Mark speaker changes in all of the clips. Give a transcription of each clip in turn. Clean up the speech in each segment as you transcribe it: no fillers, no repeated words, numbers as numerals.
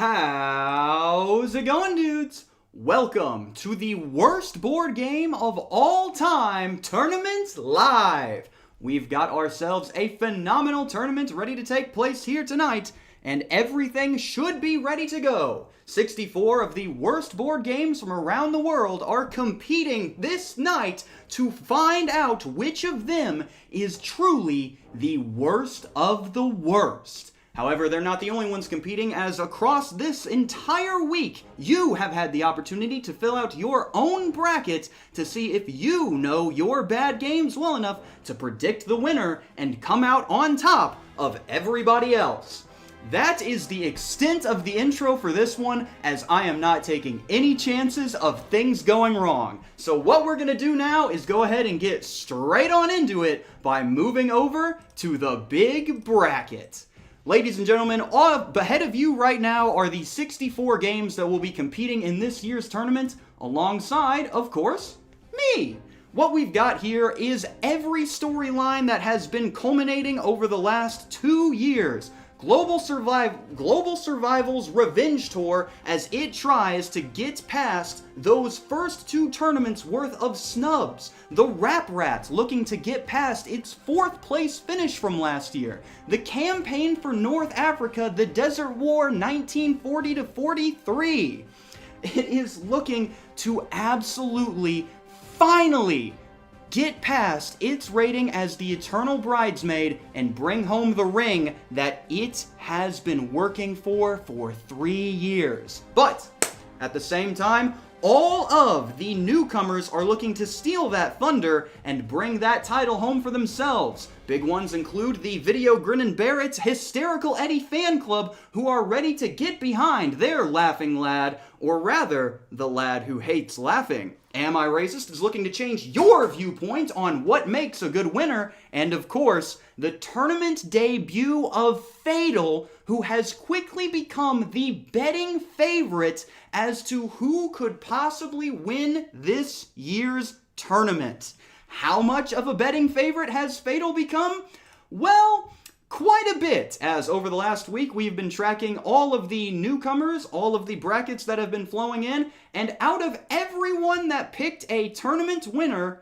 Speaker 1: How's it going, dudes? Welcome to the worst board game of all time, Tournament Live. We've got ourselves a phenomenal tournament ready to take place here tonight, and everything should be ready to go. 64 of the worst board games from around the world are competing this night to find out which of them is truly the worst of the worst. However, they're not the only ones competing, as across this entire week, you have had the opportunity to fill out your own bracket to see if you know your bad games well enough to predict the winner and come out on top of everybody else. That is the extent of the intro for this one, as I am not taking any chances of things going wrong. So what we're going to do now is go ahead and get straight on into it by moving over to the big bracket. Ladies and gentlemen, all ahead of you right now are the 64 games that will be competing in this year's tournament, alongside, of course, me. What we've got here is every storyline that has been culminating over the last 2 years. Global Survival's Revenge Tour, as it tries to get past those first 2 tournaments worth of snubs. The Rap Rat looking to get past its 4th place finish from last year. The Campaign for North Africa, the Desert War 1940 to 43. It is looking to absolutely, finally, get past its rating as the Eternal Bridesmaid and bring home the ring that it has been working for 3 years. But at the same time, all of the newcomers are looking to steal that thunder and bring that title home for themselves. Big ones include the Video Grinnin' Barrett's Hysterical Eddie fan club, who are ready to get behind their laughing lad, or rather, the lad who hates laughing. Am I Racist is looking to change your viewpoint on what makes a good winner, and of course, the tournament debut of Fatal, who has quickly become the betting favorite as to who could possibly win this year's tournament. How much of a betting favorite has Fatal become? Well, quite a bit, as over the last week we've been tracking all of the newcomers, all of the brackets that have been flowing in, and out of everyone that picked a tournament winner,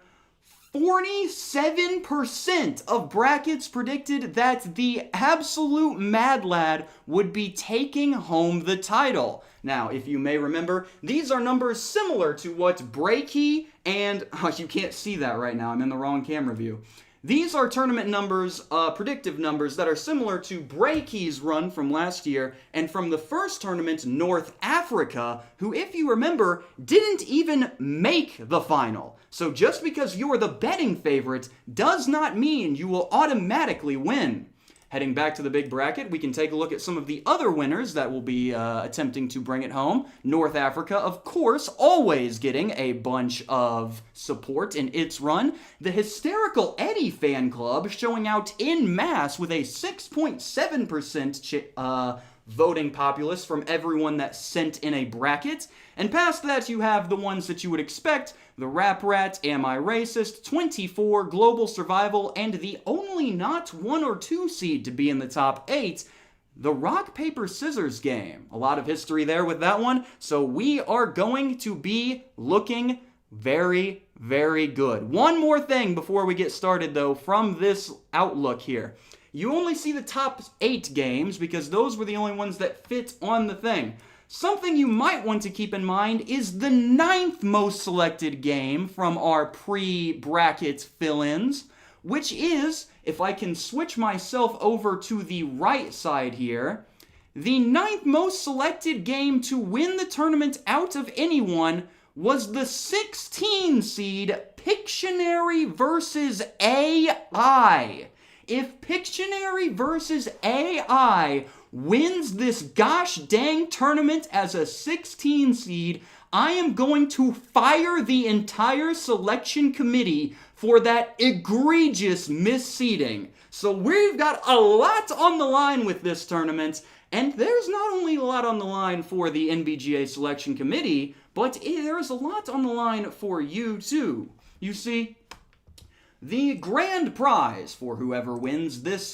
Speaker 1: 47% of brackets predicted that the absolute mad lad would be taking home the title. Now, if you may remember, these are numbers similar to what Breaky and... Oh, you can't see that right now, I'm in the wrong camera view. These are tournament numbers, predictive numbers, that are similar to Breaky's run from last year and from the first tournament, North Africa, who, if you remember, didn't even make the final. So just because you're the betting favorite does not mean you will automatically win. Heading back to the big bracket, we can take a look at some of the other winners that will be attempting to bring it home. North Africa, of course, always getting a bunch of support in its run. The Hysterical Eddie fan club showing out en masse with a 6.7% voting populace from everyone that sent in a bracket. And past that, you have the ones that you would expect: the Rap Rat, Am I Racist, 24, Global Survival, and the only not 1 or 2 seed to be in the top 8, the Rock, Paper, Scissors game. A lot of history there with that one, so we are going to be looking very, very good. One more thing before we get started, though, from this outlook here. You only see the top 8 games because those were the only ones that fit on the thing. Something you might want to keep in mind is the 9th most selected game from our pre-bracket fill-ins, which is, if I can switch myself over to the right side here, the 9th most selected game to win the tournament out of anyone was the 16 seed Pictionary vs. AI. If Pictionary vs. AI wins this gosh dang tournament as a 16 seed, I am going to fire the entire selection committee for that egregious misseeding. So we've got a lot on the line with this tournament, and there's not only a lot on the line for the NBGA selection committee, but there's a lot on the line for you too. You see, the grand prize for whoever wins this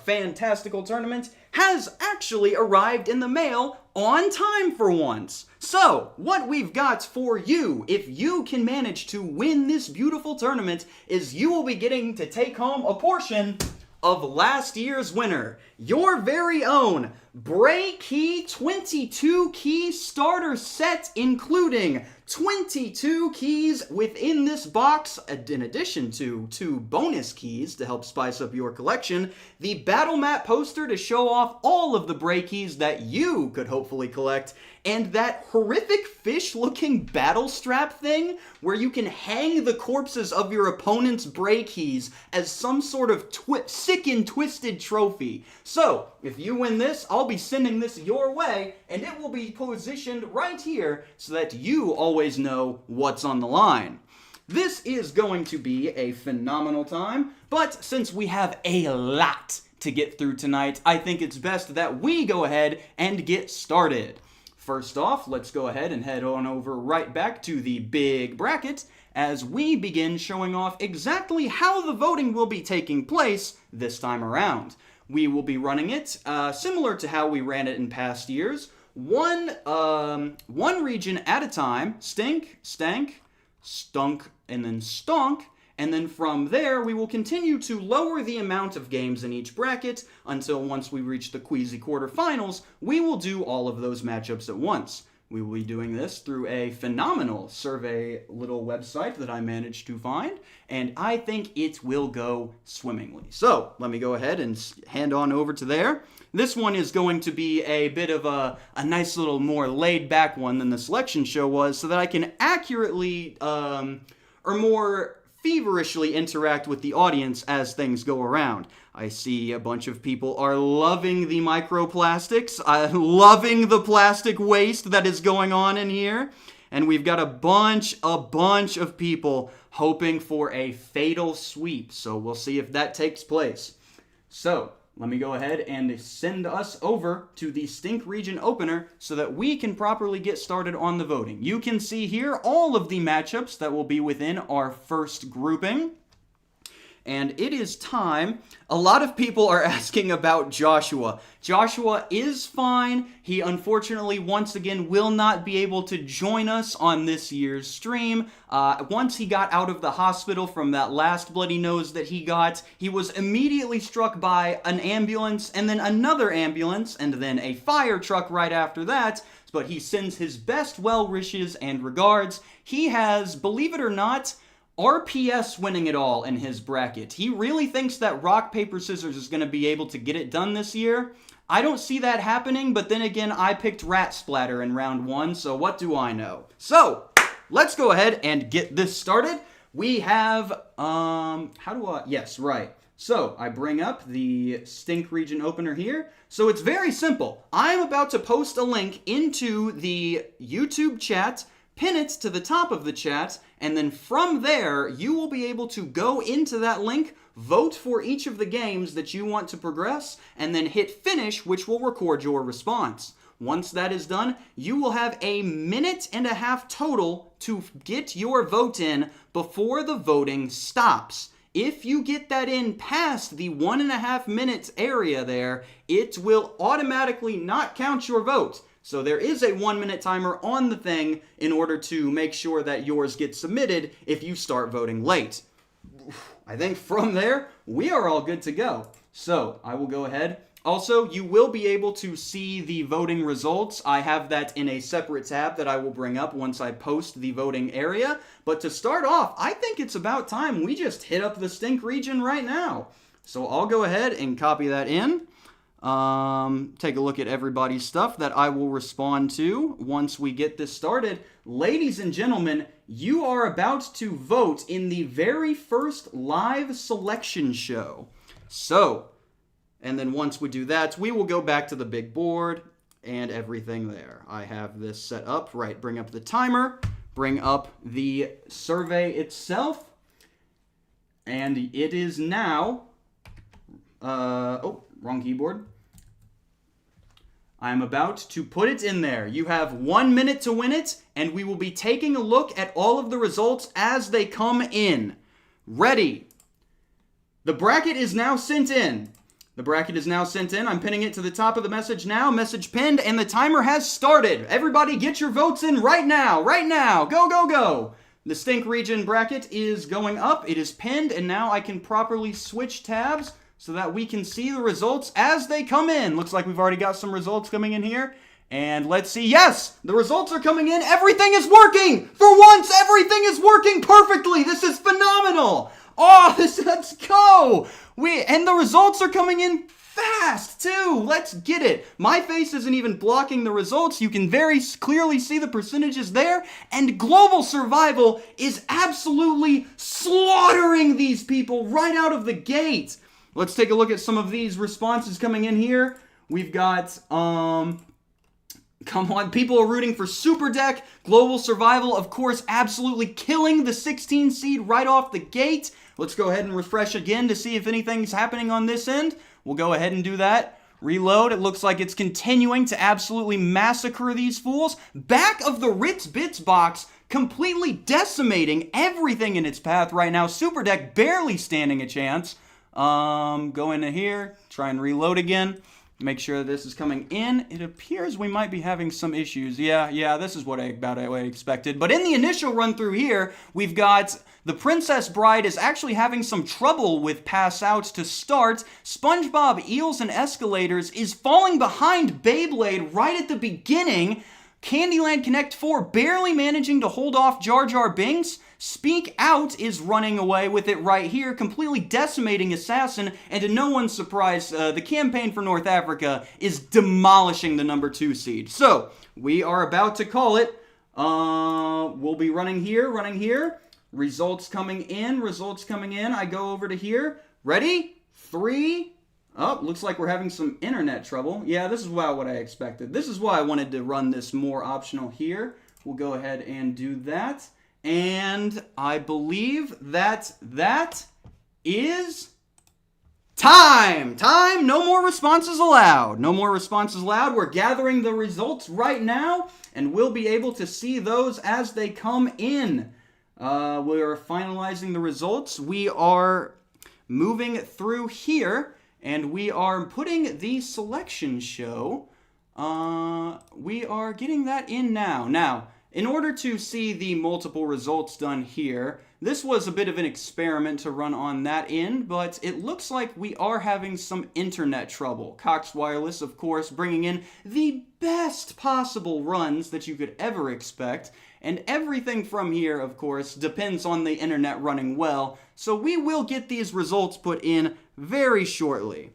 Speaker 1: fantastical tournament has actually arrived in the mail on time for once. So, what we've got for you, if you can manage to win this beautiful tournament, is you will be getting to take home a portion of last year's winner, your very own Bray Key 22 key starter set, including 22 keys within this box, in addition to 2 bonus keys to help spice up your collection, the battle map poster to show off all of the Bray keys that you could hopefully collect, and that horrific fish-looking battle strap thing where you can hang the corpses of your opponent's Bray keys as some sort of sick and twisted trophy. So, if you win this, I'll be sending this your way, and it will be positioned right here so that you always know what's on the line. This is going to be a phenomenal time, but since we have a lot to get through tonight, I think it's best that we go ahead and get started. First off, let's go ahead and head on over right back to the big bracket as we begin showing off exactly how the voting will be taking place this time around. We will be running it similar to how we ran it in past years. One region at a time, Stink, Stank, Stunk, and then Stonk. And then from there, we will continue to lower the amount of games in each bracket until once we reach the Queasy quarterfinals, we will do all of those matchups at once. We will be doing this through a phenomenal survey little website that I managed to find, and I think it will go swimmingly. So, let me go ahead and hand on over to there. This one is going to be a bit of a nice little more laid-back one than the selection show was, so that I can accurately, or more feverishly interact with the audience as things go around. I see a bunch of people are loving the microplastics, loving the plastic waste that is going on in here, and we've got a bunch of people hoping for a fatal sweep, so we'll see if that takes place. So, let me go ahead and send us over to the Stink region opener so that we can properly get started on the voting. You can see here all of the matchups that will be within our first grouping. And it is time. A lot of people are asking about Joshua. Joshua is fine. He unfortunately once again will not be able to join us on this year's stream. Once he got out of the hospital from that last bloody nose that he got, he was immediately struck by an ambulance and then another ambulance and then a fire truck right after that. But he sends his best well wishes and regards. He has, believe it or not, RPS winning it all in his bracket. He really thinks that rock, paper, scissors is going to be able to get it done this year. I don't see that happening, but then again, I picked Rat Splatter in round 1, so what do I know? So, let's go ahead and get this started. We have, yes, right. So, I bring up the Stink region opener here. So, it's very simple. I'm about to post a link into the YouTube chat, pin it to the top of the chat, and then from there, you will be able to go into that link, vote for each of the games that you want to progress, and then hit finish, which will record your response. Once that is done, you will have a minute and a half total to get your vote in before the voting stops. If you get that in past the 1.5 minutes area there, it will automatically not count your vote. So there is a 1-minute timer on the thing in order to make sure that yours gets submitted if you start voting late. I think from there, we are all good to go. So I will go ahead. Also, you will be able to see the voting results. I have that in a separate tab that I will bring up once I post the voting area. But to start off, I think it's about time we just hit up the Stink region right now. So I'll go ahead and copy that in. Take a look at everybody's stuff that I will respond to once we get this started. Ladies and gentlemen, you are about to vote in the very first live selection show. So, and then once we do that, we will go back to the big board and everything there. I have this set up, right, bring up the timer, bring up the survey itself, and it is now, wrong keyboard. I'm about to put it in there. You have 1 minute to win it, and we will be taking a look at all of the results as they come in. Ready, The bracket is now sent in. The bracket is now sent in. I'm pinning it to the top of the message now. Message pinned, and the timer has started. Everybody get your votes in right now. Right now. Go, go, go. The Stink region bracket is going up. It is pinned, and now I can properly switch tabs so that we can see the results as they come in. Looks like we've already got some results coming in here. And let's see. Yes, the results are coming in. Everything is working. For once, everything is working perfectly. This is phenomenal. Oh, let's go. And the results are coming in fast, too. Let's get it. My face isn't even blocking the results. You can very clearly see the percentages there. And Global Survival is absolutely slaughtering these people right out of the gate. Let's take a look at some of these responses coming in here. We've got, come on, people are rooting for Super Deck. Global Survival, of course, absolutely killing the 16 seed right off the gate. Let's go ahead and refresh again to see if anything's happening on this end. We'll go ahead and do that. Reload. It looks like it's continuing to absolutely massacre these fools. Back of the Ritz Bits box, completely decimating everything in its path right now. Super Deck barely standing a chance. Go into here, try and reload again. Make sure this is coming in. It appears we might be having some issues. Yeah, this is what I expected. But in the initial run through here, we've got the Princess Bride is actually having some trouble with pass outs to start. SpongeBob Eels and Escalators is falling behind Beyblade right at the beginning. Candyland Connect 4 barely managing to hold off Jar Jar Binks. Speak Out is running away with it right here, completely decimating Assassin, and to no one's surprise, the campaign for North Africa is demolishing the number 2 seed. So, we are about to call it. We'll be running here. Results coming in. I go over to here. Ready? 3. Oh, looks like we're having some internet trouble. Yeah, this is about what I expected. This is why I wanted to run this more optional here. We'll go ahead and do that. And I believe that is time. No more responses allowed. We're gathering the results right now, and we'll be able to see those as they come in. We are finalizing the results. We are moving through here, and we are putting the selection show. We are getting that in now. Now, in order to see the multiple results done here, this was a bit of an experiment to run on that end, but it looks like we are having some internet trouble. Cox Wireless, of course, bringing in the best possible runs that you could ever expect, and everything from here, of course, depends on the internet running well, so we will get these results put in very shortly.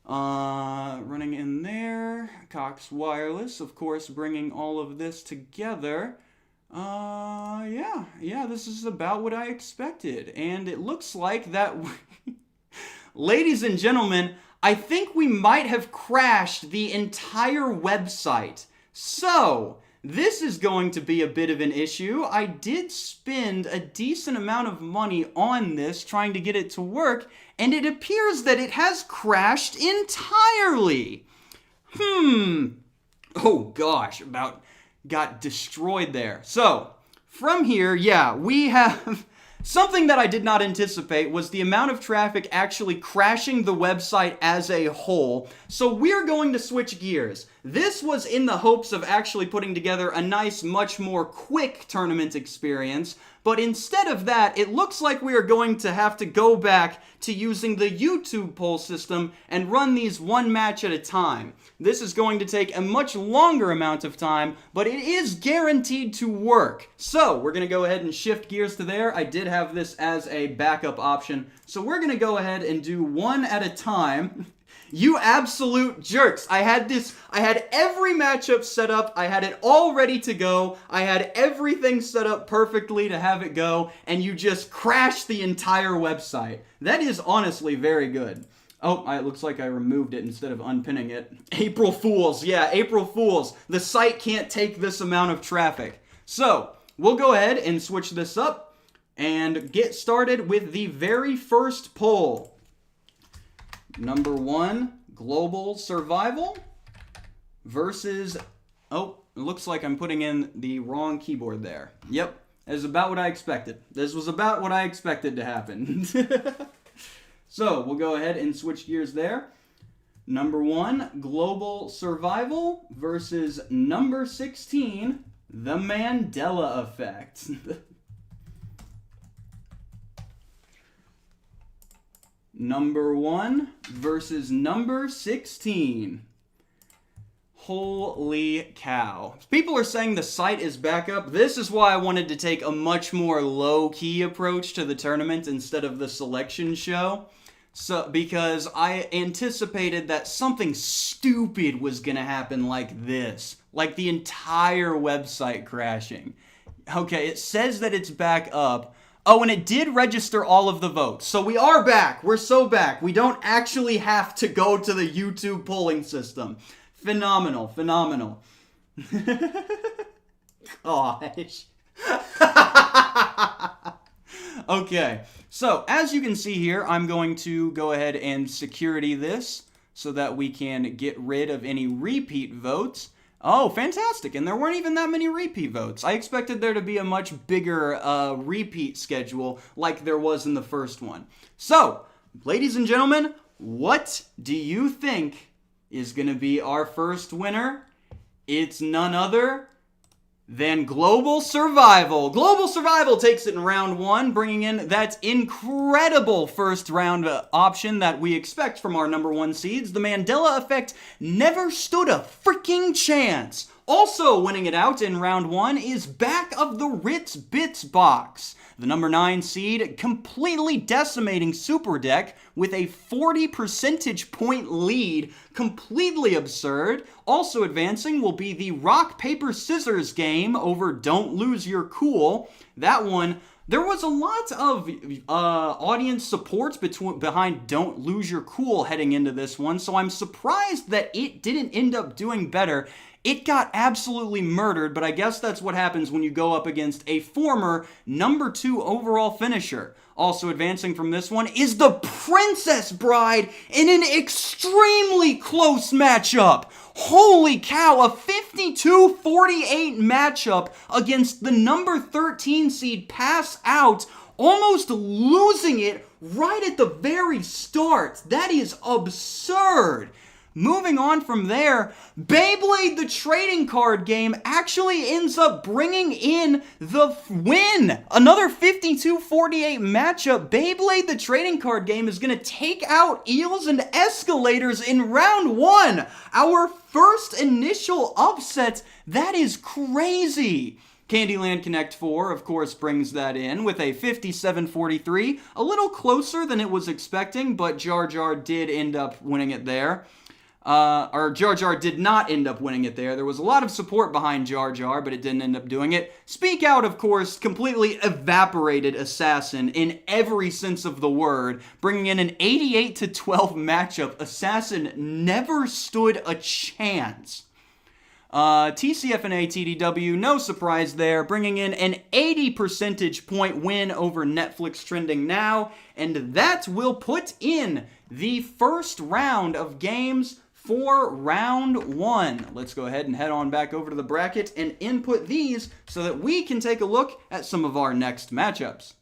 Speaker 1: Running in there, Cox Wireless, of course, bringing all of this together. Yeah, this is about what I expected, and it looks like that, ladies and gentlemen, I think we might have crashed the entire website. So, this is going to be a bit of an issue. I did spend a decent amount of money on this, trying to get it to work, and it appears that it has crashed entirely. Oh gosh, got destroyed there. So, from here, yeah, we have something that I did not anticipate was the amount of traffic actually crashing the website as a whole. So we're going to switch gears. This was in the hopes of actually putting together a nice, much more quick tournament experience, but instead of that, it looks like we are going to have to go back to using the YouTube poll system and run these one match at a time. This is going to take a much longer amount of time, but it is guaranteed to work. So, we're going to go ahead and shift gears to there. I did have this as a backup option, so we're going to go ahead and do one at a time. You absolute jerks. I had every matchup set up. I had it all ready to go. I had everything set up perfectly to have it go, and you just crashed the entire website. That is honestly very good. Oh, it looks like I removed it instead of unpinning it. April Fools. Yeah, April Fools. The site can't take this amount of traffic. So, we'll go ahead and switch this up and get started with the very first poll. Number 1, Global Survival versus, oh, it looks like I'm putting in the wrong keyboard there. Yep, that is about what I expected. This was about what I expected to happen. So we'll go ahead and switch gears there. Number 1, Global Survival versus number 16, The Mandela Effect. Number 1 versus number 16. Holy cow. People are saying the site is back up. This is why I wanted to take a much more low-key approach to the tournament instead of the selection show. Because I anticipated that something stupid was going to happen like this. Like the entire website crashing. Okay, it says that it's back up. Oh, and it did register all of the votes. So we are back. We're so back. We don't actually have to go to the YouTube polling system. Phenomenal, phenomenal. Gosh. Okay, so as you can see here, I'm going to go ahead and security this so that we can get rid of any repeat votes. Oh, fantastic, and there weren't even that many repeat votes. I expected there to be a much bigger repeat schedule like there was in the first one. So, ladies and gentlemen, what do you think is going to be our first winner? It's none other than Global Survival. Global Survival takes it in round 1, bringing in that incredible first round option that we expect from our number 1 seeds. The Mandela Effect never stood a freaking chance. Also winning it out in round 1 is Back of the Ritz Bits box. The number 9 seed completely decimating Super Deck with a 40 percentage point lead. Completely absurd. Also advancing will be the Rock, Paper, Scissors game over Don't Lose Your Cool. That one, there was a lot of audience support behind Don't Lose Your Cool heading into this one, so I'm surprised that it didn't end up doing better. It got absolutely murdered, but I guess that's what happens when you go up against a former number 2 overall finisher. Also advancing from this one is the Princess Bride in an extremely close matchup. Holy cow, a 52-48 matchup against the number 13 seed Pass Out, almost losing it right at the very start. That is absurd. Moving on from there, Beyblade the trading card game actually ends up bringing in the win. Another 52-48 matchup. Beyblade the trading card game is going to take out Eels and Escalators in round 1. Our first initial upset. That is crazy. Candyland Connect 4, of course, brings that in with a 57-43. A little closer than it was expecting, but Jar Jar did end up winning it there. Jar Jar did not end up winning it there. There was a lot of support behind Jar Jar, but it didn't end up doing it. Speak Out, of course, completely evaporated Assassin in every sense of the word, bringing in an 88-12 matchup. Assassin never stood a chance. TCFNA TDW, no surprise there, bringing in an 80 percentage point win over Netflix Trending Now, and that will put in the first round of games for round 1. Let's go ahead and head on back over to the bracket and input these so that we can take a look at some of our next matchups.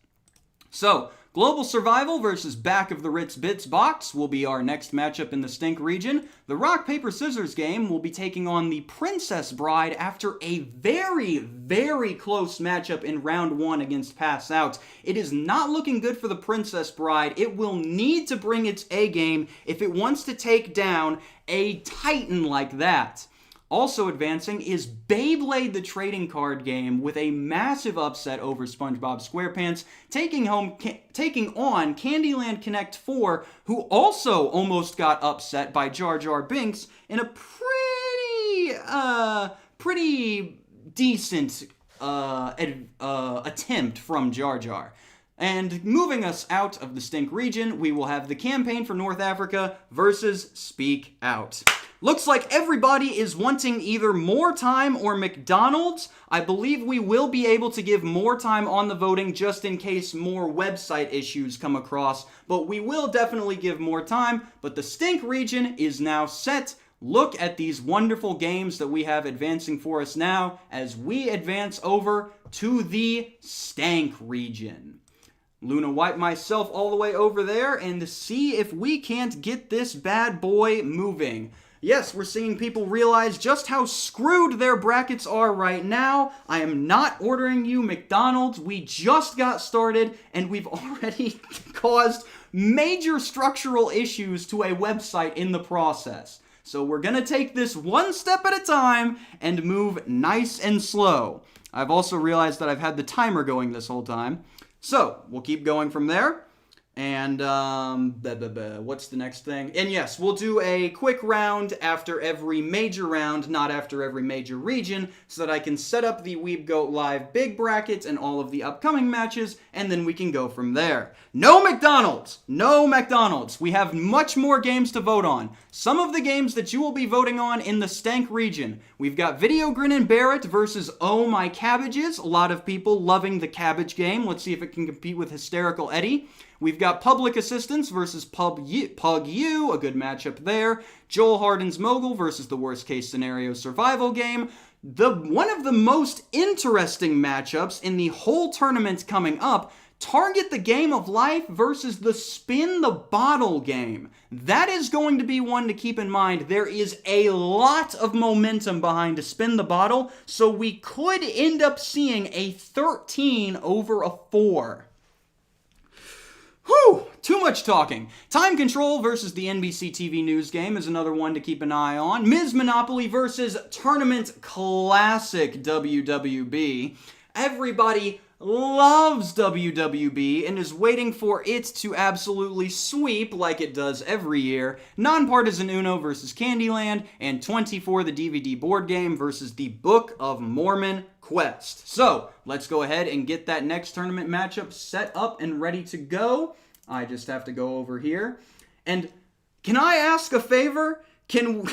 Speaker 1: So, Global Survival versus Back of the Ritz Bits box will be our next matchup in the Stink region. The Rock, Paper, Scissors game will be taking on the Princess Bride after a very, very close matchup in round 1 against Pass Out. It is not looking good for the Princess Bride. It will need to bring its A game if it wants to take down a titan like that. Also advancing is Beyblade the trading card game with a massive upset over SpongeBob SquarePants, taking on Candyland Connect 4, who also almost got upset by Jar Jar Binks in a pretty decent attempt from Jar Jar. And moving us out of the Stink region, we will have the campaign for North Africa versus Speak Out. Looks like everybody is wanting either more time or McDonald's. I believe we will be able to give more time on the voting just in case more website issues come across, but we will definitely give more time. But the Stink region is now set. Look at these wonderful games that we have advancing for us now as we advance over to the Stank region. Luna, wipe myself all the way over there and see if we can't get this bad boy moving. Yes, we're seeing people realize just how screwed their brackets are right now. I am not ordering you McDonald's. We just got started, and we've already caused major structural issues to a website in the process. So we're going to take this one step at a time and move nice and slow. I've also realized that I've had the timer going this whole time. So we'll keep going from there. And, what's the next thing? And yes, we'll do a quick round after every major round, not after every major region, so that I can set up the WeebGoat Live big brackets and all of the upcoming matches, and then we can go from there. No McDonald's! No McDonald's! We have much more games to vote on. Some of the games that you will be voting on in the Stank region. We've got Video Grin and Barrett versus Oh My Cabbages. A lot of people loving the cabbage game. Let's see if it can compete with Hysterical Eddie. We've got Public Assistance versus Pug U, a good matchup there. Joel Harden's Mogul versus the Worst Case Scenario Survival Game. One of the most interesting matchups in the whole tournament coming up, Target the Game of Life versus the Spin the Bottle game. That is going to be one to keep in mind. There is a lot of momentum behind a Spin the Bottle, so we could end up seeing a 13 over a 4. Whew, too much talking. Time Control versus the NBC TV News game is another one to keep an eye on. Ms. Monopoly versus Tournament Classic WWB. Everybody loves WWB and is waiting for it to absolutely sweep like it does every year. Nonpartisan Uno versus Candyland, and 24 the DVD board game versus the Book of Mormon Quest. So, let's go ahead and get that next tournament matchup set up and ready to go. I just have to go over here. And can I ask a favor? Can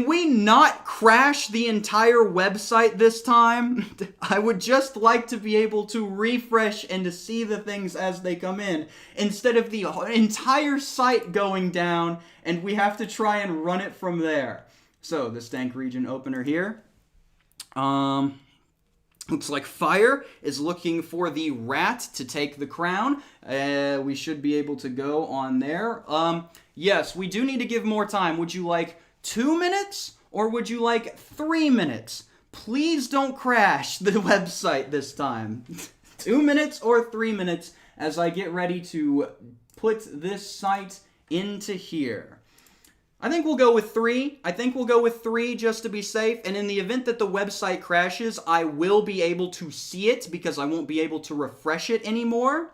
Speaker 1: we not crash the entire website this time? I would just like to be able to refresh and to see the things as they come in, instead of the entire site going down and we have to try and run it from there. So, the Stank region opener here. Looks like Fire is looking for the Rat to take the crown. We should be able to go on there. Yes, we do need to give more time. Would you like 2 minutes or would you like 3 minutes? Please don't crash the website this time. 2 minutes or 3 minutes as I get ready to put this site into here. I think we'll go with 3. I think we'll go with 3 just to be safe. And in the event that the website crashes, I will be able to see it because I won't be able to refresh it anymore.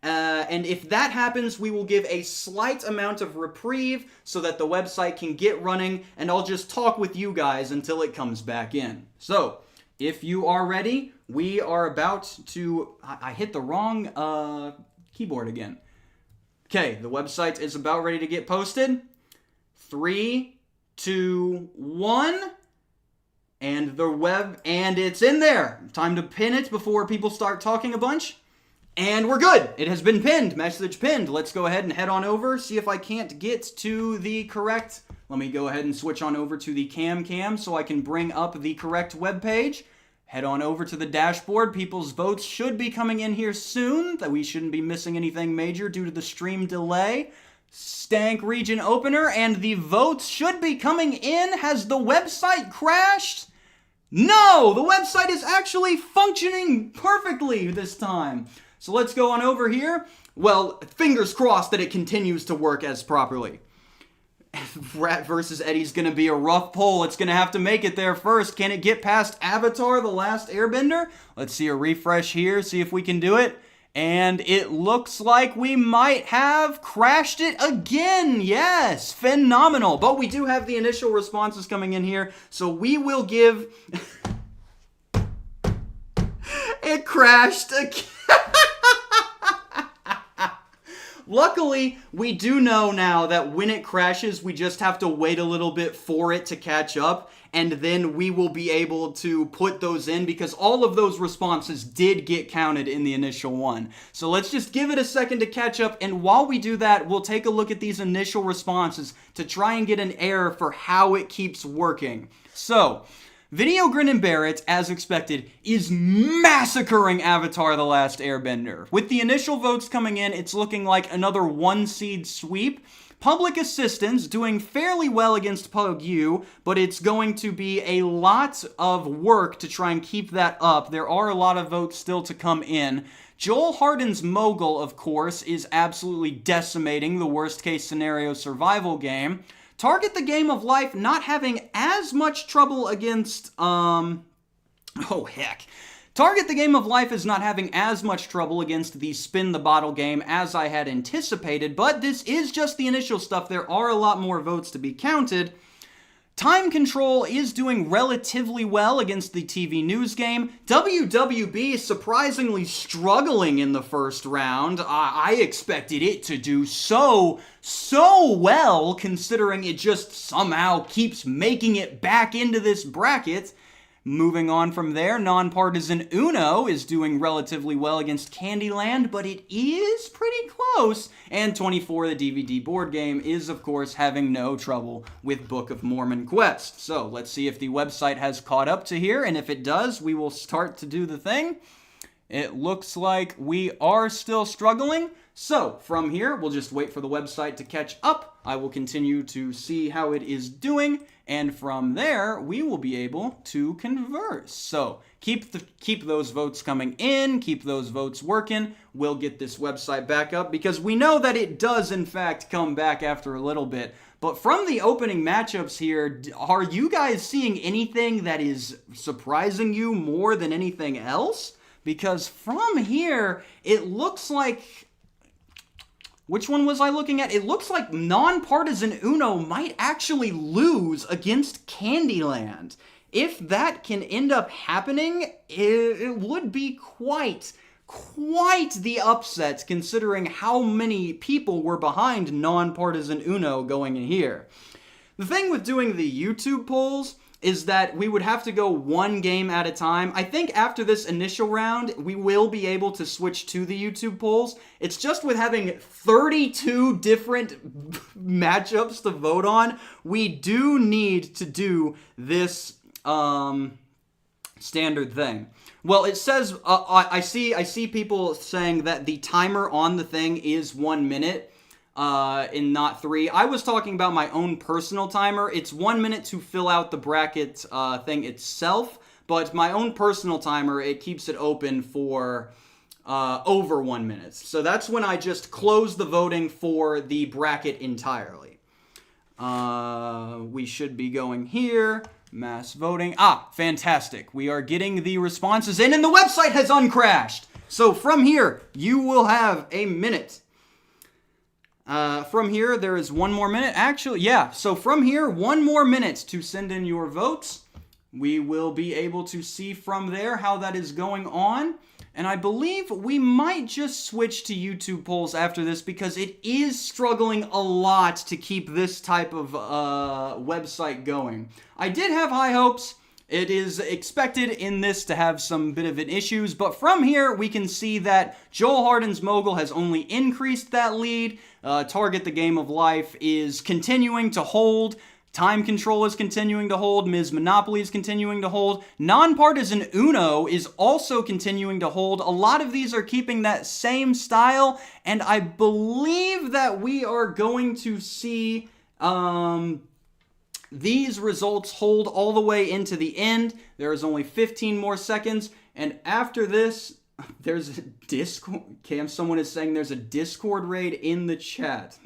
Speaker 1: And if that happens, we will give a slight amount of reprieve so that the website can get running, and I'll just talk with you guys until it comes back in. So, if you are ready, we are about to... I hit the wrong keyboard again. Okay, the website is about ready to get posted. 3, 2, 1, and it's in there. Time to pin it before people start talking a bunch. And we're good. It has been pinned. Message pinned. Let's go ahead and head on over. See if I can't get to the correct... Let me go ahead and switch on over to the cam so I can bring up the correct web page. Head on over to the dashboard. People's votes should be coming in here soon. That we shouldn't be missing anything major due to the stream delay. Stank region opener, and the votes should be coming in. Has the website crashed? No! The website is actually functioning perfectly this time. So let's go on over here. Well, fingers crossed that it continues to work as properly. Rat versus Eddie's gonna be a rough poll. It's gonna have to make it there first. Can it get past Avatar, The Last Airbender? Let's see a refresh here, see if we can do it. And it looks like we might have crashed it again. Yes, phenomenal. But we do have the initial responses coming in here, so we will give... It crashed again. Luckily, we do know now that when it crashes, we just have to wait a little bit for it to catch up, and then we will be able to put those in because all of those responses did get counted in the initial one. So let's just give it a second to catch up, and while we do that, we'll take a look at these initial responses to try and get an error for how it keeps working. So, Video Grin and Barrett, as expected, is massacring Avatar: The Last Airbender. With the initial votes coming in, it's looking like another one-seed sweep. Public Assistance doing fairly well against Pug-U, but it's going to be a lot of work to try and keep that up. There are a lot of votes still to come in. Joel Harden's Mogul, of course, is absolutely decimating the worst-case scenario survival game. Target the Game of Life not having as much trouble against, Target the Game of Life is not having as much trouble against the Spin the Bottle game as I had anticipated, but this is just the initial stuff. There are a lot more votes to be counted. Time Control is doing relatively well against the TV news game. WWB surprisingly struggling in the first round. I expected it to do so well, considering it just somehow keeps making it back into this bracket. Moving on from there, Nonpartisan Uno is doing relatively well against Candyland, but it is pretty close. And 24, the DVD board game, is of course having no trouble with Book of Mormon Quest. So let's see if the website has caught up to here, and if it does, we will start to do the thing. It looks like we are still struggling. So from here, we'll just wait for the website to catch up. I will continue to see how it is doing, and from there, we will be able to converse. So keep those votes coming in, keep those votes working. We'll get this website back up, because we know that it does, in fact, come back after a little bit. But from the opening matchups here, are you guys seeing anything that is surprising you more than anything else? Because from here, it looks like... Which one was I looking at? It looks like Nonpartisan Uno might actually lose against Candyland. If that can end up happening, it would be quite the upset, considering how many people were behind Nonpartisan Uno going in here. The thing with doing the YouTube polls is that we would have to go one game at a time. I think after this initial round, we will be able to switch to the YouTube polls. It's just with having 32 different matchups to vote on, we do need to do this standard thing. Well, it says, I see people saying that the timer on the thing is 1 minute. And not 3. I was talking about my own personal timer. It's 1 minute to fill out the bracket thing itself, but my own personal timer, it keeps it open for over 1 minute. So that's when I just close the voting for the bracket entirely. We should be going here. Mass voting. Fantastic. We are getting the responses in, and the website has uncrashed. So from here, you will have a minute. From here, there is 1 more minute. Actually, yeah. So from here, 1 more minute to send in your votes. We will be able to see from there how that is going on. And I believe we might just switch to YouTube polls after this, because it is struggling a lot to keep this type of website going. I did have high hopes. It is expected in this to have some bit of an issues, but from here we can see that Joel Harden's Mogul has only increased that lead. Target the Game of Life is continuing to hold. Time Control is continuing to hold. Ms. Monopoly is continuing to hold. Nonpartisan Uno is also continuing to hold. A lot of these are keeping that same style, and I believe that we are going to see these results hold all the way into the end. There is only 15 more seconds, and after this, there's a Discord. Someone is saying there's a Discord raid in the chat.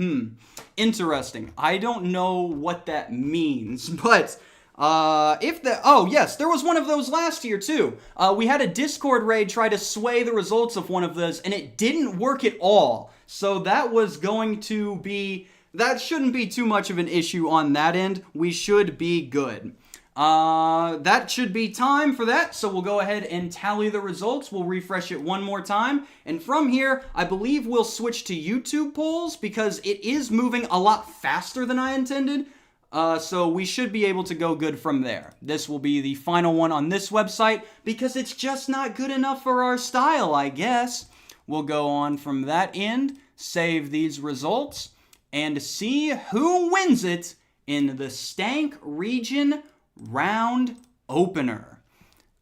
Speaker 1: Interesting. I don't know what that means, but yes, there was one of those last year too. We had a Discord raid try to sway the results of one of those, and it didn't work at all. So that was going to be... That shouldn't be too much of an issue on that end. We should be good. That should be time for that, so we'll go ahead and tally the results. We'll refresh it one more time, and from here, I believe we'll switch to YouTube polls, because it is moving a lot faster than I intended, so we should be able to go good from there. This will be the final one on this website, because it's just not good enough for our style, I guess. We'll go on from that end, save these results, and see who wins it in the Stank region round opener.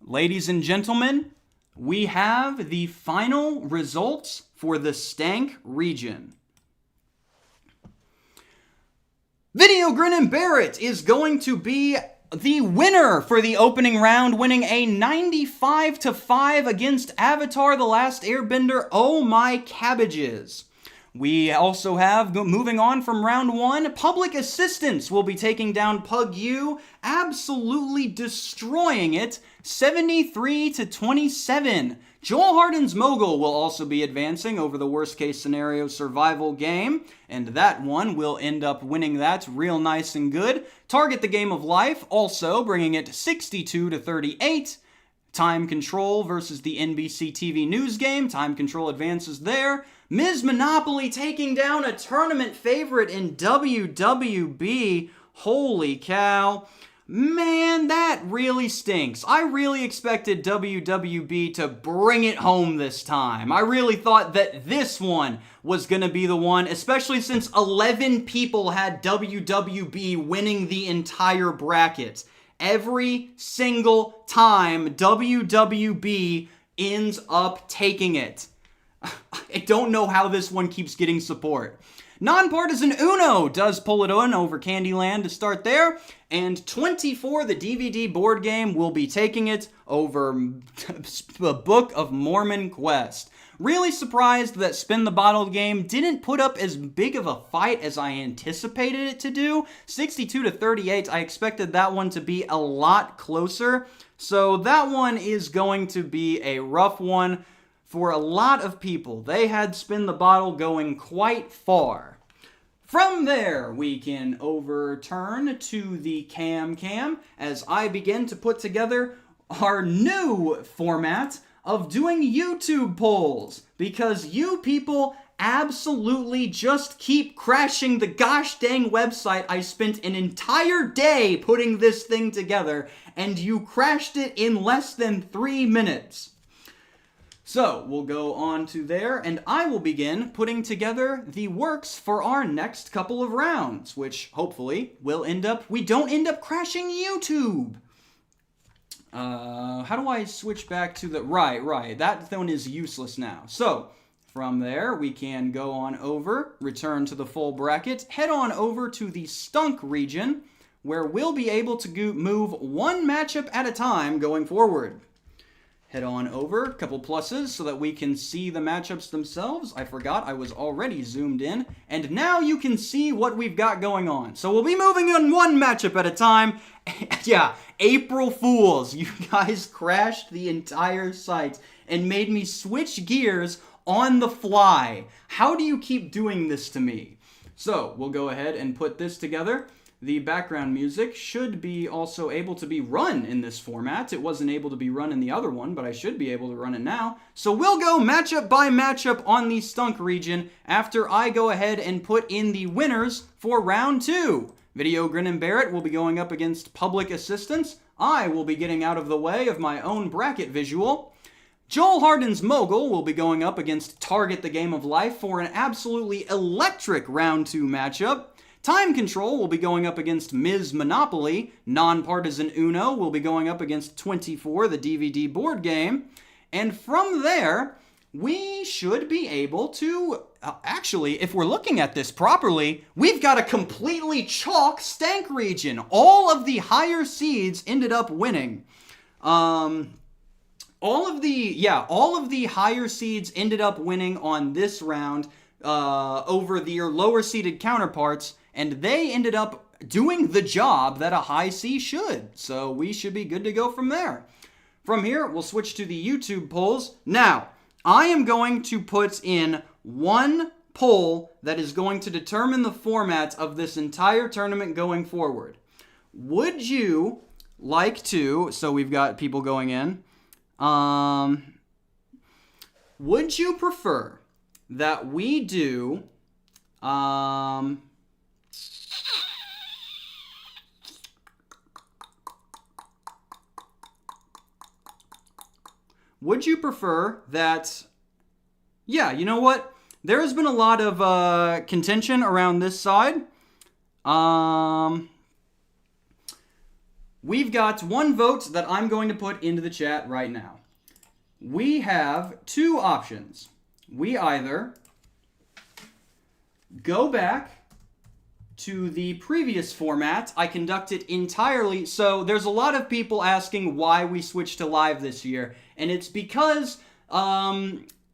Speaker 1: Ladies and gentlemen, we have the final results for the Stank region. Video Grin and Barrett is going to be the winner for the opening round, winning a 95-5 against Avatar: The Last Airbender. Oh my cabbages. We also have, moving on from round 1, Public Assistance will be taking down Pug U, absolutely destroying it, 73-27. Joel Harden's Mogul will also be advancing over the worst case scenario survival game, and that one will end up winning that real nice and good. Target the Game of Life also bringing it 62-38. Time Control versus the NBC TV News game. Time Control advances there. Ms. Monopoly taking down a tournament favorite in WWB. Holy cow. Man, that really stinks. I really expected WWB to bring it home this time. I really thought that this one was going to be the one, especially since 11 people had WWB winning the entire bracket. Every single time WWB ends up taking it. I don't know how this one keeps getting support. Nonpartisan Uno does pull it on over Candyland to start there, and 24, the DVD board game, will be taking it over the Book of Mormon Quest. Really surprised that Spin the Bottle game didn't put up as big of a fight as I anticipated it to do. 62-38, I expected that one to be a lot closer, so that one is going to be a rough one for a lot of people. They had Spin the Bottle going quite far. From there, we can overturn to the Cam as I begin to put together our new format of doing YouTube polls, because you people absolutely just keep crashing the gosh dang website. I spent an entire day putting this thing together, and you crashed it in less than 3 minutes. So, we'll go on to there, and I will begin putting together the works for our next couple of rounds, which hopefully will we don't end up crashing YouTube. How do I switch back to the, right, that one is useless now. So, from there, we can go on over, return to the full bracket, head on over to the Stunk region, where we'll be able to move one matchup at a time going forward. Head on over, a couple pluses so that we can see the matchups themselves. I forgot I was already zoomed in. And now you can see what we've got going on. So we'll be moving on one matchup at a time. Yeah, April Fools. You guys crashed the entire site and made me switch gears on the fly. How do you keep doing this to me? So we'll go ahead and put this together. The background music should be also able to be run in this format. It wasn't able to be run in the other one, but I should be able to run it now. So we'll go matchup by matchup on the Stunk region after I go ahead and put in the winners for round 2. Video Grin and Barrett will be going up against Public Assistance. I will be getting out of the way of my own bracket visual. Joel Harden's Mogul will be going up against Target the Game of Life for an absolutely electric round 2 matchup. Time Control will be going up against Ms. Monopoly. Nonpartisan Uno will be going up against 24, the DVD board game. And from there, we should be able to... actually, if we're looking at this properly, we've got a completely chalk Stank region. All of the higher seeds ended up winning. All of the higher seeds ended up winning on this round over their lower seeded counterparts. And they ended up doing the job that a high C should. So we should be good to go from there. From here, we'll switch to the YouTube polls. Now, I am going to put in one poll that is going to determine the format of this entire tournament going forward. Would you like to, so we've got people going in, would you prefer that we do, would you prefer that... Yeah, you know what? There has been a lot of we've got one vote that I'm going to put into the chat right now. We have two options. We either go back to the previous format. I conduct it entirely. So there's a lot of people asking why we switched to live this year. And it's because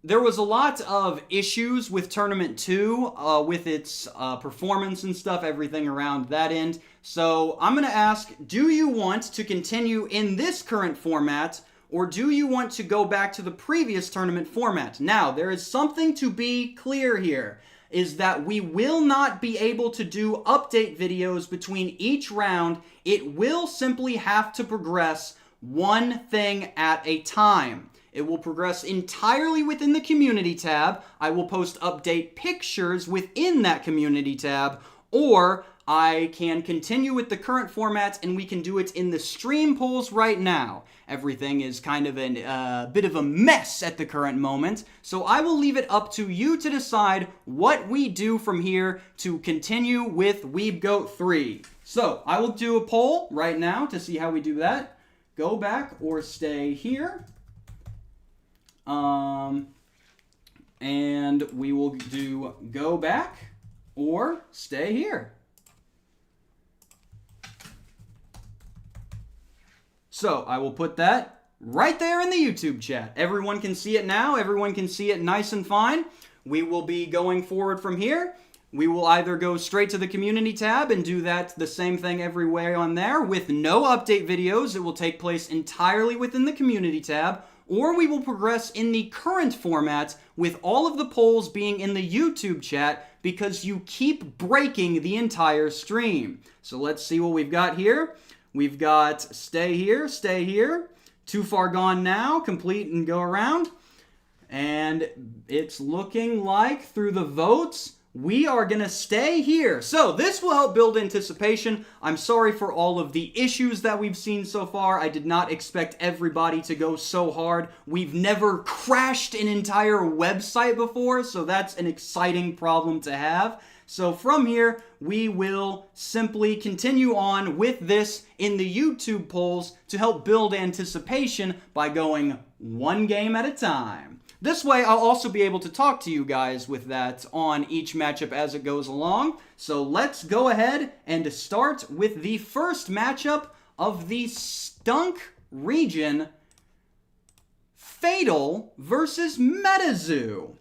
Speaker 1: there was a lot of issues with Tournament 2, with its performance and stuff, everything around that end. So I'm going to ask, do you want to continue in this current format, or do you want to go back to the previous tournament format? Now, there is something to be clear here, is that we will not be able to do update videos between each round. It will simply have to progress one thing at a time. It will progress entirely within the community tab. I will post update pictures within that community tab, or I can continue with the current format and we can do it in the stream polls right now. Everything is kind of a bit of a mess at the current moment, so I will leave it up to you to decide what we do from here to continue with Weebgoat 3. So I will do a poll right now to see how we do that. Go back or stay here. And we will do go back or stay here. So I will put that right there in the YouTube chat. Everyone can see it now. Everyone can see it nice and fine. We will be going forward from here. We will either go straight to the community tab and do that the same thing everywhere on there with no update videos. It will take place entirely within the community tab. Or we will progress in the current format with all of the polls being in the YouTube chat because you keep breaking the entire stream. So let's see what we've got here. We've got stay here, too far gone now, complete and go around. And it's looking like through the votes, we are going to stay here. So this will help build anticipation. I'm sorry for all of the issues that we've seen so far. I did not expect everybody to go so hard. We've never crashed an entire website before, so that's an exciting problem to have. So from here, we will simply continue on with this in the YouTube polls to help build anticipation by going one game at a time. This way, I'll also be able to talk to you guys with that on each matchup as it goes along. So let's go ahead and start with the first matchup of the Stunk region, Fatal versus MetaZoo.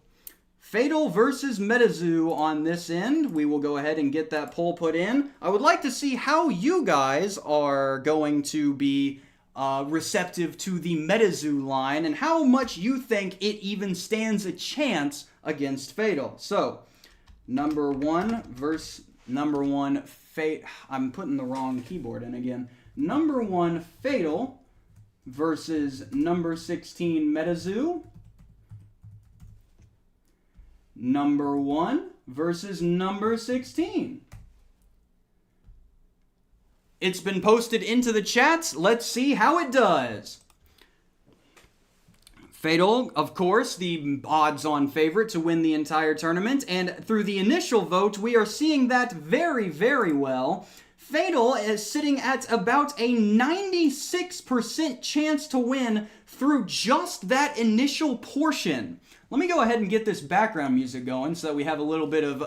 Speaker 1: Fatal versus MetaZoo on this end. We will go ahead and get that poll put in. I would like to see how you guys are going to be receptive to the MetaZoo line and how much you think it even stands a chance against Fatal. So, number one versus number one I'm putting the wrong keyboard in again. Number one Fatal versus number 16 MetaZoo. Number 1 versus number 16. It's been posted into the chat. Let's see how it does. Fatal, of course, the odds-on favorite to win the entire tournament, and through the initial vote, we are seeing that very, very well. Fatal is sitting at about a 96% chance to win through just that initial portion. Let me go ahead and get this background music going so that we have a little bit of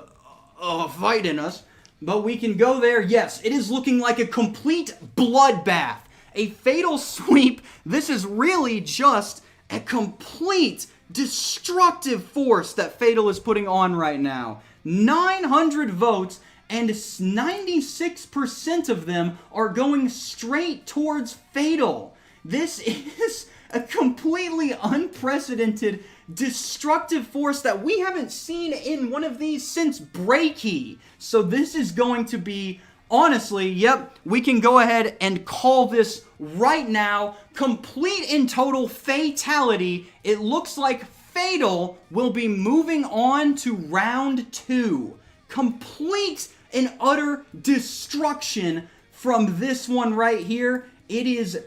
Speaker 1: a fight in us. But we can go there. Yes, it is looking like a complete bloodbath. A fatal sweep. This is really just a complete destructive force that Fatal is putting on right now. 900 votes, and 96% of them are going straight towards Fatal. This is a completely unprecedented destructive force that we haven't seen in one of these since Breaky. So this is going to be, honestly, yep, we can go ahead and call this right now complete and total fatality. It looks like Fatal will be moving on to round 2. Complete and utter destruction from this one right here. It is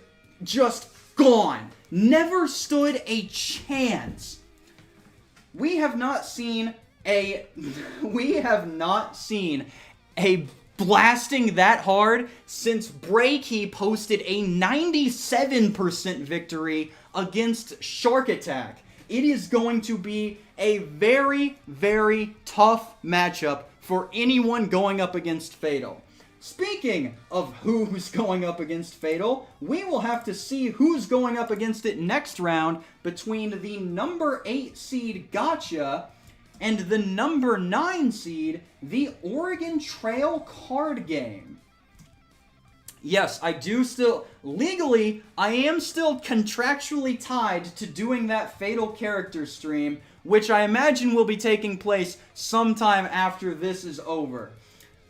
Speaker 1: just gone. Never stood a chance. We have not seen a blasting that hard. Since break, he posted a 97% victory against Shark Attack. It is going to be a very, very tough matchup for anyone going up against Fatal. Speaking of who's going up against Fatal, we will have to see who's going up against it next round between the number 8 seed Gotcha and the number 9 seed, the Oregon Trail card game. Yes, I do still, legally, I am still contractually tied to doing that Fatal character stream, which I imagine will be taking place sometime after this is over.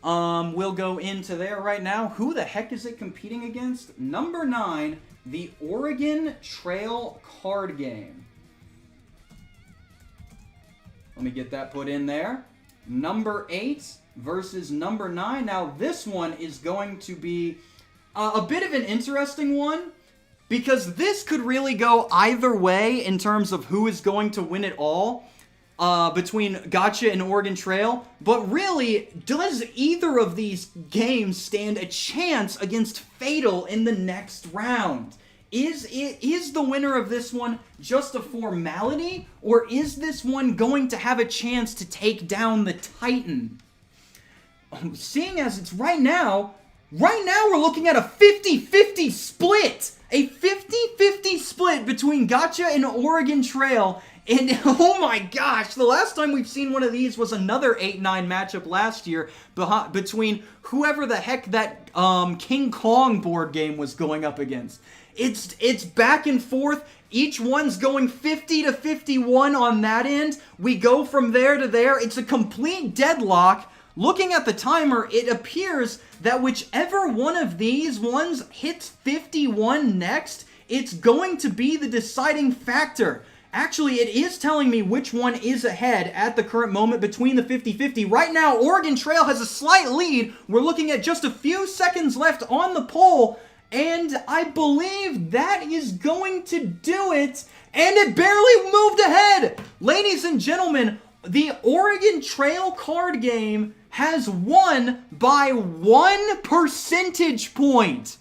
Speaker 1: We'll go into there right now. Who the heck is it competing against? Number 9, the Oregon Trail card game. Let me get that put in there. Number 8 versus number 9. Now, this one is going to be a bit of an interesting one, because this could really go either way in terms of who is going to win it all between Gotcha and Oregon Trail. But really, does either of these games stand a chance against Fatal in the next round? Is the winner of this one just a formality, or is this one going to have a chance to take down the Titan? Seeing as it's right now we're looking at a 50-50 split! A 50-50 split between Gotcha and Oregon Trail. And oh my gosh, the last time we've seen one of these was another 8-9 matchup last year between whoever the heck that King Kong board game was going up against. It's back and forth. Each one's going 50-51 on that end. We go from there to there. It's a complete deadlock. Looking at the timer, it appears that whichever one of these ones hits 51 next, it's going to be the deciding factor. Actually, it is telling me which one is ahead at the current moment between the 50-50. Right now, Oregon Trail has a slight lead. We're looking at just a few seconds left on the poll, and I believe that is going to do it. And it barely moved ahead. Ladies and gentlemen, the Oregon Trail card game has won by 1 percentage point.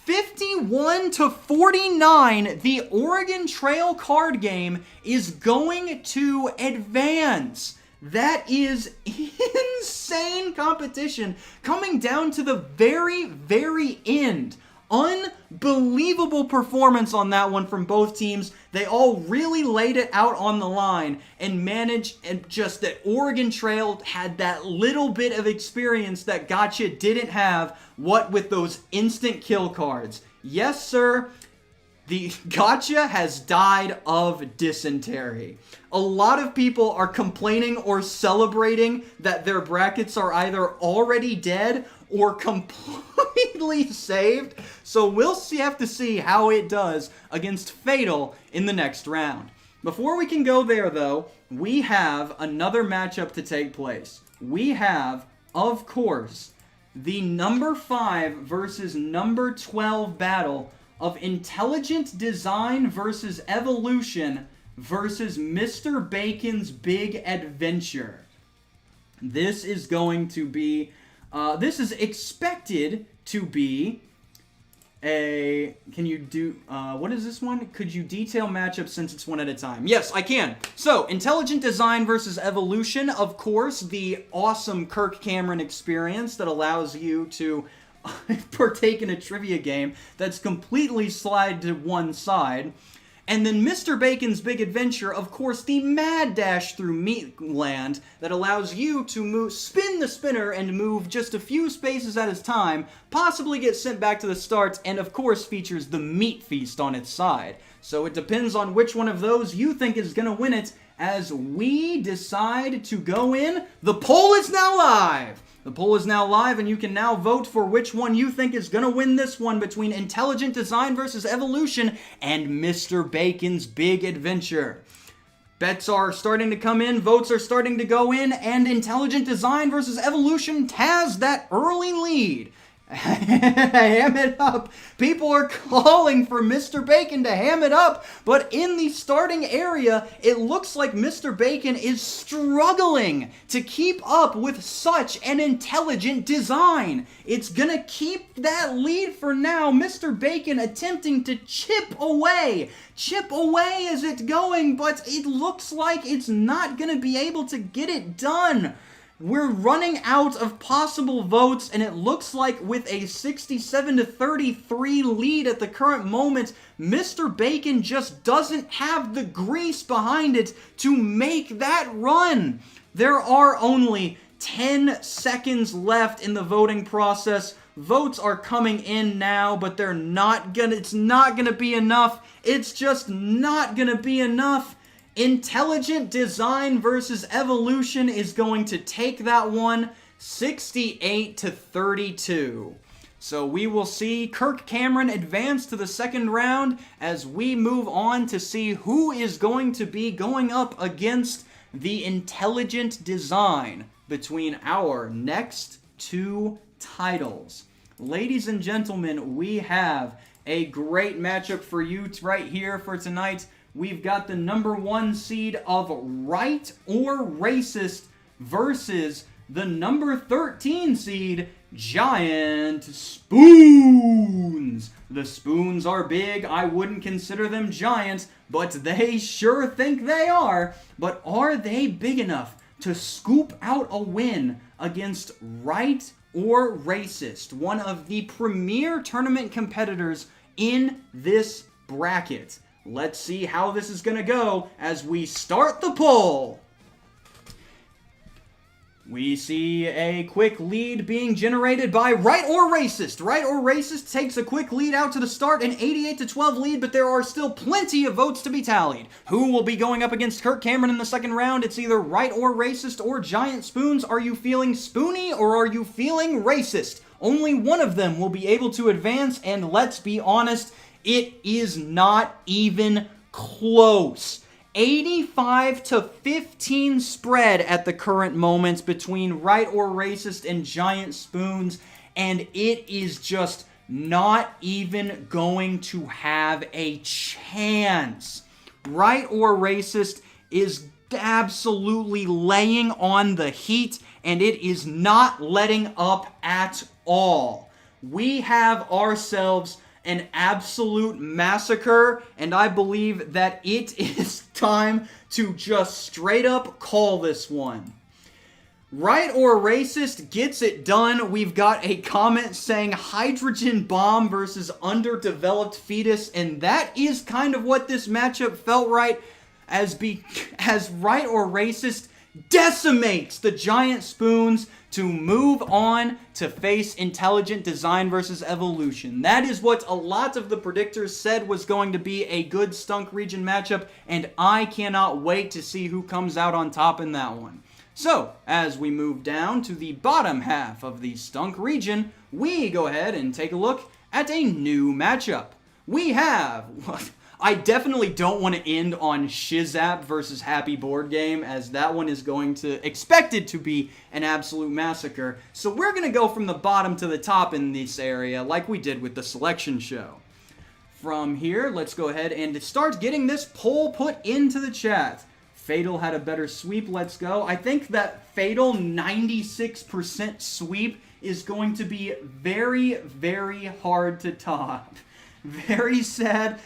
Speaker 1: 51-49, the Oregon Trail card game is going to advance. That is insane competition coming down to the very, very end. Unbelievable performance on that one from both teams. They all really laid it out on the line and managed, and just that Oregon Trail had that little bit of experience that Gotcha didn't have, what with those instant kill cards. Yes, sir, the Gotcha has died of dysentery. A lot of people are complaining or celebrating that their brackets are either already dead or completely saved. So we'll have to see how it does against Fatal in the next round. Before we can go there, though, we have another matchup to take place. We have, of course, the number 5 versus number 12 battle of Intelligent Design versus Evolution versus Mr. Bacon's Big Adventure. This is going to be, this is expected to be a, can you do, what is this one? Could you detail matchups since it's one at a time? Yes, I can. So, Intelligent Design versus Evolution, of course, the awesome Kirk Cameron experience that allows you to partake in a trivia game that's completely slide to one side. And then Mr. Bacon's Big Adventure, of course, the mad dash through Meatland that allows you to spin the spinner and move just a few spaces at a time, possibly get sent back to the start, and of course features the Meat Feast on its side. So it depends on which one of those you think is going to win it as we decide to go in. The poll is now live! The poll is now live, and you can now vote for which one you think is going to win this one between Intelligent Design versus Evolution and Mr. Bacon's Big Adventure. Bets are starting to come in, votes are starting to go in, and Intelligent Design versus Evolution has that early lead. Ham it up. People are calling for Mr. Bacon to ham it up, but in the starting area, it looks like Mr. Bacon is struggling to keep up with such an intelligent design. It's gonna keep that lead for now. Mr. Bacon attempting to chip away. Chip away is it going, but it looks like it's not gonna be able to get it done. We're running out of possible votes, and it looks like with a 67-33 lead at the current moment, Mr. Bacon just doesn't have the grease behind it to make that run. There are only 10 seconds left in the voting process. Votes are coming in now, but it's not gonna be enough. It's just not gonna be enough. Intelligent Design versus Evolution is going to take that one 68-32. So we will see Kirk Cameron advance to the second round as we move on to see who is going to be going up against the Intelligent Design between our next two titles. Ladies and gentlemen, we have a great matchup for you right here for tonight. We've got the number 1 seed of Right or Racist versus the number 13 seed Giant Spoons. The spoons are big. I wouldn't consider them giants, but they sure think they are. But are they big enough to scoop out a win against Right or Racist, one of the premier tournament competitors in this bracket? Let's see how this is going to go as we start the poll. We see a quick lead being generated by Right or Racist. Right or Racist takes a quick lead out to the start, an 88-12 lead, but there are still plenty of votes to be tallied. Who will be going up against Kirk Cameron in the second round? It's either Right or Racist or Giant Spoons. Are you feeling spoony or are you feeling racist? Only one of them will be able to advance, and let's be honest, it is not even close. 85-15 spread at the current moment between Right or Racist and Giant Spoons, and it is just not even going to have a chance. Right or Racist is absolutely laying on the heat, and it is not letting up at all. We have ourselves an absolute massacre, and I believe that it is time to just straight up call this one. Right or Racist gets it done. We've got a comment saying hydrogen bomb versus underdeveloped fetus, and that is kind of what this matchup felt right as Right or Racist decimates the Giant Spoons to move on to face Intelligent Design versus Evolution. That is what a lot of the predictors said was going to be a good Stunk region matchup, and I cannot wait to see who comes out on top in that one. So, as we move down to the bottom half of the Stunk region, we go ahead and take a look at a new matchup. We have... I definitely don't want to end on Shizap versus Happy Board Game, as that one is expected to be an absolute massacre. So we're going to go from the bottom to the top in this area, like we did with the selection show. From here, let's go ahead and start getting this poll put into the chat. Fatal had a better sweep, let's go. I think that Fatal 96% sweep is going to be very, very hard to top. Very sad.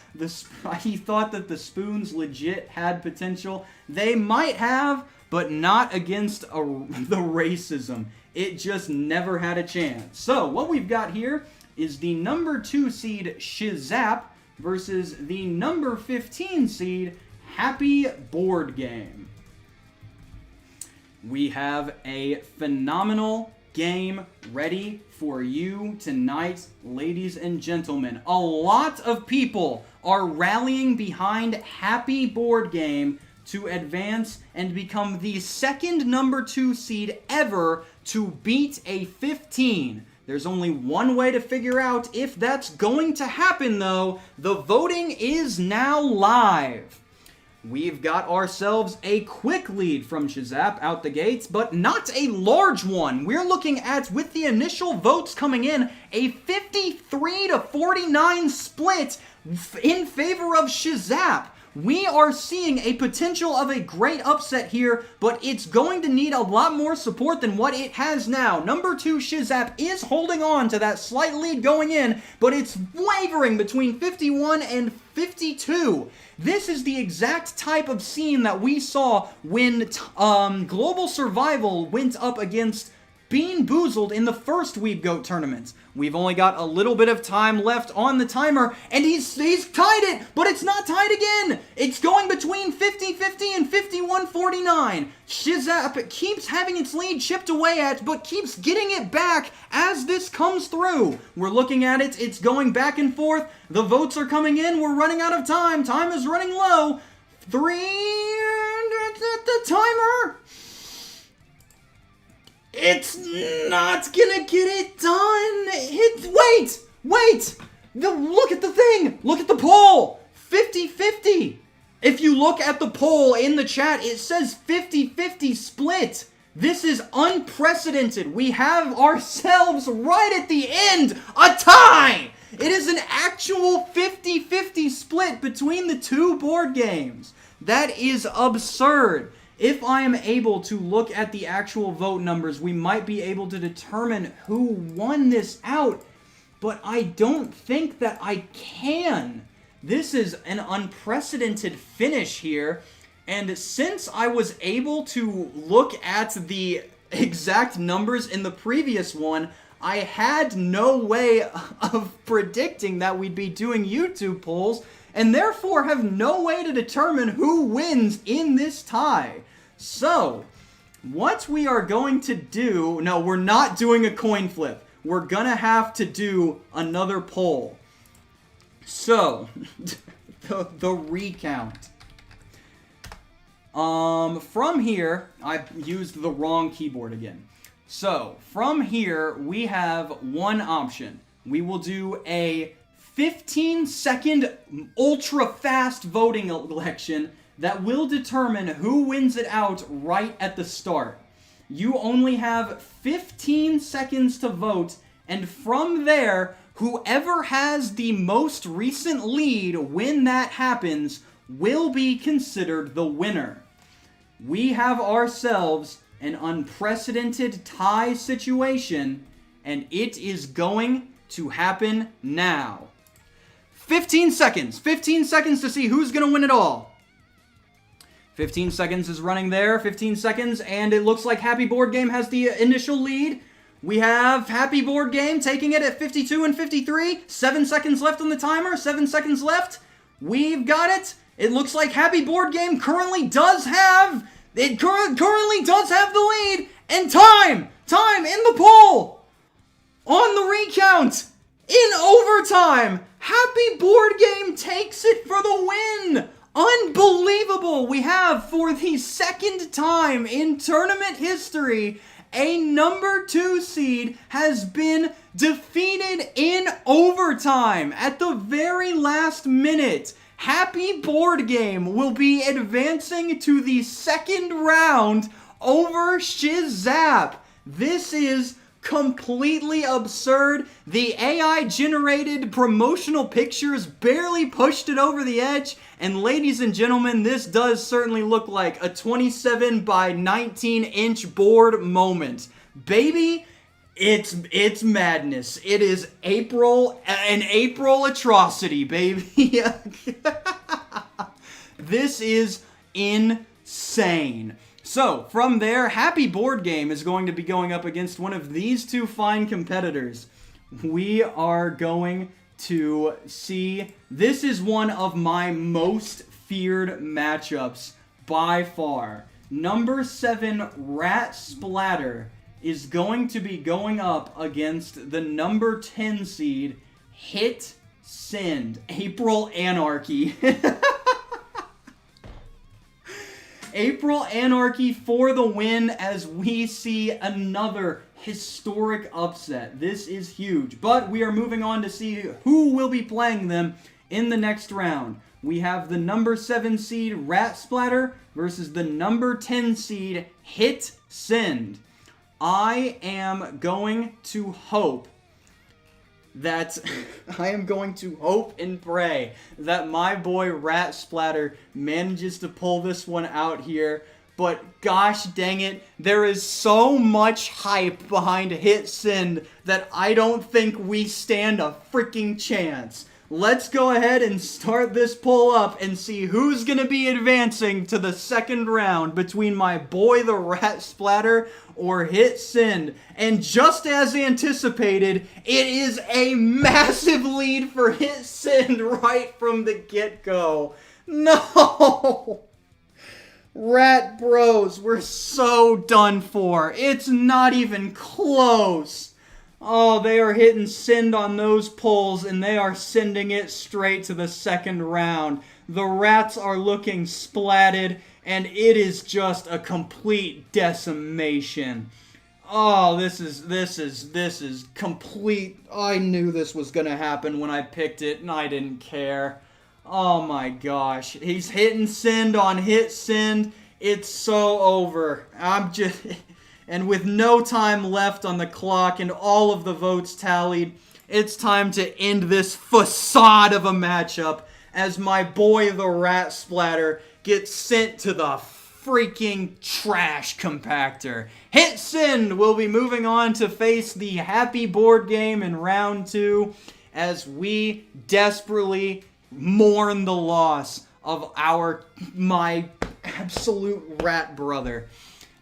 Speaker 1: He thought that the Spoons legit had potential. They might have, but not against the racism. It just never had a chance. So, what we've got here is the number 2 seed Shizap versus the number 15 seed Happy Board Game. We have a phenomenal game ready for you tonight, ladies and gentlemen. A lot of people are rallying behind Happy Board Game to advance and become the second number 2 seed ever to beat a 15. There's only one way to figure out if that's going to happen, though. The voting is now live. We've got ourselves a quick lead from Shazap out the gates, but not a large one. We're looking at, with the initial votes coming in, a 53-49 split in favor of Shazap. We are seeing a potential of a great upset here, but it's going to need a lot more support than what it has now. Number 2, Shazap, is holding on to that slight lead going in, but it's wavering between 51 and 52. This is the exact type of scene that we saw when Global Survival went up against Bean Boozled in the first Weeb Goat tournament. We've only got a little bit of time left on the timer, and he's tied it, but it's not tied again! It's going between 50-50 and 51-49. Shazap keeps having its lead chipped away at, but keeps getting it back as this comes through. We're looking at it, it's going back and forth, the votes are coming in, we're running out of time, time is running low. 3, the timer! It's not gonna get it done. Wait. Look at the thing. Look at the poll. 50-50. If you look at the poll in the chat, it says 50-50 split. This is unprecedented. We have ourselves right at the end a tie. It is an actual 50-50 split between the two board games. That is absurd. If I am able to look at the actual vote numbers, we might be able to determine who won this out, but I don't think that I can. This is an unprecedented finish here, and since I was able to look at the exact numbers in the previous one, I had no way of predicting that we'd be doing YouTube polls, and therefore have no way to determine who wins in this tie. So, what we are going to do... No, we're not doing a coin flip. We're gonna have to do another poll. So, the recount. From here, I used the wrong keyboard again. So, from here, we have one option. We will do a 15-second ultra-fast voting election that will determine who wins it out right at the start. You only have 15 seconds to vote, and from there, whoever has the most recent lead when that happens will be considered the winner. We have ourselves an unprecedented tie situation, and it is going to happen now. 15 seconds. 15 seconds to see who's going to win it all. 15 seconds is running there. 15 seconds, and it looks like Happy Board Game has the initial lead. We have Happy Board Game taking it at 52 and 53. 7 seconds left on the timer. 7 seconds left. We've got it. It looks like Happy Board Game currently does have the lead. And time in the poll. On the recount. In overtime. Happy Board Game takes it for the win. Unbelievable. We have, for the second time in tournament history, a number 2 seed has been defeated in overtime at the very last minute. Happy Board Game will be advancing to the second round over Shazap. This is completely absurd. The AI-generated promotional pictures barely pushed it over the edge. And ladies and gentlemen, this does certainly look like a 27 by 19 inch board moment. Baby, it's madness. It is an April atrocity, baby. This is insane. So, from there, Happy Board Game is going to be going up against one of these two fine competitors. We are going to see... This is one of my most feared matchups by far. Number 7, Rat Splatter, is going to be going up against the number 10 seed, Hit Send, April Anarchy. April Anarchy for the win as we see another historic upset. This is huge. But we are moving on to see who will be playing them in the next round. we have the number 7 seed Rat Splatter versus the number 10 seed Hit Send. I am going to hope that and pray that my boy Rat Splatter manages to pull this one out here. But gosh dang it, there is so much hype behind Hit Send that I don't think we stand a freaking chance. Let's go ahead and start this poll up and see who's going to be advancing to the second round between my boy the Rat Splatter or Hit Send. And just as anticipated, it is a massive lead for Hit Send right from the get-go. No! Rat Bros, we're so done for. It's not even close. Oh, they are hitting send on those polls, and they are sending it straight to the second round. The Rats are looking splatted, and it is just a complete decimation. Oh, this is complete. I knew this was gonna happen when I picked it, and I didn't care. Oh my gosh. He's hitting send on Hit Send. It's so over. And with no time left on the clock and all of the votes tallied, it's time to end this facade of a matchup as my boy the Rat Splatter gets sent to the freaking trash compactor. Hit Send will be moving on to face the Happy board game in round 2 as we desperately mourn the loss of my absolute rat brother.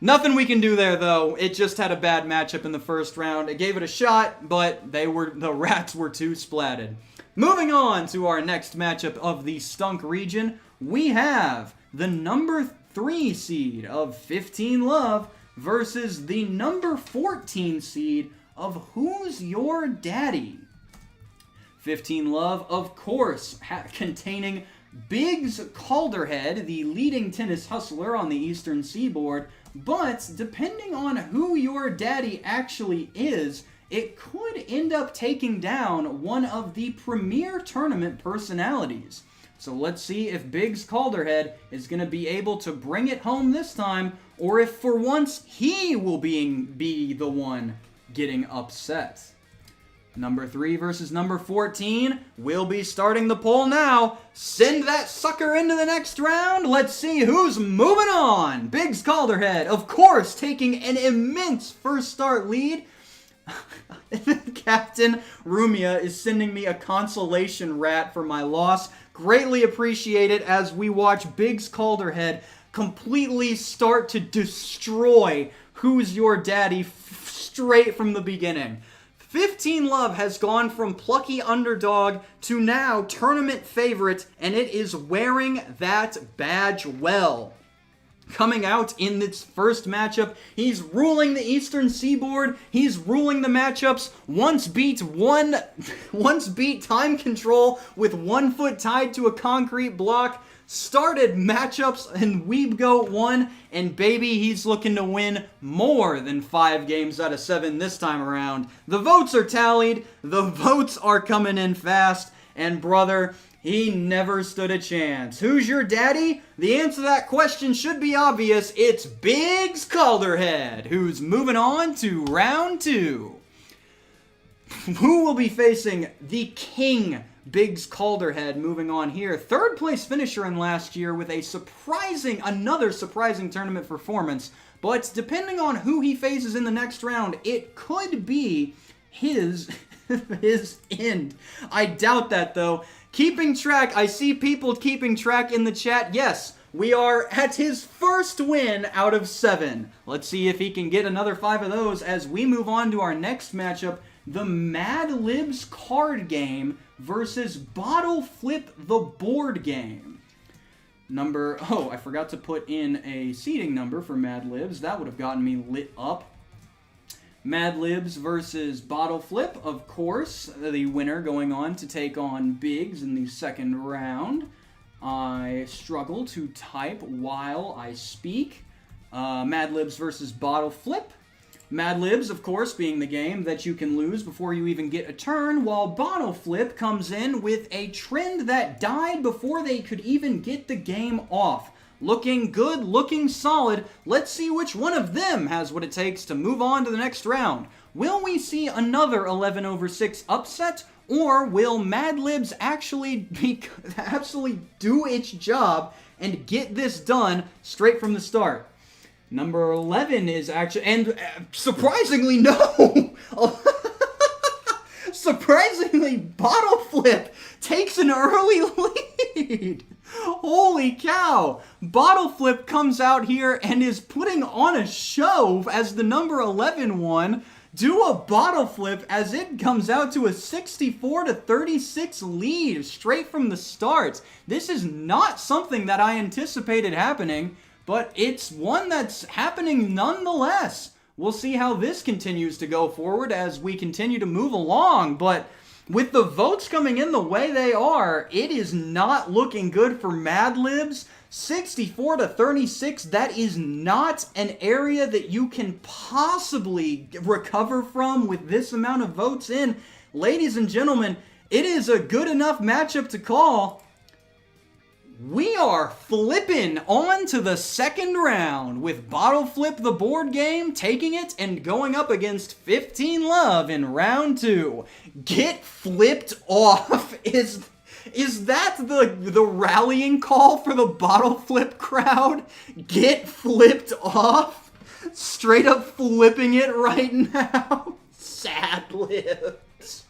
Speaker 1: Nothing we can do there, though. It just had a bad matchup in the first round. It gave it a shot, but the Rats were too splatted. Moving on to our next matchup of the Stunk region, we have the number 3 seed of 15 Love versus the number 14 seed of Who's Your Daddy? 15 Love, of course, containing Biggs Calderhead, the leading tennis hustler on the Eastern Seaboard, but depending on who your daddy actually is, it could end up taking down one of the premier tournament personalities. So let's see if Biggs Calderhead is going to be able to bring it home this time, or if for once he will be the one getting upset. Number 3 versus number 14. We'll be starting the poll now. Send that sucker into the next round. Let's see who's moving on. Biggs Calderhead, of course, taking an immense first start lead. Captain Rumia is sending me a consolation rat for my loss. Greatly appreciate it as we watch Biggs Calderhead completely start to destroy Who's Your Daddy straight from the beginning. 15 Love has gone from plucky underdog to now tournament favorite, and it is wearing that badge well. Coming out in its first matchup, he's ruling the Eastern Seaboard, he's ruling the matchups, once beat time control with 1 foot tied to a concrete block, started matchups in Weeb Goat 1, and baby, he's looking to win more than 5 games out of 7 this time around. The votes are tallied, the votes are coming in fast, and brother, he never stood a chance. Who's your daddy? The answer to that question should be obvious. It's Biggs Calderhead, who's moving on to round 2. Who will be facing the king Biggs Calderhead moving on here. 3rd place finisher in last year with another surprising tournament performance. But depending on who he faces in the next round, it could be his end. I doubt that though. Keeping track, I see people keeping track in the chat. Yes, we are at his first win out of 7. Let's see if he can get another 5 of those as we move on to our next matchup. The Mad Libs card game versus Bottle Flip the board game. I forgot to put in a seeding number for Mad Libs. That would have gotten me lit up. Mad Libs versus Bottle Flip, of course. The winner going on to take on Biggs in the second round. I struggle to type while I speak. Mad Libs versus Bottle Flip. Mad Libs, of course, being the game that you can lose before you even get a turn, while Bottle Flip comes in with a trend that died before they could even get the game off. Looking good, looking solid. Let's see which one of them has what it takes to move on to the next round. Will we see another 11/6 upset, or will Mad Libs actually do its job and get this done straight from the start? Number 11 is actually, and surprisingly, no! Surprisingly, Bottle Flip takes an early lead. Holy cow! Bottle Flip comes out here and is putting on a show as the number 11 one. Do a bottle flip as it comes out to a 64-36 lead straight from the start. This is not something that I anticipated happening, but it's one that's happening nonetheless. We'll see how this continues to go forward as we continue to move along, but with the votes coming in the way they are, it is not looking good for Mad Libs. 64-36, that is not an area that you can possibly recover from with this amount of votes in. Ladies and gentlemen, it is a good enough matchup to call. We are flipping on to the second round with Bottle Flip the board game taking it and going up against 15 Love in round 2. Get flipped off is that the rallying call for the Bottle Flip crowd? Get flipped off? Straight up flipping it right now? Sad lips.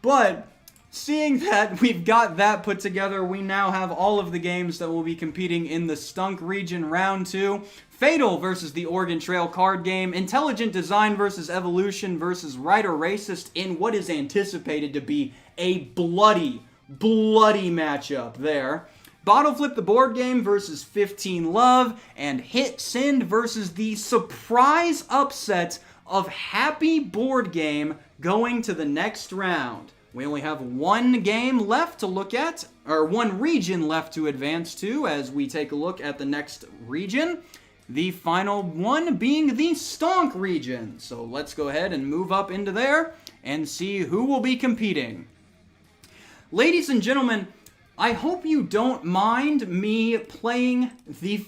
Speaker 1: But seeing that we've got that put together, we now have all of the games that will be competing in the Stunk region round 2. Fatal versus the Oregon Trail card game. Intelligent Design versus Evolution versus Right or Racist in what is anticipated to be a bloody matchup there. Bottle Flip the board game versus 15 Love. And Hit Send versus the surprise upset of Happy Board Game going to the next round. We only have one game left to look at, or one region left to advance to as we take a look at the next region. The final one being the Stonk region. So let's go ahead and move up into there and see who will be competing. Ladies and gentlemen, I hope you don't mind me playing the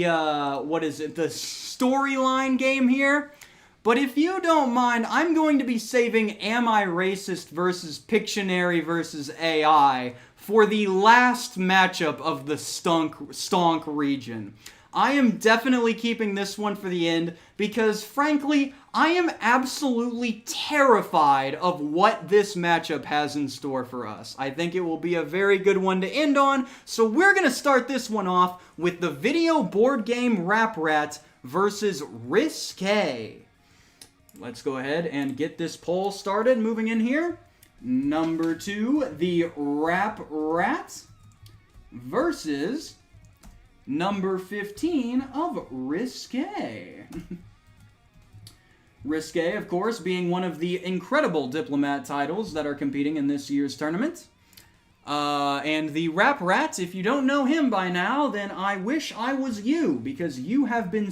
Speaker 1: the storyline game here. But if you don't mind, I'm going to be saving Am I Racist versus Pictionary versus AI for the last matchup of the Stonk region. I am definitely keeping this one for the end because, frankly, I am absolutely terrified of what this matchup has in store for us. I think it will be a very good one to end on, so we're going to start this one off with the video board game Rap Rat versus Risque. Let's go ahead and get this poll started. Moving in here. Number 2, the Rap Rat versus number 15 of Risque. Risque, of course, being one of the incredible Diplomat titles that are competing in this year's tournament. And the Rap Rat, if you don't know him by now, then I wish I was you, because you have been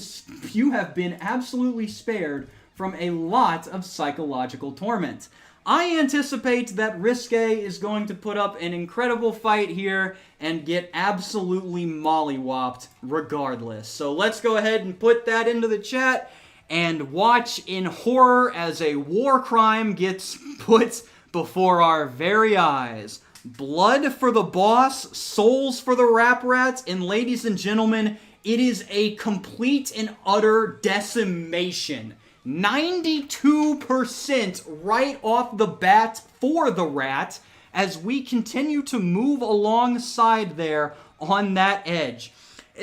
Speaker 1: absolutely spared from a lot of psychological torment. I anticipate that Risque is going to put up an incredible fight here and get absolutely mollywopped regardless. So let's go ahead and put that into the chat and watch in horror as a war crime gets put before our very eyes. Blood for the boss, souls for the Rap Rats, and ladies and gentlemen, it is a complete and utter decimation. 92% right off the bat for the Rat as we continue to move alongside there on that edge.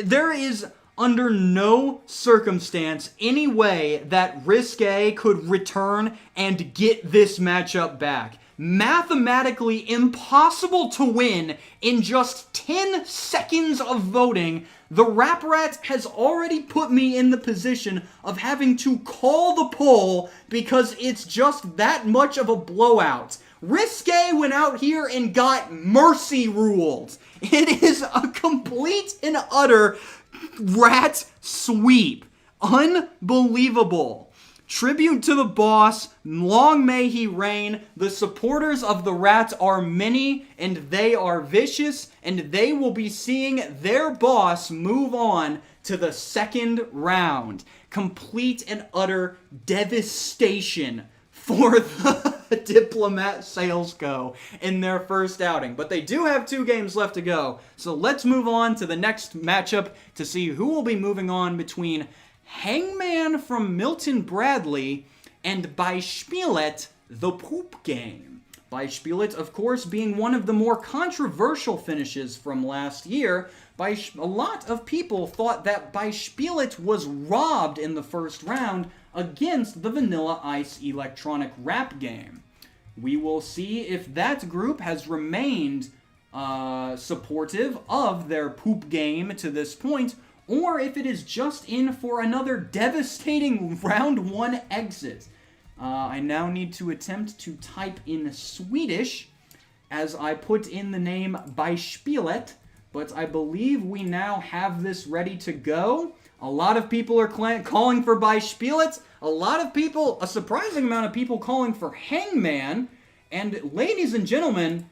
Speaker 1: There is under no circumstance any way that Risque could return and get this matchup back. Mathematically impossible to win in just 10 seconds of voting. The Rap Rat has already put me in the position of having to call the poll because it's just that much of a blowout. Risque went out here and got mercy ruled. It is a complete and utter rat sweep. Unbelievable. Tribute to the boss. Long may he reign. The supporters of the Rats are many, and they are vicious, and they will be seeing their boss move on to the second round. Complete and utter devastation for the Diplomat Sales Co. in their first outing. But they do have 2 games left to go. So let's move on to the next matchup to see who will be moving on between Hangman from Milton Bradley and Beispielet, the Poop Game. Beispielet, of course, being one of the more controversial finishes from last year. A lot of people thought that Beispielet was robbed in the first round against the Vanilla Ice electronic rap game. We will see if that group has remained supportive of their Poop Game to this point, or if it is just in for another devastating round 1 exit. I now need to attempt to type in Swedish as I put in the name Beispielet, but I believe we now have this ready to go. A lot of people are calling for Beispielet. A surprising amount of people calling for Hangman. And ladies and gentlemen,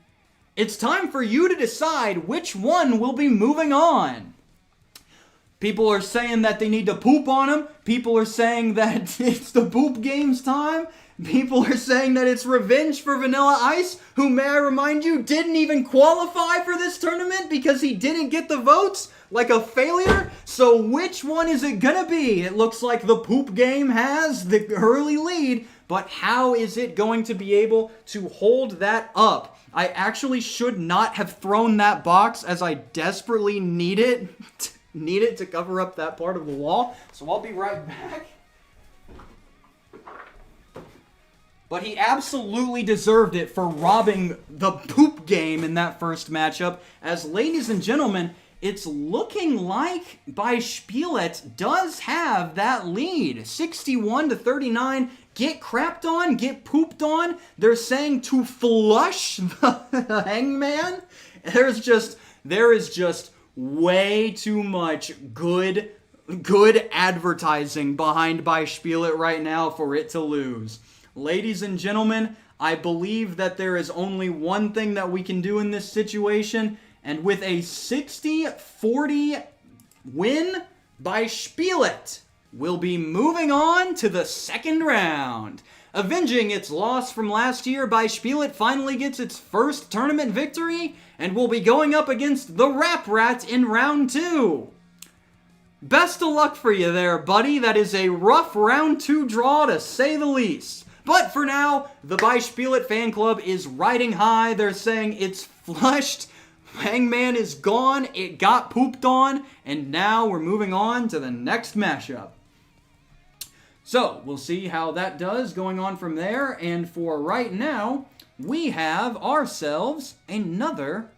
Speaker 1: it's time for you to decide which one will be moving on. People are saying that they need to poop on him. People are saying that it's the Poop Game's time. People are saying that it's revenge for Vanilla Ice, who, may I remind you, didn't even qualify for this tournament because he didn't get the votes, like a failure. So which one is it gonna be? It looks like the Poop Game has the early lead, but how is it going to be able to hold that up? I actually should not have thrown that box, as I desperately need it to cover up that part of the wall. So I'll be right back. But he absolutely deserved it for robbing the Poop Game in that first matchup. As, ladies and gentlemen, it's looking like Beispielet does have that lead. 61-39. Get crapped on, get pooped on. They're saying to flush the Hangman. There is just way too much good advertising behind Beispielet right now for it to lose. Ladies and gentlemen, I believe that there is only one thing that we can do in this situation, and with a 60-40 win, Beispielet will be moving on to the second round. Avenging its loss from last year, Beispielet finally gets its first tournament victory and will be going up against the Rap Rat in round 2. Best of luck for you there, buddy. That is a rough round 2 draw, to say the least. But for now, the Beispielet fan club is riding high. They're saying it's flushed. Hangman is gone. It got pooped on. And now we're moving on to the next matchup. So, we'll see how that does going on from there. And for right now, we have ourselves another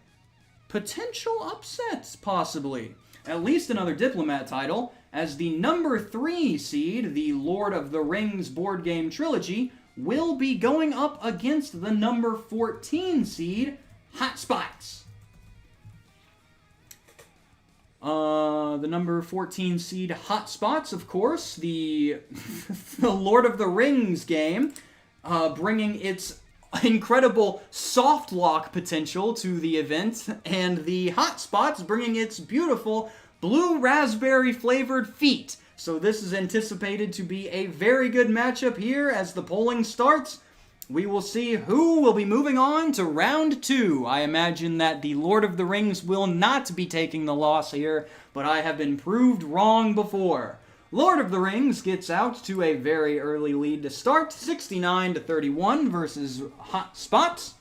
Speaker 1: potential upset, possibly. At least another Diplomat title, as the number 3 seed, the Lord of the Rings board game trilogy, will be going up against the number 14 seed, Hotspots. The number 14 seed Hotspots, of course, the Lord of the Rings game, bringing its incredible soft lock potential to the event, and the Hotspots bringing its beautiful blue raspberry flavored feet. So this is anticipated to be a very good matchup here as the polling starts. We will see who will be moving on to round 2. I imagine that the Lord of the Rings will not be taking the loss here, but I have been proved wrong before. Lord of the Rings gets out to a very early lead to start, 69-31 versus Hotspots.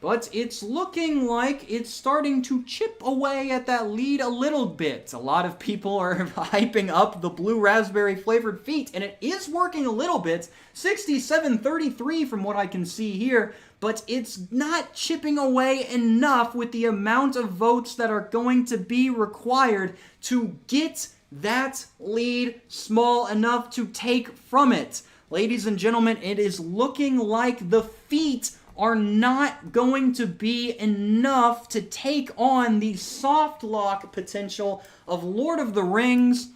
Speaker 1: But it's looking like it's starting to chip away at that lead a little bit. A lot of people are hyping up the blue raspberry flavored feet, and it is working a little bit. 67-33 from what I can see here, but it's not chipping away enough with the amount of votes that are going to be required to get that lead small enough to take from it. Ladies and gentlemen, it is looking like the feet are not going to be enough to take on the soft lock potential of Lord of the Rings.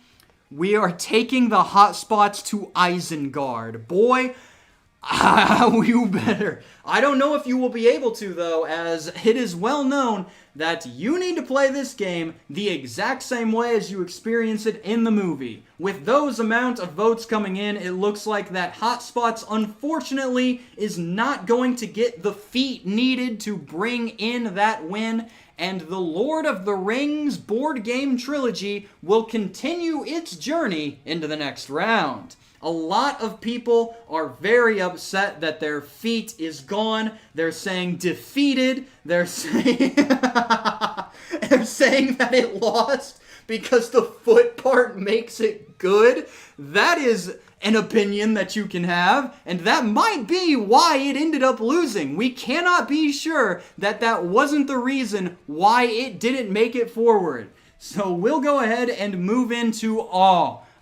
Speaker 1: We are taking the hotspots to Isengard. Boy, you better. I don't know if you will be able to, though, as it is well known that you need to play this game the exact same way as you experience it in the movie. With those amount of votes coming in, it looks like that Hotspots, unfortunately, is not going to get the feat needed to bring in that win, and the Lord of the Rings board game trilogy will continue its journey into the next round. A lot of people are very upset that their feat is gone. They're saying defeated. They're saying they're saying that it lost because the foot part makes it good. That is an opinion that you can have, and that might be why it ended up losing. We cannot be sure that that wasn't the reason why it didn't make it forward. So we'll go ahead and move into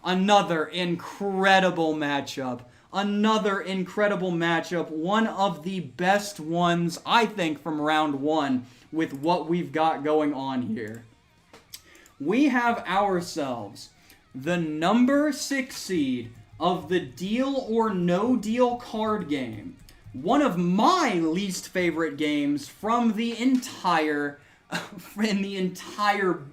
Speaker 1: another incredible matchup. Another incredible matchup. One of the best ones, I think, from round one with what we've got going on here. We have ourselves the number 6 seed of the Deal or No Deal card game. One of my least favorite games from the entire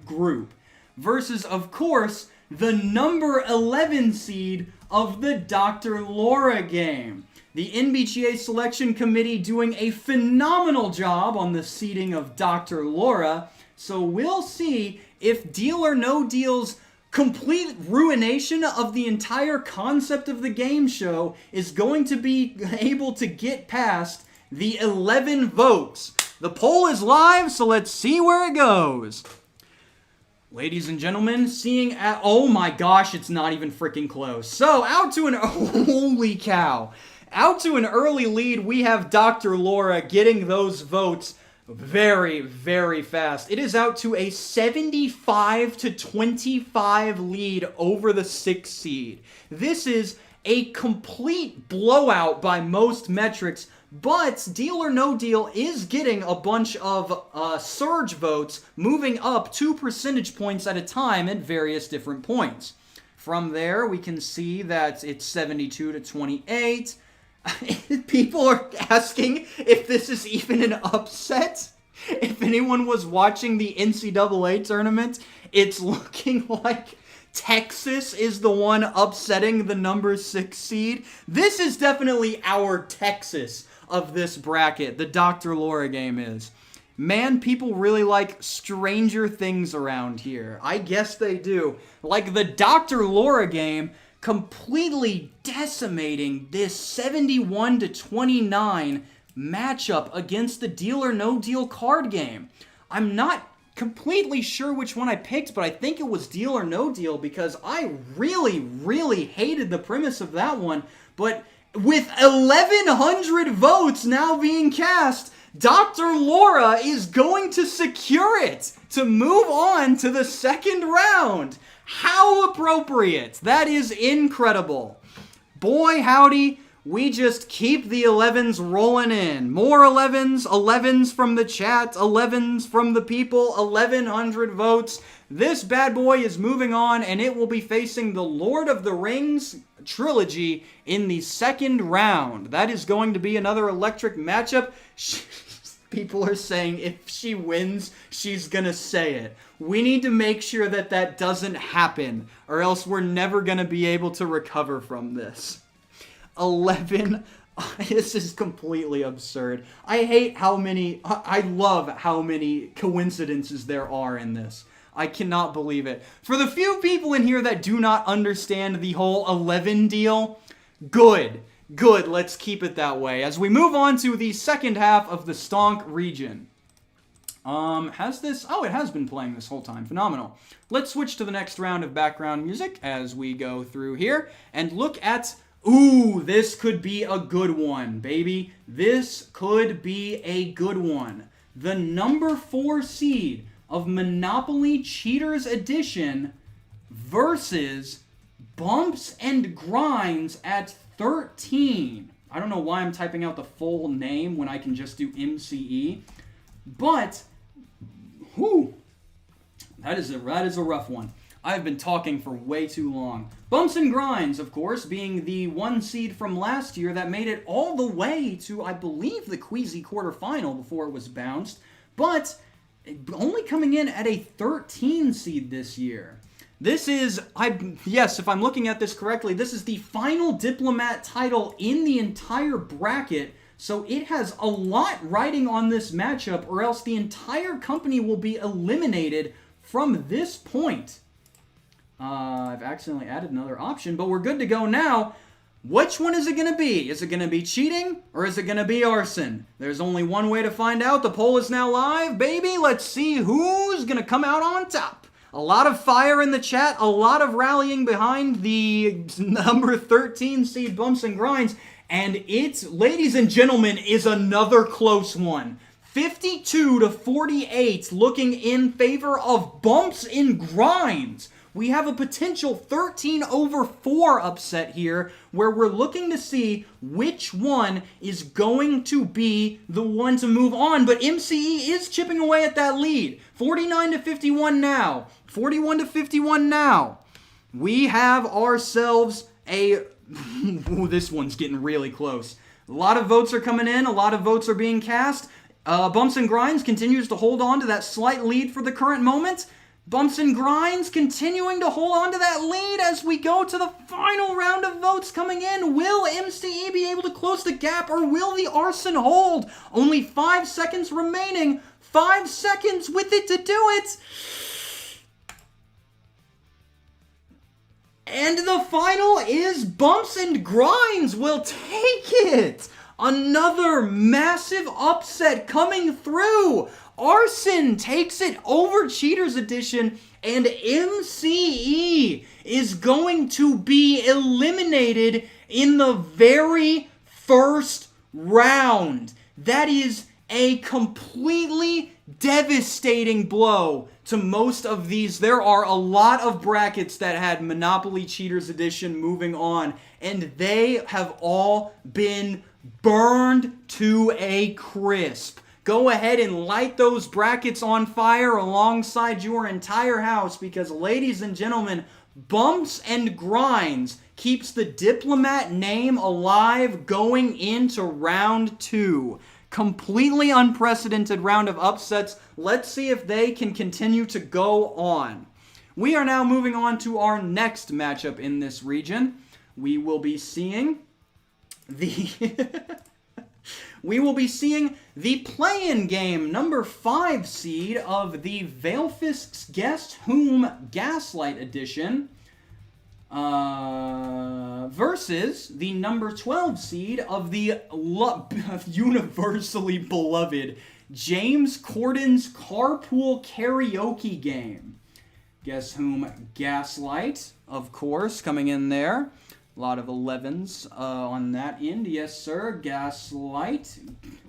Speaker 1: group. Versus, of course, the number 11 seed of the Dr. Laura game. The NBGA Selection Committee doing a phenomenal job on the seeding of Dr. Laura, so we'll see if Deal or No Deal's complete ruination of the entire concept of the game show is going to be able to get past the 11 votes. The poll is live, so let's see where it goes. Ladies and gentlemen, oh my gosh, it's not even freaking close. So, holy cow. Out to an early lead, we have Dr. Laura getting those votes very, very fast. It is out to a 75-25 lead over the 6th seed. This is a complete blowout by most metrics, but Deal or No Deal is getting a bunch of surge votes, moving up 2 percentage points at a time at various different points. From there, we can see that it's 72-28. People are asking if this is even an upset. If anyone was watching the NCAA tournament, it's looking like Texas is the one upsetting the number 6 seed. This is definitely our Texas of this bracket, the Dr. Laura game is. Man, people really like Stranger Things around here. I guess they do. Like the Dr. Laura game completely decimating this 71-29 matchup against the Deal or No Deal card game. I'm not completely sure which one I picked, but I think it was Deal or No Deal because I really, really hated the premise of that one. But with 1,100 votes now being cast, Dr. Laura is going to secure it to move on to the second round. How appropriate. That is incredible. Boy, howdy, we just keep the 11s rolling in. More 11s, 11s from the chat, 11s from the people, 1,100 votes. This bad boy is moving on, and it will be facing the Lord of the Rings trilogy in the second round. That is going to be another electric matchup. People are saying if she wins, she's gonna say it. We need to make sure that that doesn't happen, or else we're never gonna be able to recover from this. 11. This is completely absurd. I love how many coincidences there are in this. I cannot believe it. For the few people in here that do not understand the whole 11 deal, good, let's keep it that way. As we move on to the second half of the Stonk region. It has been playing this whole time. Phenomenal. Let's switch to the next round of background music as we go through here and look at, this could be a good one, baby. This could be a good one. The number 4 seed of Monopoly Cheaters Edition versus Bumps and Grinds at 13. I don't know why I'm typing out the full name when I can just do MCE. But, whew, that is a rough one. I've been talking for way too long. Bumps and Grinds, of course, being the 1 seed from last year that made it all the way to, I believe, the Queasy quarterfinal before it was bounced, but only coming in at a 13 seed this year. This is, yes, if I'm looking at this correctly, this is the final Diplomat title in the entire bracket, so it has a lot riding on this matchup, or else the entire company will be eliminated from this point. I've accidentally added another option, but we're good to go now. Which one is it going to be? Is it going to be cheating, or is it going to be arson? There's only one way to find out. The poll is now live, baby. Let's see who's going to come out on top. A lot of fire in the chat, a lot of rallying behind the number 13 seed Bumps and Grinds, and it, ladies and gentlemen, is another close one. 52-48 looking in favor of Bumps and Grinds. We have a potential 13-4 upset here where we're looking to see which one is going to be the one to move on. But MCE is chipping away at that lead. 49-51 now. 41-51 now. We have ourselves a... Ooh, this one's getting really close. A lot of votes are coming in. A lot of votes are being cast. Bumps and Grinds continues to hold on to that slight lead for the current moment. Bumps and Grinds continuing to hold on to that lead as we go to the final round of votes coming in. Will MCE be able to close the gap, or will the arson hold? Only 5 seconds remaining. 5 seconds with it to do it. And the final is Bumps and Grinds will take it. Another massive upset coming through. Arson takes it over Cheaters Edition, and MCE is going to be eliminated in the very first round. That is a completely devastating blow to most of these. There are a lot of brackets that had Monopoly Cheaters Edition moving on, and they have all been burned to a crisp. Go ahead and light those brackets on fire alongside your entire house because, ladies and gentlemen, Bumps and Grinds keeps the Diplomat name alive going into round 2. Completely unprecedented round of upsets. Let's see if they can continue to go on. We are now moving on to our next matchup in this region. We will be seeing the... We will be seeing the play-in game, number 5 seed of the Veilfist's Guess Whom Gaslight Edition versus the number 12 seed of the universally beloved James Corden's Carpool Karaoke game. Guess Whom Gaslight, of course, coming in there. A lot of 11s on that end. Yes, sir. Gaslight.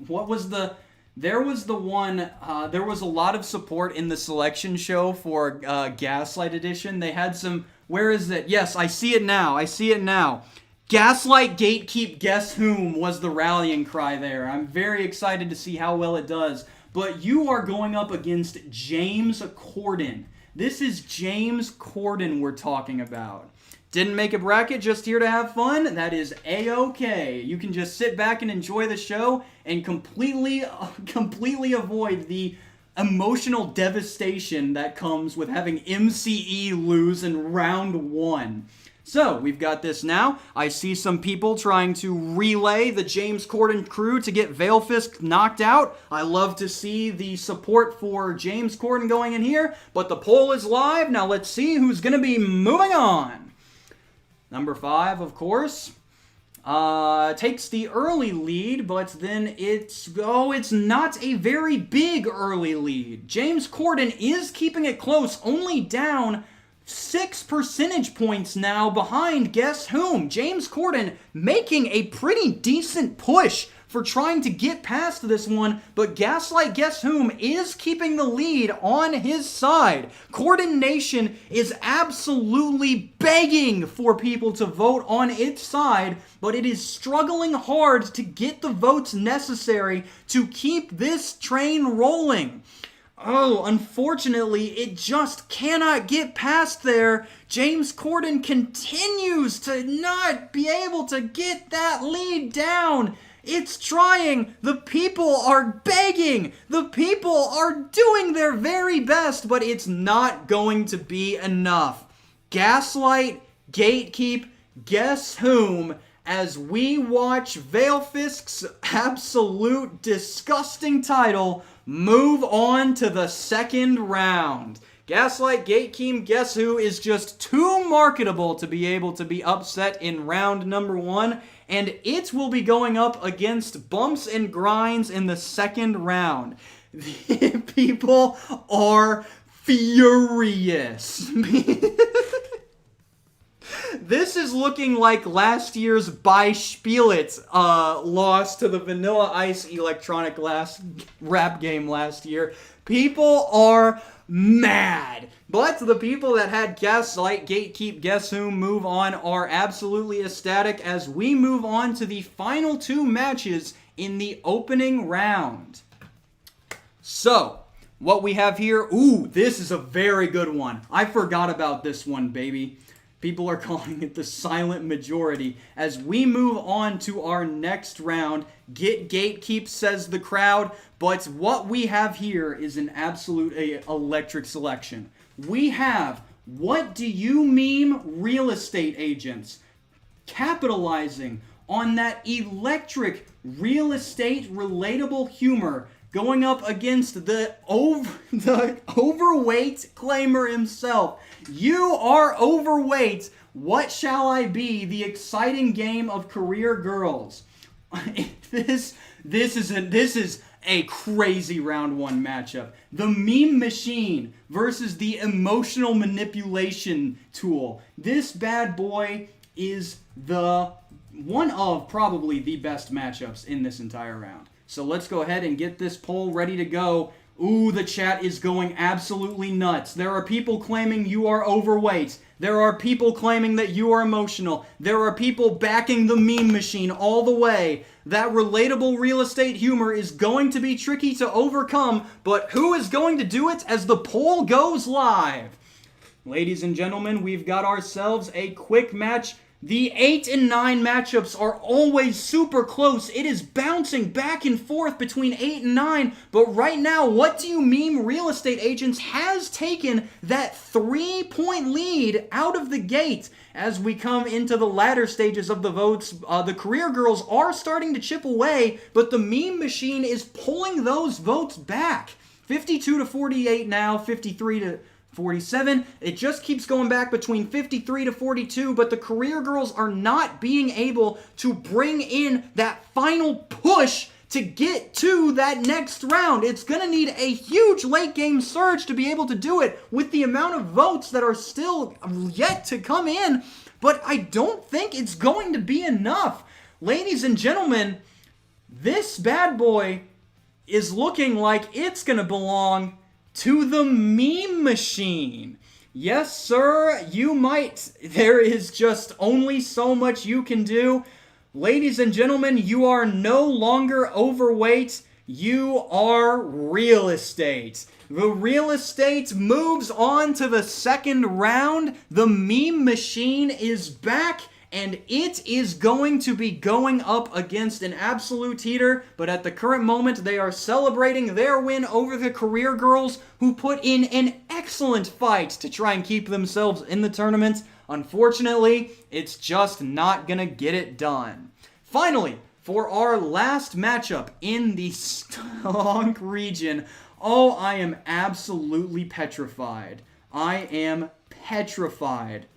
Speaker 1: What was the... There was the one... there was a lot of support in the selection show for Gaslight Edition. They had some... Where is it? Yes, I see it now. I see it now. Gaslight Gatekeep Guess Whom was the rallying cry there. I'm very excited to see how well it does. But you are going up against James Corden. This is James Corden we're talking about. Didn't make a bracket, just here to have fun? That is A-okay. You can just sit back and enjoy the show and completely avoid the emotional devastation that comes with having MCE lose in round 1. So, we've got this now. I see some people trying to relay the James Corden crew to get Veilfist knocked out. I love to see the support for James Corden going in here, but the poll is live. Now let's see who's going to be moving on. Number 5, of course, takes the early lead, but then it's not a very big early lead. James Corden is keeping it close, only down 6 percentage points now behind Guess Whom. James Corden making a pretty decent push for trying to get past this one, but Gaslight Guess Whom is keeping the lead on his side. Corden Nation is absolutely begging for people to vote on its side, but it is struggling hard to get the votes necessary to keep this train rolling. Oh, unfortunately, it just cannot get past there. James Corden continues to not be able to get that lead down. It's trying. The people are begging. The people are doing their very best, but it's not going to be enough. Gaslight, Gatekeep, Guess Whom, as we watch Veilfisk's absolute disgusting title move on to the second round. Gaslight, Gatekeep, Guess Who is just too marketable to be able to be upset in round number 1, and it will be going up against Bumps and Grinds in the second round. The people are furious. This is looking like last year's By Spielitz loss to the Vanilla Ice electronic rap game last year. People are mad. But the people that had Gaslight, Gatekeep, Guess Whom move on are absolutely ecstatic as we move on to the final 2 matches in the opening round. So, what we have here, this is a very good one. I forgot about this one, baby. People are calling it the silent majority. As we move on to our next round, get Gatekeep, says the crowd. But what we have here is an absolute electric selection. We have What Do You Meme Real Estate Agents capitalizing on that electric real estate relatable humor, going up against the overweight claimer himself. You are overweight. What shall I be? The exciting game of career girls. This is a crazy round 1 matchup. The meme machine versus the emotional manipulation tool. This bad boy is one of probably the best matchups in this entire round. So let's go ahead and get this poll ready to go. The chat is going absolutely nuts. There are people claiming you are overweight. There are people claiming that you are emotional. There are people backing the meme machine all the way. That relatable real estate humor is going to be tricky to overcome, but who is going to do it as the poll goes live? Ladies and gentlemen, we've got ourselves a quick match. The 8 and 9 matchups are always super close. It is bouncing back and forth between 8 and 9. But right now, What Do You Meme Real Estate Agents has taken that 3-point lead out of the gate. As we come into the latter stages of the votes, the career girls are starting to chip away, but the meme machine is pulling those votes back. 52 to 48 now, 53 to 47. It just keeps going back between 53 to 42, but the career girls are not being able to bring in that final push to get to that next round. It's going to need a huge late game surge to be able to do it with the amount of votes that are still yet to come in, but I don't think it's going to be enough. Ladies and gentlemen, this bad boy is looking like it's going to belong to the meme machine. Yes, sir, you might. There is just only so much you can do. Ladies and gentlemen, you are no longer overweight. You are real estate. The real estate moves on to the second round. The meme machine is back, and it is going to be going up against an absolute heater, but at the current moment, they are celebrating their win over the career girls, who put in an excellent fight to try and keep themselves in the tournament. Unfortunately, it's just not gonna get it done. Finally, for our last matchup in the Stunk region, I am absolutely petrified. I am petrified.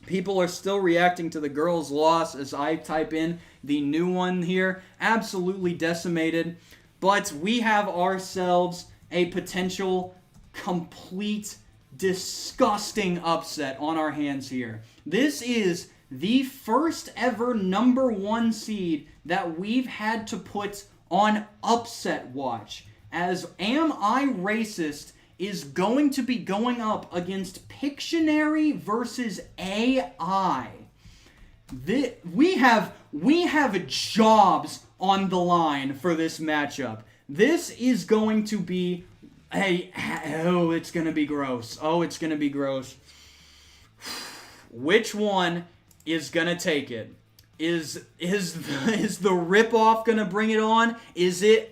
Speaker 1: People are still reacting to the girls' loss as I type in the new one here. Absolutely decimated. But we have ourselves a potential complete disgusting upset on our hands here. This is the first ever #1 seed that we've had to put on upset watch, as Am I Racist is going to be going up against Pictionary versus AI. We have jobs on the line for this matchup. This is going to be it's going to be gross. Oh, it's going to be gross. Which one is going to take it? Is the ripoff going to bring it on?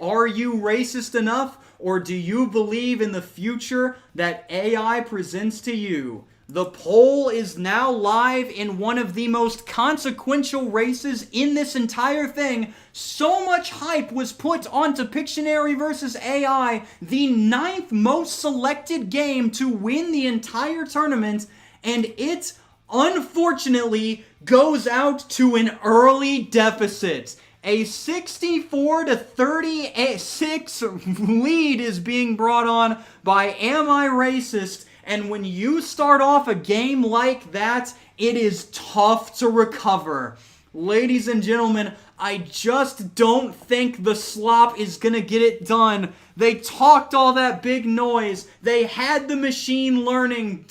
Speaker 1: Are you racist enough? Or do you believe in the future that AI presents to you? The poll is now live in one of the most consequential races in this entire thing. So much hype was put onto Pictionary versus AI, the 9th most selected game to win the entire tournament, and it unfortunately goes out to an early deficit. A 64-36 lead is being brought on by Am I Racist? And when you start off a game like that, it is tough to recover. Ladies and gentlemen, I just don't think the slop is going to get it done. They talked all that big noise. They had the machine learning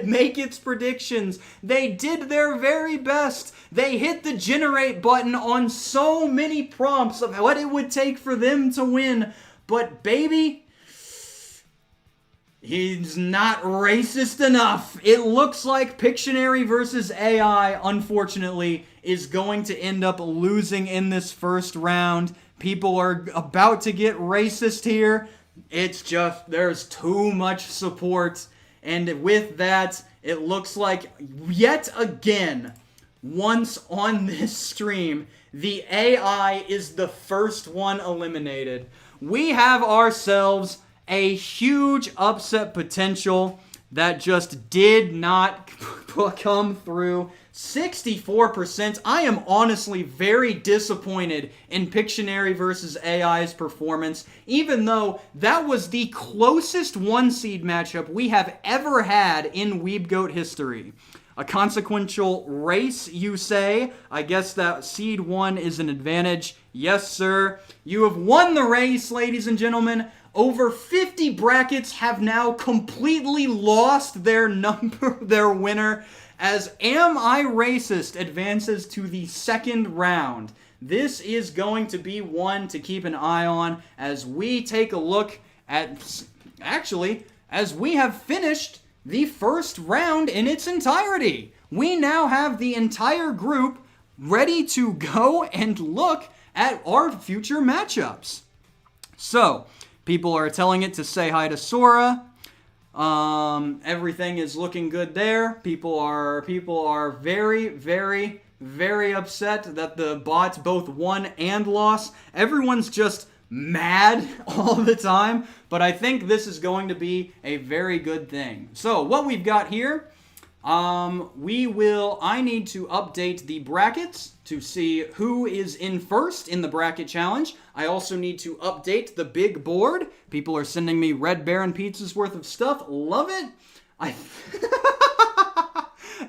Speaker 1: make its predictions. They did their very best. They hit the generate button on so many prompts of what it would take for them to win. But baby, he's not racist enough. It looks like Pictionary versus AI, unfortunately, is going to end up losing in this first round. People are about to get racist here. It's just, there's too much support. And with that, it looks like, yet again, once on this stream, the AI is the first one eliminated. We have ourselves a huge upset potential that just did not come through. 64%. I am honestly very disappointed in Pictionary versus AI's performance, even though that was the closest 1-seed matchup we have ever had in Weebgoat history. A consequential race, you say? I guess that seed 1 is an advantage. Yes, sir. You have won the race, ladies and gentlemen. Over 50 brackets have now completely lost their winner, as Am I Racist advances to the second round. This is going to be one to keep an eye on as we take a look at, as we have finished the first round in its entirety. We now have the entire group ready to go and look at our future matchups. So, people are telling it to say hi to Sora. Everything is looking good there. People are very, very, very upset that the bots both won and lost. Everyone's just mad all the time, but I think this is going to be a very good thing. So what we've got here, I need to update the brackets to see who is in first in the bracket challenge. I also need to update the big board. People are sending me Red Baron pizzas worth of stuff. Love it.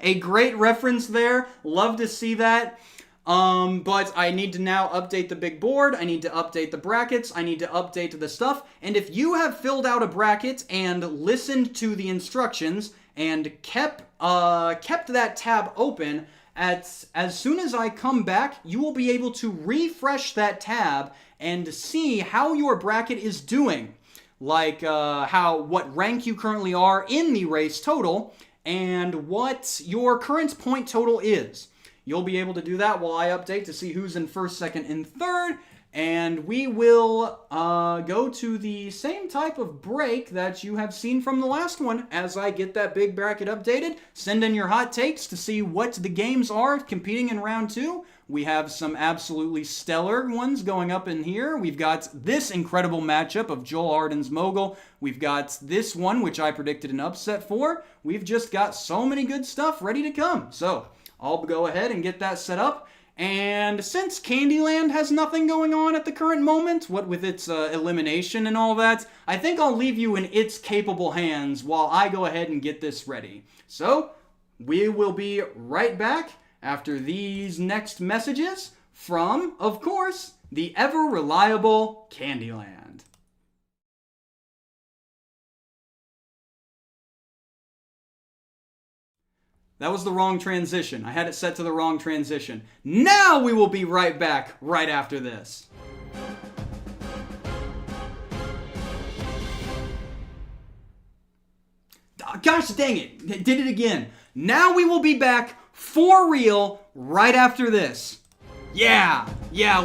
Speaker 1: A great reference there. Love to see that. But I need to now update the big board. I need to update the brackets. I need to update the stuff. And if you have filled out a bracket and listened to the instructions and kept that tab open, as soon as I come back, you will be able to refresh that tab and see how your bracket is doing. Like what rank you currently are in the race total and what your current point total is. You'll be able to do that while I update to see who's in first, second, and third. And we will go to the same type of break that you have seen from the last one as I get that big bracket updated. Send in your hot takes to see what the games are competing in round 2. We have some absolutely stellar ones going up in here. We've got this incredible matchup of Joel Arden's Mogul. We've got this one, which I predicted an upset for. We've just got so many good stuff ready to come. So I'll go ahead and get that set up. And since Candyland has nothing going on at the current moment, what with its elimination and all that, I think I'll leave you in its capable hands while I go ahead and get this ready. So, we will be right back after these next messages from, of course, the ever-reliable Candyland. That was the wrong transition. I had it set to the wrong transition. Now we will be right back right after this. Gosh dang it. Did it again. Now we will be back for real right after this. Yeah,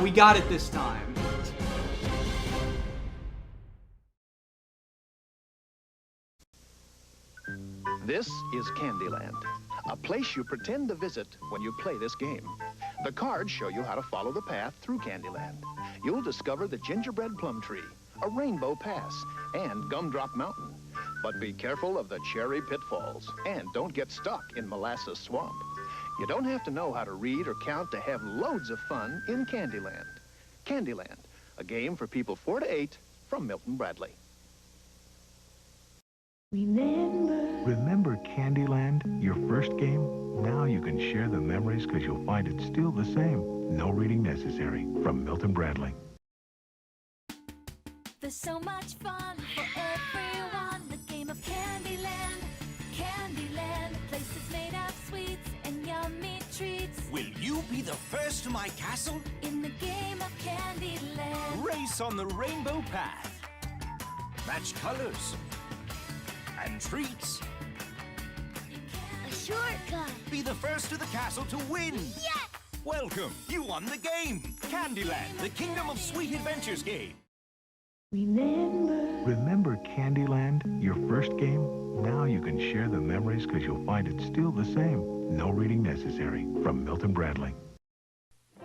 Speaker 1: we got it this time.
Speaker 2: This is Candyland, a place you pretend to visit when you play this game. The cards show you how to follow the path through Candyland. You'll discover the gingerbread plum tree, a rainbow pass, and Gumdrop Mountain. But be careful of the cherry pitfalls, and don't get stuck in Molasses Swamp. You don't have to know how to read or count to have loads of fun in Candyland. Candyland, a game for people 4 to 8 from Milton Bradley.
Speaker 3: Remember Candyland, your first game? Now you can share the memories because you'll find it's still the same. No reading necessary. From Milton Bradley.
Speaker 4: There's so much fun for everyone. The game of Candyland. Candyland. A place that's made of sweets and yummy treats.
Speaker 5: Will you be the first to my castle?
Speaker 4: In the game of Candyland.
Speaker 5: Race on the rainbow path. Match colors. And treats.
Speaker 4: A shortcut.
Speaker 5: Be the first to the castle to win.
Speaker 4: Yes!
Speaker 5: Welcome. You won the game. Candyland, the Kingdom of Sweet Adventures game.
Speaker 3: Remember Candyland, your first game? Now you can share the memories because you'll find it's still the same. No reading necessary. From Milton Bradley.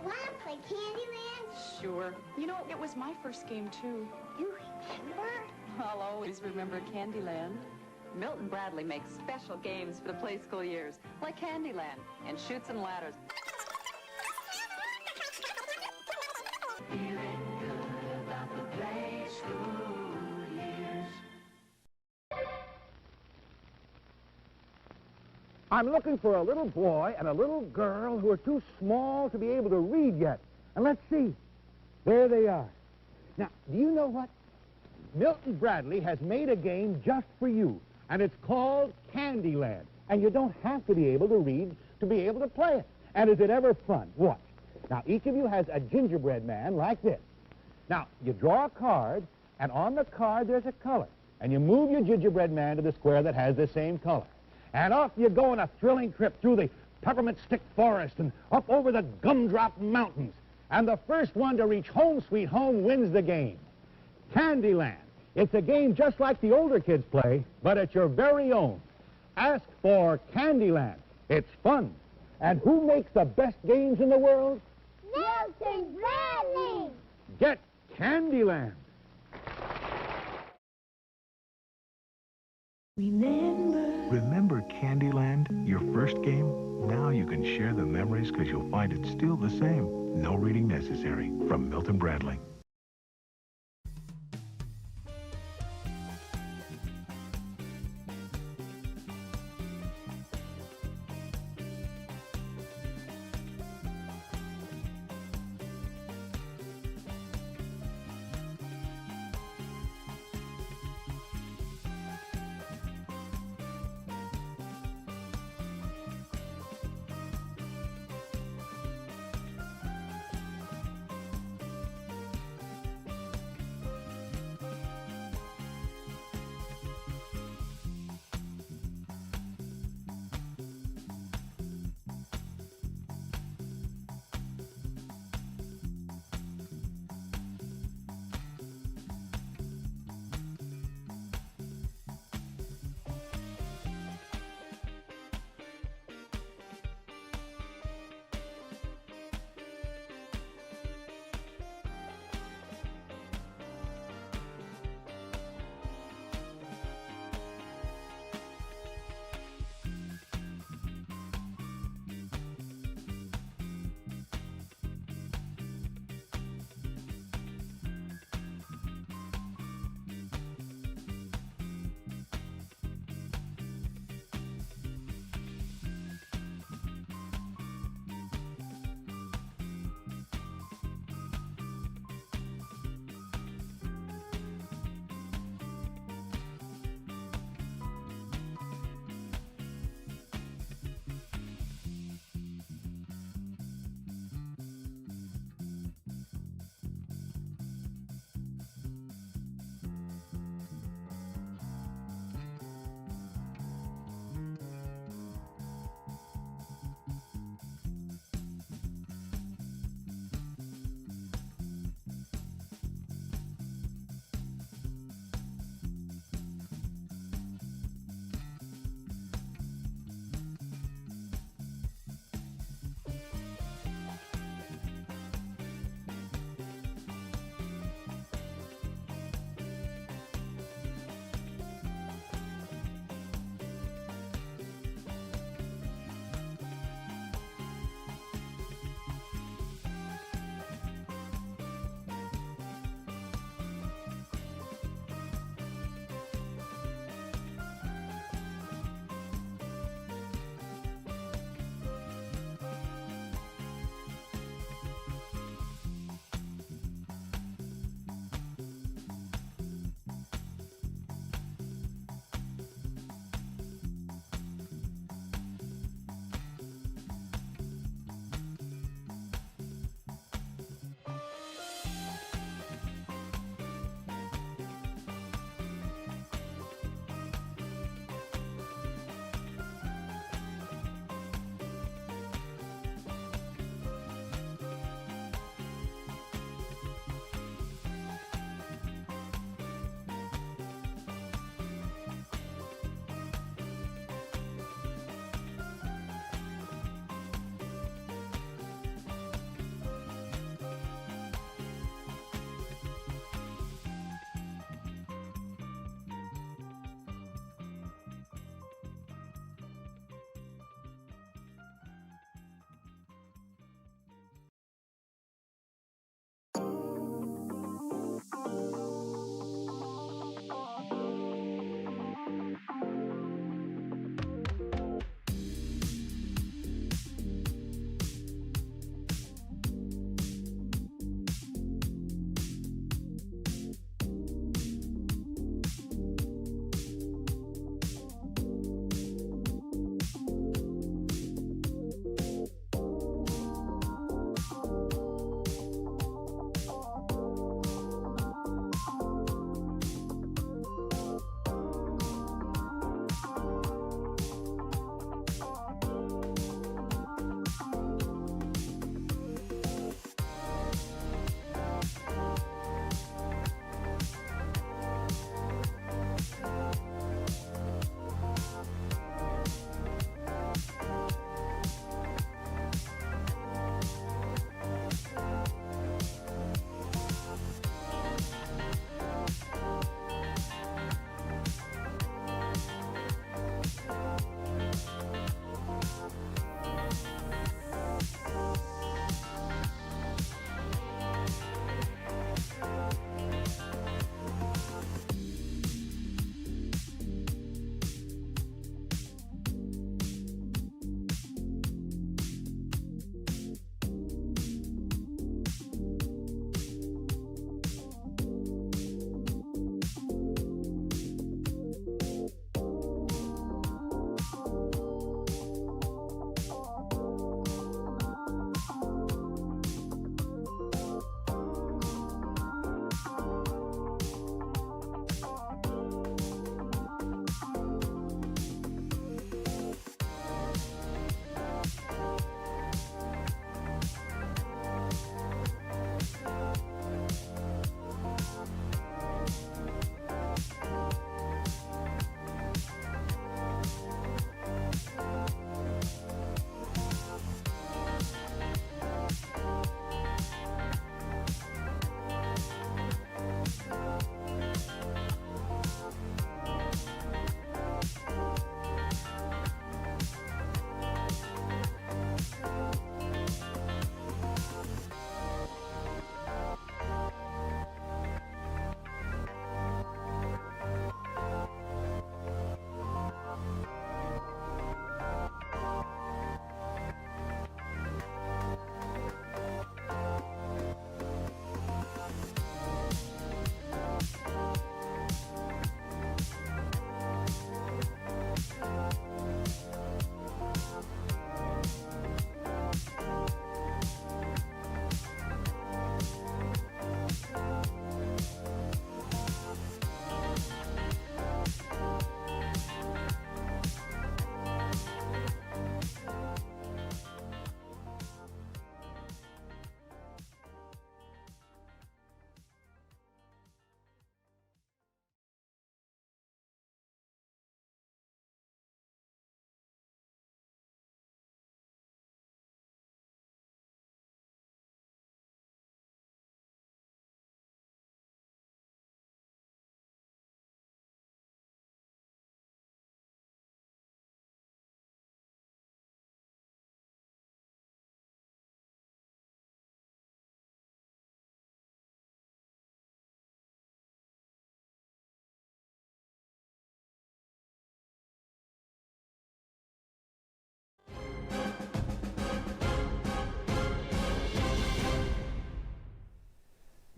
Speaker 6: Want to play Candyland?
Speaker 7: Sure. You know, it was my first game, too.
Speaker 6: You remember?
Speaker 7: I'll always remember Candyland. Milton Bradley makes special games for the play school years, like Candyland and Chutes and Ladders.
Speaker 8: I'm looking for a little boy and a little girl who are too small to be able to read yet. And let's see. There they are. Now, do you know what? Milton Bradley has made a game just for you, and it's called Candyland. And you don't have to be able to read to be able to play it. And is it ever fun? Watch. Now, each of you has a gingerbread man like this. Now, you draw a card, and on the card there's a color. And you move your gingerbread man to the square that has the same color. And off you go on a thrilling trip through the peppermint stick forest and up over the gumdrop mountains. And the first one to reach home sweet home wins the game. Candyland. It's a game just like the older kids play, but it's your very own. Ask for Candyland. It's fun. And who makes the best games in the world?
Speaker 6: Milton Bradley!
Speaker 8: Get Candyland.
Speaker 3: Remember Candyland, your first game? Now you can share the memories because you'll find it's still the same. No reading necessary. From Milton Bradley.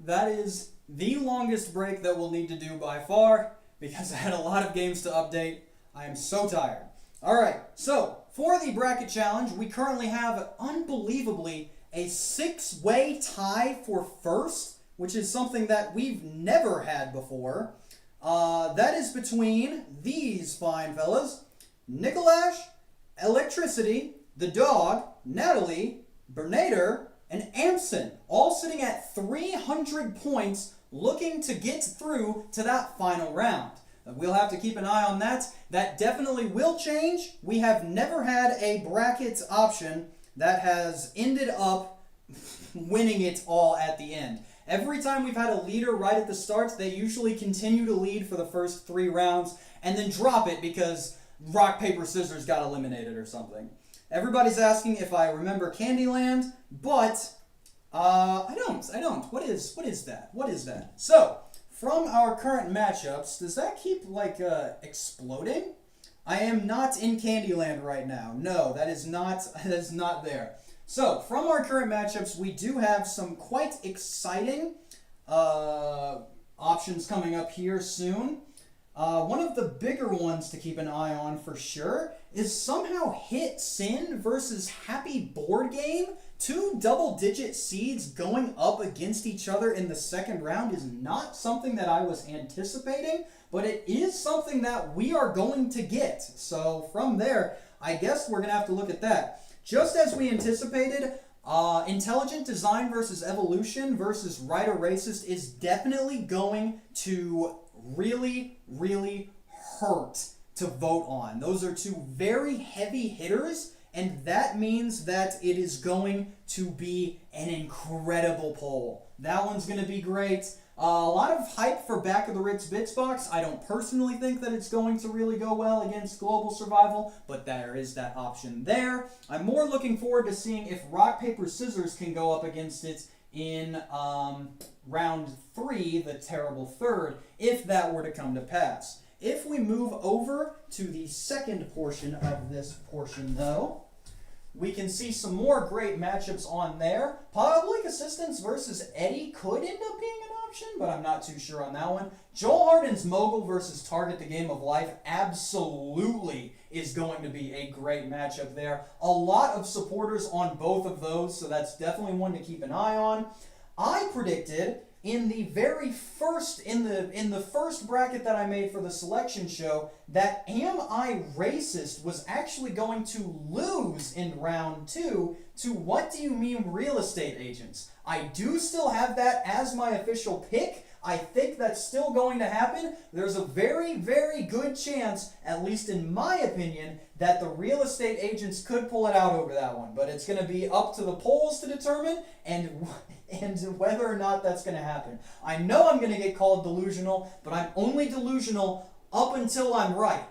Speaker 1: that is the longest break that we'll need to do by far because I had a lot of games to update. I am so tired. All right, so for the bracket challenge, we currently have, unbelievably, a 6-way tie for first, which is something that we've never had before. That is between these fine fellas: Nicolash, Electricity, the Dog, Natalie, Bernader, and Amson, all sitting at 300 points, looking to get through to that final round. We'll have to keep an eye on that. That definitely will change. We have never had a bracket option that has ended up winning it all at the end. Every time we've had a leader right at the start, they usually continue to lead for the first 3 rounds and then drop it because rock, paper, scissors got eliminated or something. Everybody's asking if I remember Candyland, but I don't. What is that? What is that? So, from our current matchups, does that keep, exploding? I am not in Candyland right now. No, that is not there. So, from our current matchups, we do have some quite exciting options coming up here soon. One of the bigger ones to keep an eye on for sure is somehow Hit Sin versus Happy Board Game. 2 double-digit seeds going up against each other in the second round is not something that I was anticipating, but it is something that we are going to get. So from there, I guess we're going to have to look at that. Just as we anticipated, Intelligent Design versus Evolution versus Writer Racist is definitely going to really, really hurt to vote on. Those are 2 very heavy hitters, and that means that it is going to be an incredible poll. That one's going to be great. A lot of hype for Back of the Ritz Bits box. I don't personally think that it's going to really go well against Global Survival, but there is that option there. I'm more looking forward to seeing if Rock, Paper, Scissors can go up against it in round 3, the terrible third, if that were to come to pass. If we move over to the second portion of this portion, though, we can see some more great matchups on there. Public Assistance versus Eddie could end up being an option, but I'm not too sure on that one. Joel Harden's Mogul versus Target the Game of Life absolutely is going to be a great matchup there. A lot of supporters on both of those, so that's definitely one to keep an eye on. I predicted in the very first, in the first bracket that I made for the selection show, that Am I Racist was actually going to lose in round 2 to What Do You Mean Real Estate Agents. I do still have that as my official pick. I think that's still going to happen. There's a very, very good chance, at least in my opinion, that the real estate agents could pull it out over that one. But it's going to be up to the polls to determine and whether or not that's going to happen. I know I'm going to get called delusional, but I'm only delusional up until I'm right.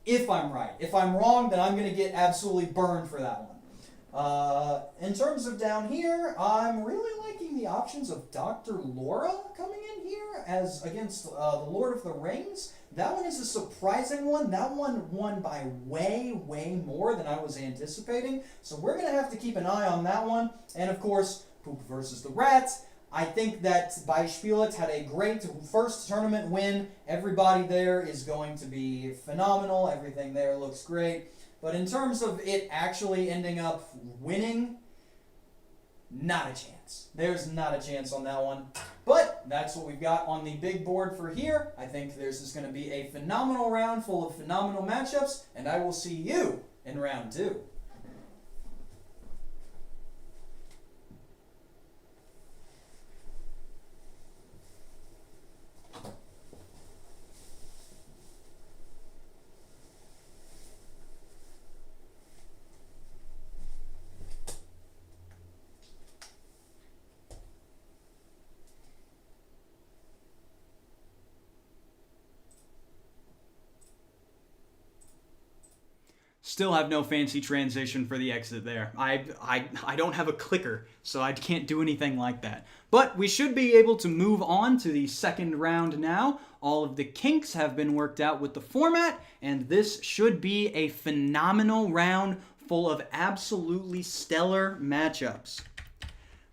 Speaker 1: If I'm right. If I'm wrong, then I'm going to get absolutely burned for that one. In terms of down here, I'm really liking the options of Dr. Laura coming in here as against the Lord of the Rings. That one is a surprising one. That one won by way, way more than I was anticipating. So we're going to have to keep an eye on that one. And of course, Poop versus the Rats. I think that Beispielet had a great first tournament win. Everybody there is going to be phenomenal. Everything there looks great. But in terms of it actually ending up winning, not a chance. There's not a chance on that one. But that's what we've got on the big board for here. I think there's just going to be a phenomenal round full of phenomenal matchups, and I will see you in round 2. Still have no fancy transition for the exit there. I don't have a clicker, so I can't do anything like that. But we should be able to move on to the second round now. All of the kinks have been worked out with the format, and this should be a phenomenal round full of absolutely stellar matchups.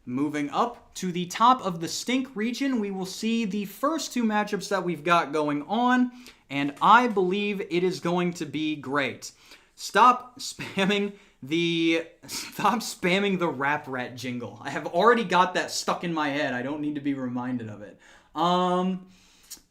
Speaker 1: Moving up to the top of the Stink region, we will see the first two matchups that we've got going on, and I believe it is going to be great. Stop spamming the Rap Rat jingle. I have already got that stuck in my head. I don't need to be reminded of it.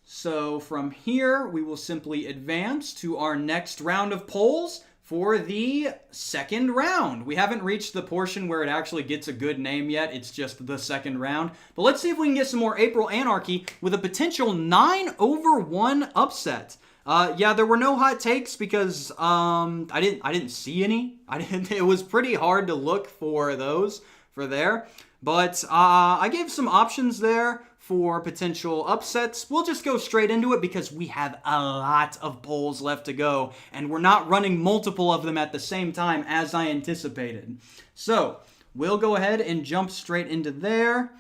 Speaker 1: So from here, we will simply advance to our next round of polls for the second round. We haven't reached the portion where it actually gets a good name yet. It's just the second round. But let's see if we can get some more April Anarchy with a potential 9-over-1 upset. Yeah, there were no hot takes because I didn't see any. It was pretty hard to look for those for there. But I gave some options there for potential upsets. We'll just go straight into it because we have a lot of polls left to go, and we're not running multiple of them at the same time as I anticipated. So we'll go ahead and jump straight into there.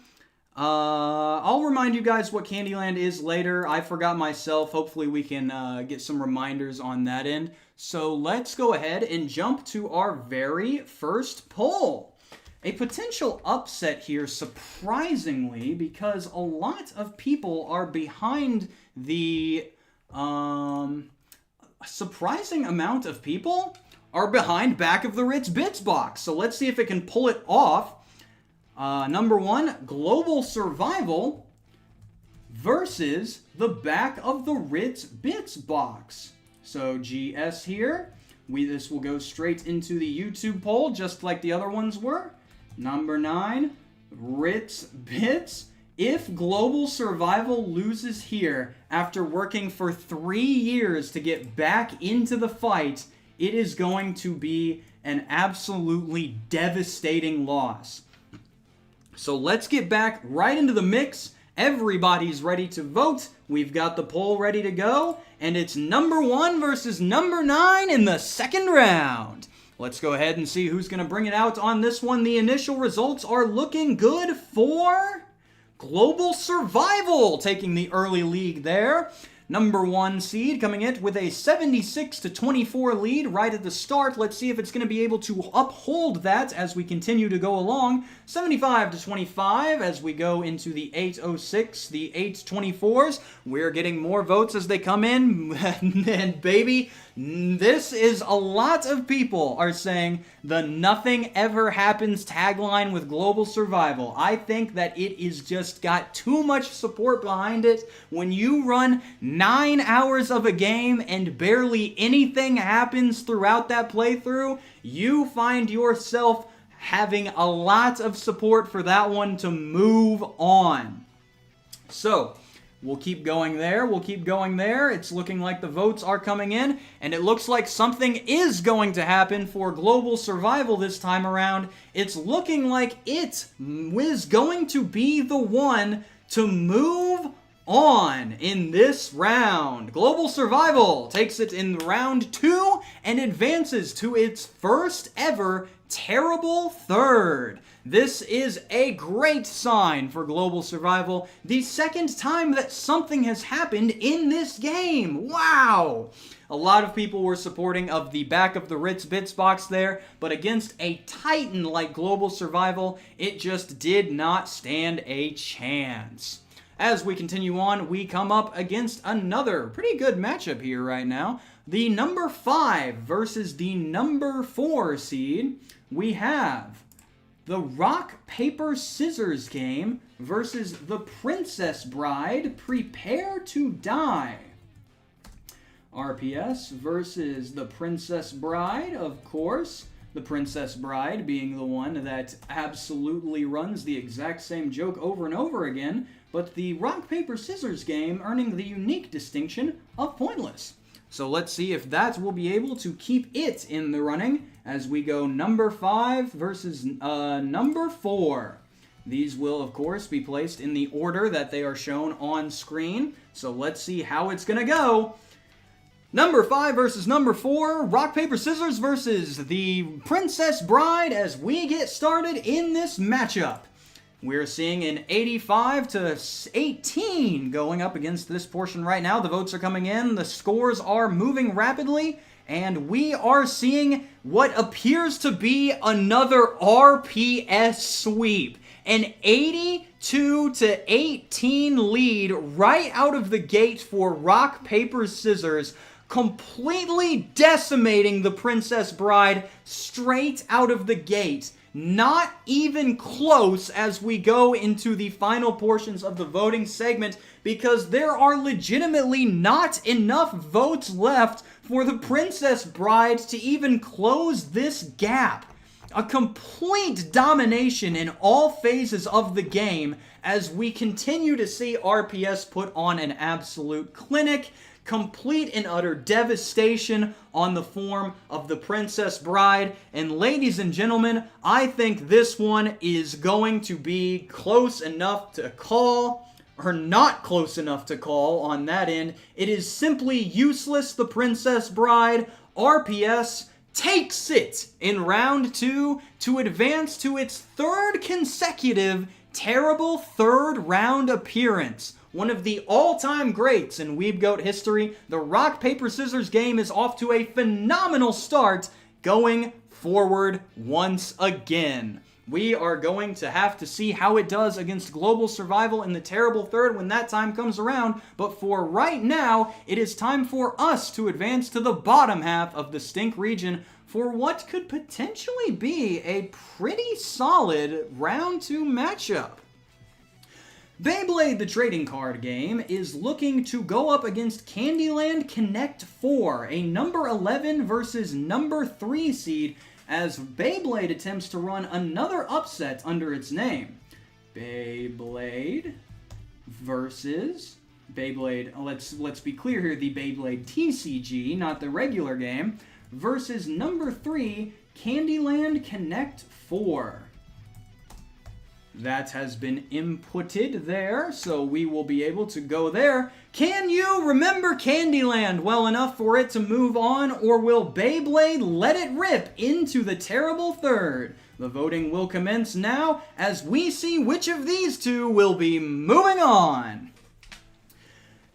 Speaker 1: I'll remind you guys what Candyland is later. I forgot myself. Hopefully we can get some reminders on that end. So let's go ahead and jump to our very first poll. A potential upset here, surprisingly, because a lot of people are behind the... surprising amount of people are behind Back of the Ritz Bits box. So let's see if it can pull it off. Number one, Global Survival versus the Back of the Ritz Bits box. So GS here. This will go straight into the YouTube poll, just like the other ones were. Number 9, Ritz Bits. If Global Survival loses here after working for 3 years to get back into the fight, it is going to be an absolutely devastating loss. So let's get back right into the mix. Everybody's ready to vote. We've got the poll ready to go, and it's number 1 versus number 9 in the second round. Let's go ahead and see who's going to bring it out on this one. The initial results are looking good for Global Survival, taking the early lead there. Number 1 seed coming in with a 76-24 lead right at the start. Let's see if it's going to be able to uphold that as we continue to go along. 75-25 as we go into the 806, the 824s. We're getting more votes as they come in. And baby, this is a lot of people are saying the nothing ever happens tagline with Global Survival. I think that it is just got too much support behind it. When you run 9 hours of a game and barely anything happens throughout that playthrough, you find yourself having a lot of support for that one to move on. So we'll keep going there. We'll keep going there. It's looking like the votes are coming in, and it looks like something is going to happen for Global Survival this time around. It's looking like it is going to be the one to move on in this round. Global Survival takes it in round 2 and advances to its first ever terrible third. This is a great sign for Global Survival. The second time that something has happened in this game. Wow! A lot of people were supporting of the Back of the Ritz Bits box there, but against a titan like Global Survival, it just did not stand a chance. As we continue on, we come up against another pretty good matchup here right now. The number 5 versus the number 4 seed. We have the Rock, Paper, Scissors game versus the Princess Bride, Prepare to Die. RPS versus the Princess Bride, of course. The Princess Bride being the one that absolutely runs the exact same joke over and over again, but the Rock, Paper, Scissors game earning the unique distinction of pointless. So let's see if that will be able to keep it in the running as we go number 5 versus number 4. These will, of course, be placed in the order that they are shown on screen. So let's see how it's going to go. Number 5 versus number 4. Rock, Paper, Scissors versus the Princess Bride as we get started in this matchup. We're seeing an 85-18 going up against this portion right now. The votes are coming in. The scores are moving rapidly. And we are seeing what appears to be another RPS sweep. An 82-18 lead right out of the gate for rock, paper, scissors, completely decimating the Princess Bride straight out of the gate. Not even close as we go into the final portions of the voting segment, because there are legitimately not enough votes left for the Princess Bride to even close this gap. A complete domination in all phases of the game as we continue to see RPS put on an absolute clinic. Complete and utter devastation on the form of the Princess Bride. And ladies and gentlemen, I think this one is going to be close enough to call, or not close enough to call on that end. It is simply useless, the Princess Bride. RPS takes it in round 2 to advance to its third consecutive terrible third round appearance. One of the all-time greats in Weeb Goat history, the rock, paper, scissors game is off to a phenomenal start going forward once again. We are going to have to see how it does against Global Survival in the terrible third when that time comes around, but for right now, it is time for us to advance to the bottom half of the Stink region for what could potentially be a pretty solid round 2 matchup. Beyblade the trading card game is looking to go up against Candyland Connect 4, a number 11 versus number 3 seed, as Beyblade attempts to run another upset under its name. Beyblade versus Beyblade, let's be clear here, the Beyblade TCG, not the regular game, versus number 3, Candyland Connect 4. That has been inputted there, so we will be able to go there. Can you remember Candyland well enough for it to move on, or will Beyblade let it rip into the terrible third? The voting will commence now as we see which of these two will be moving on.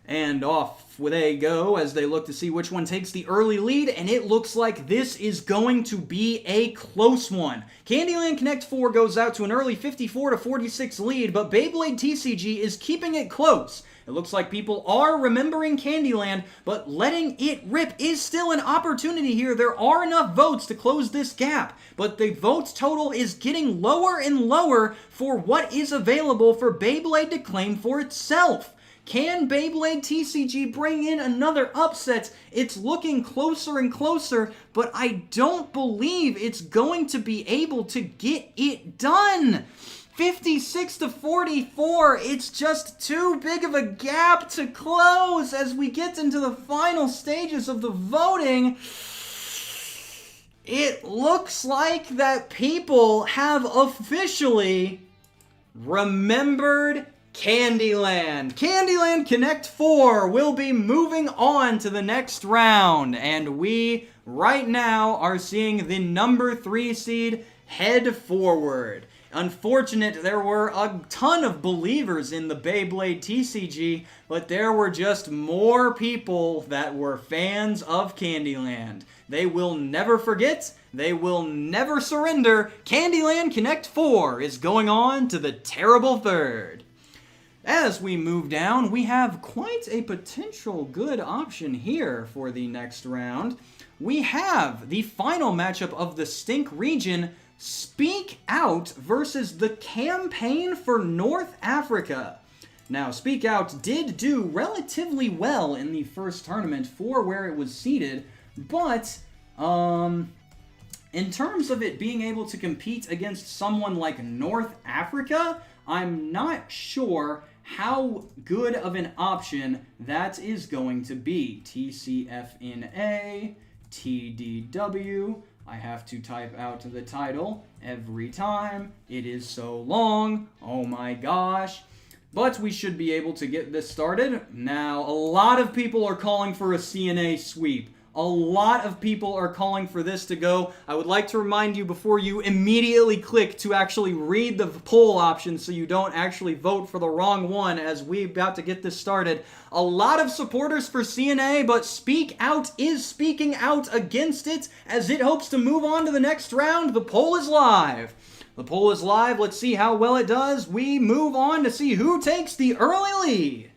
Speaker 1: And off they go as they look to see which one takes the early lead, and it looks like this is going to be a close one. Candyland Connect 4 goes out to an early 54-46 lead, but Beyblade TCG is keeping it close. It looks like people are remembering Candyland, but letting it rip is still an opportunity here. There are enough votes to close this gap, but the votes total is getting lower and lower for what is available for Beyblade to claim for itself. Can Beyblade TCG bring in another upset? It's looking closer and closer, but I don't believe it's going to be able to get it done. 56-44, it's just too big of a gap to close as we get into the final stages of the voting. It looks like that people have officially remembered Candyland. Candyland Connect 4 will be moving on to the next round, and we right now are seeing the number 3 seed head forward. Unfortunate, there were a ton of believers in the Beyblade TCG, but there were just more people that were fans of Candyland. They will never forget, they will never surrender. Candyland Connect 4 is going on to the terrible third. As we move down, we have quite a potential good option here for the next round. We have the final matchup of the Stink region, Speak Out versus the Campaign for North Africa. Now, Speak Out did do relatively well in the first tournament for where it was seated, but in terms of it being able to compete against someone like North Africa, I'm not sure how good of an option that is going to be. TCFNA, TDW, I have to type out the title every time. It is so long, oh my gosh. But we should be able to get this started. Now, a lot of people are calling for a CNA sweep. A lot of people are calling for this to go. I would like to remind you before you immediately click to actually read the poll options so you don't actually vote for the wrong one as we're about to get this started. A lot of supporters for CNA, but Speak Out is speaking out against it as it hopes to move on to the next round. The poll is live. The poll is live. Let's see how well it does. We move on to see who takes the early lead.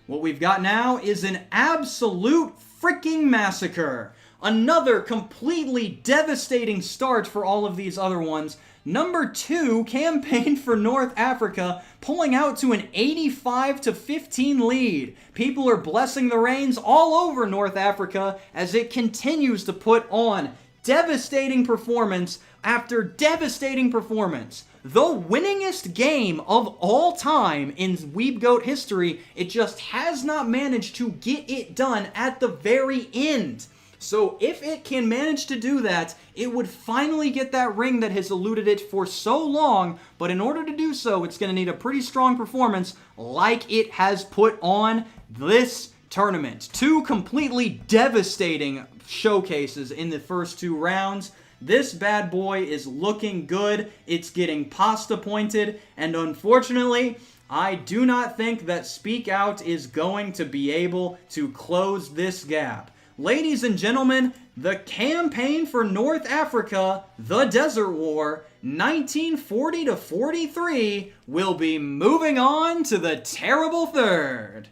Speaker 1: What we've got now is an absolute freaking massacre. Another completely devastating start for all of these other ones. Number 2, Campaign for North Africa, pulling out to an 85-15 lead. People are blessing the rains all over North Africa as it continues to put on devastating performance after devastating performance. The winningest game of all time in Weebgoat history, it just has not managed to get it done at the very end. So if it can manage to do that, it would finally get that ring that has eluded it for so long, but in order to do so, it's going to need a pretty strong performance like it has put on this tournament. 2 completely devastating showcases in the first 2 rounds. This bad boy is looking good. It's getting pasta pointed, and unfortunately, I do not think that Speak Out is going to be able to close this gap. Ladies and gentlemen, the Campaign for North Africa, the Desert War, 1940-43, will be moving on to the terrible third.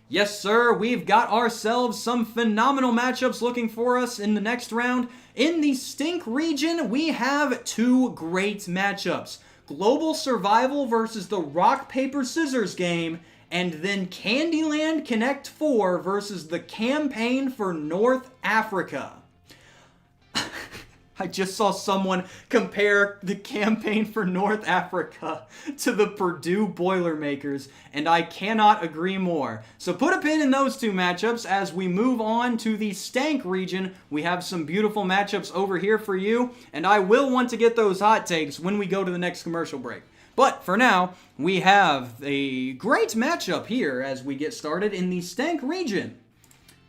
Speaker 1: Yes, sir, we've got ourselves some phenomenal matchups looking for us in the next round. In the Stink region, we have 2 great matchups. Global Survival versus the Rock, Paper, Scissors game, and then Candyland Connect 4 versus the Campaign for North Africa. I just saw someone compare the Campaign for North Africa to the Purdue Boilermakers, and I cannot agree more. So put a pin in those 2 matchups as we move on to the Stank region. We have some beautiful matchups over here for you, and I will want to get those hot takes when we go to the next commercial break. But for now, we have a great matchup here as we get started in the Stank region.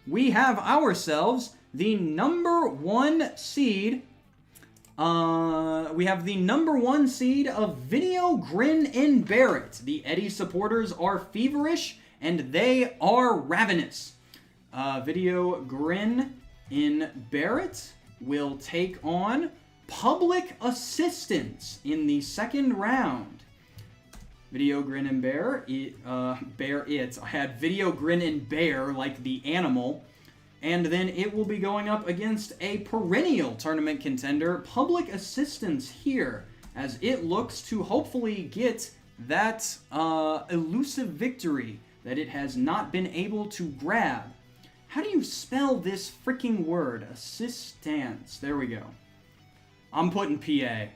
Speaker 1: We have ourselves the number 1 seed. We have the number 1 seed of Video Grin and Barrett. The Eddie supporters are feverish and they are ravenous. Video Grin in Barrett will take on Public Assistance in the second round. Video Grin and Bear, I had Video Grin and Bear, like the animal. And then it will be going up against a perennial tournament contender, Public Assistance here, as it looks to hopefully get that elusive victory that it has not been able to grab. How do you spell this freaking word? Assistance. There we go. I'm putting PA.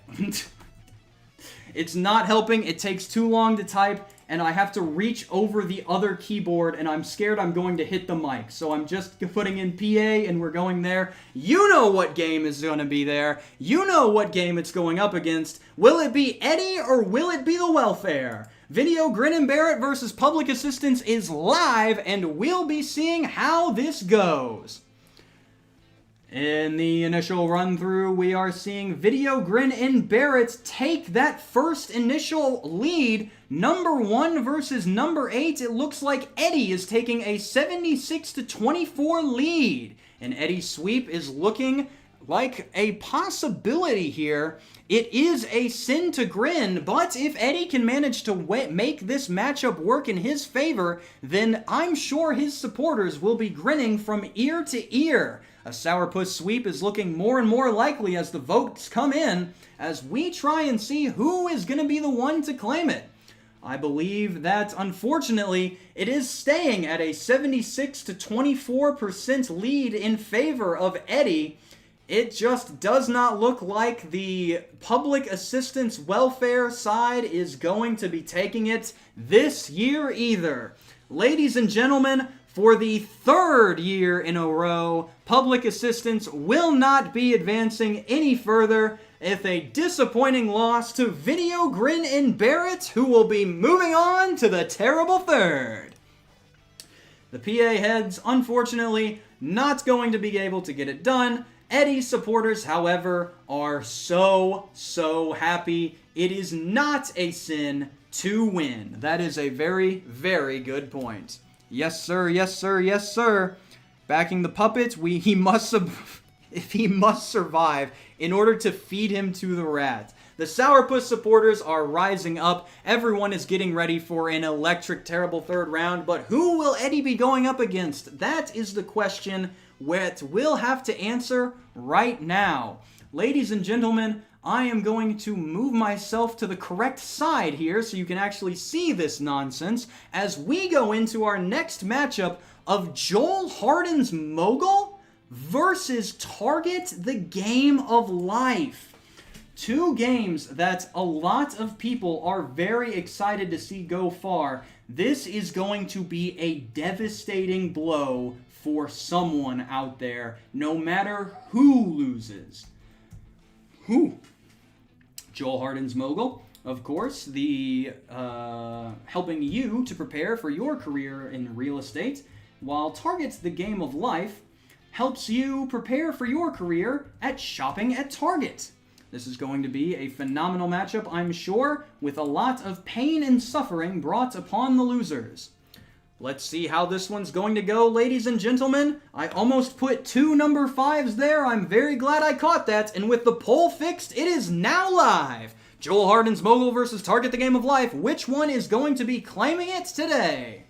Speaker 1: It's not helping. It takes too long to type, and I have to reach over the other keyboard, and I'm scared I'm going to hit the mic. So I'm just putting in PA, and we're going there. You know what game is going to be there. You know what game it's going up against. Will it be Eddie, or will it be the Welfare? Video Grin and Barrett versus Public Assistance is live, and we'll be seeing how this goes. In the initial run-through, we are seeing Video Grin and Barrett take that first initial lead. Number 1 versus number 8. It looks like Eddie is taking a 76-24 lead. And Eddie's sweep is looking like a possibility here. It is a sin to grin, but if Eddie can manage to make this matchup work in his favor, then I'm sure his supporters will be grinning from ear to ear. A sourpuss sweep is looking more and more likely as the votes come in, as we try and see who is going to be the one to claim it. I believe that, unfortunately, it is staying at a 76-24% lead in favor of Eddie. It just does not look like the Public Assistance Welfare side is going to be taking it this year either. Ladies and gentlemen, for the third year in a row, Public Assistance will not be advancing any further, with a disappointing loss to Video Grin and Barrett, who will be moving on to the terrible third. The PA heads, unfortunately, not going to be able to get it done. Eddie supporters, however, are so happy. It is not a sin to win. That is a very, very good point. Yes, sir, yes, sir, yes, sir. Backing the puppet, if he must survive in order to feed him to the rat. The Sourpuss supporters are rising up. Everyone is getting ready for an electric, terrible third round. But who will Eddie be going up against? That is the question that we'll have to answer right now. Ladies and gentlemen, I am going to move myself to the correct side here so you can actually see this nonsense as we go into our next matchup of Joel Harden's Mogul versus Target the Game of Life. Two games that a lot of people are very excited to see go far. This is going to be a devastating blow for someone out there, no matter who loses. Who? Joel Harden's Mogul, of course, the helping you to prepare for your career in real estate, while Target the Game of Life helps you prepare for your career at shopping at Target. This is going to be a phenomenal matchup, I'm sure, with a lot of pain and suffering brought upon the losers. Let's see how this one's going to go, ladies and gentlemen. I almost put 2 number 5s there. I'm very glad I caught that. And with the poll fixed, it is now live. Joel Harden's Mogul versus Target the Game of Life. Which one is going to be claiming it today?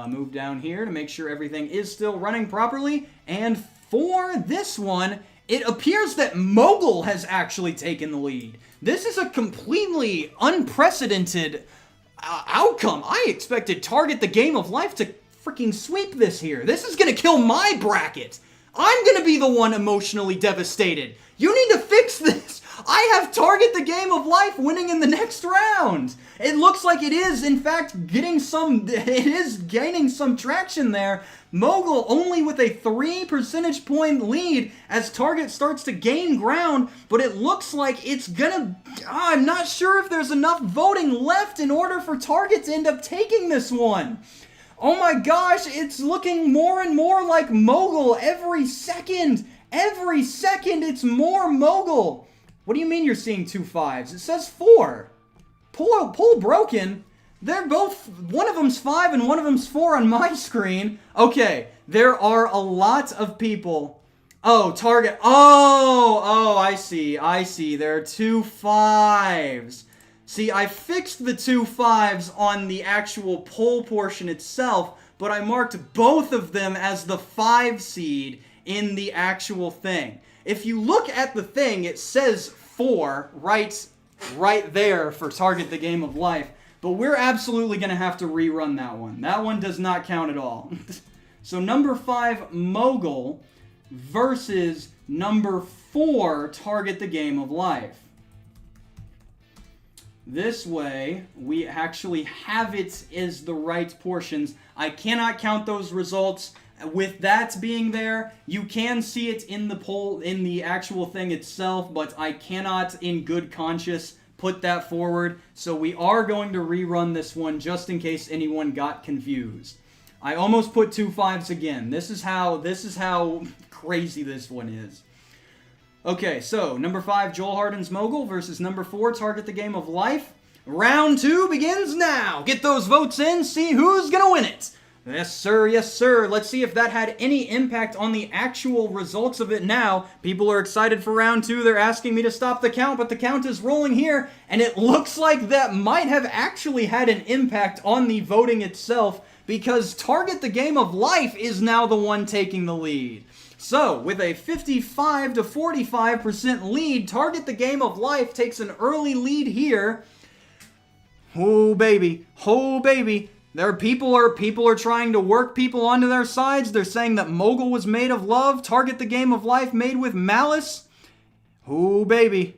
Speaker 1: Move down here to make sure everything is still running properly. And for this one, it appears that Mogul has actually taken the lead. This is a completely unprecedented outcome. I expected Target the Game of Life to freaking sweep this here. This is gonna kill my bracket. I'm gonna be the one emotionally devastated. You need to fix this. I have Target the Game of Life winning in the next round. It looks like it is, in fact, gaining some traction there. Mogul only with a 3 percentage point lead as Target starts to gain ground, but it looks like it's gonna... I'm not sure if there's enough voting left in order for Target to end up taking this one. Oh my gosh, it's looking more and more like Mogul every second. Every second, it's more Mogul. What do you mean you're seeing 2 5s? It says 4. Poll broken. They're both, one of them's 5 and one of them's 4 on my screen. Okay, there are a lot of people. Oh, Target. Oh, I see. There are 2 5s. See, I fixed the 2 5s on the actual poll portion itself, but I marked both of them as the 5 seed in the actual thing. If you look at the thing, it says 4 right there for Target the Game of Life. But we're absolutely going to have to rerun that one. That one does not count at all. So number 5, Mogul versus number 4, Target the Game of Life. This way, we actually have it as the right portions. I cannot count those results. With that being there, you can see it in the poll, in the actual thing itself, but I cannot, in good conscience, put that forward. So we are going to rerun this one just in case anyone got confused. I almost put 2 5s again. This is how crazy this one is. Okay, so number 5, Joel Harden's Mogul versus number 4, Target the Game of Life. Round 2 begins now. Get those votes in, see who's gonna win it. Yes, sir. Yes, sir. Let's see if that had any impact on the actual results of it now. People are excited for round 2. They're asking me to stop the count, but the count is rolling here, and it looks like that might have actually had an impact on the voting itself because Target the Game of Life is now the one taking the lead. So, with a 55 to 45% lead, Target the Game of Life takes an early lead here. Oh, baby. Oh, baby. People are trying to work people onto their sides. They're saying that Mogul was made of love. Target the Game of Life made with malice. Oh, baby.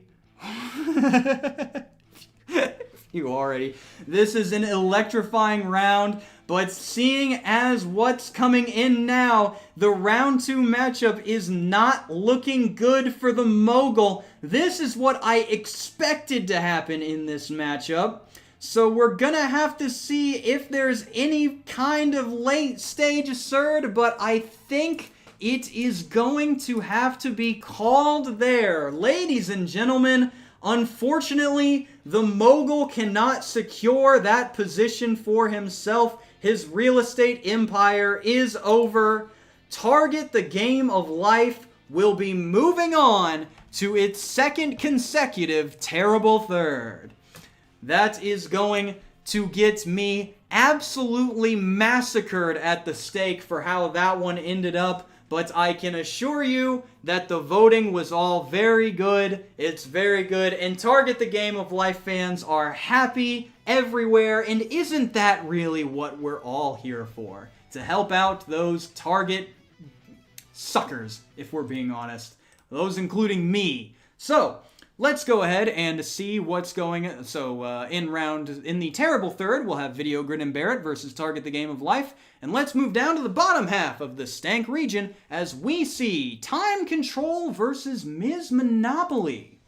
Speaker 1: You already. This is an electrifying round. But seeing as what's coming in now, the round 2 matchup is not looking good for the Mogul. This is what I expected to happen in this matchup. So we're gonna have to see if there's any kind of late stage surge, but I think it is going to have to be called there. Ladies and gentlemen, unfortunately, the Mogul cannot secure that position for himself. His real estate empire is over. Target the Game of Life will be moving on to its second consecutive terrible third. That is going to get me absolutely massacred at the stake for how that one ended up, but I can assure you that the voting was all very good. It's very good, and Target the Game of Life fans are happy everywhere, and isn't that really what we're all here for? To help out those Target suckers, if we're being honest. Those including me. So, let's go ahead and see what's going. So, in the terrible third, we'll have Video Grid and Barrett versus Target the Game of Life. And let's move down to the bottom half of the Stank region as we see Time Control versus Ms. Monopoly.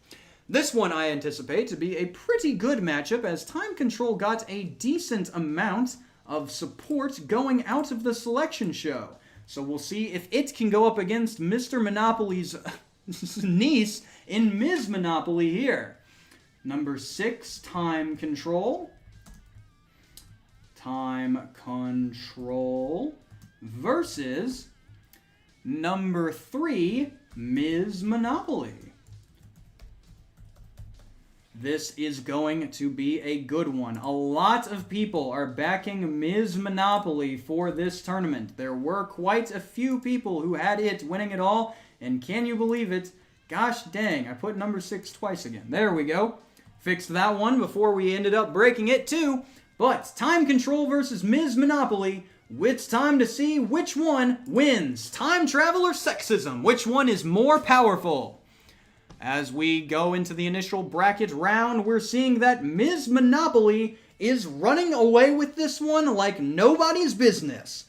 Speaker 1: This one I anticipate to be a pretty good matchup as Time Control got a decent amount of support going out of the selection show. So we'll see if it can go up against Mr. Monopoly's niece in Ms. Monopoly here. Number 6, Time Control. Time Control versus number 3, Ms. Monopoly. This is going to be a good one. A lot of people are backing Ms. Monopoly for this tournament. There were quite a few people who had it winning it all, and can you believe it? Gosh dang, I put number 6 twice again. There we go. Fixed that one before we ended up breaking it too. But Time Control versus Ms. Monopoly. It's time to see which one wins. Time travel or sexism? Which one is more powerful? As we go into the initial bracket round, we're seeing that Ms. Monopoly is running away with this one like nobody's business.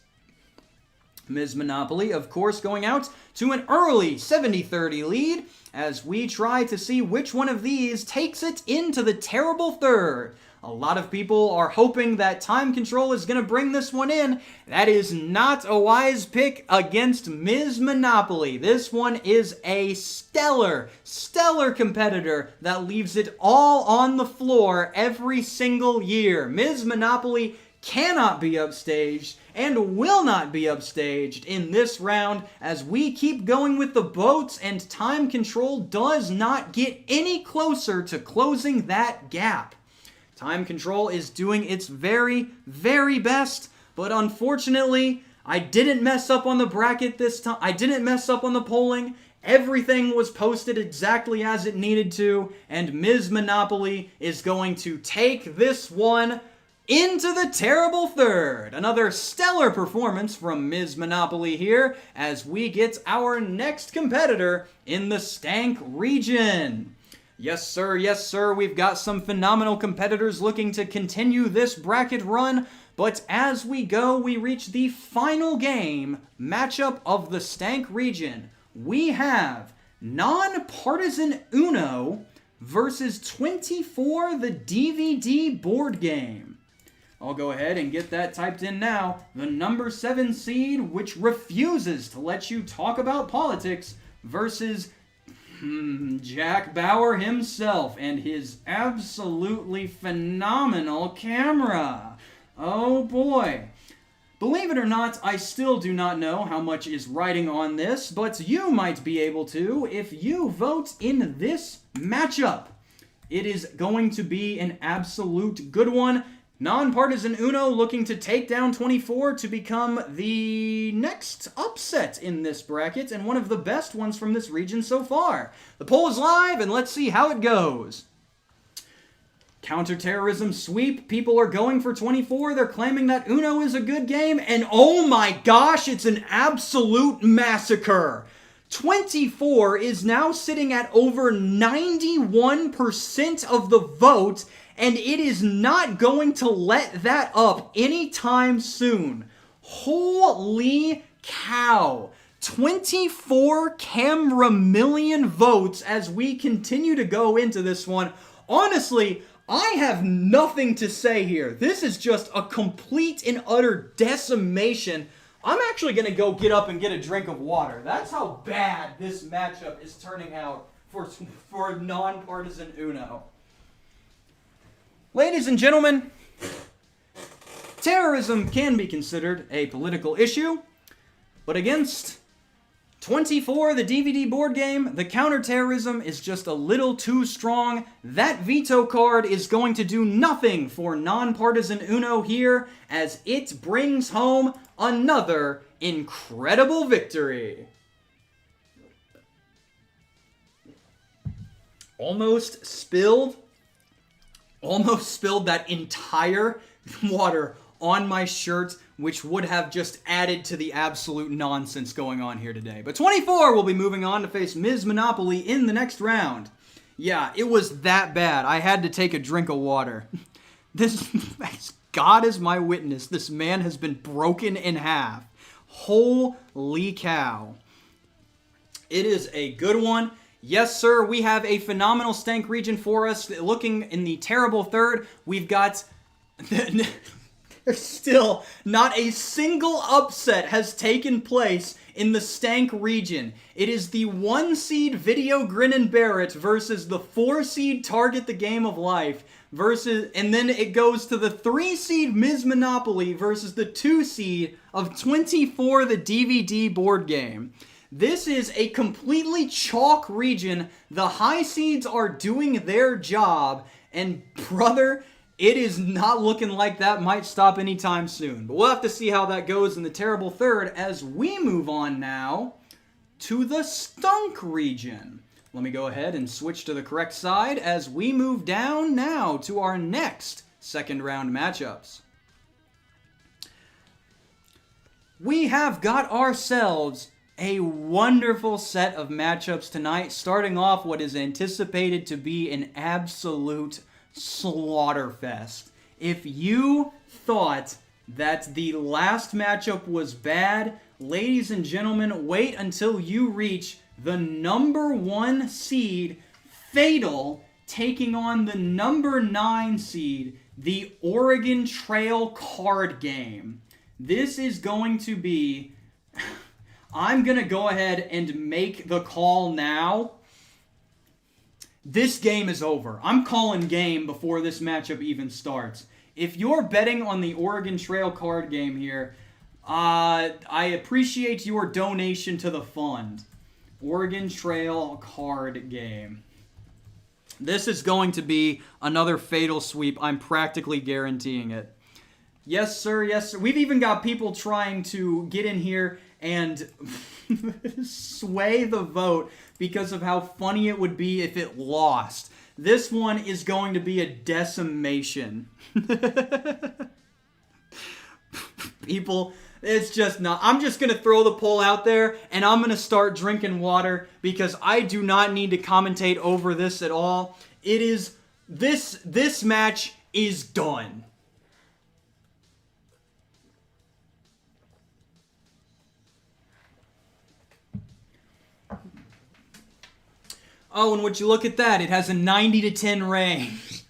Speaker 1: Ms. Monopoly, of course, going out to an early 70-30 lead as we try to see which one of these takes it into the terrible third. A lot of people are hoping that Time Control is going to bring this one in. That is not a wise pick against Ms. Monopoly. This one is a stellar competitor that leaves it all on the floor every single year. Ms. Monopoly cannot be upstaged and will not be upstaged in this round as we keep going with the votes and Time Control does not get any closer to closing that gap. Time Control is doing its very, very best, but unfortunately, I didn't mess up on the bracket this time. I didn't mess up on the polling. Everything was posted exactly as it needed to, and Ms. Monopoly is going to take this one into the terrible third. Another stellar performance from Ms. Monopoly here as we get our next competitor in the Stank region. Yes, sir, we've got some phenomenal competitors looking to continue this bracket run, but as we go, we reach the final game matchup of the Stank region. We have Non-Partisan Uno versus 24 the DVD board game. I'll go ahead and get that typed in now. The number 7 seed, which refuses to let you talk about politics, versus Jack Bauer himself and his absolutely phenomenal camera. Oh boy. Believe it or not, I still do not know how much is riding on this, but you might be able to if you vote in this matchup. It is going to be an absolute good one. Non-Partisan Uno looking to take down 24 to become the next upset in this bracket and one of the best ones from this region so far. The poll is live and let's see how it goes. Counterterrorism sweep. People are going for 24. They're claiming that Uno is a good game and oh my gosh, it's an absolute massacre. 24 is now sitting at over 91% of the vote, and it is not going to let that up anytime soon. Holy cow. 24 camera million votes as we continue to go into this one. Honestly, I have nothing to say here. This is just a complete and utter decimation. I'm actually going to go get up and get a drink of water. That's how bad this matchup is turning out for Non-Partisan Uno. Ladies and gentlemen, terrorism can be considered a political issue, but against 24, the DVD board game. The counterterrorism is just a little too strong. That veto card is going to do nothing for nonpartisan Uno here, as it brings home another incredible victory. Almost spilled that entire water on my shirt, which would have just added to the absolute nonsense going on here today. But 24 will be moving on to face Ms. Monopoly in the next round. Yeah, it was that bad. I had to take a drink of water. God is my witness, this man has been broken in half. Holy cow. It is a good one. Yes, sir, we have a phenomenal Stank region for us. Looking in the terrible third, we've got... There's still not a single upset has taken place in the Stank region. It is the 1 seed Video Grin and Barrett versus the 4 seed Target the Game of Life versus, and then it goes to the 3 seed Ms. Monopoly versus the 2 seed of 24, the DVD board game. This is a completely chalk region. The high seeds are doing their job, and brother, it is not looking like that might stop anytime soon. But we'll have to see how that goes in the terrible third as we move on now to the Stunk region. Let me go ahead and switch to the correct side as we move down now to our next second round matchups. We have got ourselves a wonderful set of matchups tonight, starting off what is anticipated to be an absolute slaughterfest. If you thought that the last matchup was bad, ladies and gentlemen, wait until you reach the number 1 seed, Fatal, taking on the number 9 seed, the Oregon Trail card game. This is going to be... I'm going to go ahead and make the call now. This game is over. I'm calling game before this matchup even starts. If you're betting on the Oregon Trail card game here, I appreciate your donation to the fund. Oregon Trail card game. This is going to be another fatal sweep. I'm practically guaranteeing it. Yes, sir. Yes, sir. We've even got people trying to get in here and sway the vote because of how funny it would be if it lost. This one is going to be a decimation. People, it's just not. I'm just going to throw the poll out there and I'm going to start drinking water because I do not need to commentate over this at all. It is, this match is done. Oh, and would you look at that? It has a 90 to 10 range.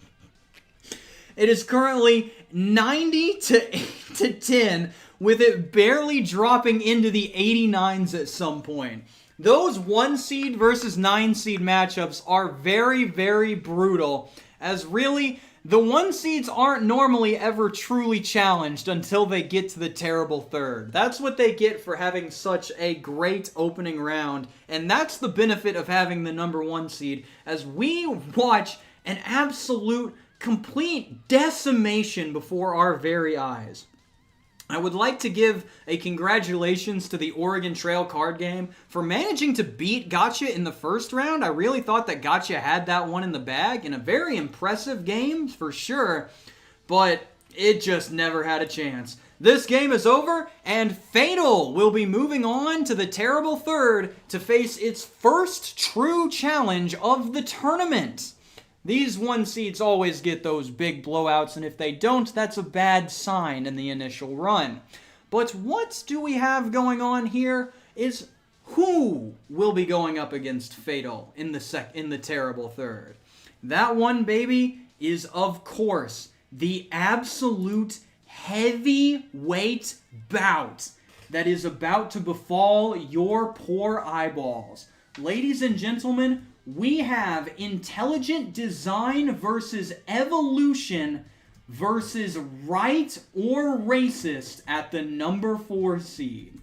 Speaker 1: It is currently 90 to 10, with it barely dropping into the 89s at some point. Those 1 seed versus 9 seed matchups are very, very brutal, as really, the 1 seeds aren't normally ever truly challenged until they get to the terrible third. That's what they get for having such a great opening round, and that's the benefit of having the number 1 seed, as we watch an absolute, complete decimation before our very eyes. I would like to give a congratulations to the Oregon Trail card game for managing to beat Gotcha in the first round. I really thought that Gotcha had that one in the bag, in a very impressive game for sure, but it just never had a chance. This game is over, and Fatal will be moving on to the terrible third to face its first true challenge of the tournament. These 1 seeds always get those big blowouts, and if they don't, that's a bad sign in the initial run. But what do we have going on here is who will be going up against Fatal in the terrible third. That one, baby, is, of course, the absolute heavyweight bout that is about to befall your poor eyeballs. Ladies and gentlemen, we have Intelligent Design versus Evolution versus Right or Racist at the number 4 seed.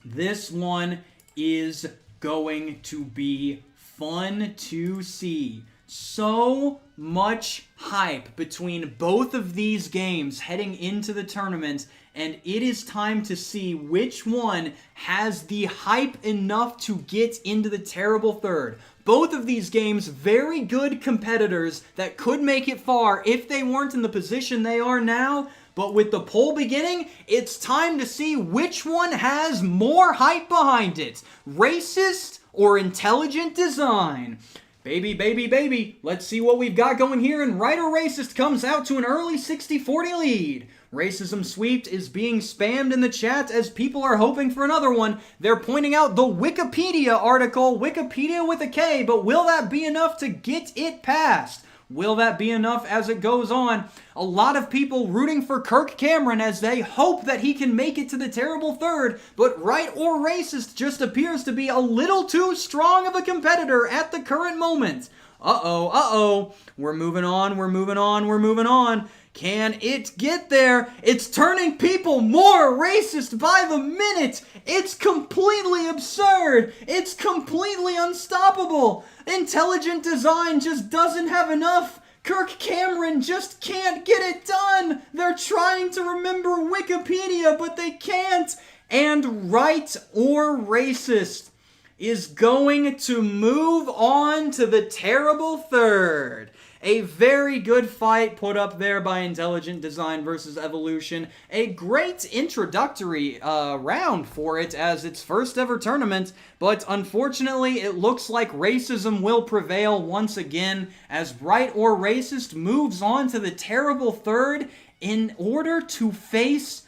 Speaker 1: This one is going to be fun to see. So much hype between both of these games heading into the tournament, and it is time to see which one has the hype enough to get into the terrible third. Both of these games, very good competitors that could make it far if they weren't in the position they are now. But with the poll beginning, it's time to see which one has more hype behind it. Racist or intelligent design? Baby, baby, baby, let's see what we've got going here, and Right or Racist comes out to an early 60-40 lead. Racism Sweeped is being spammed in the chat as people are hoping for another one. They're pointing out the Wikipedia article, Wikipedia with a K, but will that be enough to get it passed? Will that be enough as it goes on? A lot of people rooting for Kirk Cameron as they hope that he can make it to the terrible third, but Right or Racist just appears to be a little too strong of a competitor at the current moment. Uh-oh. We're moving on. Can it get there? It's turning people more racist by the minute. It's completely absurd. It's completely unstoppable. Intelligent design just doesn't have enough. Kirk Cameron just can't get it done. They're trying to remember Wikipedia, but they can't. And Right or Racist is going to move on to the terrible third. A very good fight put up there by Intelligent Design versus Evolution. A great introductory round for it as its first ever tournament, but unfortunately it looks like racism will prevail once again as Right or Racist moves on to the terrible third in order to face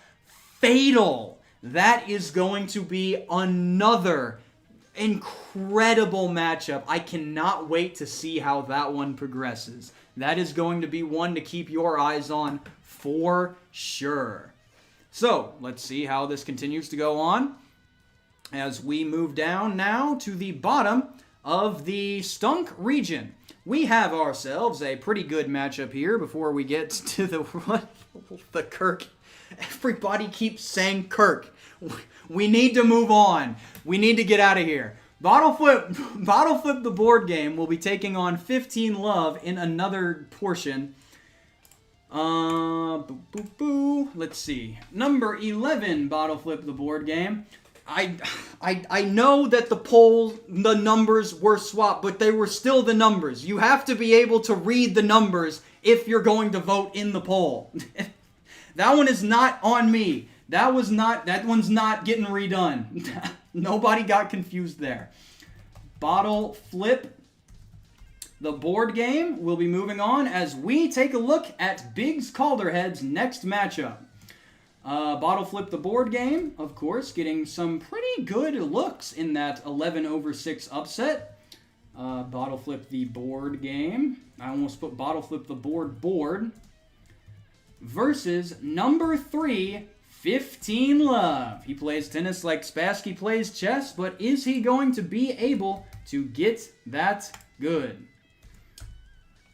Speaker 1: Fatal. That is going to be another incredible matchup. I cannot wait to see how that one progresses. That is going to be one to keep your eyes on for sure. So, let's see how this continues to go on as we move down now to the bottom of the Stunk region. We have ourselves a pretty good matchup here before we get to the Kirk. Everybody keeps saying Kirk. We need to move on. We need to get out of here. Bottle Flip the board game will be taking on 15 Love in another portion. Let's see. Number 11, Bottle Flip the board game. I know that the numbers were swapped, but they were still the numbers. You have to be able to read the numbers if you're going to vote in the poll. That one is not on me. That one's not getting redone. Nobody got confused there. Bottle Flip the board game will be moving on as we take a look at Biggs Calderhead's next matchup. Bottle Flip the board game, of course, getting some pretty good looks in that 11/6 upset. Bottle Flip the board game. I almost put Bottle Flip the board. Versus number 3, 15 Love. He plays tennis like Spassky plays chess, but is he going to be able to get that good?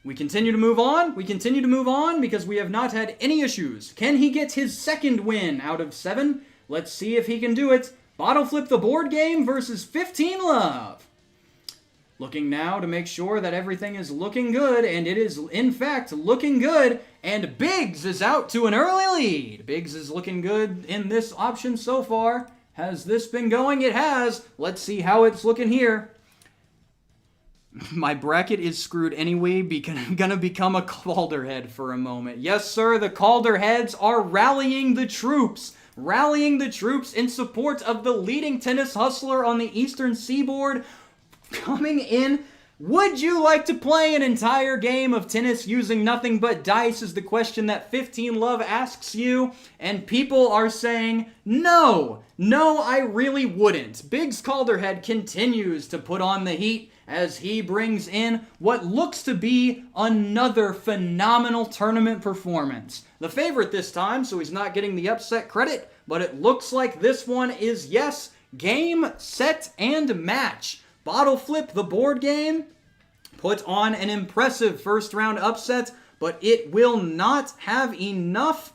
Speaker 1: We continue to move on because we have not had any issues. Can he get his second win out of 7? Let's see if he can do it. Bottle Flip the board game versus 15 Love. Looking now to make sure that everything is looking good, and it is in fact looking good, and Biggs is out to an early lead. Biggs is looking good in this option so far. Has this been going? It has. Let's see how it's looking here. My bracket is screwed anyway because I'm going to become a Calderhead for a moment. Yes, sir, the Calderheads are rallying the troops. Rallying the troops in support of the leading tennis hustler on the Eastern Seaboard. Coming in, would you like to play an entire game of tennis using nothing but dice is the question that 15 Love asks you, and people are saying, no, I really wouldn't. Biggs Calderhead continues to put on the heat as he brings in what looks to be another phenomenal tournament performance. The favorite this time, so he's not getting the upset credit, but it looks like this one is, yes, game, set, and match. Bottle Flip the board game put on an impressive first round upset, but it will not have enough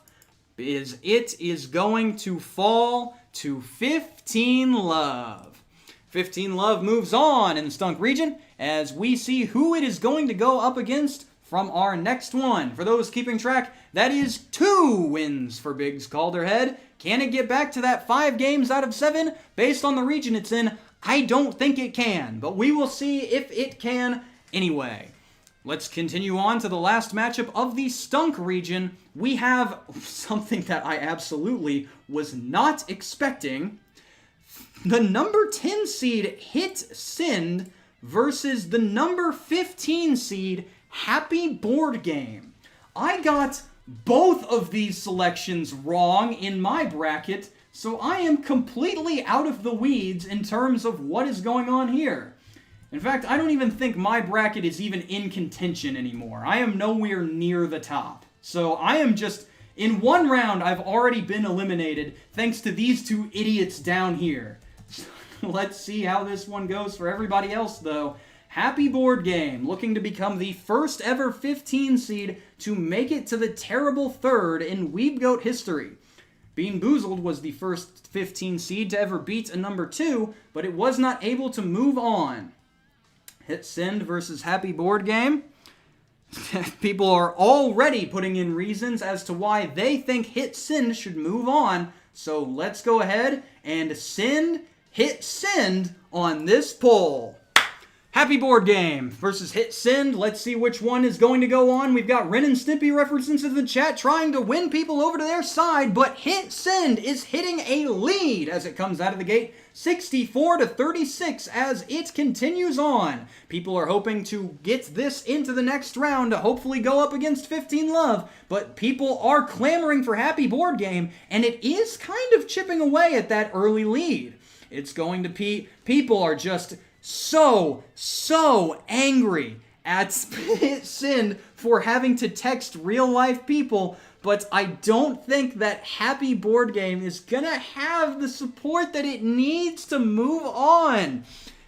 Speaker 1: as it is going to fall to 15 Love. 15 Love moves on in the Stunk region as we see who it is going to go up against from our next one. For those keeping track, that is 2 wins for Biggs Calderhead. Can it get back to that 5 games out of 7? Based on the region it's in, I don't think it can, but we will see if it can anyway. Let's continue on to the last matchup of the Stunk region. We have something that I absolutely was not expecting. The number 10 seed Hit Send versus the number 15 seed Happy Board Game. I got both of these selections wrong in my bracket, so I am completely out of the weeds in terms of what is going on here. In fact, I don't even think my bracket is even in contention anymore. I am nowhere near the top. So I am just, in one round, I've already been eliminated thanks to these 2 idiots down here. Let's see how this one goes for everybody else, though. Happy Board Game, looking to become the first ever 15 seed to make it to the terrible 3rd in Weebgoat history. Bean Boozled was the first 15 seed to ever beat a number 2, but it was not able to move on. Hit Send versus Happy Board Game. People are already putting in reasons as to why they think Hit Send should move on, so let's go ahead and hit send on this poll. Happy Board Game versus Hit Send. Let's see which one is going to go on. We've got Ren and Stimpy references in the chat trying to win people over to their side, but Hit Send is hitting a lead as it comes out of the gate. 64-36 as it continues on. People are hoping to get this into the next round to hopefully go up against 15 Love, but people are clamoring for Happy Board Game, and it is kind of chipping away at that early lead. It's going to be, people are just so angry at Sin for having to text real life people, but I don't think that Happy Board Game is gonna have the support that it needs to move on.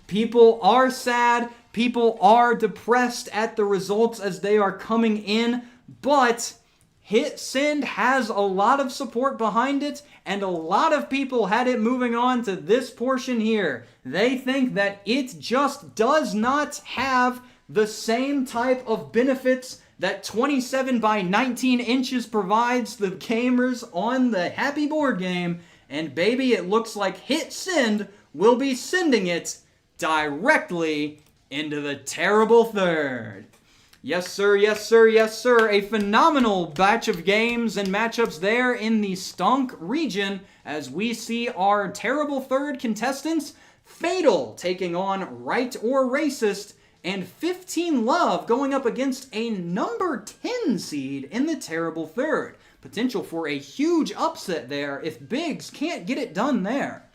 Speaker 1: People are sad, people are depressed at the results as they are coming in, but Hit Send has a lot of support behind it, and a lot of people had it moving on to this portion here. They think that it just does not have the same type of benefits that 27 by 19 inches provides the gamers on the Happy Board Game, and baby, it looks like Hit Send will be sending it directly into the terrible 3rd. Yes, sir, yes, sir, yes, sir. A phenomenal batch of games and matchups there in the Stunk region as we see our terrible 3rd contestants, Fatal taking on Right or Racist, and 15 Love going up against a number 10 seed in the terrible 3rd. Potential for a huge upset there if Biggs can't get it done there.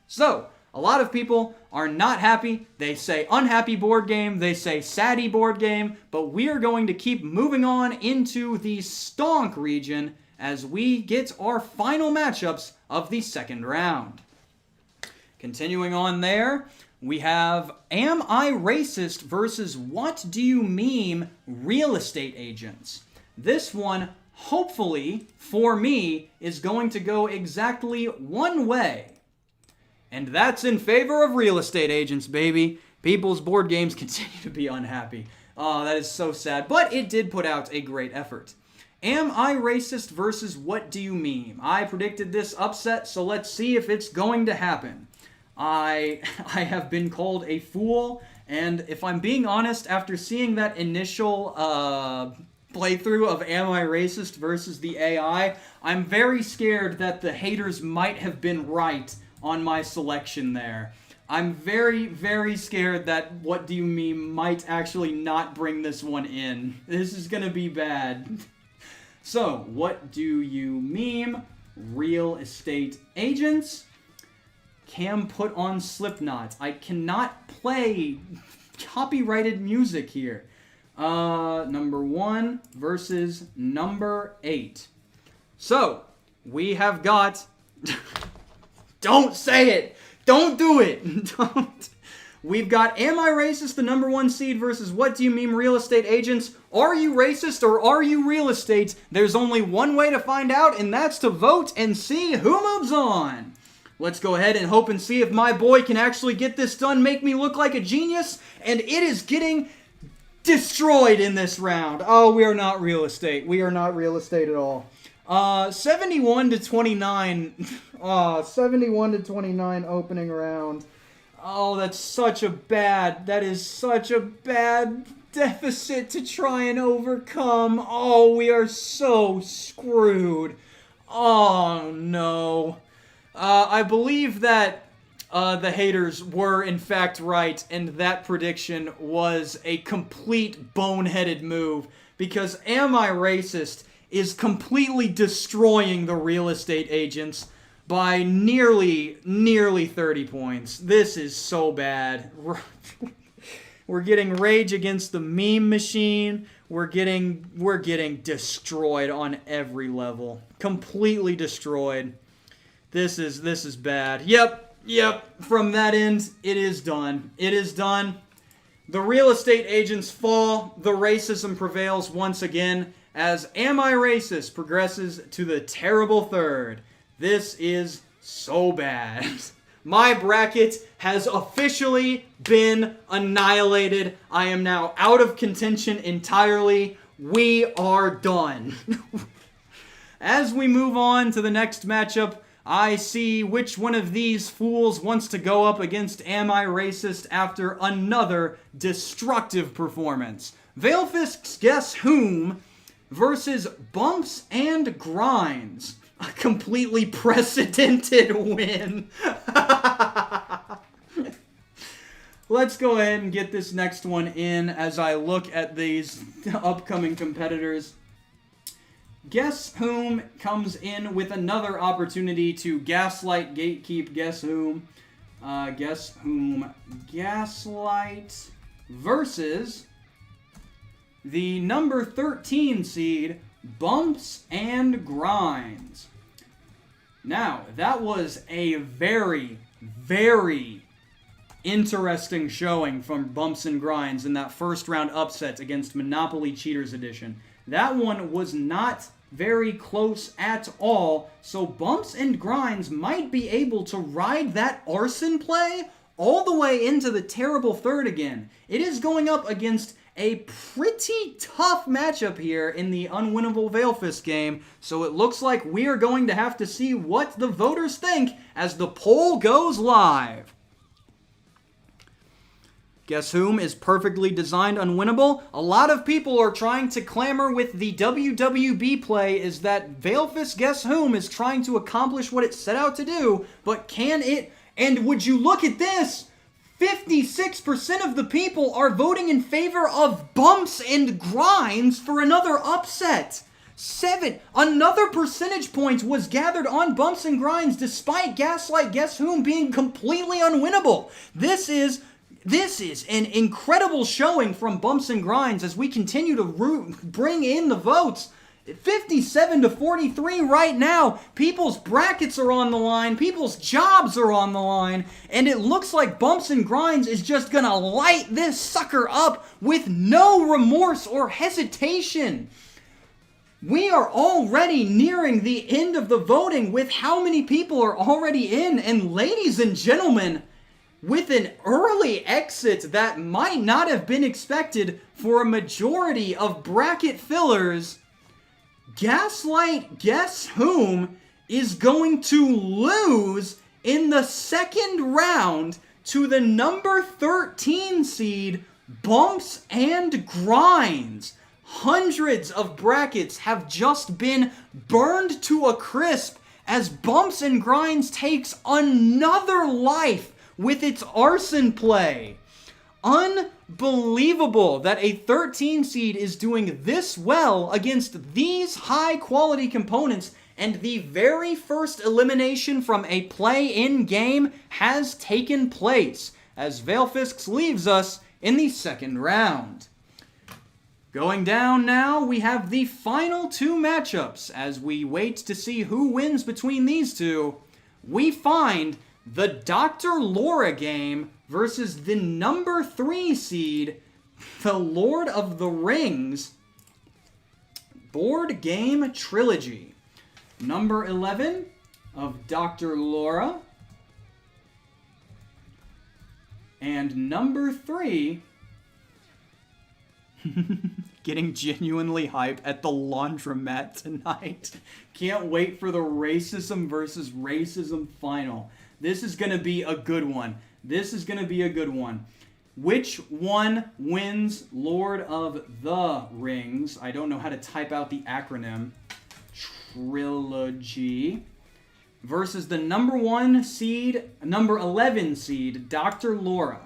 Speaker 1: So, a lot of people are not happy. They say unhappy board game. They say saddy board game. But we are going to keep moving on into the Stonk region as we get our final matchups of the 2nd round. Continuing on there, we have Am I Racist versus What Do You Meme Real Estate Agents. This one, hopefully, for me, is going to go exactly one way. And that's in favor of real estate agents, baby. People's board games continue to be unhappy. Oh, that is so sad. But it did put out a great effort. Am I Racist versus What Do You Meme? I predicted this upset, so let's see if it's going to happen. I have been called a fool, and if I'm being honest, after seeing that initial playthrough of Am I Racist versus the AI, I'm very scared that the haters might have been right on my selection there. I'm very, very scared that What Do You Meme might actually not bring this one in. This is gonna be bad. So, What Do You Meme Real Estate Agents? Cam put on Slipknot. I cannot play copyrighted music here. Number 1 versus number 8. So, we have got... Don't say it! Don't do it! Don't. We've got Am I Racist, the number 1 seed, versus What Do You Meme Real Estate Agents. Are you racist or are you real estate? There's only one way to find out, and that's to vote and see who moves on. Let's go ahead and hope and see if my boy can actually get this done, make me look like a genius, and it is getting destroyed in this round. Oh, we are not real estate. We are not real estate at all. 71 to 29. 71 to 29 opening round. Oh, that is such a bad deficit to try and overcome. Oh, we are so screwed. Oh, no. I believe that the haters were in fact right, and that prediction was a complete boneheaded move, because Am I Racist is completely destroying the real estate agents by nearly 30 points. This is so bad. We're getting Rage Against the Meme Machine. We're getting destroyed on every level. Completely destroyed. This is bad. Yep. From that end, it is done. It is done. The real estate agents fall. The racism prevails once again as Am I Racist progresses to the terrible third. This is so bad. My bracket has officially been annihilated. I am now out of contention entirely. We are done. As we move on to the next matchup, I see which one of these fools wants to go up against Am I Racist after another destructive performance. Veilfisk's Guess Whom versus Bumps and Grinds. A completely precedented win. Let's go ahead and get this next one in as I look at these upcoming competitors. Guess Whom comes in with another opportunity to gaslight, gatekeep Guess Whom. Guess Whom gaslight versus the number 13 seed, Bumps and Grinds. Now, that was a very, very interesting showing from Bumps and Grinds in that first round upset against Monopoly Cheaters Edition. That one was not very close at all, so Bumps and Grinds might be able to ride that arson play all the way into the terrible third again. It is going up against a pretty tough matchup here in the unwinnable Veilfist game, so it looks like we are going to have to see what the voters think as the poll goes live. Guess Whom is perfectly designed unwinnable. A lot of people are trying to clamor with the WWB play is that Veilfist Guess Whom is trying to accomplish what it set out to do, but can it? And would you look at this? 56% of the people are voting in favor of Bumps and Grinds for another upset. Another percentage point was gathered on Bumps and Grinds despite Gaslight Guess Whom being completely unwinnable. This is an incredible showing from Bumps and Grinds as we continue to bring in the votes. 57 to 43 right now. People's brackets are on the line. People's jobs are on the line. And it looks like Bumps and Grinds is just gonna light this sucker up with no remorse or hesitation. We are already nearing the end of the voting with how many people are already in. And ladies and gentlemen, with an early exit that might not have been expected for a majority of bracket fillers, Gaslight Guess Whom is going to lose in the second round to the number 13 seed, Bumps and Grinds. Hundreds of brackets have just been burned to a crisp as Bumps and Grinds takes another life with its arson play. Unbelievable that a 13 seed is doing this well against these high quality components, and the very first elimination from a play-in game has taken place as Veilfisks leaves us in the second round. Going down now, we have the final two matchups. As we wait to see who wins between these two, we find the Dr. Laura game versus the number 3 seed, the Lord of the Rings board game trilogy. Number 11 of Dr. Laura And number 3, getting genuinely hype at the laundromat tonight. Can't wait for the racism versus racism final. This is going to be a good one. This is going to be a good one. Which one wins Lord of the Rings? I don't know how to type out the acronym. Trilogy. Versus the number 11 seed, Dr. Laura.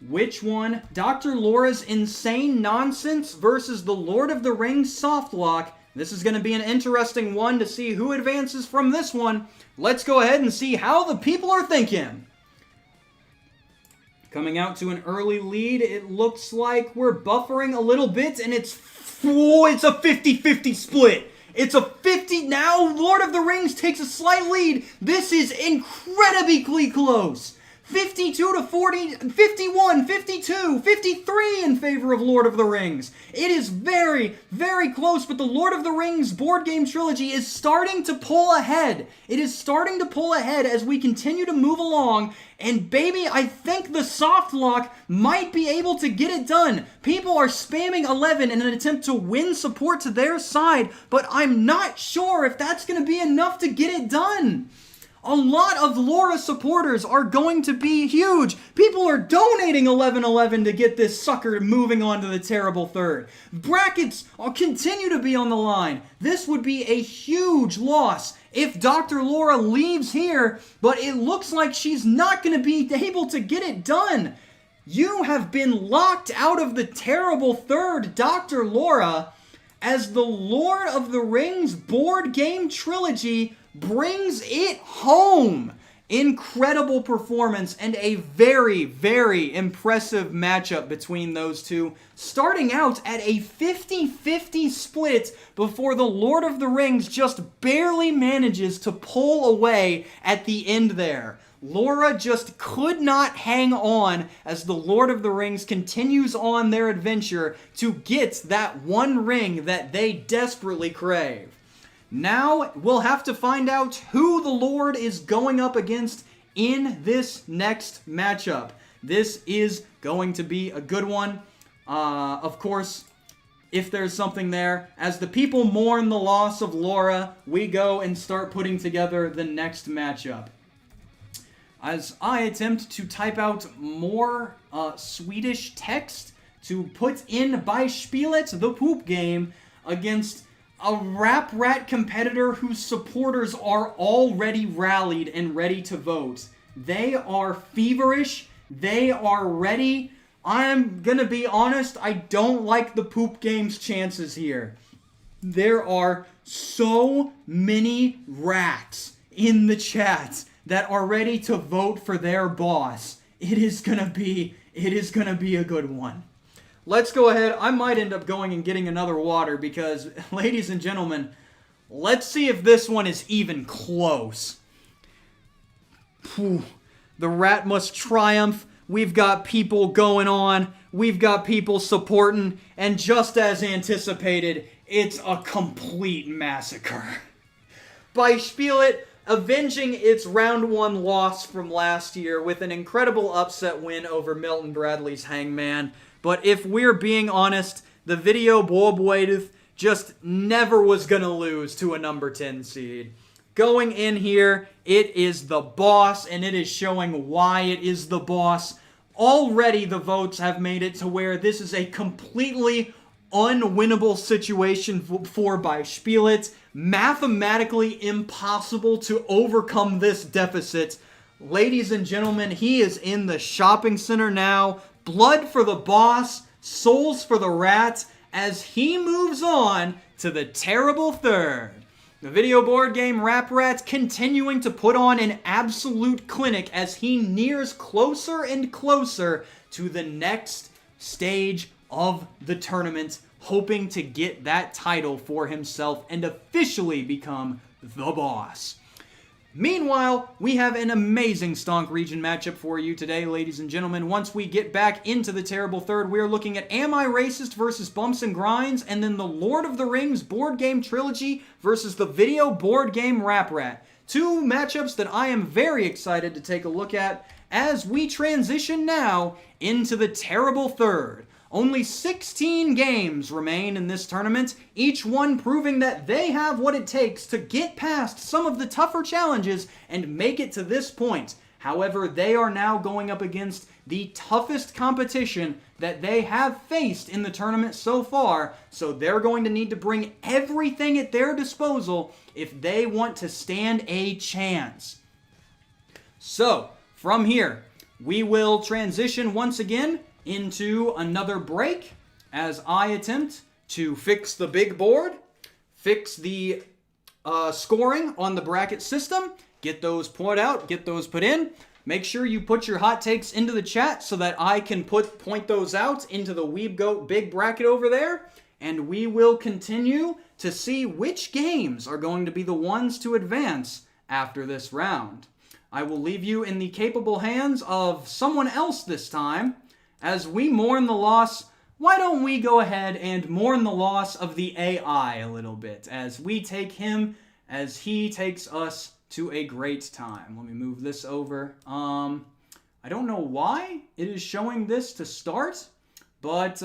Speaker 1: Which one? Dr. Laura's insane nonsense versus the Lord of the Rings soft lock. This is going to be an interesting one to see who advances from this one. Let's go ahead and see how the people are thinking. Coming out to an early lead, it looks like we're buffering a little bit, and it's a 50-50 split. It's a 50. Now Lord of the Rings takes a slight lead. This is incredibly close. 52 to 40, 51, 52, 53 in favor of Lord of the Rings. It is very, very close, but the Lord of the Rings board game trilogy is starting to pull ahead. It is starting to pull ahead as we continue to move along, and baby, I think the soft lock might be able to get it done. People are spamming 11 in an attempt to win support to their side, but I'm not sure if that's going to be enough to get it done. A lot of Laura supporters are going to be huge. People are donating 1111 to get this sucker moving on to the terrible third. Brackets continue to be on the line. This would be a huge loss if Dr. Laura leaves here, but it looks like she's not going to be able to get it done. You have been locked out of the terrible third, Dr. Laura, as the Lord of the Rings board game trilogy brings it home. Incredible performance and a very, very impressive matchup between those two, starting out at a 50-50 split before the Lord of the Rings just barely manages to pull away at the end there. Laura just could not hang on as the Lord of the Rings continues on their adventure to get that one ring that they desperately crave. Now, we'll have to find out who the Lord is going up against in this next matchup. This is going to be a good one. Of course, if there's something there, as the people mourn the loss of Laura, we go and start putting together the next matchup. As I attempt to type out more Swedish text to put in by Spielet, the poop game, against a Rap Rat competitor whose supporters are already rallied and ready to vote. They are feverish. They are ready. I'm gonna be honest, I don't like the poop game's chances here. There are so many rats in the chat that are ready to vote for their boss. It is gonna be a good one. Let's go ahead. I might end up going and getting another water because, ladies and gentlemen, let's see if this one is even close. Whew. The rat must triumph. We've got people going on. We've got people supporting. And just as anticipated, it's a complete massacre. By Spielet avenging its round 1 loss from last year with an incredible upset win over Milton Bradley's Hangman. But if we're being honest, the video Borbwaiteth just never was going to lose to a number 10 seed. Going in here, it is the boss, and it is showing why it is the boss. Already the votes have made it to where this is a completely unwinnable situation for by Spielet. Mathematically impossible to overcome this deficit. Ladies and gentlemen, he is in the shopping center now. Blood for the boss, souls for the rat, as he moves on to the terrible third. The video board game Rap Rat continuing to put on an absolute clinic as he nears closer and closer to the next stage of the tournament, hoping to get that title for himself and officially become the boss. Meanwhile, we have an amazing Stonk region matchup for you today, ladies and gentlemen. Once we get back into the terrible third, we're looking at Am I Racist versus Bumps and Grinds, and then the Lord of the Rings board game trilogy versus the video board game Rap Rat. Two matchups that I am very excited to take a look at as we transition now into the terrible third. Only 16 games remain in this tournament, each one proving that they have what it takes to get past some of the tougher challenges and make it to this point. However, they are now going up against the toughest competition that they have faced in the tournament so far, so they're going to need to bring everything at their disposal if they want to stand a chance. So, from here, we will transition once again into another break as I attempt to fix the big board, fix the scoring on the bracket system, get those put out, get those put in. Make sure you put your hot takes into the chat so that I can point those out into the Weeb Goat big bracket over there, and we will continue to see which games are going to be the ones to advance after this round. I will leave you in the capable hands of someone else this time. As we mourn the loss, why don't we go ahead and mourn the loss of the AI a little bit as we take him as he takes us to a great time. Let me move this over. I don't know why it is showing this to start, but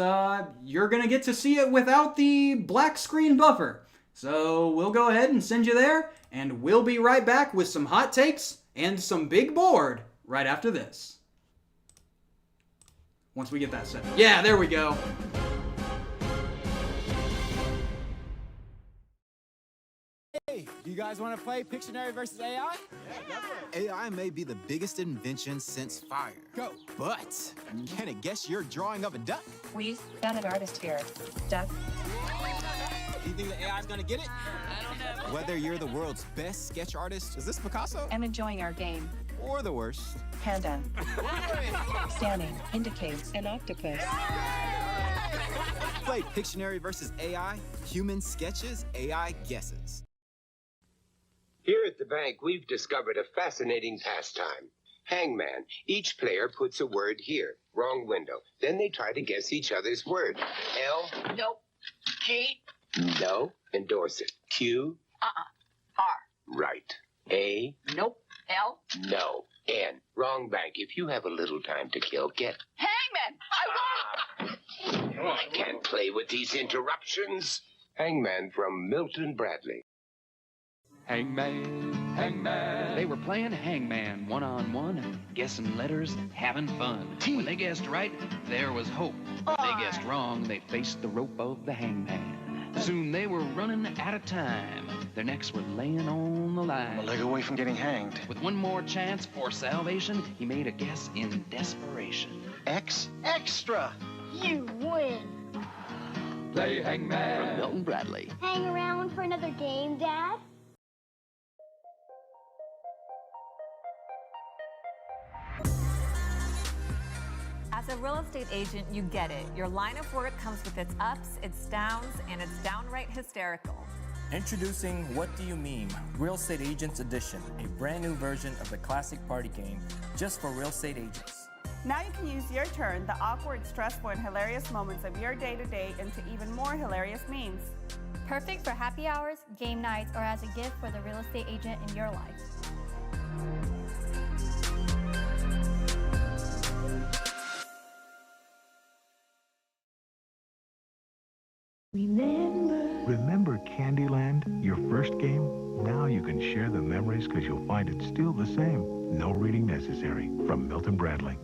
Speaker 1: you're going to get to see it without the black screen buffer. So we'll go ahead and send you there, and we'll be right back with some hot takes and some big board right after this. Once we get that set. Yeah, there we go.
Speaker 9: Hey, do you guys want to play Pictionary versus AI?
Speaker 10: AI may be the biggest invention since fire.
Speaker 9: Go.
Speaker 10: But can it guess your drawing of a duck?
Speaker 7: We found an artist here. Duck.
Speaker 10: Do you think the AI's gonna get it?
Speaker 7: I don't know.
Speaker 10: Whether you're the world's best sketch artist, is this Picasso?
Speaker 7: I'm enjoying our game.
Speaker 10: Or the worst?
Speaker 7: Panda. Standing indicates an octopus.
Speaker 10: Play Pictionary versus AI, human sketches, AI guesses.
Speaker 11: Here at the bank, we've discovered a fascinating pastime. Hangman. Each player puts a word here. Wrong window. Then they try to guess each other's word. L?
Speaker 7: Nope. G?
Speaker 11: No. Endorse it. Q?
Speaker 7: R.
Speaker 11: Right. A?
Speaker 7: Nope. L?
Speaker 11: No. N. Wrong bank. If you have a little time to kill, get...
Speaker 7: Hangman! I won!
Speaker 11: I can't play with these interruptions. Hangman from Milton Bradley.
Speaker 12: Hangman, hangman. They were playing hangman one-on-one, guessing letters, having fun. When they guessed right, there was hope. If they guessed wrong, they faced the rope of the hangman. Soon they were running out of time. Their necks were laying on the line.
Speaker 5: A leg away from getting hanged.
Speaker 12: With one more chance for salvation, he made a guess in desperation.
Speaker 5: X? Extra!
Speaker 6: You win.
Speaker 12: Play hangman. From Milton Bradley.
Speaker 6: Hang around for another game, Dad?
Speaker 13: As a real estate agent, you get it. Your line of work comes with its ups, its downs, and it's downright hysterical.
Speaker 14: Introducing What Do You Mean? Real Estate Agents Edition, a brand new version of the classic party game just for real estate agents.
Speaker 15: Now you can use your turn the awkward, stressful, and hilarious moments of your day-to-day into even more hilarious memes.
Speaker 16: Perfect for happy hours, game nights, or as a gift for the real estate agent in your life.
Speaker 3: Remember Candyland, your first game? Now you can share the memories because you'll find it's still the same. No reading necessary. From Milton Bradley.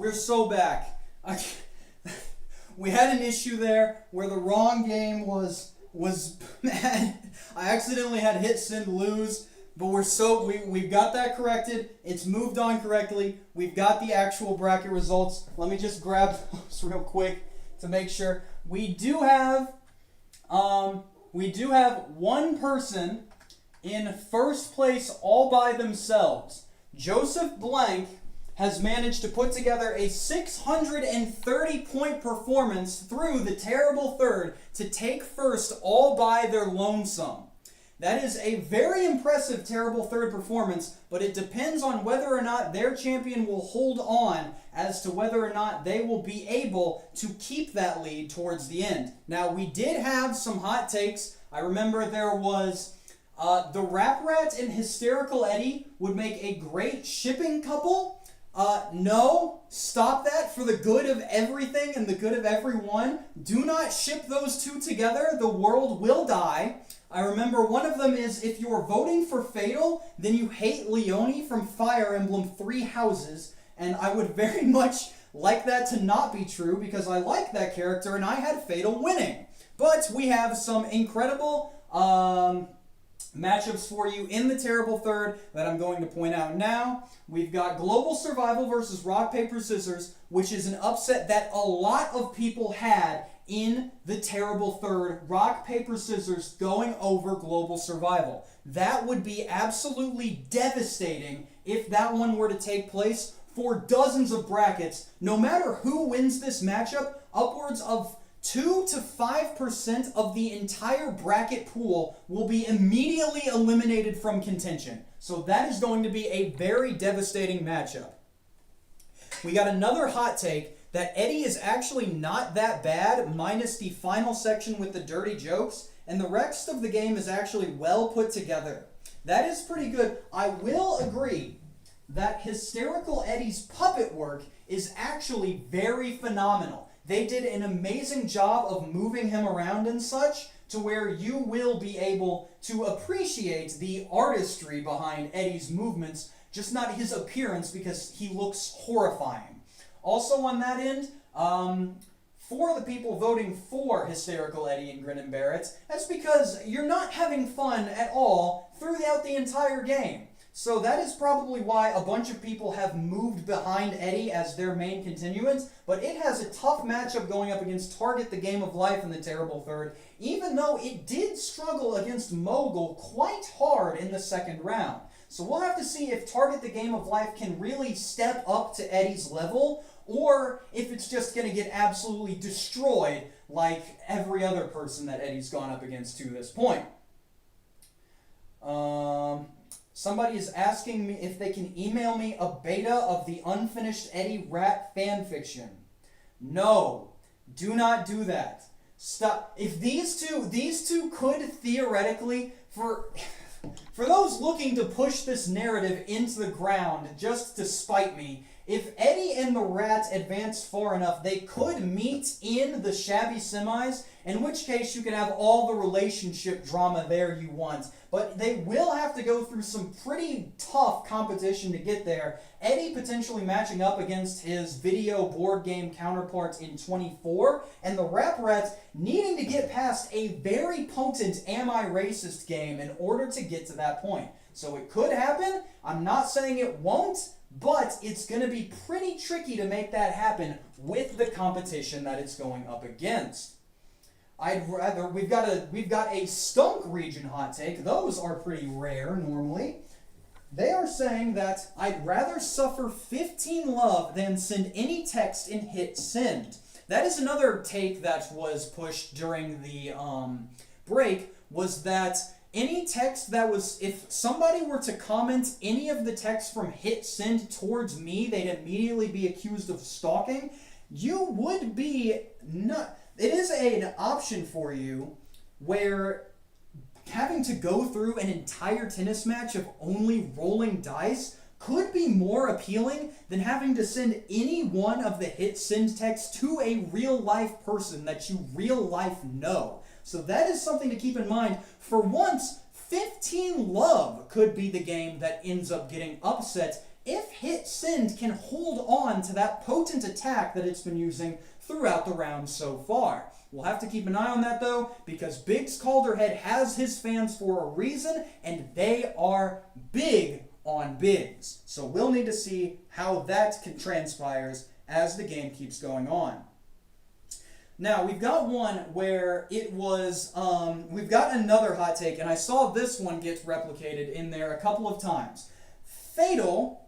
Speaker 1: We're so back. We had an issue there where the wrong game was I accidentally had hit send lose, but we've got that corrected. It's moved on correctly. We've got the actual bracket results. Let me just grab those real quick to make sure. We do have one person in first place all by themselves. Joseph Blank has managed to put together a 630-point performance through the terrible third to take first all by their lonesome. That is a very impressive terrible third performance, but it depends on whether or not their champion will hold on as to whether or not they will be able to keep that lead towards the end. Now, we did have some hot takes. I remember there was the Rap Rat and Hysterical Eddie would make a great shipping couple. No, stop that for the good of everything and the good of everyone. Do not ship those two together. The world will die. I remember one of them is if you're voting for Fatal, then you hate Leone from Fire Emblem Three Houses. And I would very much like that to not be true because I like that character and I had Fatal winning. But we have some incredible matchups for you in the terrible third that I'm going to point out now. We've got Global Survival versus Rock, Paper, Scissors, which is an upset that a lot of people had in the terrible third. Rock, Paper, Scissors going over Global Survival. That would be absolutely devastating if that one were to take place for dozens of brackets. No matter who wins this matchup, upwards of 2 to 5% of the entire bracket pool will be immediately eliminated from contention. So that is going to be a very devastating matchup. We got another hot take that Eddie is actually not that bad, minus the final section with the dirty jokes, and the rest of the game is actually well put together. That is pretty good. I will agree that Hysterical Eddie's puppet work is actually very phenomenal. They did an amazing job of moving him around and such to where you will be able to appreciate the artistry behind Eddie's movements, just not his appearance because he looks horrifying. Also on that end, for the people voting for Hysterical Eddie and Grin and Barrett, that's because you're not having fun at all throughout the entire game. So that is probably why a bunch of people have moved behind Eddie as their main continuant, but it has a tough matchup going up against Target the Game of Life in the terrible third, even though it did struggle against Mogul quite hard in the second round. So we'll have to see if Target the Game of Life can really step up to Eddie's level, or if it's just going to get absolutely destroyed like every other person that Eddie's gone up against to this point. Somebody is asking me if they can email me a beta of the unfinished Eddie Rat fanfiction. No, do not do that. Stop. If these two could theoretically, for those looking to push this narrative into the ground just to spite me, if Eddie and the Rat advance far enough, they could meet in the Shabby semis, in which case you can have all the relationship drama there you want. But they will have to go through some pretty tough competition to get there. Eddie potentially matching up against his video board game counterparts in 24, and the Rap Rats needing to get past a very potent Am I Racist game in order to get to that point. So it could happen. I'm not saying it won't, but it's going to be pretty tricky to make that happen with the competition that it's going up against. We've got a Stunk region hot take. Those are pretty rare normally. They are saying that I'd rather suffer 15 love than send any text and hit send. That is another take that was pushed during the break, was that any text that was, if somebody were to comment any of the text from hit send towards me, they'd immediately be accused of stalking. You would be not. It is an option for you where having to go through an entire tennis match of only rolling dice could be more appealing than having to send any one of the hit send texts to a real life person that you real life know. So that is something to keep in mind. For once, 15 love could be the game that ends up getting upset if Hit Send can hold on to that potent attack that it's been using throughout the round so far. We'll have to keep an eye on that, though, because Biggs Calderhead has his fans for a reason, and they are big on Biggs. So we'll need to see how that transpires as the game keeps going on. Now, we've got one where it was, we've got another hot take, and I saw this one get replicated in there a couple of times. Fatal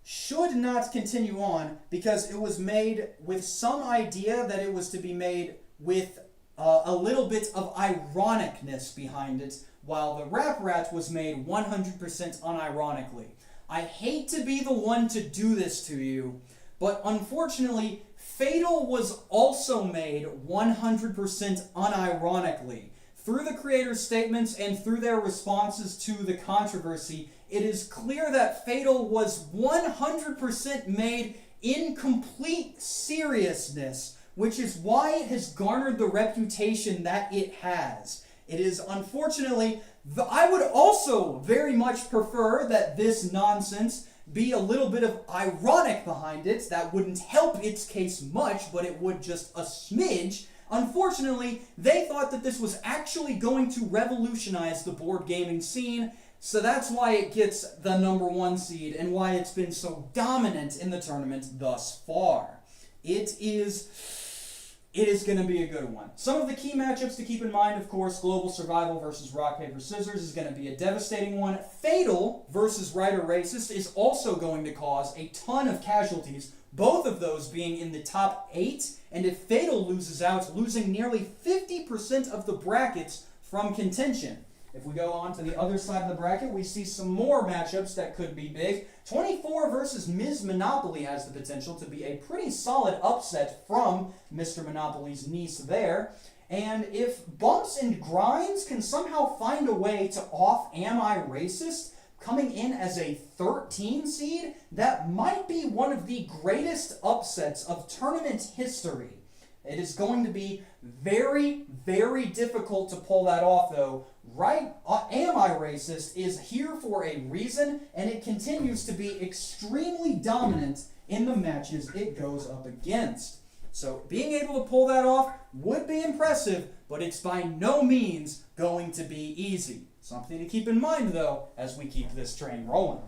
Speaker 1: should not continue on because it was made with some idea that it was to be made with a little bit of ironicness behind it, while the Rap Rat was made 100% unironically. I hate to be the one to do this to you, but unfortunately, Fatal was also made 100% unironically. Through the creators' statements and through their responses to the controversy, it is clear that Fatal was 100% made in complete seriousness, which is why it has garnered the reputation that it has. It is unfortunately, I would also very much prefer that this nonsense be a little bit of ironic behind it. That wouldn't help its case much, but it would just a smidge. Unfortunately, they thought that this was actually going to revolutionize the board gaming scene, so that's why it gets the number 1 seed and why it's been so dominant in the tournament thus far. It is going to be a good one. Some of the key matchups to keep in mind, of course, Global Survival versus Rock, Paper, Scissors is going to be a devastating one. Fatal versus Writer Racist is also going to cause a ton of casualties, both of those being in the top 8, and if Fatal loses out, losing nearly 50% of the brackets from contention. If we go on to the other side of the bracket, we see some more matchups that could be big. 24 versus Ms. Monopoly has the potential to be a pretty solid upset from Mr. Monopoly's niece there. And if Bumps and Grinds can somehow find a way to off Am I Racist, coming in as a 13 seed, that might be one of the greatest upsets of tournament history. It is going to be very, very difficult to pull that off, though. Right, Am I Racist is here for a reason, and it continues to be extremely dominant in the matches it goes up against. So being able to pull that off would be impressive, but it's by no means going to be easy. Something to keep in mind, though, as we keep this train rolling.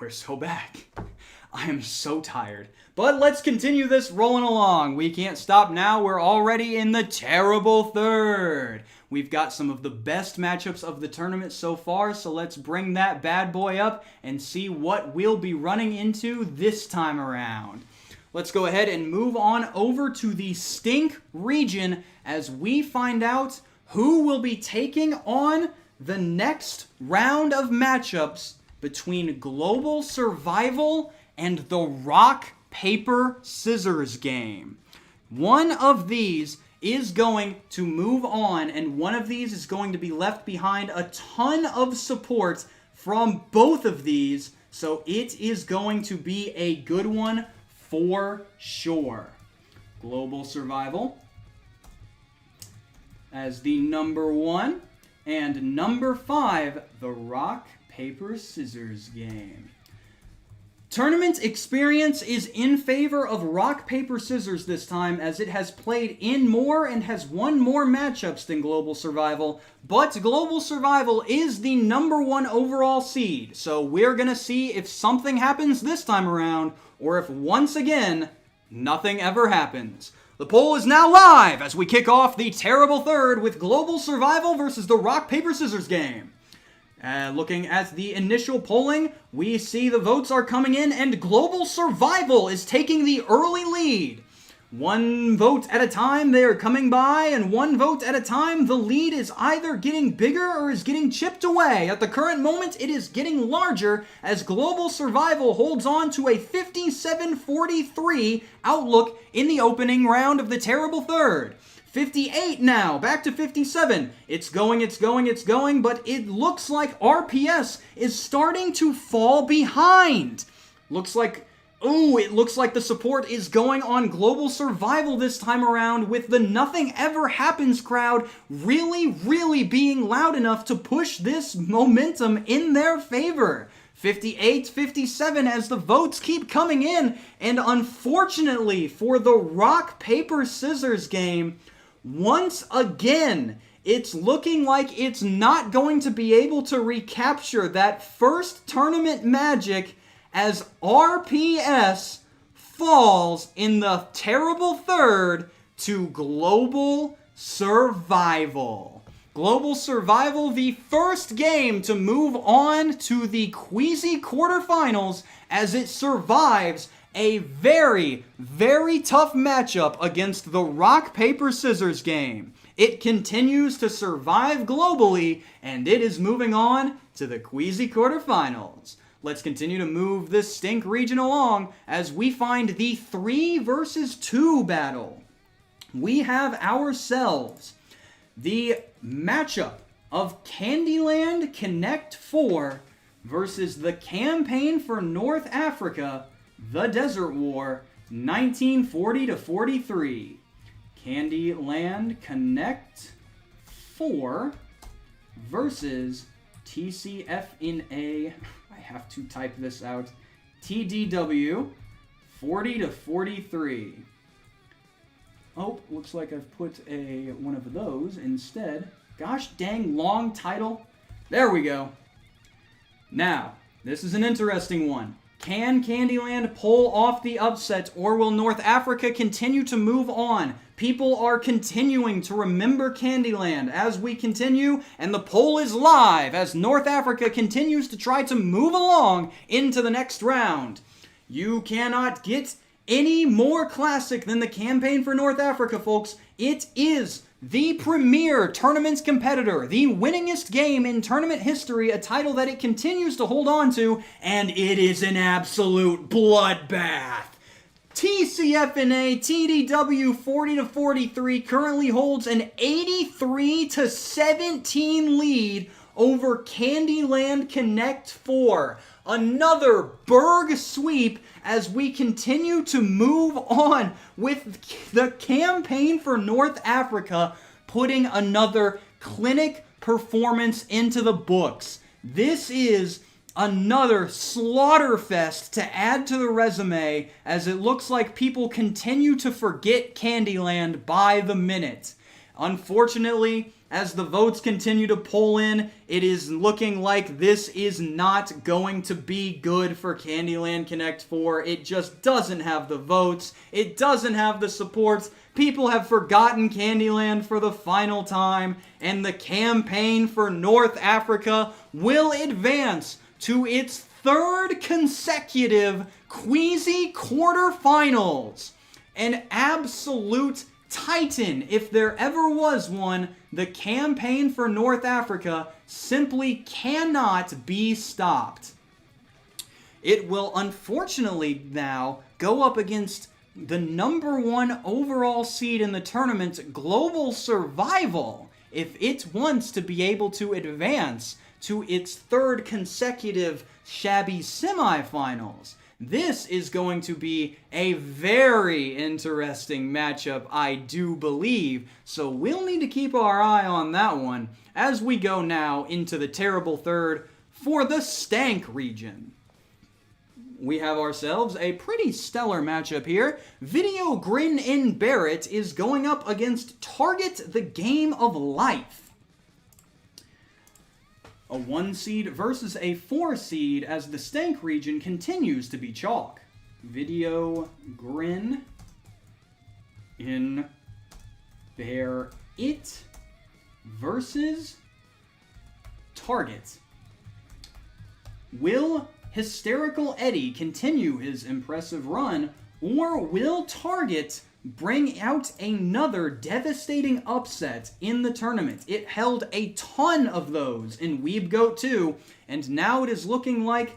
Speaker 1: We're so back. I am so tired. But let's continue this rolling along. We can't stop now. We're already in the terrible third. We've got some of the best matchups of the tournament so far, so let's bring that bad boy up and see what we'll be running into this time around. Let's go ahead and move on over to the Stink region as we find out who will be taking on the next round of matchups between Global Survival and the Rock, Paper, Scissors game. One of these is going to move on, and one of these is going to be left behind. A ton of support from both of these, so it is going to be a good one for sure. Global Survival as the number 1, and number 5, the Rock, Paper, Scissors game. Tournament experience is in favor of Rock, Paper, Scissors this time, as it has played in more and has won more matchups than Global Survival, but Global Survival is the number 1 overall seed, so we're gonna see if something happens this time around, or if once again, nothing ever happens. The poll is now live as we kick off the terrible third with Global Survival versus the Rock, Paper, Scissors game. Looking at the initial polling, we see the votes are coming in, and Global Survival is taking the early lead. One vote at a time, they are coming by, and one vote at a time, the lead is either getting bigger or is getting chipped away. At the current moment, it is getting larger as Global Survival holds on to a 57-43 outlook in the opening round of the terrible third. 58 now, back to 57. It's going, but it looks like RPS is starting to fall behind. It looks like the support is going on Global Survival this time around, with the Nothing Ever Happens crowd really being loud enough to push this momentum in their favor. 58-57 as the votes keep coming in, and unfortunately for the rock, paper, scissors game, once again, it's looking like it's not going to be able to recapture that first tournament magic as RPS falls in the terrible third to Global Survival. Global Survival, the first game to move on to the Queasy quarterfinals as it survives a very tough matchup against the rock, paper, scissors game. It continues to survive globally, and it is moving on to the Queasy quarterfinals. Let's continue to move this Stink region along as we find the 3 versus 2 battle. We have ourselves the matchup of Candyland Connect 4 versus the Campaign for North Africa, The Desert War, 1940-43. Candyland Connect 4 versus TCFNA, I have to type this out, TDW, 40-43. Oh, looks like I've put one of those instead. Gosh dang, long title. There we go. Now, this is an interesting one. Can Candyland pull off the upset, or will North Africa continue to move on? People are continuing to remember Candyland as we continue, and the poll is live as North Africa continues to try to move along into the next round. You cannot get any more classic than the Campaign for North Africa, folks. It is the premier tournament competitor, the winningest game in tournament history, a title that it continues to hold on to, and it is an absolute bloodbath. TCFNA TDW 40-43 currently holds an 83-17 lead over Candyland Connect 4. Another Berg sweep as we continue to move on with the Campaign for North Africa putting another clinic performance into the books. This is another slaughterfest to add to the resume, as it looks like people continue to forget Candyland by the minute. Unfortunately, as the votes continue to pull in, it is looking like this is not going to be good for Candyland Connect 4. It just doesn't have the votes. It doesn't have the supports. People have forgotten Candyland for the final time, and the Campaign for North Africa will advance to its third consecutive Queasy quarterfinals. An absolute titan, if there ever was one. The Campaign for North Africa simply cannot be stopped. It will unfortunately now go up against the #1 overall seed in the tournament, Global Survival, if it wants to be able to advance to its third consecutive Shabby semifinals. This is going to be a very interesting matchup, I do believe, so we'll need to keep our eye on that one as we go now into the terrible third for the Stank region. We have ourselves a pretty stellar matchup here. Video Grin in Barrett is going up against Target the Game of Life. A 1 seed versus a 4 seed as the Stank region continues to be chalk. Video Grin in Barrett versus Target. Will Hysterical Eddie continue his impressive run, or will Target bring out another devastating upset in the tournament. It held a ton of those in Weeb Goat 2, and now it is looking like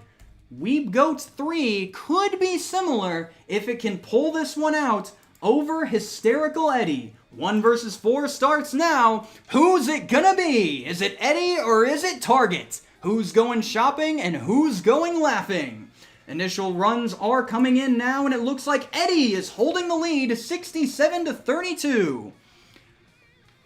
Speaker 1: Weeb Goat 3 could be similar if it can pull this one out over Hysterical Eddie. 1 versus 4 starts now. Who's it gonna be? Is it Eddie or is it Target? Who's going shopping and who's going laughing? Initial runs are coming in now, and it looks like Eddie is holding the lead 67-32.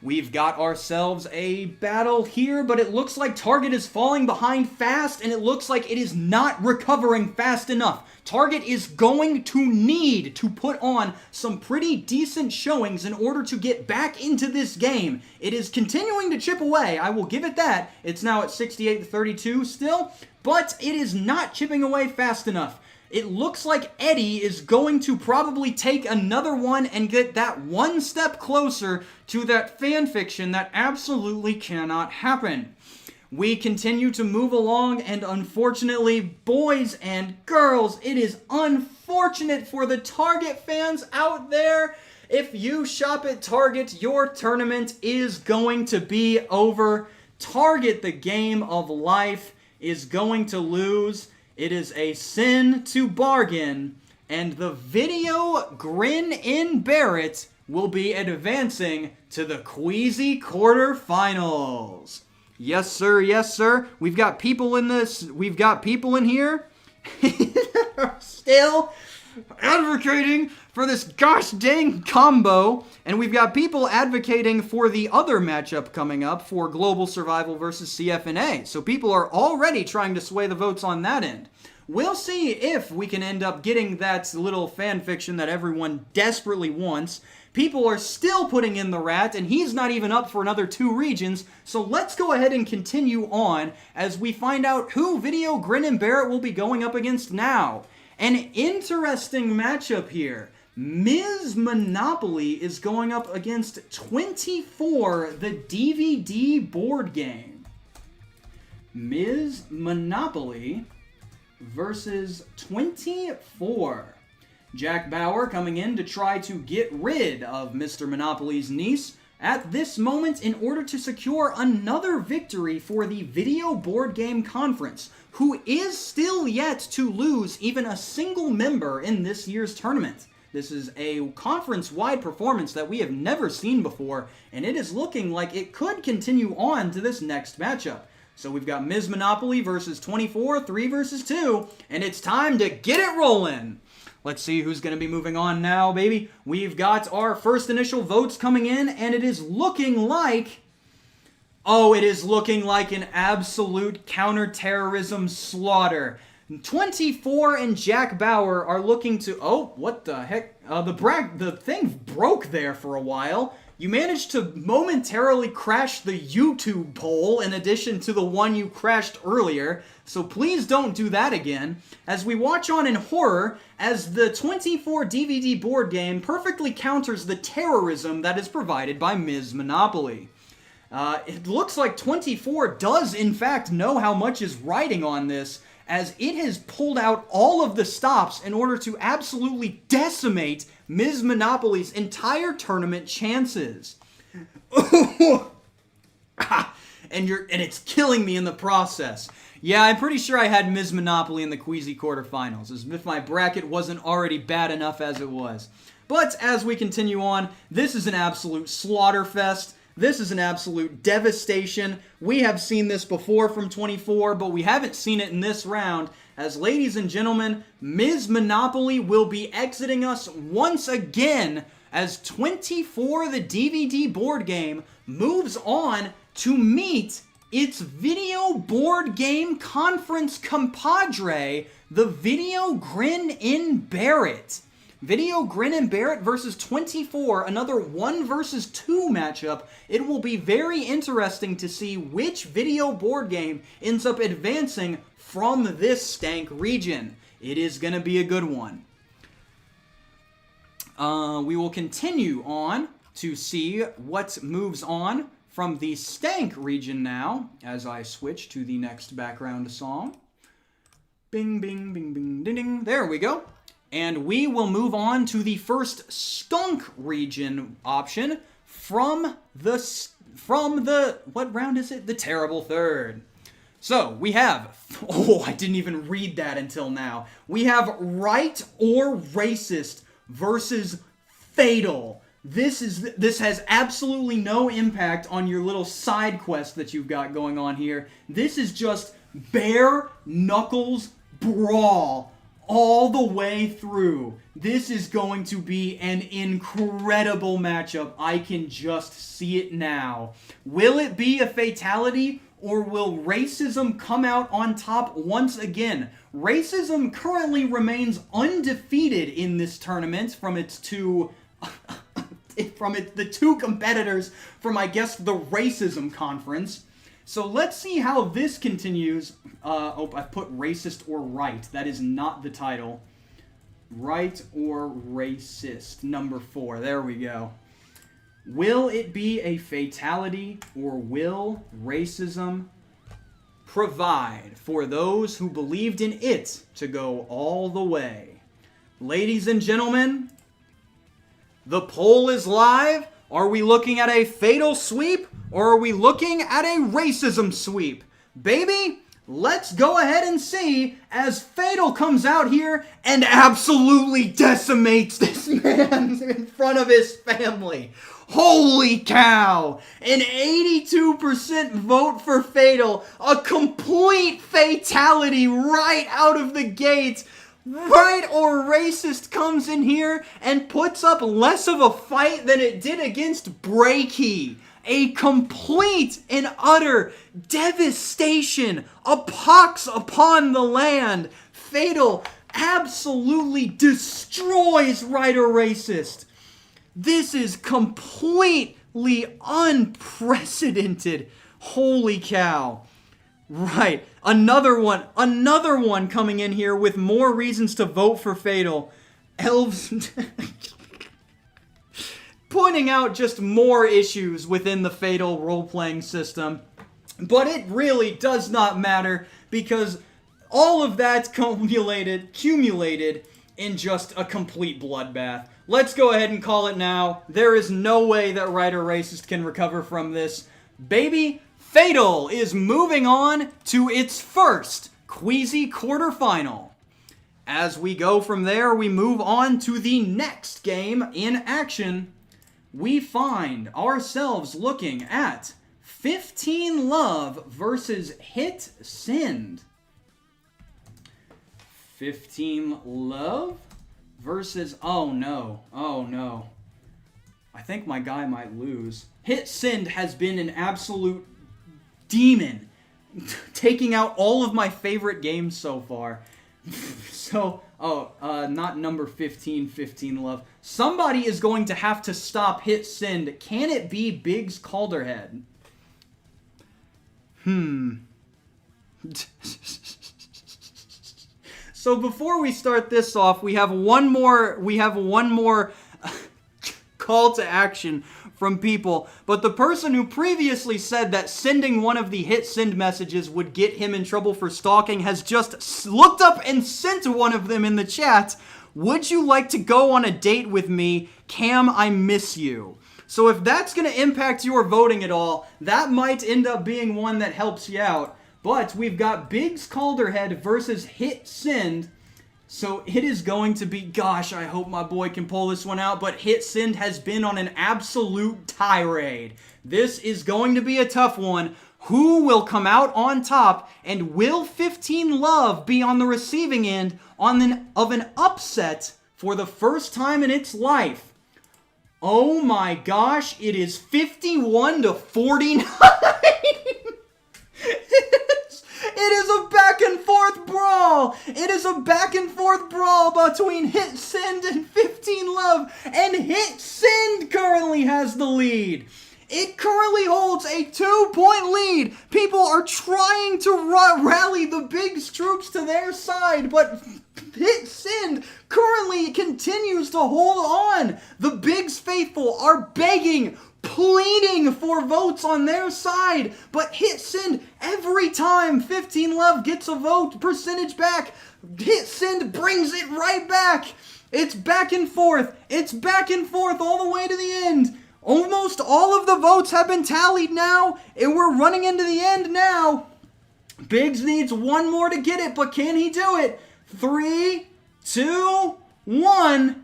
Speaker 1: We've got ourselves a battle here, but it looks like Target is falling behind fast, and it looks like it is not recovering fast enough. Target is going to need to put on some pretty decent showings in order to get back into this game. It is continuing to chip away, I will give it that. It's now at 68-32 still, but it is not chipping away fast enough. It looks like Eddie is going to probably take another one and get that one step closer to that fanfiction that absolutely cannot happen. We continue to move along, and unfortunately, boys and girls, it is unfortunate for the Target fans out there. If you shop at Target, your tournament is going to be over. Target, the game of life, is going to lose. It is a sin to bargain, and the Video Grin in Barrett will be advancing to the Queasy quarterfinals. Yes, sir. Yes, sir. We've got people in this. We've got people in here still advocating for this gosh dang combo. And we've got people advocating for the other matchup coming up for Global Survival versus CFNA. So people are already trying to sway the votes on that end. We'll see if we can end up getting that little fanfiction that everyone desperately wants. People are still putting in the rat, and he's not even up for another 2 regions, so let's go ahead and continue on as we find out who Video Grin and Barrett will be going up against now. An interesting matchup here. Ms. Monopoly is going up against 24, the DVD board game. Ms. Monopoly versus 24. Jack Bauer coming in to try to get rid of Mr. Monopoly's niece at this moment in order to secure another victory for the Video Board Game Conference, who is still yet to lose even a single member in this year's tournament. This is a conference-wide performance that we have never seen before, and it is looking like it could continue on to this next matchup. So we've got Ms. Monopoly versus 24, 3 versus 2, and it's time to get it rolling. Let's see who's going to be moving on now, baby. We've got our first initial votes coming in, and it is looking like... Oh, it is looking like an absolute counterterrorism slaughter. 24 and Jack Bauer are looking to... Oh, what the heck? The thing broke there for a while. You managed to momentarily crash the YouTube poll in addition to the one you crashed earlier, so please don't do that again. As we watch on in horror, as the 24 DVD board game perfectly counters the terrorism that is provided by Ms. Monopoly. It looks like 24 does in fact know how much is riding on this, as it has pulled out all of the stops in order to absolutely decimate Ms. Monopoly's entire tournament chances. And it's killing me in the process. Yeah, I'm pretty sure I had Ms. Monopoly in the Queasy quarterfinals, as if my bracket wasn't already bad enough as it was. But as we continue on, this is an absolute slaughterfest. This is an absolute devastation. We have seen this before from 24, but we haven't seen it in this round. As ladies and gentlemen, Ms. Monopoly will be exiting us once again as 24, the DVD board game, moves on to meet its Video Board Game Conference compadre, the Video Grin in Barrett. Video Grin and Barrett versus 24, another 1 versus 2 matchup. It will be very interesting to see which video board game ends up advancing from this Stank region. It is going to be a good one. We will continue on to see what moves on from the Stank region now, as I switch to the next background song. Bing, bing, bing, bing, ding, ding. There we go. And we will move on to the first Stunk region option from the, what round is it? The terrible third. So, we have, I didn't even read that until now. We have right or racist versus fatal. This has absolutely no impact on your little side quest that you've got going on here. This is just bare knuckles brawl all the way through. This is going to be an incredible matchup. I can just see it now. Will it be a fatality, or will racism come out on top once again? Racism currently remains undefeated in this tournament from its two the two competitors from, I guess, the racism conference. So let's see how this continues. I put racist or right. That is not the title. Right or racist. Number 4. There we go. Will it be a fatality, or will racism provide for those who believed in it to go all the way? Ladies and gentlemen, the poll is live. Are we looking at a fatal sweep, or are we looking at a racism sweep? Baby, let's go ahead and see as Fatal comes out here and absolutely decimates this man in front of his family. Holy cow! An 82% vote for Fatal. A complete fatality right out of the gate. Right or Racist comes in here and puts up less of a fight than it did against Breaky. A complete and utter devastation. A pox upon the land. Fatal absolutely destroys Right or Racist. This is completely unprecedented. Holy cow. Right. Another one coming in here with more reasons to vote for Fatal. Elves pointing out just more issues within the Fatal role-playing system. But it really does not matter, because all of that accumulated in just a complete bloodbath. Let's go ahead and call it now. There is no way that Right or Racist can recover from this. Baby, Fatal is moving on to its first Queasy quarterfinal. As we go from there, we move on to the next game in action. We find ourselves looking at 15 Love versus Hit Send. 15 Love versus, oh no. I think my guy might lose. Hit Send has been an absolute demon, taking out all of my favorite games so far. So, not number 15 Love. Somebody is going to have to stop Hit Send. Can it be Biggs Calderhead? So before we start this off, we have one more call to action from people, but the person who previously said that sending one of the Hit Send messages would get him in trouble for stalking has just looked up and sent one of them in the chat. Would you like to go on a date with me? Cam, I miss you. So if that's going to impact your voting at all, that might end up being one that helps you out. But we've got Biggs Calderhead versus Hit Send. So it is going to be, gosh, I hope my boy can pull this one out, but Hit Send has been on an absolute tirade. This is going to be a tough one. Who will come out on top, and will 15 Love be on the receiving end of an upset for the first time in its life? Oh my gosh, it is 51-49. It is a back and forth brawl. It is a back and forth brawl between Hit Send and 15 Love. And Hit Send currently has the lead. It currently holds a 2-point lead. People are trying to rally the Biggs troops to their side, but Hit Send currently continues to hold on. The Biggs faithful are begging, pleading for votes on their side, but Hit Send, every time 15 Love gets a vote percentage back, Send brings it right back. It's back and forth. It's back and forth all the way to the end. Almost all of the votes have been tallied now, and we're running into the end now. Biggs needs one more to get it, but can he do it? 3, 2, 1.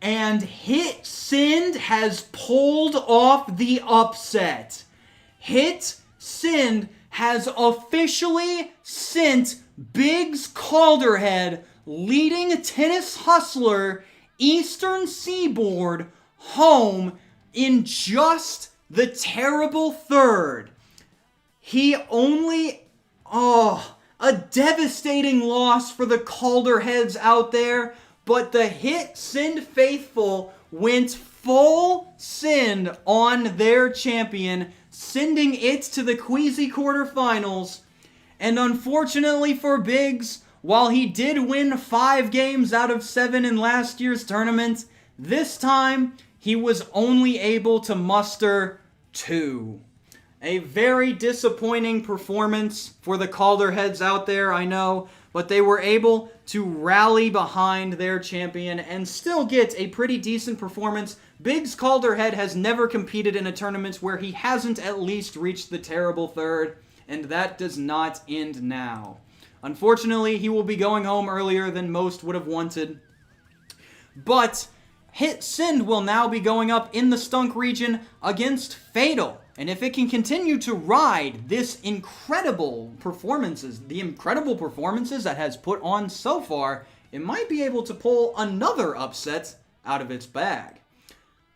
Speaker 1: And Hit Send has pulled off the upset. Hit Send has officially sent Biggs Calderhead, leading tennis hustler Eastern Seaboard, home in just the terrible third. He only... a devastating loss for the Calderheads out there, but the Hit Send faithful went full send on their champion, sending it to the Queasy quarterfinals. And unfortunately for Biggs, while he did win 5 games out of 7 in last year's tournament, this time he was only able to muster 2. A very disappointing performance for the Calderheads out there, I know, but they were able to rally behind their champion and still get a pretty decent performance. Biggs Calderhead has never competed in a tournament where he hasn't at least reached the terrible third, and that does not end now. Unfortunately, he will be going home earlier than most would have wanted. But Hit Send will now be going up in the Stunk region against Fatal. And if it can continue to ride this the incredible performances that has put on so far, it might be able to pull another upset out of its bag.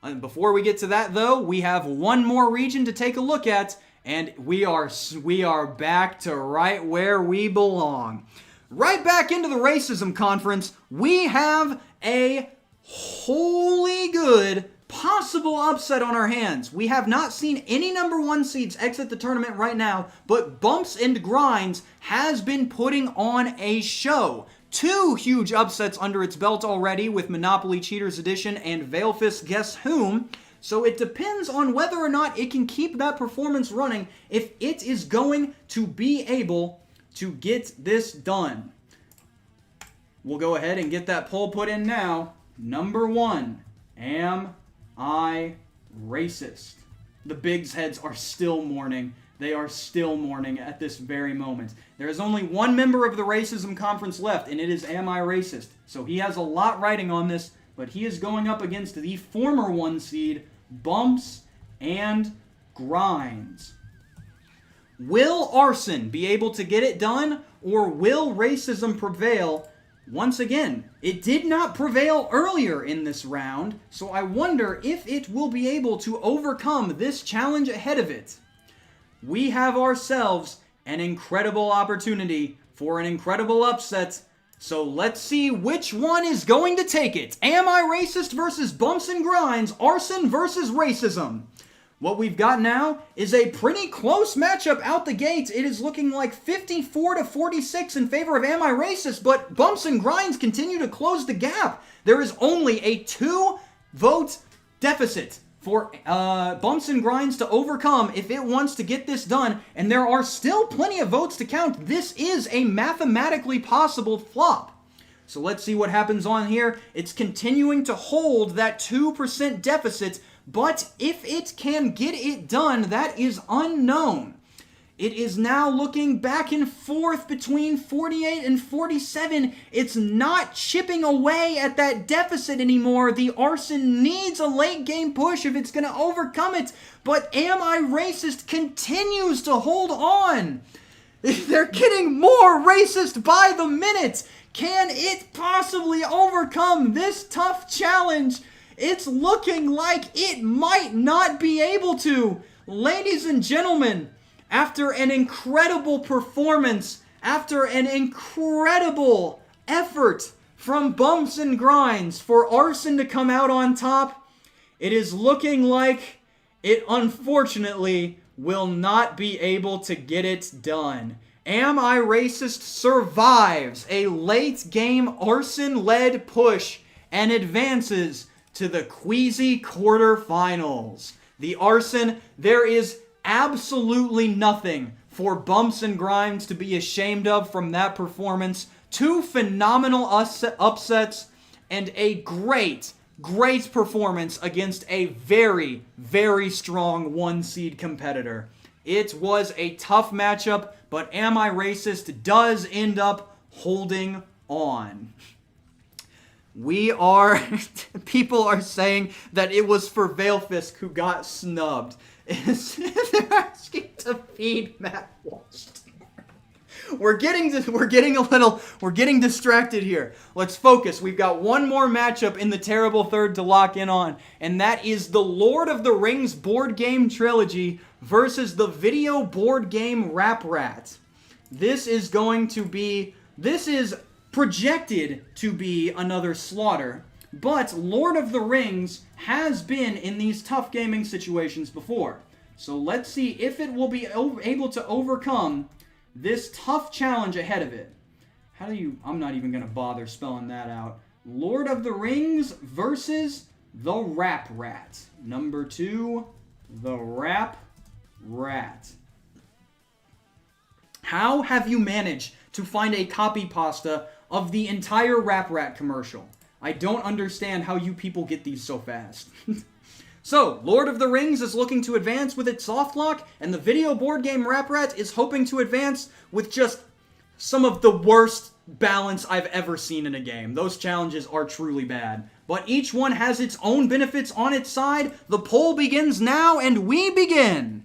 Speaker 1: And before we get to that, though, we have one more region to take a look at, and we are back to right where we belong. Right back into the Racism Conference, we have a wholly good possible upset on our hands. We have not seen any number 1 seeds exit the tournament right now, but Bumps and Grinds has been putting on a show. 2 huge upsets under its belt already with Monopoly Cheaters Edition and Veilfist Guess Whom, so it depends on whether or not it can keep that performance running if it is going to be able to get this done. We'll go ahead and get that poll put in now. Number 1, am I racist? The Biggs heads are still mourning. They are still mourning at this very moment. There is only one member of the Racism Conference left, and it is Am I Racist? So he has a lot riding on this, but he is going up against the former 1 seed, Bumps and Grinds. Will Arson be able to get it done, or will racism prevail? Once again, it did not prevail earlier in this round, so I wonder if it will be able to overcome this challenge ahead of it. We have ourselves an incredible opportunity for an incredible upset, so let's see which one is going to take it. Am I Racist versus Bumps and Grinds, Arson versus Racism. What we've got now is a pretty close matchup out the gate. It is looking like 54-46 in favor of Am I Racist, but Bumps and Grinds continue to close the gap. There is only a 2-vote deficit for Bumps and Grinds to overcome if it wants to get this done, and there are still plenty of votes to count. This is a mathematically possible flop. So let's see what happens on here. It's continuing to hold that 2% deficit, but if it can get it done, that is unknown. It is now looking back and forth between 48 and 47. It's not chipping away at that deficit anymore. The Arson needs a late game push if it's going to overcome it. But Am I Racist continues to hold on. They're getting more racist by the minute. Can it possibly overcome this tough challenge? It's looking like it might not be able to. Ladies and gentlemen, after an incredible performance, after an incredible effort from Bumps and Grinds for Arson to come out on top, it is looking like it unfortunately will not be able to get it done. Am I Racist survives a late game Arson-led push and advances to the Queasy quarterfinals. The Arson, there is absolutely nothing for Bumps and Grinds to be ashamed of from that performance. 2 phenomenal upsets and a great performance against a very, very strong 1-seed competitor. It was a tough matchup, but Am I Racist does end up holding on. People are saying that it was for Veilfisk who got snubbed. They're asking to feed Matt Walsh. We're getting distracted here. Let's focus. We've got one more matchup in the terrible third to lock in on, and that is the Lord of the Rings board game trilogy versus the video board game Rap Rat. This is projected to be another slaughter, but Lord of the Rings has been in these tough gaming situations before. So let's see if it will be able to overcome this tough challenge ahead of it. I'm not even going to bother spelling that out. Lord of the Rings versus the Rap Rat. Number 2, the Rap Rat. How have you managed to find a copy pasta of the entire Rap Rat commercial? I don't understand how you people get these so fast. So, Lord of the Rings is looking to advance with its soft lock, and the video board game Rap Rat is hoping to advance with just some of the worst balance I've ever seen in a game. Those challenges are truly bad. But each one has its own benefits on its side. The poll begins now, and we begin.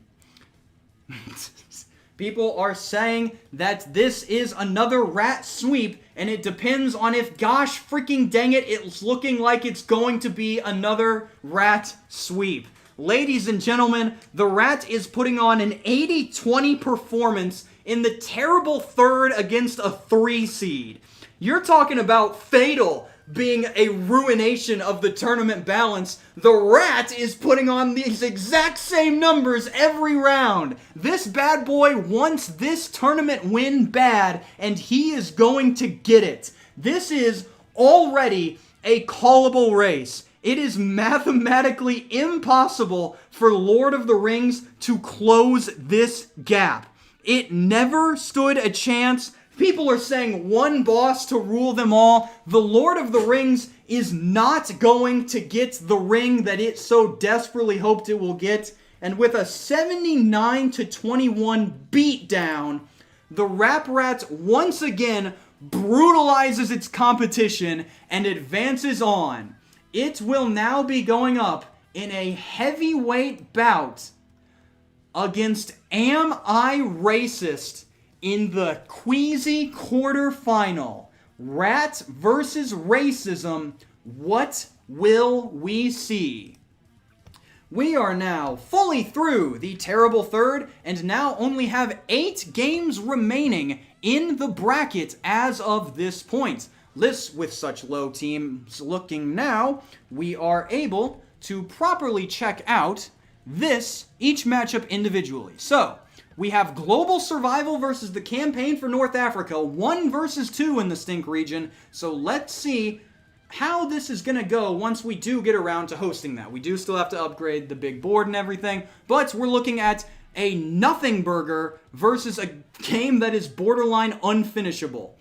Speaker 1: People are saying that this is another rat sweep, and it depends on if, gosh freaking dang it, it's looking like it's going to be another rat sweep. Ladies and gentlemen, the rat is putting on an 80-20 performance in the terrible third against a 3-seed. You're talking about fatal being a ruination of the tournament balance. The rat is putting on these exact same numbers every round. This bad boy wants this tournament win bad, and he is going to get it. This is already a callable race. It is mathematically impossible for Lord of the Rings to close this gap. It never stood a chance. People are saying one boss to rule them all. The Lord of the Rings is not going to get the ring that it so desperately hoped it will get. And with a 79-21 beatdown, the Rap Rat once again brutalizes its competition and advances on. It will now be going up in a heavyweight bout against Am I Racist in the queasy quarterfinal. Rat versus racism. What will we see? We are now fully through the terrible third and now only have 8 games remaining in the bracket as of this point. With such low teams looking now, we are able to properly check out each matchup individually. So, we have Global Survival versus the Campaign for North Africa, 1 versus 2 in the Stink region. So let's see how this is going to go once we do get around to hosting that. We do still have to upgrade the big board and everything, but we're looking at a nothing burger versus a game that is borderline unfinishable.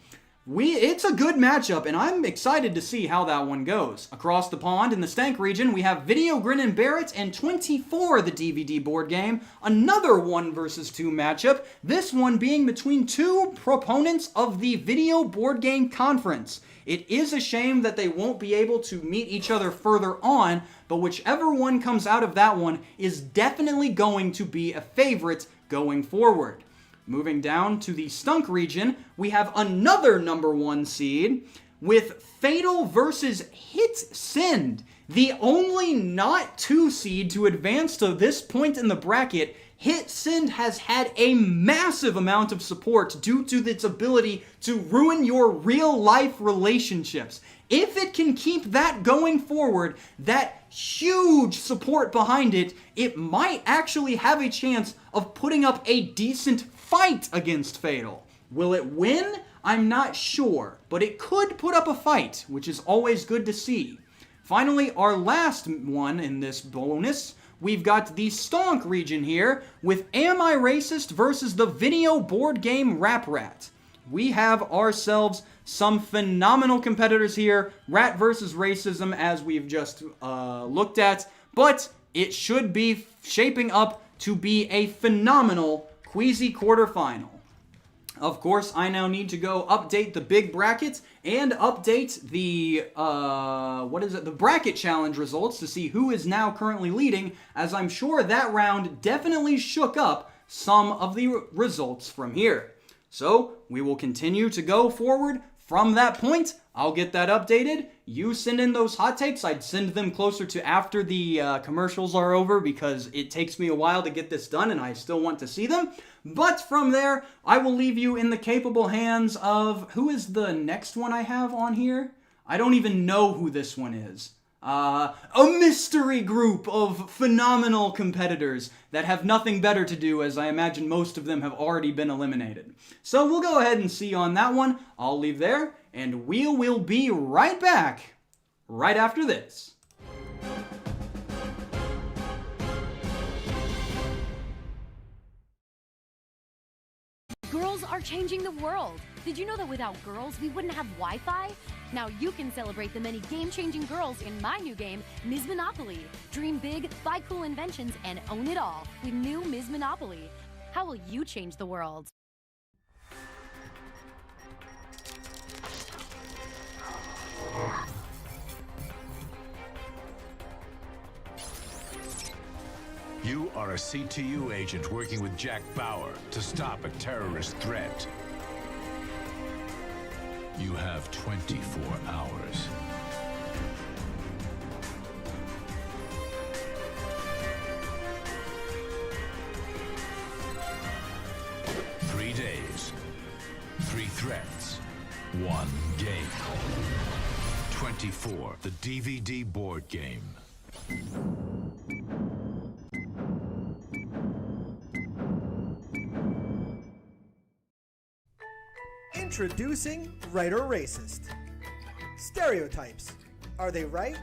Speaker 1: It's a good matchup, and I'm excited to see how that one goes. Across the pond in the Stank region, we have Video Grin and Barrett and 24, the DVD board game. Another 1 versus 2 matchup, this one being between 2 proponents of the Video Board Game Conference. It is a shame that they won't be able to meet each other further on, but whichever one comes out of that one is definitely going to be a favorite going forward. Moving down to the Stunk region, we have another number 1 seed with Fatal versus Hit Send. The only not 2 seed to advance to this point in the bracket. Hit Send has had a massive amount of support due to its ability to ruin your real life relationships. If it can keep that going forward, that huge support behind it, it might actually have a chance of putting up a decent fight against Fatal. Will it win? I'm not sure, but it could put up a fight, which is always good to see. Finally, our last one in this bonus, we've got the Stonk region here with Am I Racist versus the video board game Rap Rat. We have ourselves some phenomenal competitors here. Rat versus racism, as we've just looked at. But it should be shaping up to be a phenomenal queasy quarterfinal. Of course, I now need to go update the big brackets and update the, the bracket challenge results to see who is now currently leading, as I'm sure that round definitely shook up some of the results from here. So, we will continue to go forward from that point. I'll get that updated. You send in those hot takes. I'd send them closer to after the commercials are over because it takes me a while to get this done and I still want to see them. But from there, I will leave you in the capable hands of... Who is the next one I have on here? I don't even know who this one is. A mystery group of phenomenal competitors that have nothing better to do, as I imagine most of them have already been eliminated. So we'll go ahead and see on that one. I'll leave there, and we will be right back right after this.
Speaker 17: Girls are changing the world. Did you know that without girls, we wouldn't have Wi-Fi? Now you can celebrate the many game-changing girls in my new game, Ms. Monopoly. Dream big, buy cool inventions, and own it all with new Ms. Monopoly. How will you change the world?
Speaker 3: You are a CTU agent working with Jack Bauer to stop a terrorist threat. You have 24 hours. Three days, 3 threats, 1 game. 24, the DVD board game.
Speaker 18: Introducing Right or Racist. Stereotypes. Are they right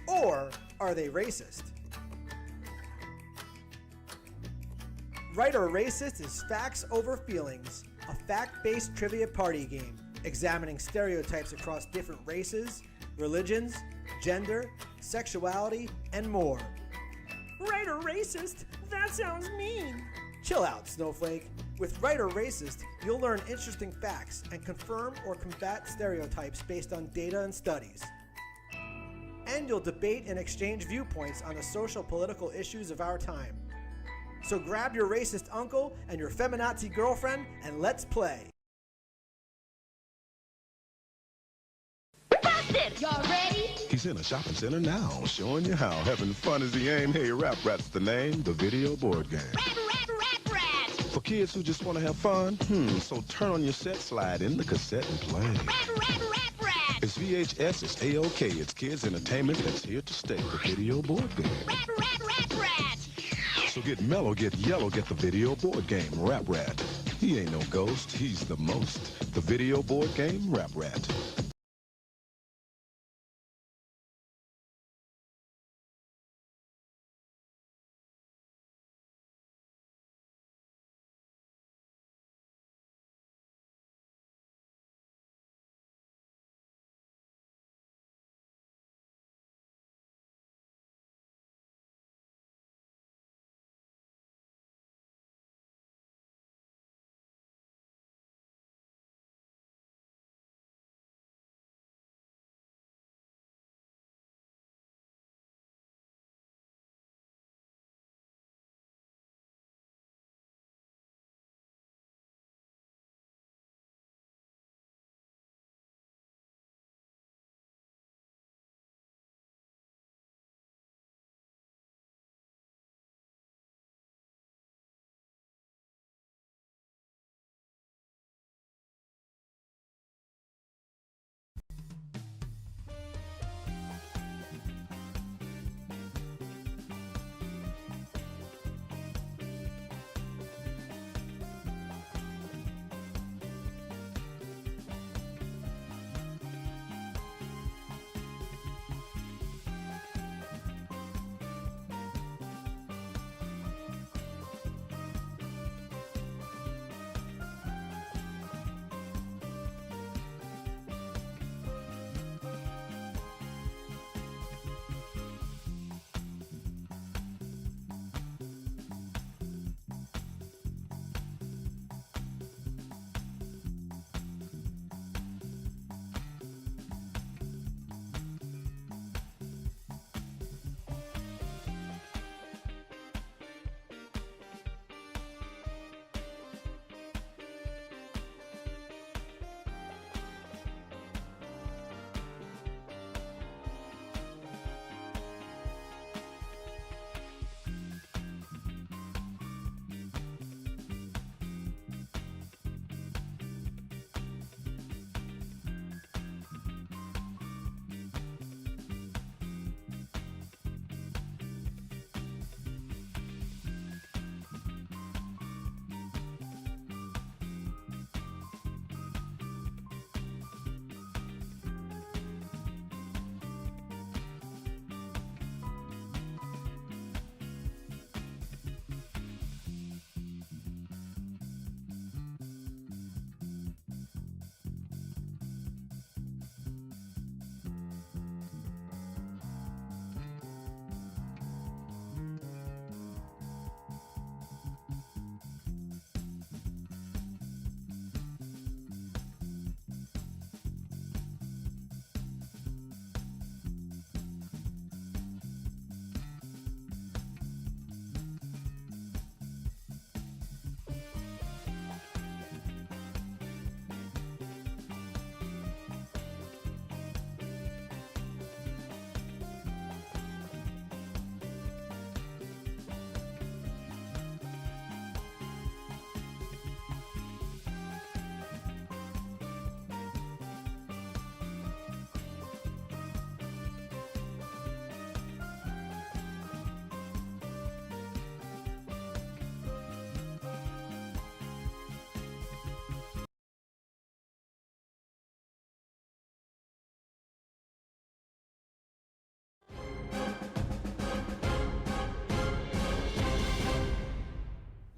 Speaker 18: or are they racist? Right or Racist is Facts Over Feelings, a fact-based trivia party game examining stereotypes across different races, religions, gender, sexuality, and more. Right or Racist? That sounds mean. Chill out, Snowflake. With Right or Racist, you'll learn interesting facts and confirm or combat stereotypes based on data and studies. And you'll debate and exchange viewpoints on the social political issues of our time. So grab your racist uncle and your feminazi girlfriend and let's play.
Speaker 6: Busted! Y'all ready?
Speaker 19: He's in a shopping center now, showing you how. Having fun as he aim. Hey, Rap Rat's the name, the video board game.
Speaker 6: Rap rat!
Speaker 19: For kids who just want to have fun, so turn on your set, slide in the cassette and play.
Speaker 6: Rap rat!
Speaker 19: It's VHS, it's A-OK, it's kids' entertainment that's here to stay, the video board game.
Speaker 6: Rap rat!
Speaker 19: So get mellow, get yellow, get the video board game, Rap Rat. He ain't no ghost, he's the most. The video board game, Rap Rat.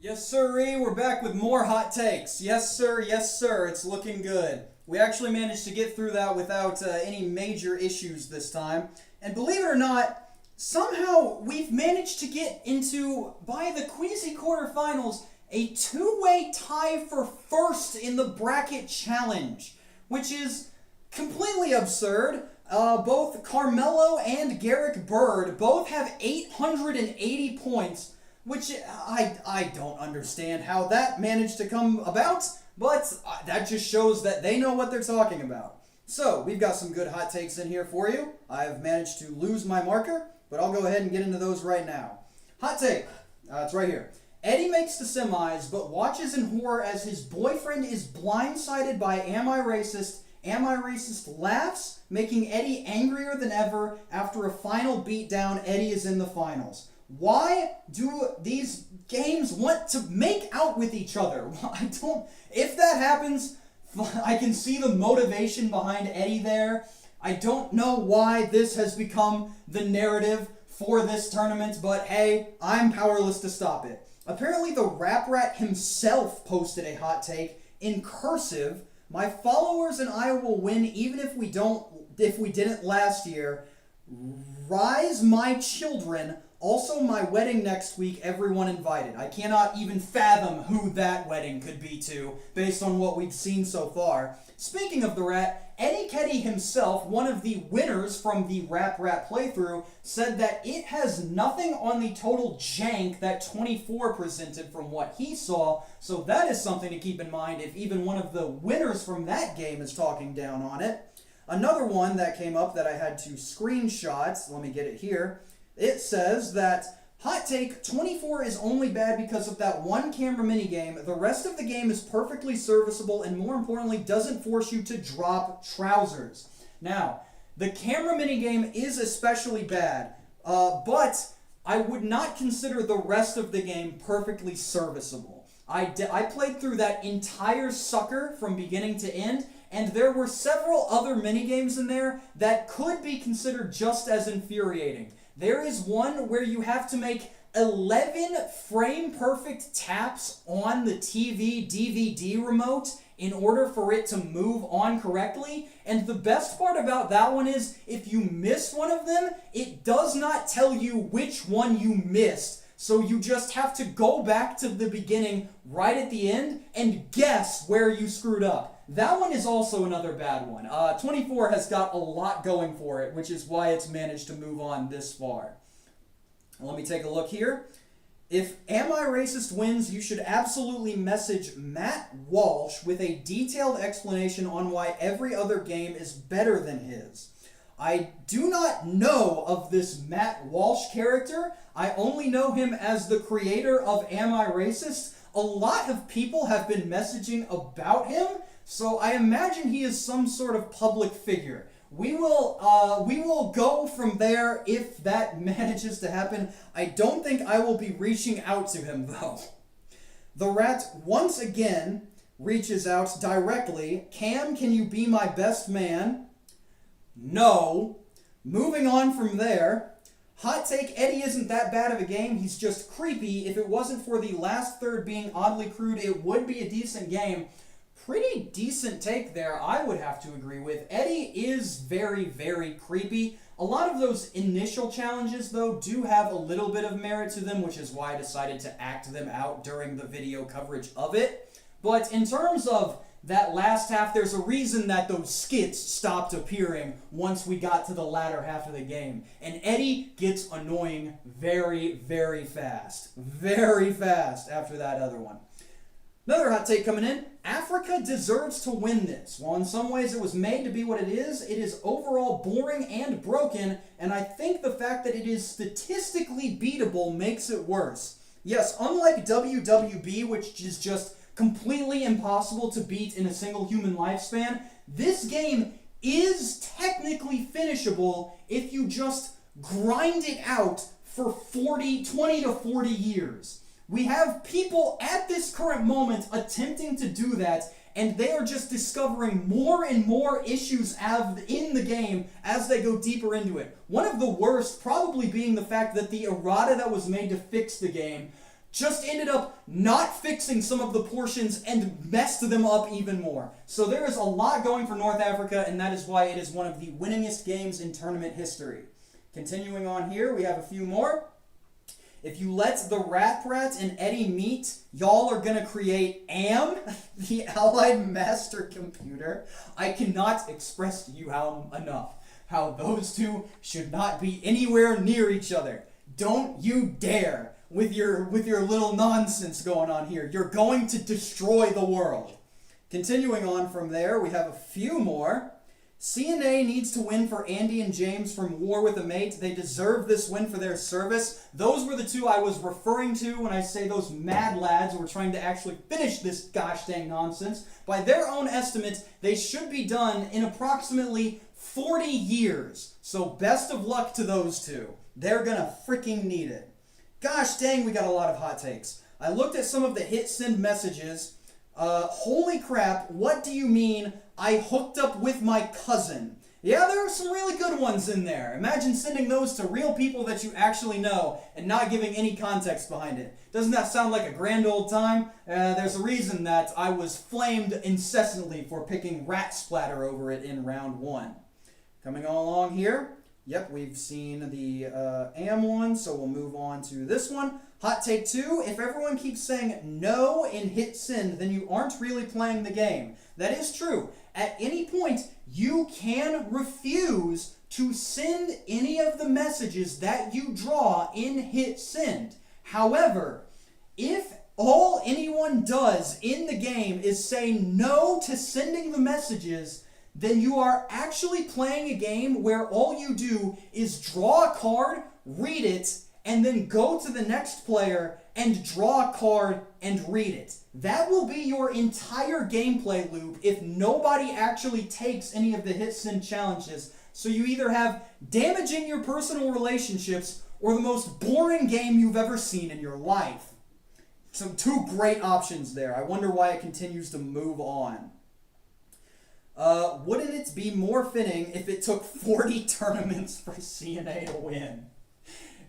Speaker 1: Yes, sirree, we're back with more hot takes. Yes, sir, it's looking good. We actually managed to get through that without any major issues this time. And believe it or not, somehow we've managed to get into, by the Queasy quarterfinals, a two-way tie for first in the bracket challenge, which is completely absurd. Both Carmelo and Garrick Bird both have 880 points, which I don't understand how that managed to come about, but that just shows that they know what they're talking about. So, we've got some good hot takes in here for you. I've managed to lose my marker, but I'll go ahead and get into those right now. Hot take. It's right here. Eddie makes the semis, but watches in horror as his boyfriend is blindsided by Am I Racist? Am I Racist laughs, making Eddie angrier than ever. After a final beatdown, Eddie is in the finals. Why do these games want to make out with each other? If that happens, I can see the motivation behind Eddie there. I don't know why this has become the narrative for this tournament, but hey, I'm powerless to stop it. Apparently the Rap Rat himself posted a hot take in cursive. My followers and I will win even if we didn't last year. Rise my children. Also, my wedding next week, everyone invited. I cannot even fathom who that wedding could be to, based on what we've seen so far. Speaking of the Rat, Eddie Keddy himself, one of the winners from the Rap Rat playthrough, said that it has nothing on the total jank that 24 presented from what he saw, so that is something to keep in mind if even one of the winners from that game is talking down on it. Another one that came up that I had to screenshot, let me get it here. It says that, hot take, 24 is only bad because of that one camera minigame. The rest of the game is perfectly serviceable and more importantly doesn't force you to drop trousers. Now, the camera minigame is especially bad, but I would not consider the rest of the game perfectly serviceable. I played through that entire sucker from beginning to end, and there were several other minigames in there that could be considered just as infuriating. There is one where you have to make 11 frame-perfect taps on the TV DVD remote in order for it to move on correctly. And the best part about that one is, if you miss one of them, it does not tell you which one you missed. So you just have to go back to the beginning right at the end and guess where you screwed up. That one is also another bad one. 24 has got a lot going for it, which is why it's managed to move on this far. Let me take a look here. If Am I Racist wins, you should absolutely message Matt Walsh with a detailed explanation on why every other game is better than his. I do not know of this Matt Walsh character. I only know him as the creator of Am I Racist. A lot of people have been messaging about him, so I imagine he is some sort of public figure. We will go from there if that manages to happen. I don't think I will be reaching out to him, though. The Rat once again reaches out directly. Cam, can you be my best man? No. Moving on from there. Hot take, Eddie isn't that bad of a game. He's just creepy. If it wasn't for the last third being oddly crude, it would be a decent game. Pretty decent take there, I would have to agree with. Eddie is very, very creepy. A lot of those initial challenges, though, do have a little bit of merit to them, which is why I decided to act them out during the video coverage of it. But in terms of that last half, there's a reason that those skits stopped appearing once we got to the latter half of the game. And Eddie gets annoying very, very fast. Very fast after that other one. Another hot take coming in. Africa deserves to win this. While in some ways it was made to be what it is overall boring and broken, and I think the fact that it is statistically beatable makes it worse. Yes, unlike WWB, which is just completely impossible to beat in a single human lifespan, this game is technically finishable if you just grind it out for 20 to 40 years. We have people at this current moment attempting to do that, and they are just discovering more and more issues in the game as they go deeper into it. One of the worst probably being the fact that the errata that was made to fix the game just ended up not fixing some of the portions and messed them up even more. So there is a lot going for North Africa, and that is why it is one of the winningest games in tournament history. Continuing on here, we have a few more. If you let the Rat and Eddie meet, y'all are gonna create AM, the Allied Master Computer. I cannot express to you enough how those two should not be anywhere near each other. Don't you dare with your little nonsense going on here. You're going to destroy the world. Continuing on from there, we have a few more. CNA needs to win for Andy and James from War with a Mate. They deserve this win for their service. Those were the two I was referring to when I say those mad lads who were trying to actually finish this gosh dang nonsense. By their own estimates, they should be done in approximately 40 years. So best of luck to those two. They're gonna freaking need it. Gosh dang, we got a lot of hot takes. I looked at some of the hit send messages. Holy crap, what do you mean I hooked up with my cousin? Yeah, there are some really good ones in there. Imagine sending those to real people that you actually know and not giving any context behind it. Doesn't that sound like a grand old time? There's a reason that I was flamed incessantly for picking Rat Splatter over it in round 1. Coming along here. Yep, we've seen the AM one, so we'll move on to this one. Hot take 2, if everyone keeps saying no in hit send, then you aren't really playing the game. That is true. At any point, you can refuse to send any of the messages that you draw in hit send. However, if all anyone does in the game is say no to sending the messages, then you are actually playing a game where all you do is draw a card, read it, and then go to the next player and draw a card and read it. That will be your entire gameplay loop if nobody actually takes any of the hit send challenges. So you either have damaging your personal relationships or the most boring game you've ever seen in your life. So 2 great options there. I wonder why it continues to move on. Wouldn't it be more fitting if it took 40 tournaments for CNA to win?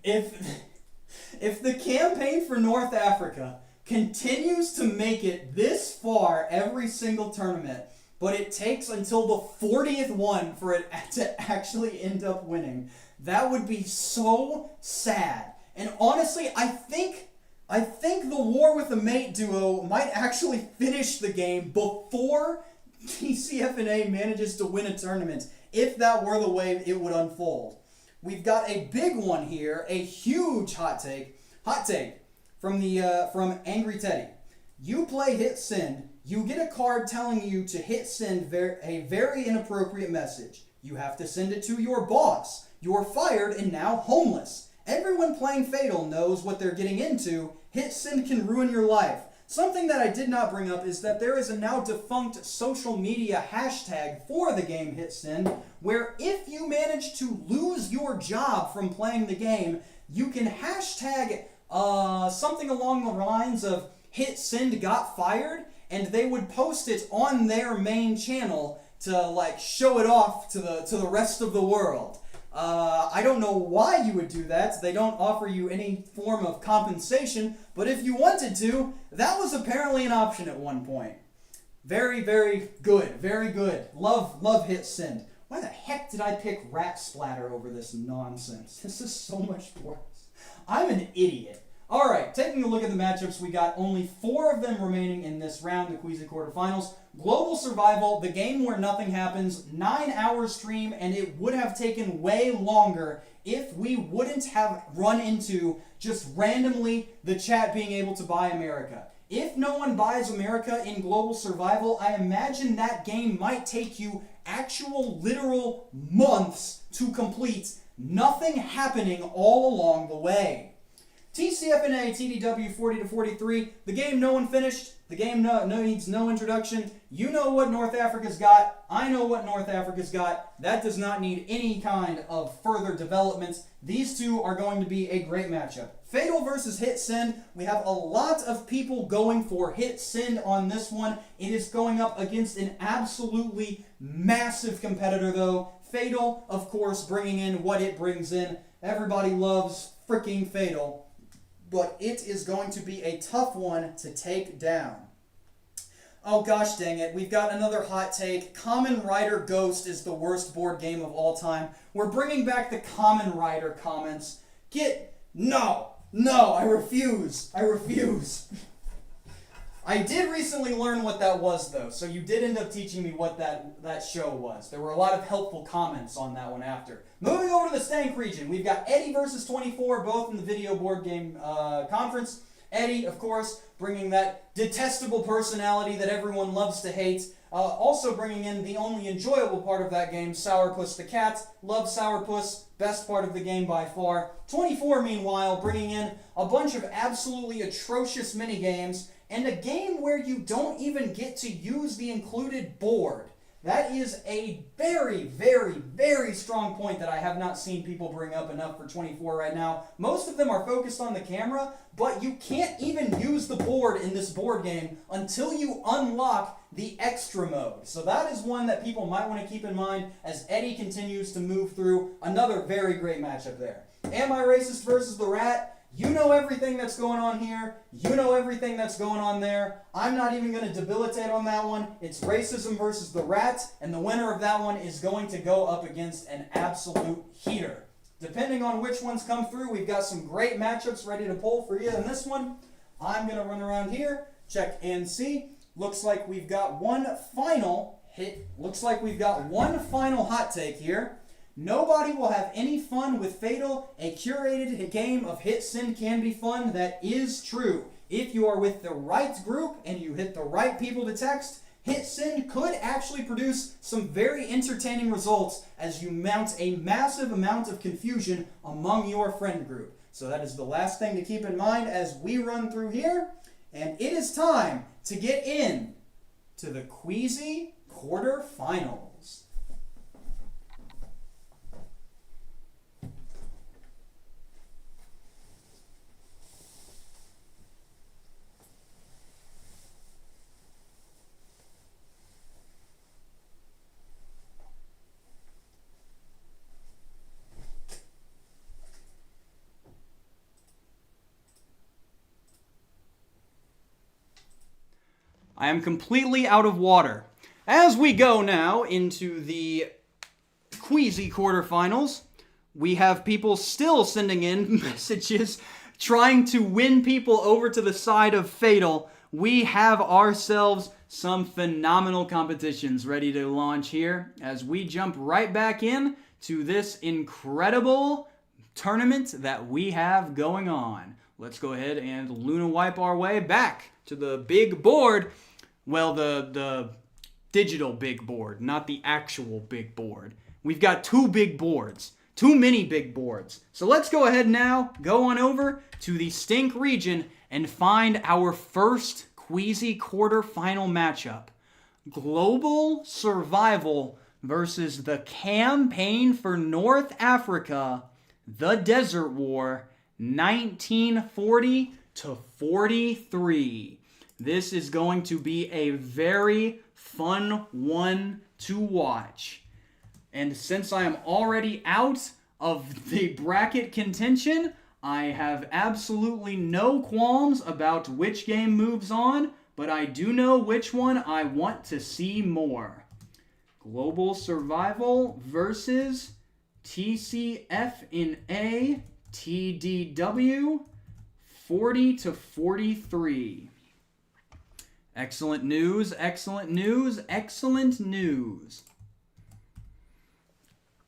Speaker 1: If the campaign for North Africa continues to make it this far every single tournament, but it takes until the 40th one for it to actually end up winning, that would be so sad. And honestly, I think the War with a Mate duo might actually finish the game before TCFNA manages to win a tournament, if that were the way it would unfold. We've got a big one here, a huge hot take from Angry Teddy. You play hit send, you get a card telling you to hit send a very inappropriate message. You have to send it to your boss. You're fired and now homeless. Everyone playing Fatal knows what they're getting into. Hit send can ruin your life. Something that I did not bring up is that there is a now defunct social media hashtag for the game Hit Send, where if you manage to lose your job from playing the game, you can hashtag something along the lines of Hit Send got fired, and they would post it on their main channel to like show it off to the rest of the world. I don't know why you would do that. They don't offer you any form of compensation, but if you wanted to, that was apparently an option at one point. Very, very good. Very good. Love Hit Send. Why the heck did I pick Rat Splatter over this nonsense? This is so much worse. I'm an idiot. Alright, taking a look at the matchups, we got only 4 of them remaining in this round, the Queasy Quarterfinals. Global Survival, the game where nothing happens, 9-hour stream, and it would have taken way longer if we wouldn't have run into just randomly the chat being able to buy America. If no one buys America in Global Survival, I imagine that game might take you actual literal months to complete, nothing happening all along the way. TCFNA TDW 40-43, the game no one finished, the game needs no introduction. You know what North Africa's got, I know what North Africa's got. That does not need any kind of further development. These two are going to be a great matchup. Fatal versus Hit Send, we have a lot of people going for Hit Send on this one. It is going up against an absolutely massive competitor though. Fatal, of course, bringing in what it brings in. Everybody loves freaking Fatal. but it is going to be a tough one to take down. Oh gosh dang it, we've got another hot take. Kamen Rider Ghost is the worst board game of all time. We're bringing back the Kamen Rider comments. No, I refuse. I did recently learn what that was though, so you did end up teaching me what that show was. There were a lot of helpful comments on that one after. Moving over to the Stank region, we've got Eddie versus 24, both in the video board game conference. Eddie, of course, bringing that detestable personality that everyone loves to hate. Also bringing in the only enjoyable part of that game, Sourpuss the cat. Love Sourpuss, best part of the game by far. 24, meanwhile, bringing in a bunch of absolutely atrocious minigames and a game where you don't even get to use the included board. That is a very, very, very strong point that I have not seen people bring up enough for 24 right now. Most of them are focused on the camera, but you can't even use the board in this board game until you unlock the extra mode. So that is one that people might want to keep in mind as Eddie continues to move through. Another very great matchup there. Am I Racist versus the Rat? You know everything that's going on here. You know everything that's going on there. I'm not even going to debilitate on that one. It's racism versus the Rat, and the winner of that one is going to go up against an absolute heater. Depending on which ones come through, we've got some great matchups ready to pull for you in this one. I'm going to run around here, check and see. Looks like we've got one final hit. Looks like we've got one final hot take here. Nobody will have any fun with Fatal. A curated game of hit send can be fun. That is true. If you are with the right group and you hit the right people to text, hit send could actually produce some very entertaining results as you mount a massive amount of confusion among your friend group. So that is the last thing to keep in mind as we run through here. And it is time to get in to the Queasy quarterfinals. I am completely out of water. As we go now into the Queasy quarterfinals, we have people still sending in messages trying to win people over to the side of Fatal. We have ourselves some phenomenal competitions ready to launch here as we jump right back in to this incredible tournament that we have going on. Let's go ahead and Luna wipe our way back to the big board. Well, the digital big board, not the actual big board. We've got two big boards, too many big boards. So let's go ahead now, go on over to the Stink region and find our first Queasy quarterfinal matchup. Global Survival versus the Campaign for North Africa, the Desert War, 1940 to 43. This is going to be a very fun one to watch. And since I am already out of the bracket contention, I have absolutely no qualms about which game moves on, but I do know which one I want to see more. Global Survival versus TCF-in-A TDW 40 to 43. Excellent news, excellent news, excellent news.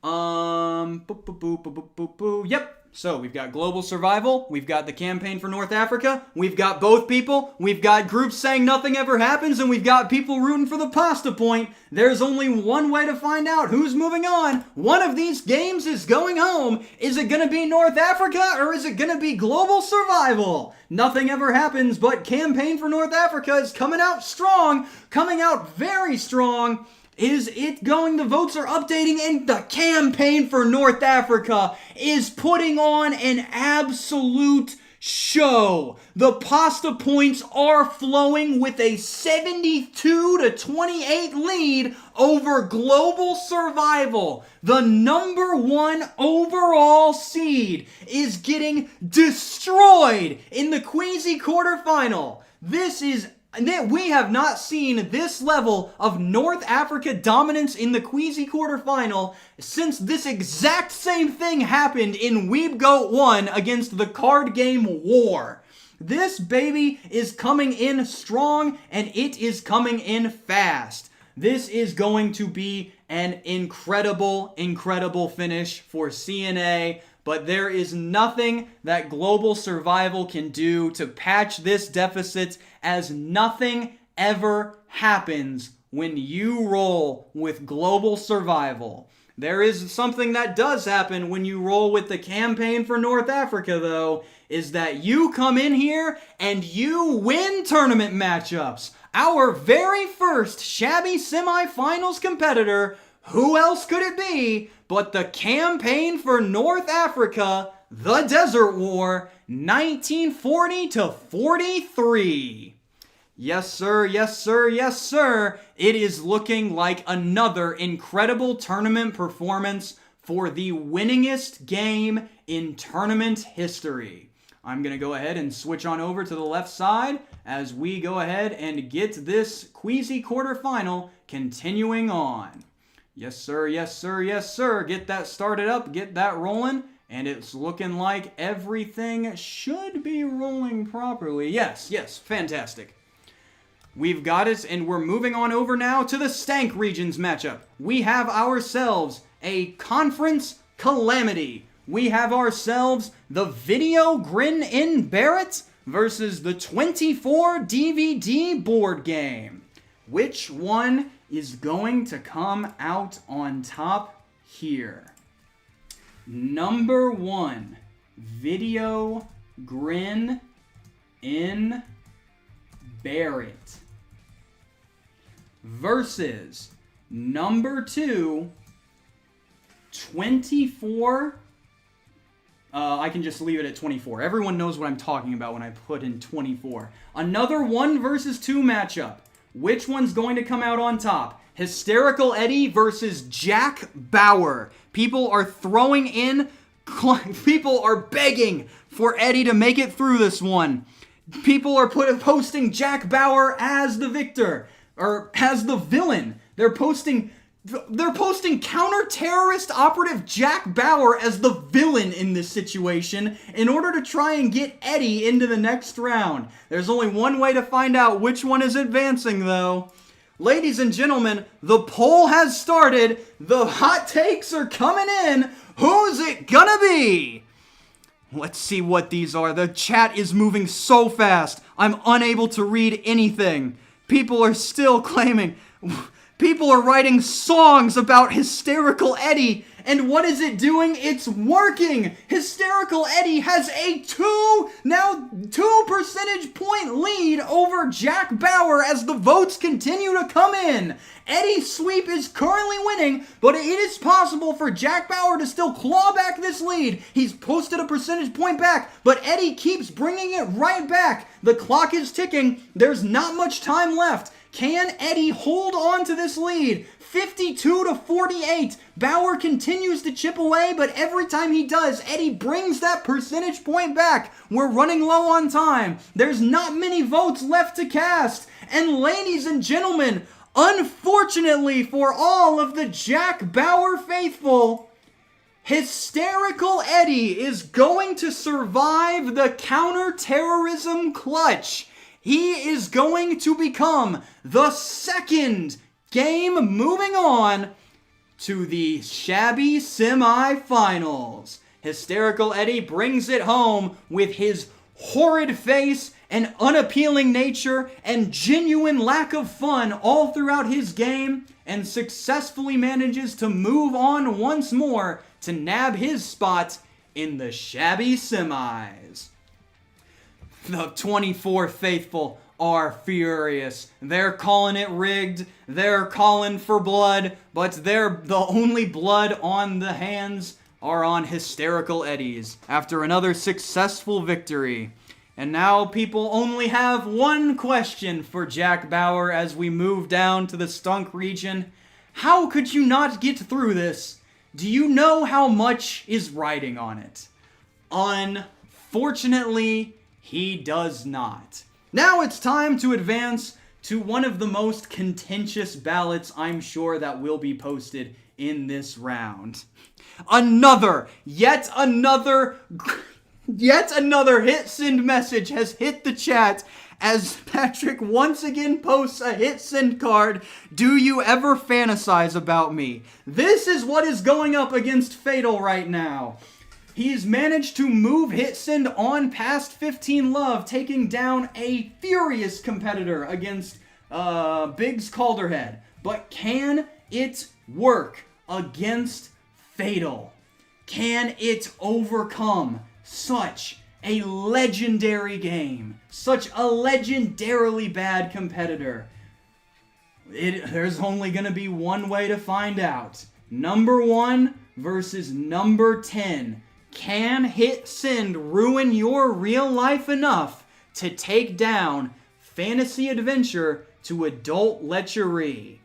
Speaker 1: Yep. So we've got Global Survival, we've got the Campaign for North Africa, we've got both people, we've got groups saying nothing ever happens, and we've got people rooting for the pasta point. There's only one way to find out who's moving on. One of these games is going home. Is it going to be North Africa or is it going to be Global Survival? Nothing ever happens, but Campaign for North Africa is coming out strong, coming out very strong. Is it going? The votes are updating, and the Campaign for North Africa is putting on an absolute show. The pasta points are flowing with a 72-28 lead over Global Survival. The number 1 overall seed is getting destroyed in the Queasy quarterfinal. We have not seen this level of North Africa dominance in the Queasy quarterfinal since this exact same thing happened in Weeb Goat 1 against the card game War. This baby is coming in strong and it is coming in fast. This is going to be an incredible, incredible finish for CNA. But there is nothing that Global Survival can do to patch this deficit, as nothing ever happens when you roll with Global Survival. There is something that does happen when you roll with the campaign for North Africa, though, is that you come in here and you win tournament matchups. Our very first Shabby semifinals competitor, who else could it be but the campaign for North Africa, the Desert War, 1940 to 43. Yes, sir, yes, sir, yes, sir. It is looking like another incredible tournament performance for the winningest game in tournament history. I'm going to go ahead and switch on over to the left side as we go ahead and get this Queasy quarterfinal continuing on. Yes, sir, yes, sir, yes, sir. Get that started up, get that rolling, and it's looking like everything should be rolling properly. Yes, yes, fantastic. We've got it, and we're moving on over now to the Stank regions matchup. We have ourselves a conference calamity. We have ourselves the Video Grin in Barrett versus the 24 DVD board game. Which one is going to come out on top here? Number 1, Video Grin in Barrett versus number 2, 24. I can just leave it at 24. Everyone knows what I'm talking about when I put in 24. Another 1 versus 2 matchup. Which one's going to come out on top? Hysterical Eddie versus Jack Bauer. People are throwing in, people are begging for Eddie to make it through this one. People are posting Jack Bauer as the victor, or as the villain. They're posting counter-terrorist operative Jack Bauer as the villain in this situation in order to try and get Eddie into the next round. There's only one way to find out which one is advancing, though. Ladies and gentlemen, the poll has started. The hot takes are coming in. Who's it gonna be? Let's see what these are. The chat is moving so fast, I'm unable to read anything. People are still claiming... People are writing songs about Hysterical Eddie, and what is it doing? It's working! Hysterical Eddie has a 2 percentage point lead over Jack Bauer as the votes continue to come in. Eddie's sweep is currently winning, but it is possible for Jack Bauer to still claw back this lead. He's posted a percentage point back, but Eddie keeps bringing it right back. The clock is ticking. There's not much time left. Can Eddie hold on to this lead? 52 to 48. Bauer continues to chip away, but every time he does, Eddie brings that percentage point back. We're running low on time. There's not many votes left to cast. And ladies and gentlemen, unfortunately for all of the Jack Bauer faithful, Hysterical Eddie is going to survive the counter-terrorism clutch. He is going to become the second game moving on to the Shabby semifinals. Hysterical Eddie brings it home with his horrid face and unappealing nature and genuine lack of fun all throughout his game, and successfully manages to move on once more to nab his spot in the Shabby semis. The 24 faithful are furious. They're calling it rigged. They're calling for blood, but they're the only blood on the hands are on hysterical eddies after another successful victory. And now people only have one question for Jack Bauer as we move down to the Stunk region. How could you not get through this? Do you know how much is riding on it? Unfortunately, he does not. Now it's time to advance to one of the most contentious ballots I'm sure that will be posted in this round. Yet another hit send message has hit the chat as Patrick once again posts a hit send card. Do you ever fantasize about me? This is what is going up against Fatal right now. He's managed to move hit send on past 15 love, taking down a furious competitor against Biggs Calderhead. But can it work against Fatal? Can it overcome such a legendary game? Such a legendarily bad competitor? There's only going to be one way to find out. Number 1 versus number 10. Can hit send ruin your real life enough to take down fantasy adventure to adult lechery?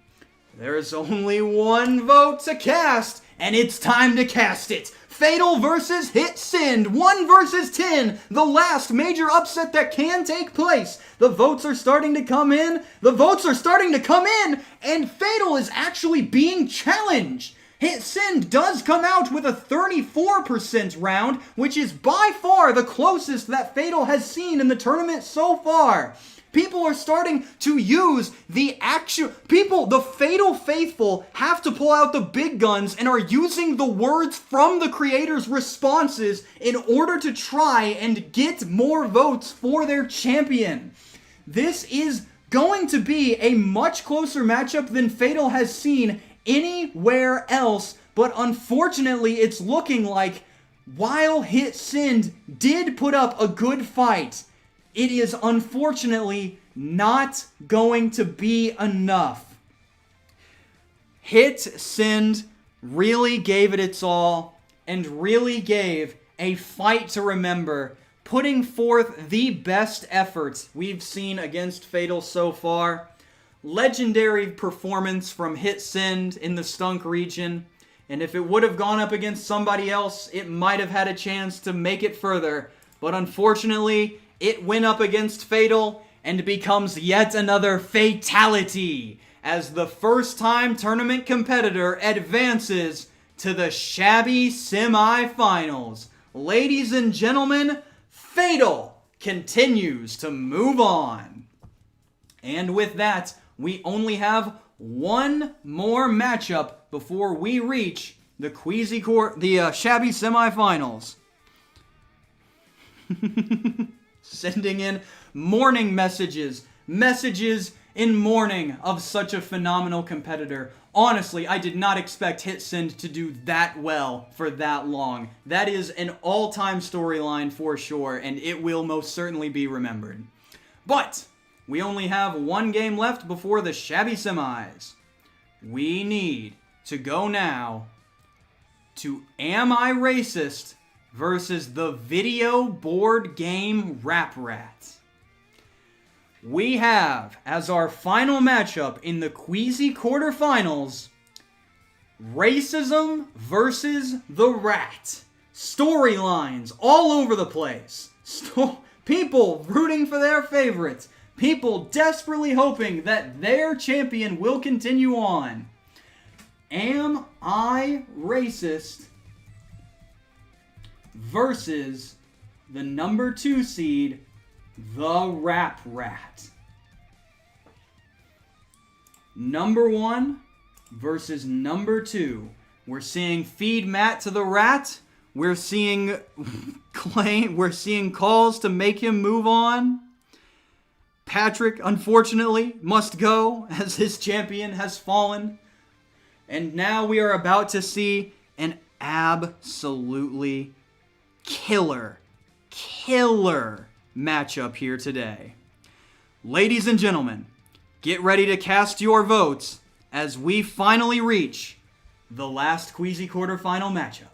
Speaker 1: There's only one vote to cast, and it's time to cast it. Fatal versus Hit Send, 1 versus 10, the last major upset that can take place. The votes are starting to come in. And Fatal is actually being challenged. Hit Send does come out with a 34% round, which is by far the closest that Fatal has seen in the tournament so far. People are starting to use the Fatal faithful have to pull out the big guns and are using the words from the creators' responses in order to try and get more votes for their champion. This is going to be a much closer matchup than Fatal has seen anywhere else, but unfortunately it's looking like while Hit Send did put up a good fight, it is unfortunately not going to be enough. Hit Send really gave it its all and really gave a fight to remember, putting forth the best efforts we've seen against Fatal so far. Legendary performance from Hit Send in the Stunk region, and if it would have gone up against somebody else, it might have had a chance to make it further, but unfortunately, it went up against Fatal and becomes yet another fatality as the first-time tournament competitor advances to the Shabby semifinals. Ladies and gentlemen, Fatal continues to move on. And with that, we only have one more matchup before we reach the Shabby semifinals. Sending in mourning messages in mourning of such a phenomenal competitor. Honestly, I did not expect Hit Send to do that well for that long. That is an all-time storyline for sure, and it will most certainly be remembered. But we only have one game left before the Shabby semis. We need to go now to Am I Racist versus the video board game Rap Rat. We have, as our final matchup in the Queasy quarterfinals, Racism versus the Rat. Storylines all over the place. People rooting for their favorites. People desperately hoping that their champion will continue on. Am I Racist versus the number 2 seed, the Rap Rat. Number 1 versus number 2. We're seeing feed Matt to the Rat. We're seeing calls to make him move on. Patrick, unfortunately, must go as his champion has fallen. And now we are about to see an absolutely killer matchup here today. Ladies and gentlemen, get ready to cast your votes as we finally reach the last Queasy quarterfinal matchup.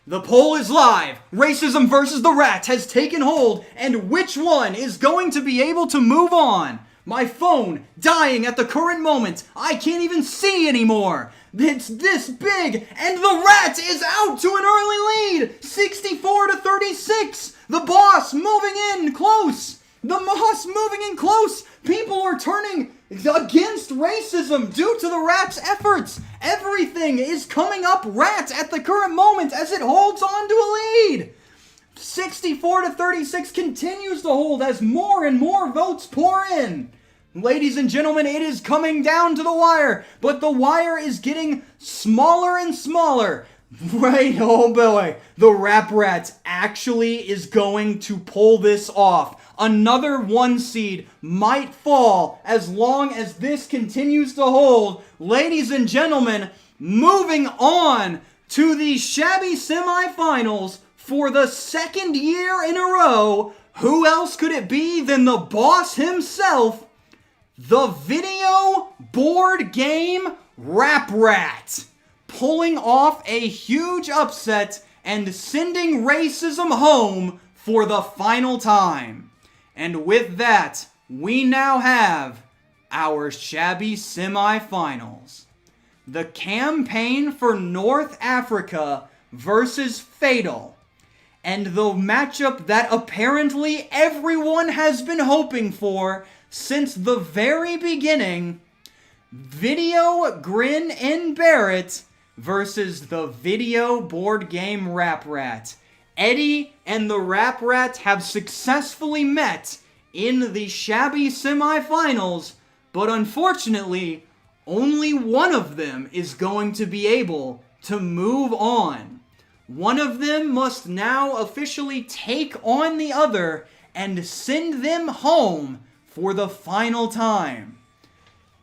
Speaker 1: The poll is live. Racism versus the rat has taken hold, and which one is going to be able to move on? My phone dying at the current moment. I can't even see anymore. It's this big, and the rat is out to an early lead. 64-36. The boss moving in close. The boss moving in close. People are turning against racism due to the rat's efforts. Everything is coming up rat at the current moment as it holds on to a lead. 64-36 continues to hold as more and more votes pour in. Ladies and gentlemen, it is coming down to the wire, but the wire is getting smaller and smaller. Right, oh boy, the Rap Rat actually is going to pull this off. Another 1 seed might fall as long as this continues to hold. Ladies and gentlemen, moving on to the Shabby semifinals for the 2nd year in a row. Who else could it be than the boss himself? The video board game Rap Rat, pulling off a huge upset and sending racism home for the final time. And with that, we now have our Shabby semifinals. The campaign for North Africa versus Fatal. And the matchup that apparently everyone has been hoping for since the very beginning. Video Grin and Barrett versus the video board game Rap Rat. Eddie and the Rap Rat have successfully met in the Shabby semifinals, but unfortunately, only one of them is going to be able to move on. One of them must now officially take on the other and send them home for the final time.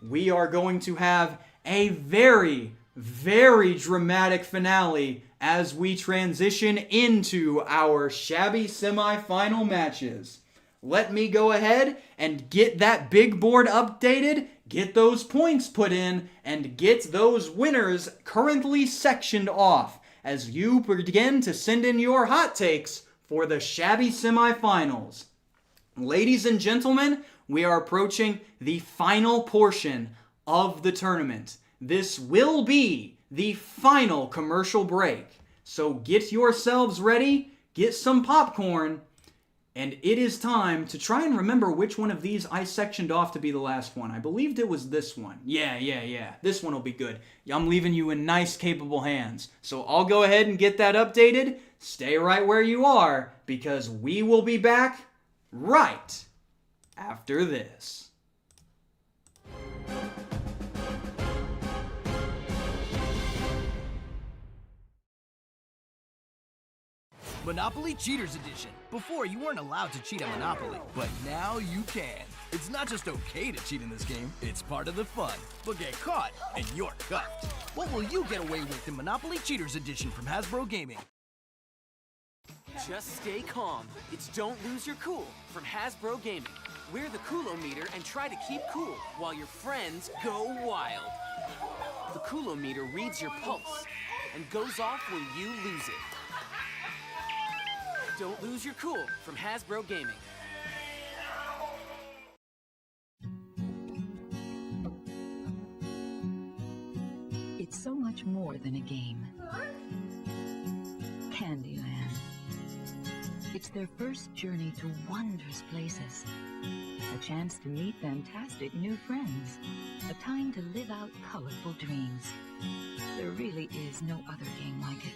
Speaker 1: We are going to have a very, very dramatic finale as we transition into our Shabby semifinal matches. Let me go ahead and get that big board updated, get those points put in, and get those winners currently sectioned off as you begin to send in your hot takes for the Shabby semifinals. Ladies and gentlemen, we are approaching the final portion of the tournament. This will be the final commercial break. So get yourselves ready, get some popcorn, and it is time to try and remember which one of these I sectioned off to be the last one. I believed it was this one. Yeah. This one will be good. I'm leaving you in nice, capable hands. So I'll go ahead and get that updated. Stay right where you are, because we will be back right after this.
Speaker 5: Monopoly Cheaters Edition. Before, you weren't allowed to cheat at Monopoly, but now you can. It's not just okay to cheat in this game, it's part of the fun. But get caught, and you're cuffed. What will you get away with in Monopoly Cheaters Edition from Hasbro Gaming?
Speaker 20: Just stay calm. It's Don't Lose Your Cool from Hasbro Gaming. Wear the Coolometer and try to keep cool while your friends go wild. The Coolometer reads your pulse and goes off when you lose it. Don't lose your cool from Hasbro Gaming.
Speaker 21: It's so much more than a game. Candyland. It's their first journey to wondrous places. A chance to meet fantastic new friends. A time to live out colorful dreams. There really is no other game like it.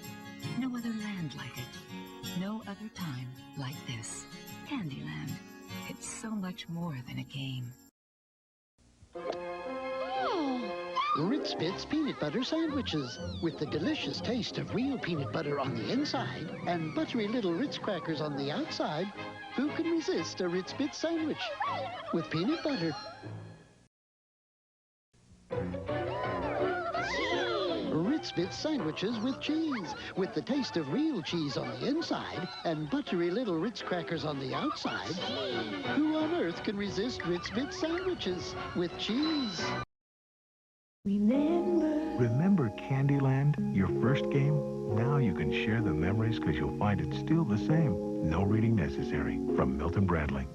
Speaker 21: No other land like it. No other time like this. Candyland. It's so much more than a game.
Speaker 22: Ritz Bits peanut butter sandwiches with the delicious taste of real peanut butter on the inside and buttery little Ritz crackers on the outside. Who can resist a Ritz Bits sandwich with peanut butter? Ritz Bits sandwiches with cheese, with the taste of real cheese on the inside and buttery little Ritz crackers on the outside. Who on earth can resist Ritz Bits sandwiches with cheese?
Speaker 3: Remember Candyland, your first game? Now you can share the memories because you'll find it's still the same. No reading necessary. From Milton Bradley.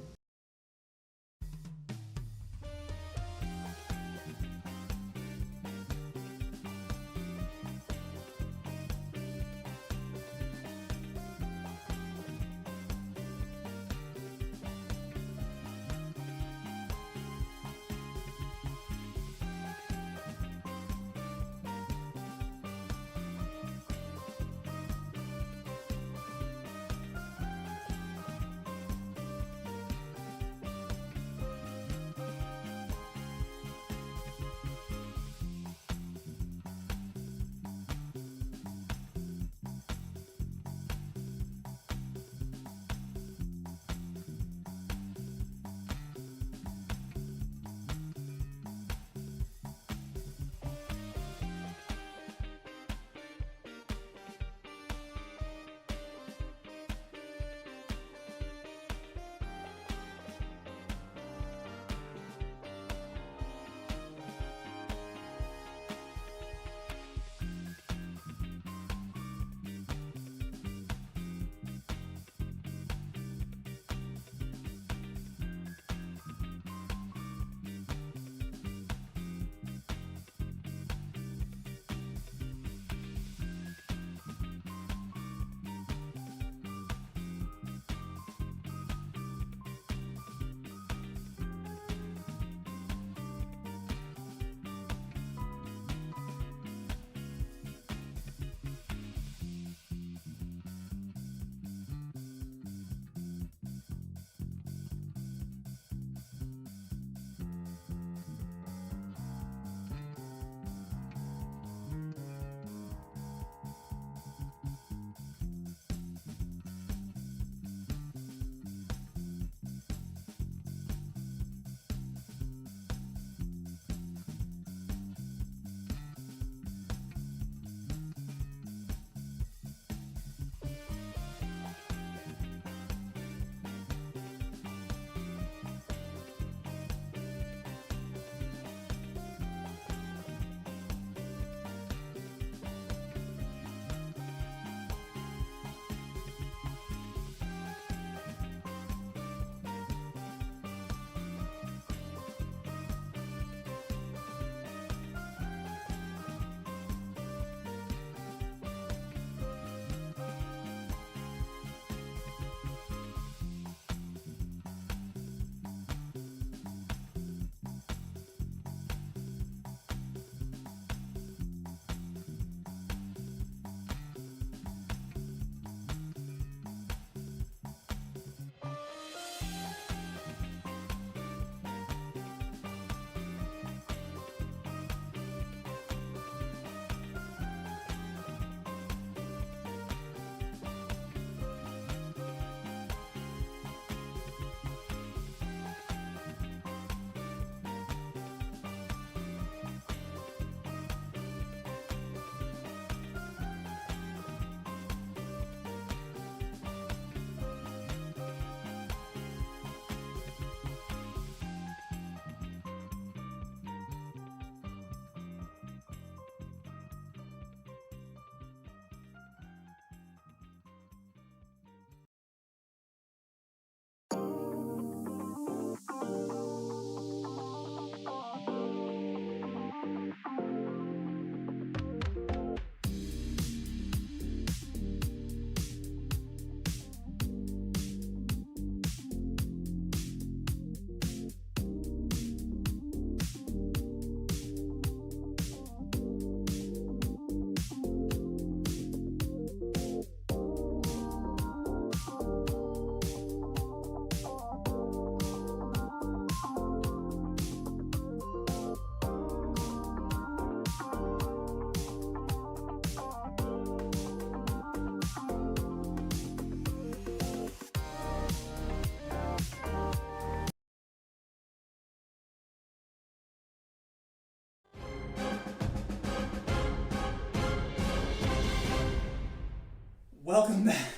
Speaker 1: Welcome back.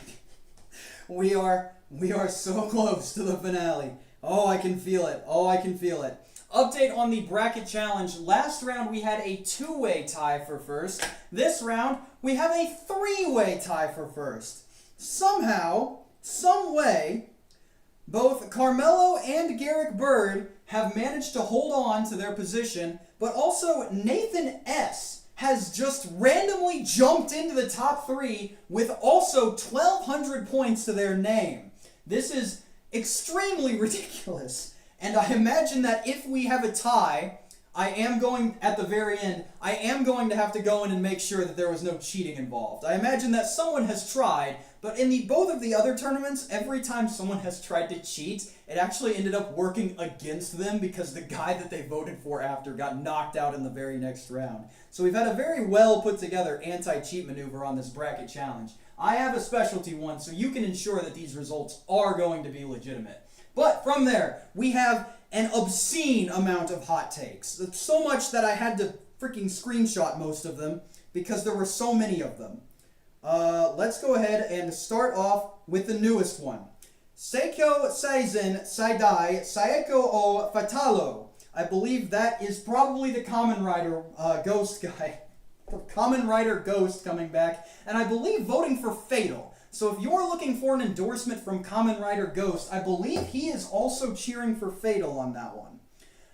Speaker 1: We are so close to the finale. Oh, I can feel it. Oh, I can feel it. Update on the bracket challenge. Last round we had a 2-way tie for first. This round we have a 3-way tie for first. Somehow, some way, both Carmelo and Garrick Bird have managed to hold on to their position, but also Nathan S. has just randomly jumped into the top 3 with also 1,200 points to their name. This is extremely ridiculous. And I imagine that if we have a tie, at the very end, I am going to have to go in and make sure that there was no cheating involved. I imagine that someone has tried, but in both of the other tournaments, every time someone has tried to cheat, it actually ended up working against them because the guy that they voted for after got knocked out in the very next round. So we've had a very well put together anti-cheat maneuver on this bracket challenge. I have a specialty one, so you can ensure that these results are going to be legitimate. But from there, we have an obscene amount of hot takes. So much that I had to freaking screenshot most of them because there were so many of them. Let's go ahead and start off with the newest one. Seikyo Saizen Saidai Saeko o Fatalo. I believe that is probably the Kamen Rider Ghost guy. Kamen Rider Ghost coming back. And I believe voting for Fatal. So if you're looking for an endorsement from Kamen Rider Ghost, I believe he is also cheering for Fatal on that one.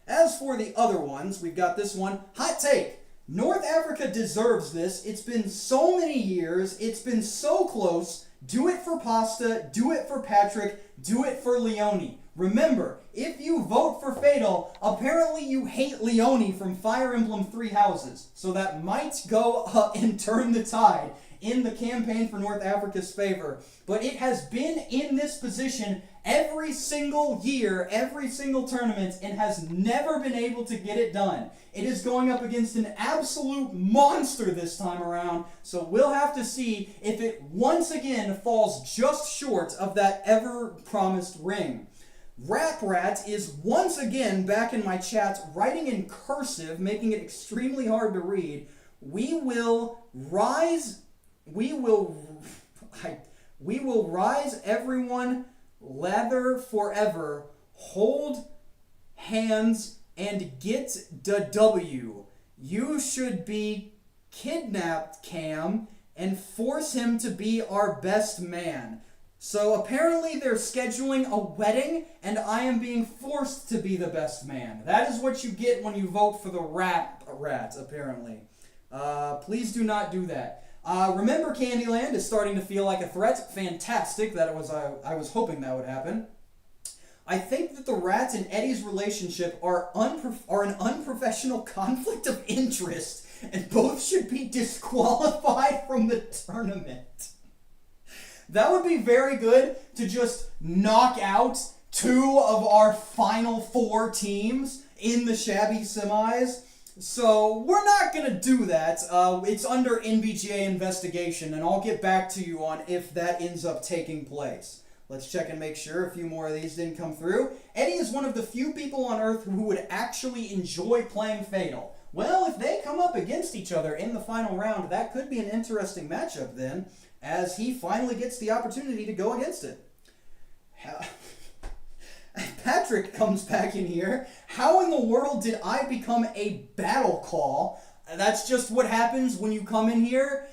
Speaker 1: As for the other ones, we've got this one. Hot take. North Africa deserves this. It's been so many years. It's been so close. Do it for Pasta. Do it for Patrick. Do it for Leone. Remember, if you vote for Fatal, apparently you hate Leone from Fire Emblem Three Houses. So that might go up and turn the tide in the campaign for North Africa's favor. But it has been in this position every single year, every single tournament, and has never been able to get it done. It is going up against an absolute monster this time around, so we'll have to see if it once again falls just short of that ever-promised ring. Rap Rat is once again back in my chat, writing in cursive, making it extremely hard to read. We will rise everyone, lather forever, hold hands, and get the W. You should be kidnapped, Cam, and force him to be our best man. So apparently they're scheduling a wedding, and I am being forced to be the best man. That is what you get when you vote for the Rap Rat, apparently. Please do not do that. Remember Candyland is starting to feel like a threat. Fantastic. I was hoping that would happen. I think that the Rat and Eddie's relationship are an unprofessional conflict of interest, and both should be disqualified from the tournament. That would be very good to just knock out 2 of our final 4 teams in the Shabby semis. So we're not going to do that. It's under NBGA investigation, and I'll get back to you on if that ends up taking place. Let's check and make sure a few more of these didn't come through. Eddie is one of the few people on Earth who would actually enjoy playing Fatal. Well, if they come up against each other in the final round, that could be an interesting matchup then, as he finally gets the opportunity to go against it. Patrick comes back in here. How in the world did I become a battle call? That's just what happens when you come in here.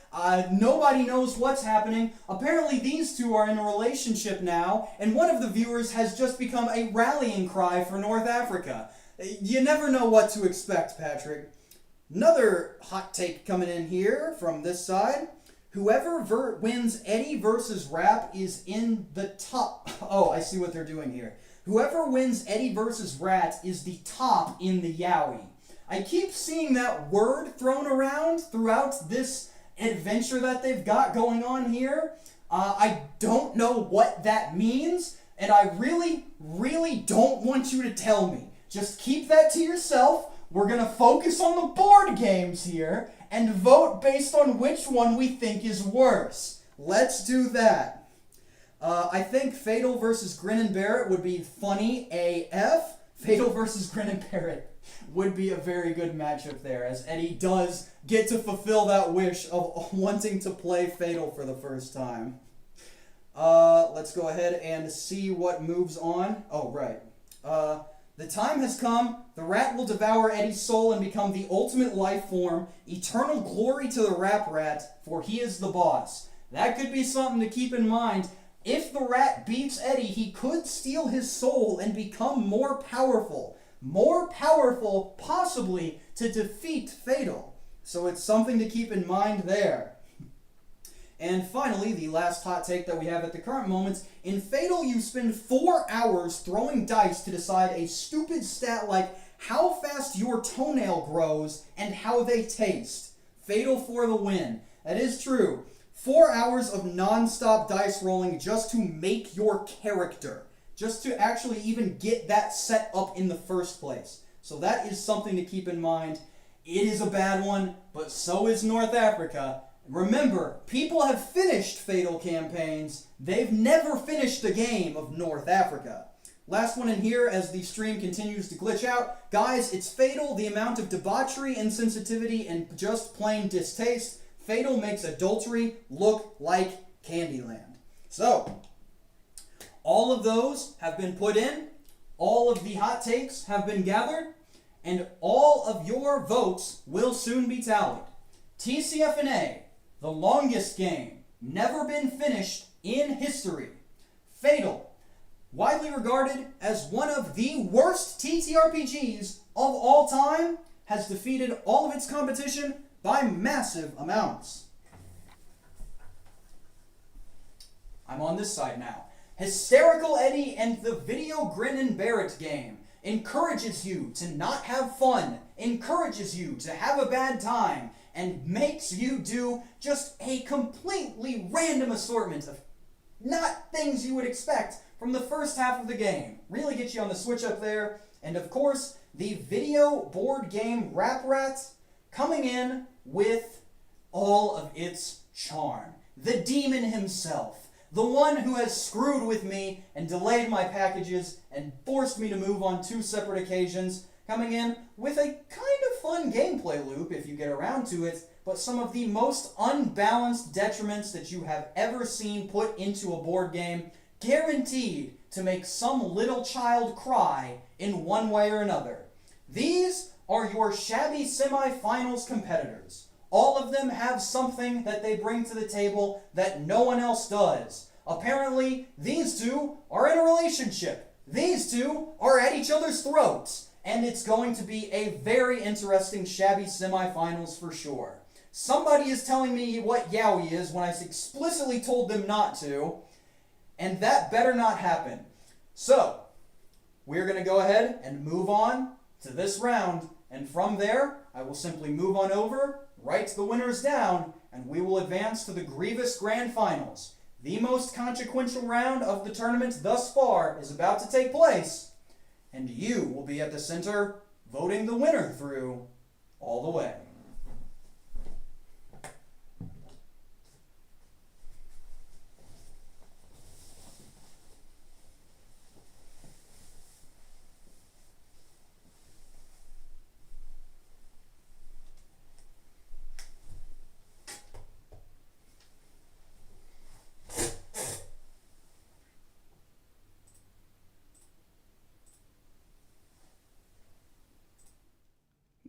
Speaker 1: Nobody knows what's happening. Apparently these two are in a relationship now, and one of the viewers has just become a rallying cry for North Africa. You never know what to expect, Patrick. Another hot take coming in here from this side. Whoever wins Eddie versus Rap is in the top. Oh, I see what they're doing here. Whoever wins Eddie versus Rat is the top in the Yowie. I keep seeing that word thrown around throughout this adventure that they've got going on here. I don't know what that means, and I really, really don't want you to tell me. Just keep that to yourself. We're going to focus on the board games here and vote based on which one we think is worse. Let's do that. I think Fatal versus Grin and Barrett would be funny AF. Fatal versus Grin and Barrett would be a very good matchup there, as Eddie does get to fulfill that wish of wanting to play Fatal for the first time. Let's go ahead and see what moves on. Oh, right. The time has come. The rat will devour Eddie's soul and become the ultimate life form. Eternal glory to the Rap Rat, for he is the boss. That could be something to keep in mind. If the rat beats Eddie, he could steal his soul and become more powerful. More powerful, possibly, to defeat Fatal. So it's something to keep in mind there. And finally, the last hot take that we have at the current moment. In Fatal, you spend 4 hours throwing dice to decide a stupid stat like how fast your toenail grows and how they taste. Fatal for the win. That is true. 4 hours of non-stop dice rolling just to make your character. Just to actually even get that set up in the first place. So that is something to keep in mind. It is a bad one, but so is North Africa. Remember, people have finished Fatal campaigns. They've never finished a game of North Africa. Last one in here as the stream continues to glitch out. Guys, it's Fatal. The amount of debauchery, insensitivity, and just plain distaste. Fatal makes adultery look like Candyland. So, all of those have been put in. All of the hot takes have been gathered. And all of your votes will soon be tallied. TCFNA, the longest game, never been finished in history. Fatal, widely regarded as one of the worst TTRPGs of all time, has defeated all of its competition by massive amounts. I'm on this side now. Hysterical Eddie and the Video Grin and Bear It game encourages you to not have fun, encourages you to have a bad time, and makes you do just a completely random assortment of not things you would expect from the first half of the game. Really gets you on the switch up there. And of course, the video board game Rap Rat coming in with all of its charm. The demon himself. The one who has screwed with me and delayed my packages and forced me to move on 2 separate occasions, coming in with a kind of fun gameplay loop if you get around to it, but some of the most unbalanced detriments that you have ever seen put into a board game, guaranteed to make some little child cry in one way or another. These are your Shabby semifinals competitors. All of them have something that they bring to the table that no one else does. Apparently, these two are in a relationship. These two are at each other's throats. And it's going to be a very interesting Shabby semifinals for sure. Somebody is telling me what yaoi is when I explicitly told them not to. And that better not happen. So, we're going to go ahead and move on to this round. And from there, I will simply move on over, write the winners down, and we will advance to the Grievous Grand Finals. The most consequential round of the tournament thus far is about to take place, and you will be at the center voting the winner through all the way.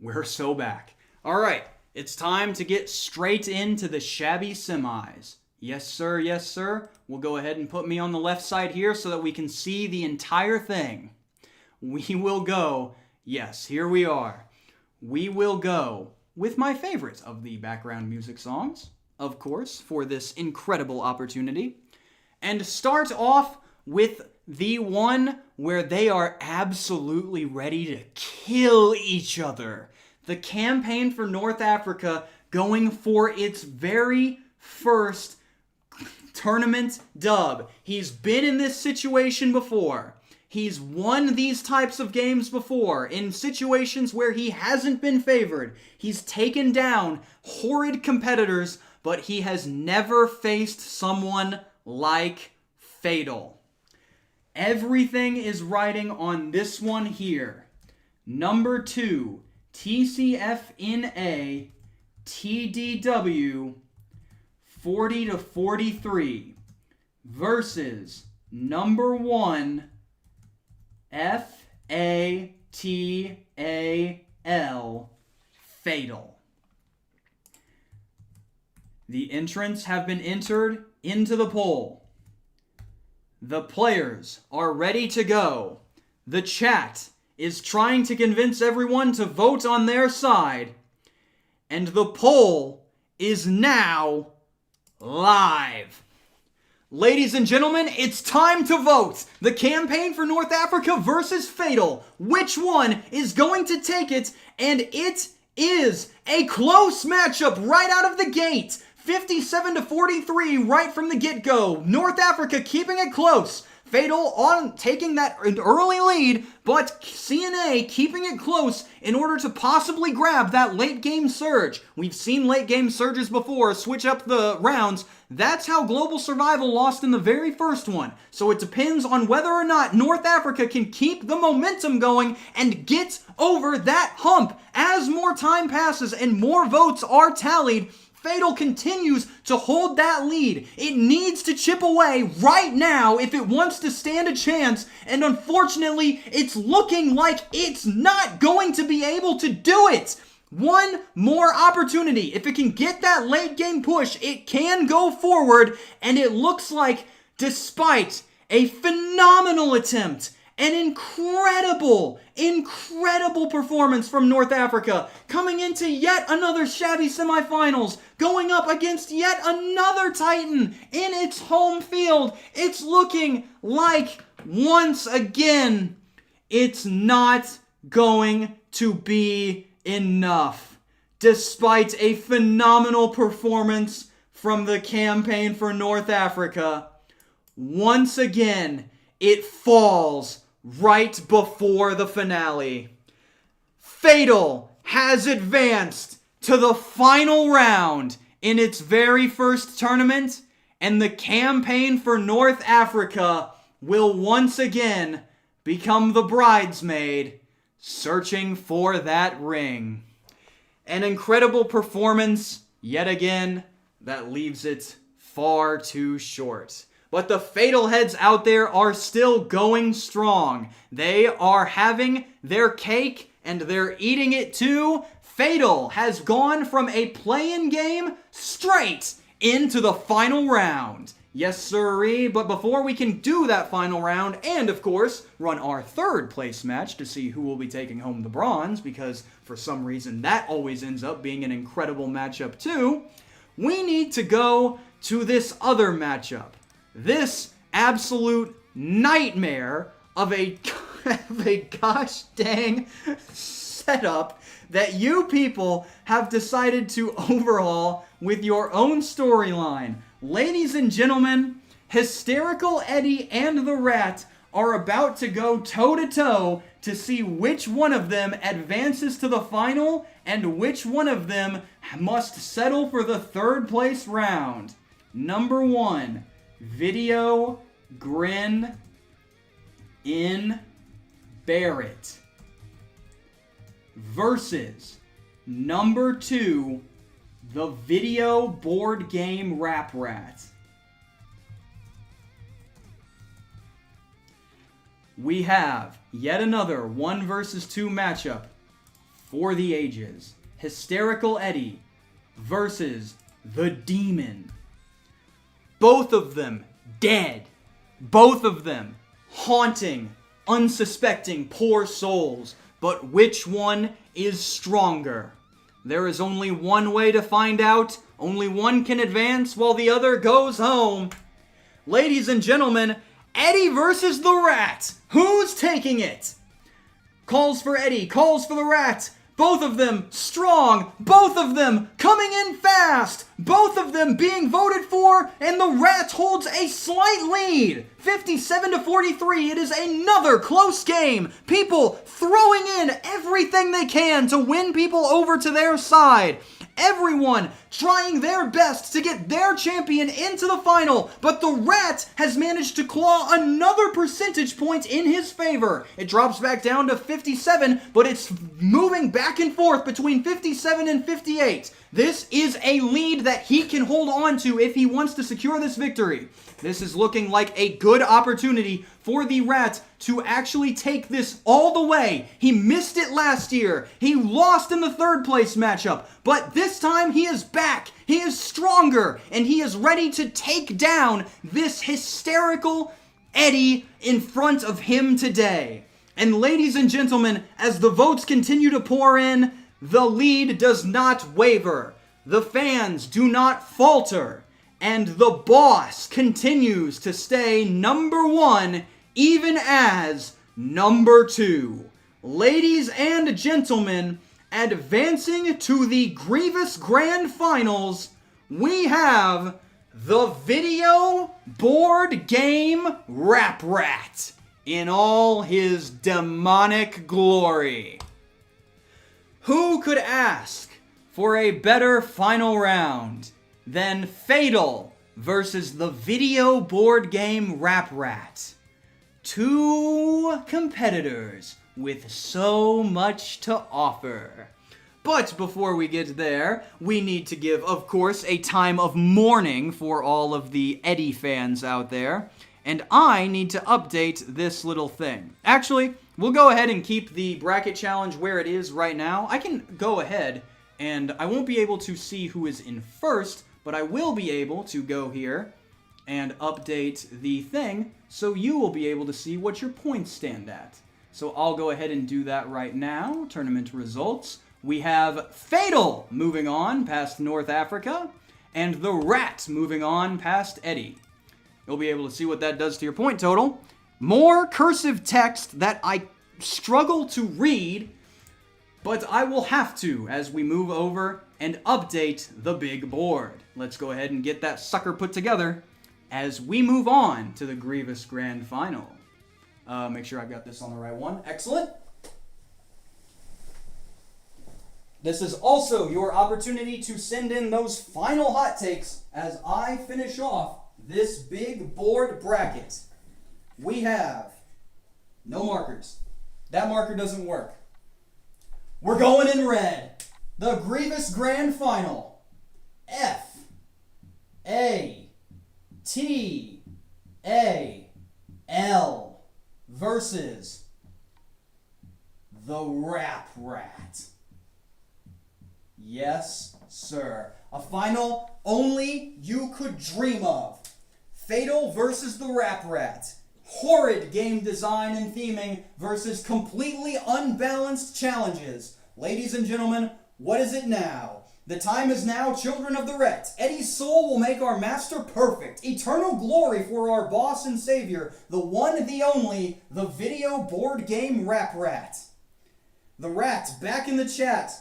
Speaker 1: We're so back. All right, it's time to get straight into the Shabby semis. Yes, sir, yes, sir. We'll go ahead and put me on the left side here so that we can see the entire thing. We will go, yes, here we are. We will go with my favorite of the background music songs, of course, for this incredible opportunity. And start off with the one where they are absolutely ready to kill each other. The campaign for North Africa going for its very first tournament dub. He's been in this situation before. He's won these types of games before in situations where he hasn't been favored. He's taken down horrid competitors, but he has never faced someone like Fatal. Everything is riding on this one here. Number 2, TCFNA TDW 40-43 versus number 1 F-A-T-A-L, Fatal. The entrants have been entered into the poll. The players are ready to go. The chat is trying to convince everyone to vote on their side. And the poll is now live. Ladies and gentlemen, it's time to vote. The campaign for North Africa versus Fatal. Which one is going to take it? And it is a close matchup right out of the gate. 57-43 right from the get-go. North Africa keeping it close. Fatal on taking that early lead, but CNA keeping it close in order to possibly grab that late game surge. We've seen late game surges before, switch up the rounds. That's how Global Survival lost in the very first one. So it depends on whether or not North Africa can keep the momentum going and get over that hump. As more time passes and more votes are tallied, Fatal continues to hold that lead. It needs to chip away right now if it wants to stand a chance, and unfortunately, it's looking like it's not going to be able to do it. One more opportunity. If it can get that late game push, it can go forward, and it looks like, despite a phenomenal attempt, an incredible performance from North Africa, coming into yet another Shabby semifinals, going up against yet another Titan in its home field. It's looking like, once again, it's not going to be enough. Despite a phenomenal performance from the campaign for North Africa, once again, it falls right before the finale. Fatal has advanced to the final round in its very first tournament, and the campaign for North Africa will once again become the bridesmaid searching for that ring. An incredible performance, yet again, that leaves it far too short. But the Fatal heads out there are still going strong. They are having their cake and they're eating it too. Fatal has gone from a play-in game straight into the final round. Yes, sirree, but before we can do that final round and, of course, run our third place match to see who will be taking home the bronze, because for some reason that always ends up being an incredible matchup too, we need to go to this other matchup. This absolute nightmare of a gosh dang setup that you people have decided to overhaul with your own storyline. Ladies and gentlemen, Hysterical Eddie and the Rat are about to go toe-to-toe to see which one of them advances to the final and which one of them must settle for the third place round. Number 1. Video Grin in Barrett versus number 2, the Video Board Game Rap Rat. We have yet another 1 versus 2 matchup for the ages. Hysterical Eddie versus the Demon. Both of them dead. Both of them haunting, unsuspecting poor souls. But which one is stronger? There is only one way to find out. Only one can advance while the other goes home. Ladies and gentlemen, Eddie versus the Rat. Who's taking it? Calls for Eddie, calls for the Rat. Both of them strong, both of them coming in fast, both of them being voted for, and the Rat holds a slight lead. 57-43, it is another close game. People throwing in everything they can to win people over to their side. Everyone trying their best to get their champion into the final, but the Rat has managed to claw another percentage point in his favor. It drops back down to 57, but it's moving back and forth between 57 and 58. This is a lead that he can hold on to if he wants to secure this victory. This is looking like a good opportunity for the Rat to actually take this all the way. He missed it last year. He lost in the third place matchup. But this time he is back. He is stronger. And he is ready to take down this hysterical Eddie in front of him today. And ladies and gentlemen, as the votes continue to pour in, the lead does not waver. The fans do not falter. And the boss continues to stay number one, even as number two. Ladies and gentlemen, advancing to the Grievous Grand Finals, we have the Video Board Game Rap Rat in all his demonic glory. Who could ask for a better final round than Fatal versus the Video Board Game Rap Rat? Two competitors with so much to offer. But before we get there, we need to give, of course, a time of mourning for all of the Eddie fans out there. And I need to update this little thing. Actually, we'll go ahead and keep the bracket challenge where it is right now. I can go ahead and I won't be able to see who is in first, but I will be able to go here and update the thing so you will be able to see what your points stand at. So I'll go ahead and do that right now. Tournament results. We have Fatal moving on past North Africa and the Rat moving on past Eddie. You'll be able to see what that does to your point total. More cursive text that I struggle to read, but I will have to as we move over and update the big board. Let's go ahead and get that sucker put together as we move on to the Grievous Grand Final. Make sure I've got this on the right one. Excellent. This is also your opportunity to send in those final hot takes as I finish off this big board bracket. We have no markers. That marker doesn't work. We're going in red. The Grievous Grand Final. F-A-T-A-L versus the Rap Rat. Yes, sir. A final only you could dream of. Fatal versus the Rap Rat. Horrid game design and theming versus completely unbalanced challenges. Ladies and gentlemen, what is it now? The time is now, children of the Rat. Eddie's soul will make our master perfect. Eternal glory for our boss and savior, the one, the only, the Video Board Game Rap Rat. The Rat, back in the chat.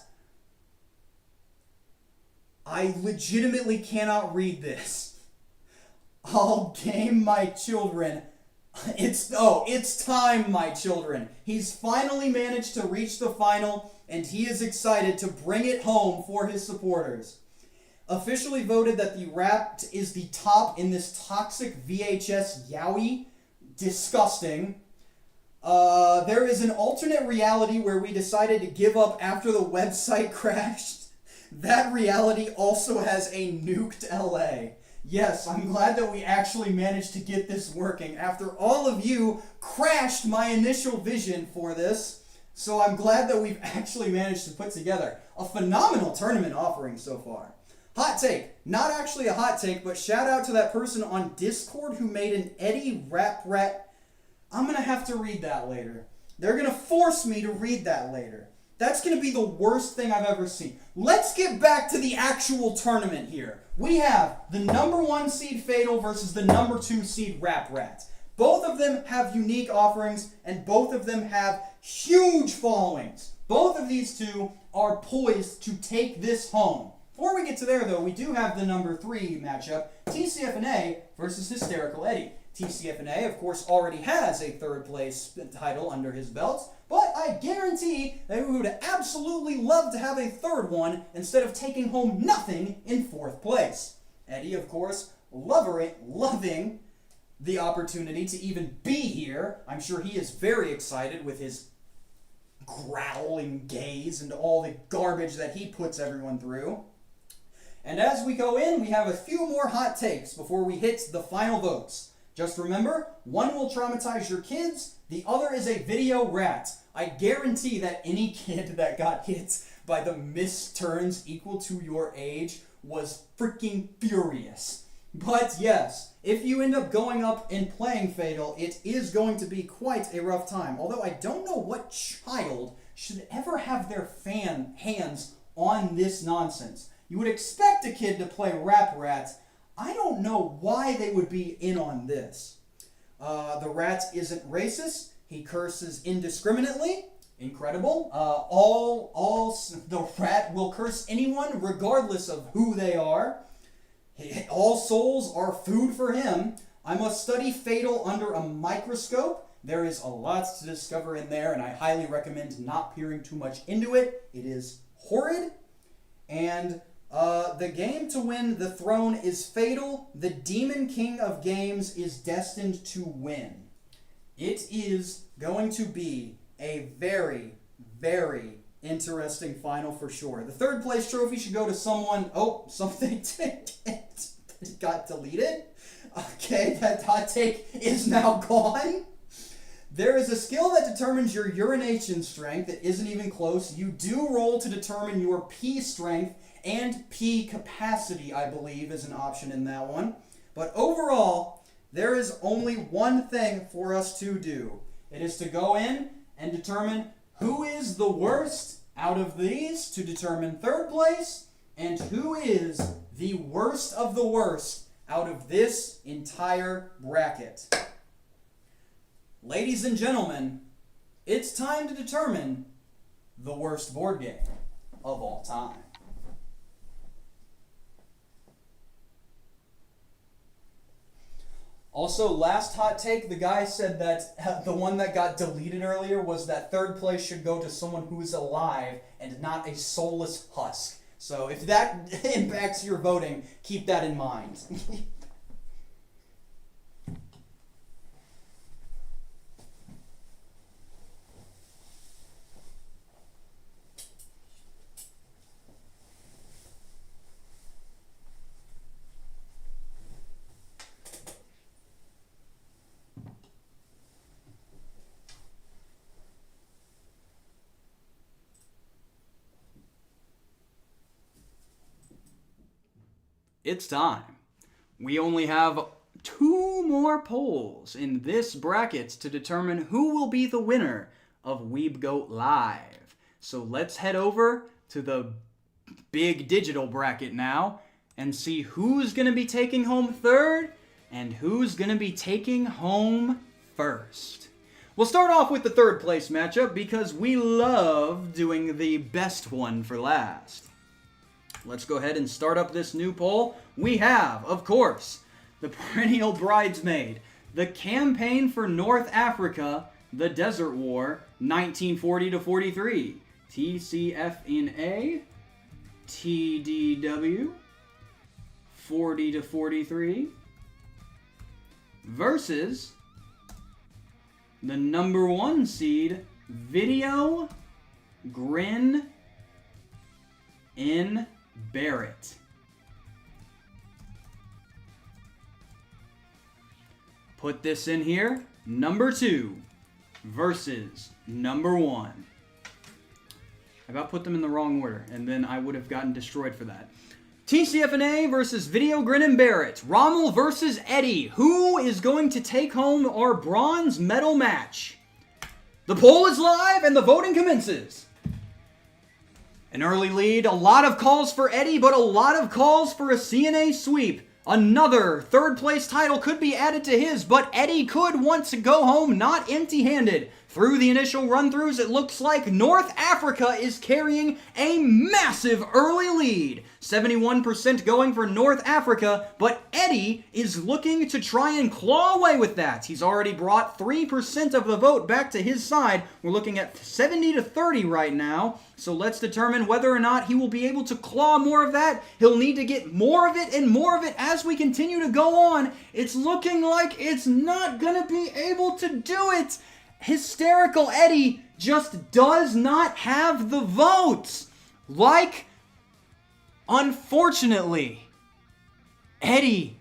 Speaker 1: I legitimately cannot read this. I'll game my children. It's time, my children. He's finally managed to reach the final, and he is excited to bring it home for his supporters. Officially voted that the Rat is the top in this toxic VHS yaoi. Disgusting. There is an alternate reality where we decided to give up after the website crashed. That reality also has a nuked LA. Yes, I'm glad that we actually managed to get this working after all of you crashed my initial vision for this. So I'm glad that we've actually managed to put together a phenomenal tournament offering so far. Hot take. Not actually a hot take, but shout out to that person on Discord who made an Eddie Rap Rat. I'm going to have to read that later. They're going to force me to read that later. That's going to be the worst thing I've ever seen. Let's get back to the actual tournament here. We have the number 1 seed Fatal versus the number 2 seed Rap Rat. Both of them have unique offerings, and both of them have huge followings. Both of these two are poised to take this home. Before we get to there, though, we do have the number 3 matchup, TCFNA versus Hysterical Eddie. TCFNA, of course, already has a third place title under his belt, but I guarantee they would absolutely love to have a third one instead of taking home nothing in 4th place. Eddie, of course, loving the opportunity to even be here. I'm sure he is very excited with his growling gaze and all the garbage that he puts everyone through. And as we go in, we have a few more hot takes before we hit the final votes. Just remember, one will traumatize your kids, the other is a video rat. I guarantee that any kid that got hit by the missed turns equal to your age was freaking furious. But yes, if you end up going up and playing Fatal, it is going to be quite a rough time. Although I don't know what child should ever have their hands on this nonsense. You would expect a kid to play Rap Rat. I don't know why they would be in on this. The rat isn't racist. He curses indiscriminately. Incredible. The rat will curse anyone regardless of who they are. All souls are food for him. I must study Fatal under a microscope. There is a lot to discover in there, and I highly recommend not peering too much into it. It is horrid. And the game to win the throne is Fatal. The Demon King of Games is destined to win. It is going to be a very, very interesting final for sure. The 3rd place trophy should go to someone. Oh, something got deleted. Okay, that hot take is now gone. There is a skill that determines your urination strength. It isn't even close. You do roll to determine your pee strength, and pee capacity, I believe, is an option in that one. But overall, there is only one thing for us to do. It is to go in and determine who is the worst out of these to determine 3rd place, and who is the worst of the worst out of this entire bracket. Ladies and gentlemen, it's time to determine the worst board game of all time. Also, last hot take, the guy said that the one that got deleted earlier was that 3rd place should go to someone who is alive and not a soulless husk. So if that impacts your voting, keep that in mind. It's time. We only have 2 more polls in this bracket to determine who will be the winner of Weeb Goat Live. So let's head over to the big digital bracket now and see who's going to be taking home 3rd and who's going to be taking home 1st. We'll start off with the 3rd place matchup because we love doing the best one for last. Let's go ahead and start up this new poll. We have, of course, the perennial bridesmaid, the campaign for North Africa, the Desert War, 1940-43, TCFNA, TDW, 40-43, versus the number 1 seed, Video Grin in Barrett. Put this in here. Number 2 versus number 1. I about put them in the wrong order, and then I would have gotten destroyed for that. TCFNA versus Video Grin and Barrett. Rommel versus Eddie. Who is going to take home our bronze medal match? The poll is live and the voting commences. An early lead, a lot of calls for Eddie, but a lot of calls for a CNA sweep. Another 3rd place title could be added to his, but Eddie could want to go home not empty-handed. Through the initial run-throughs, it looks like North Africa is carrying a massive early lead. 71% going for North Africa, but Eddie is looking to try and claw away with that. He's already brought 3% of the vote back to his side. We're looking at 70 to 30 right now. So let's determine whether or not he will be able to claw more of that. He'll need to get more of it and more of it as we continue to go on. It's looking like it's not going to be able to do it. Hysterical Eddie just does not have the votes. Unfortunately, Eddie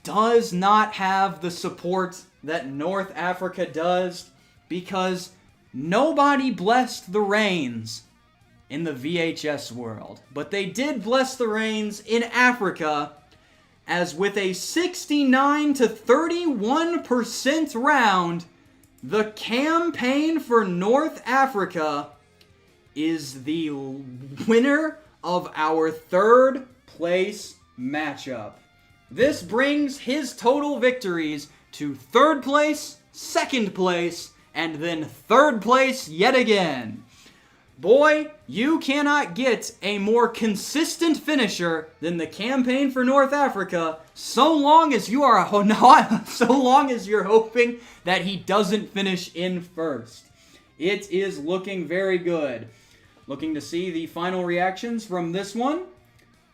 Speaker 1: does not have the support that North Africa does because nobody blessed the rains in the VHS world. But they did bless the rains in Africa, as with a 69 to 31% round, the campaign for North Africa is the winner of our third place matchup. This brings his total victories to third place, second place, and then third place yet again. Boy, you cannot get a more consistent finisher than the campaign for North Africa so long as you are you're hoping that he doesn't finish in first. It is looking very good. Looking to see the final reactions from this one.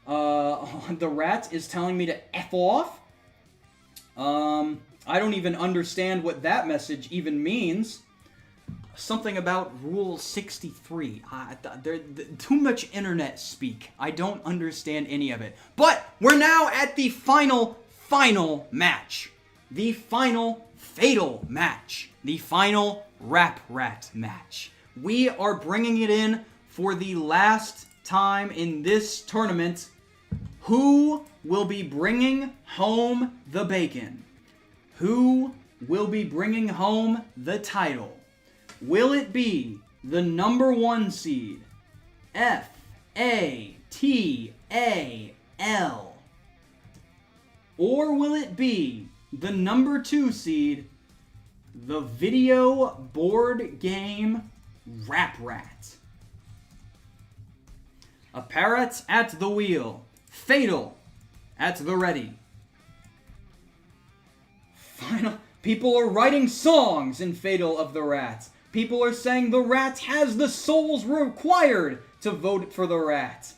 Speaker 1: The rat is telling me to F off. I don't even understand what that message even means. Something about Rule 63. Too much internet speak. I don't understand any of it. But we're now at the final match. The final fatal match. The final Rap Rat match. We are bringing it in for the last time in this tournament. Who will be bringing home the bacon? Who will be bringing home the title? Will it be the number 1 seed, Fatal? Or will it be the number 2 seed, the video board game Rap Rat? A parrot at the wheel, Fatal at the ready. People are writing songs in Fatal of the Rat. People are saying the rat has the souls required to vote for the rat.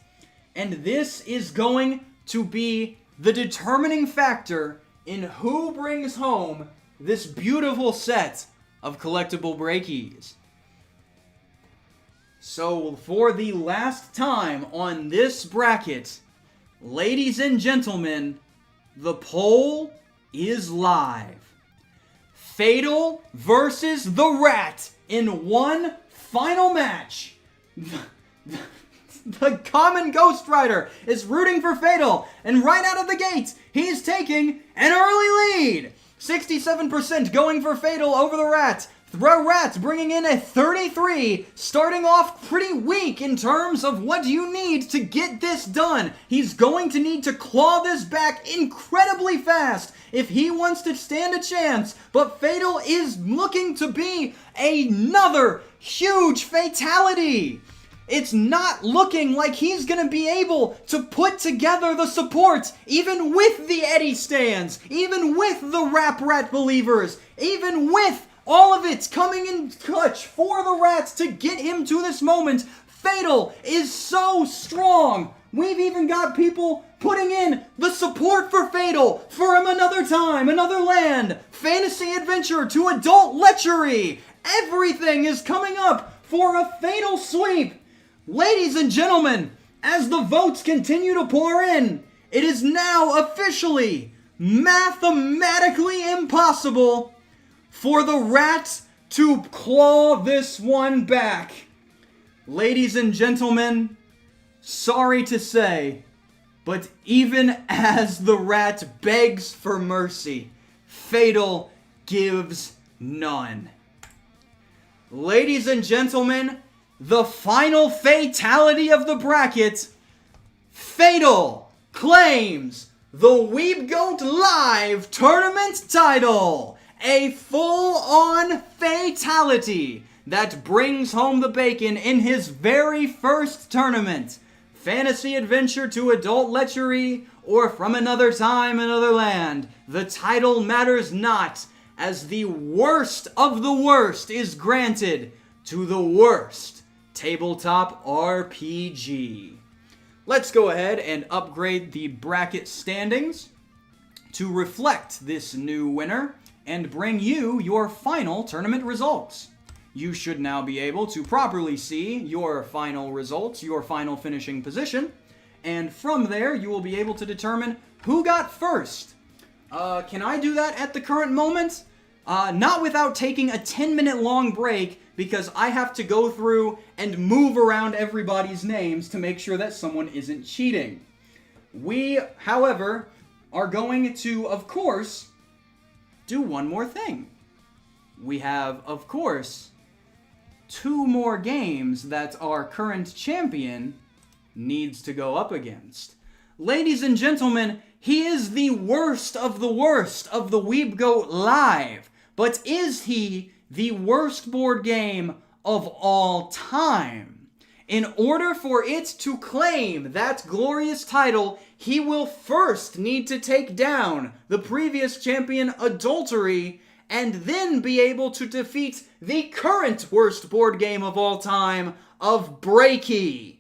Speaker 1: And this is going to be the determining factor in who brings home this beautiful set of collectible breakies. So for the last time on this bracket, ladies and gentlemen, the poll is live. Fatal versus the rat in one final match. The common Ghost Rider is rooting for Fatal, and right out of the gate, he's taking an early lead. 67% going for Fatal over the rat. The rat bringing in a 33, starting off pretty weak in terms of what you need to get this done. He's going to need to claw this back incredibly fast if he wants to stand a chance, but Fatal is looking to be another huge fatality. It's not looking like he's going to be able to put together the support, even with the Eddie stands, even with the Rap Rat believers, even with all of it coming in clutch for the Rats to get him to this moment. Fatal is so strong. We've even got people putting in the support for Fatal for him another time, another land, fantasy adventure to adult lechery. Everything is coming up for a Fatal sweep. Ladies and gentlemen, as the votes continue to pour in, it is now officially mathematically impossible for the Rats to claw this one back. Ladies and gentlemen, sorry to say, but even as the rat begs for mercy, Fatal gives none. Ladies and gentlemen, the final fatality of the bracket, Fatal claims the Weeb Goat Live tournament title. a full-on fatality that brings home the bacon in his very first tournament. Fantasy adventure to adult lechery, or from another time, another land, the title matters not, as the worst of the worst is granted to the worst tabletop RPG. Let's go ahead and upgrade the bracket standings to reflect this new winner and bring you your final tournament results. You should now be able to properly see your final results, your final finishing position, and from there you will be able to determine who got first. Can I do that at the current moment? Not without taking a 10-minute long break, because I have to go through and move around everybody's names to make sure that someone isn't cheating. We, however, are going to, of course, do one more thing. We have, of course, 2 more games that our current champion needs to go up against. Ladies and gentlemen, he is the worst of the Weebgo Live, but is he the worst board game of all time? In order for it to claim that glorious title, he will first need to take down the previous champion, Adultery, and then be able to defeat the current worst board game of all time of Breaky.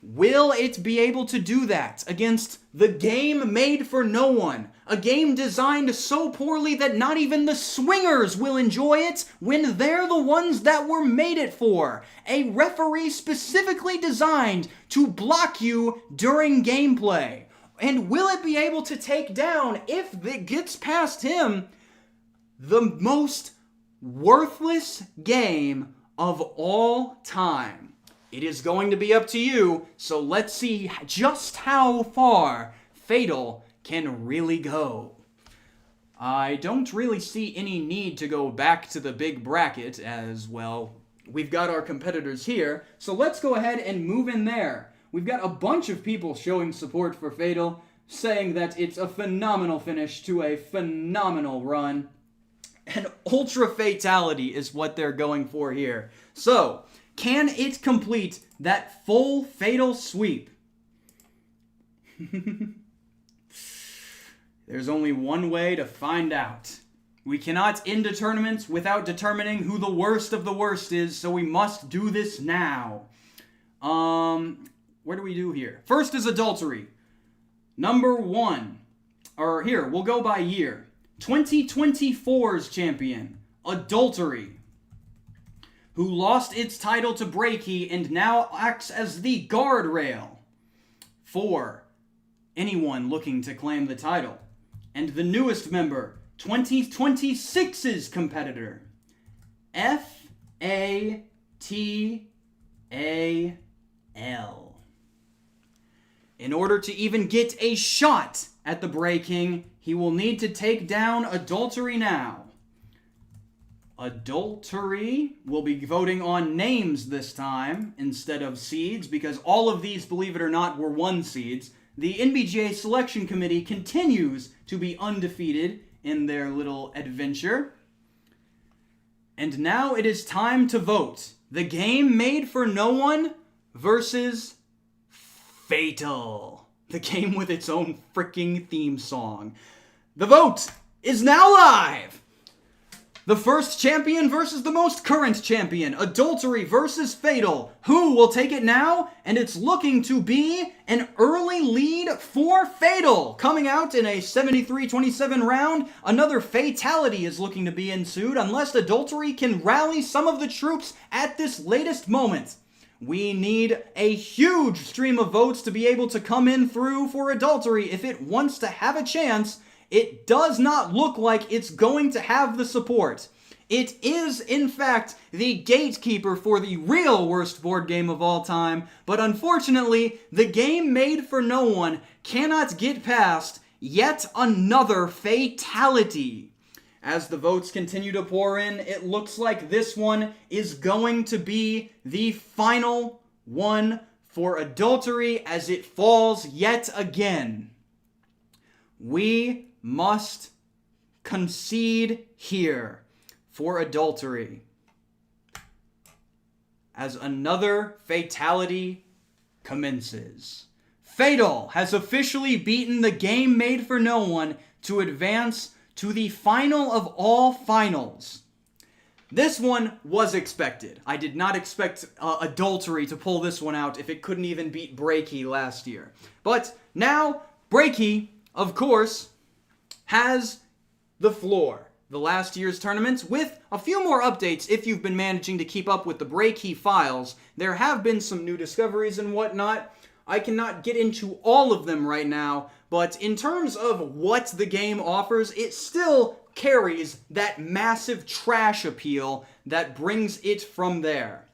Speaker 1: Will it be able to do that against the game made for no one? A game designed so poorly that not even the swingers will enjoy it when they're the ones that were made it for. A referee specifically designed to block you during gameplay. And will it be able to take down, if it gets past him, the most worthless game of all time? It is going to be up to you, so let's see just how far Fatal can really go. I don't really see any need to go back to the big bracket, as well, we've got our competitors here, so let's go ahead and move in there. We've got a bunch of people showing support for Fatal, saying that it's a phenomenal finish to a phenomenal run. And Ultra Fatality is what they're going for here. So, can it complete that full Fatal sweep? There's only one way to find out. We cannot end a tournament without determining who the worst of the worst is, so we must do this now. What do we do here? First is Adultery. Number 1. Or here, we'll go by year. 2024's champion, Adultery, who lost its title to Breaky and now acts as the guardrail for anyone looking to claim the title. And the newest member, 2026's competitor, FATAL. In order to even get a shot at the Breaking, he will need to take down Adultery now. Adultery will be voting on names this time instead of seeds, because all of these, believe it or not, were 1 seeds. The NBGA Selection Committee continues to be undefeated in their little adventure. And now it is time to vote. The game made for no one versus Fatal. The game with its own freaking theme song. The vote is now live! The first champion versus the most current champion. Adultery versus Fatal. Who will take it now? And it's looking to be an early lead for Fatal. Coming out in a 73-27 round, another fatality is looking to be ensued unless Adultery can rally some of the troops at this latest moment. We need a huge stream of votes to be able to come in through for Adultery if it wants to have a chance. It does not look like it's going to have the support. It is, in fact, the gatekeeper for the real worst board game of all time, but unfortunately, the game made for no one cannot get past yet another fatality. As the votes continue to pour in, it looks like this one is going to be the final one for Adultery as it falls yet again. We must concede here for adultery as another fatality commences. Fatal has officially beaten the game made for no one to advance to the final of all finals. This one was expected. I did not expect adultery to pull this one out if it couldn't even beat Breaky last year. But now, Breaky, of course, has the floor. The last year's tournaments with a few more updates if you've been managing to keep up with the Breaky files. There have been some new discoveries and whatnot. I cannot get into all of them right now, but in terms of what the game offers, it still carries that massive trash appeal that brings it from there.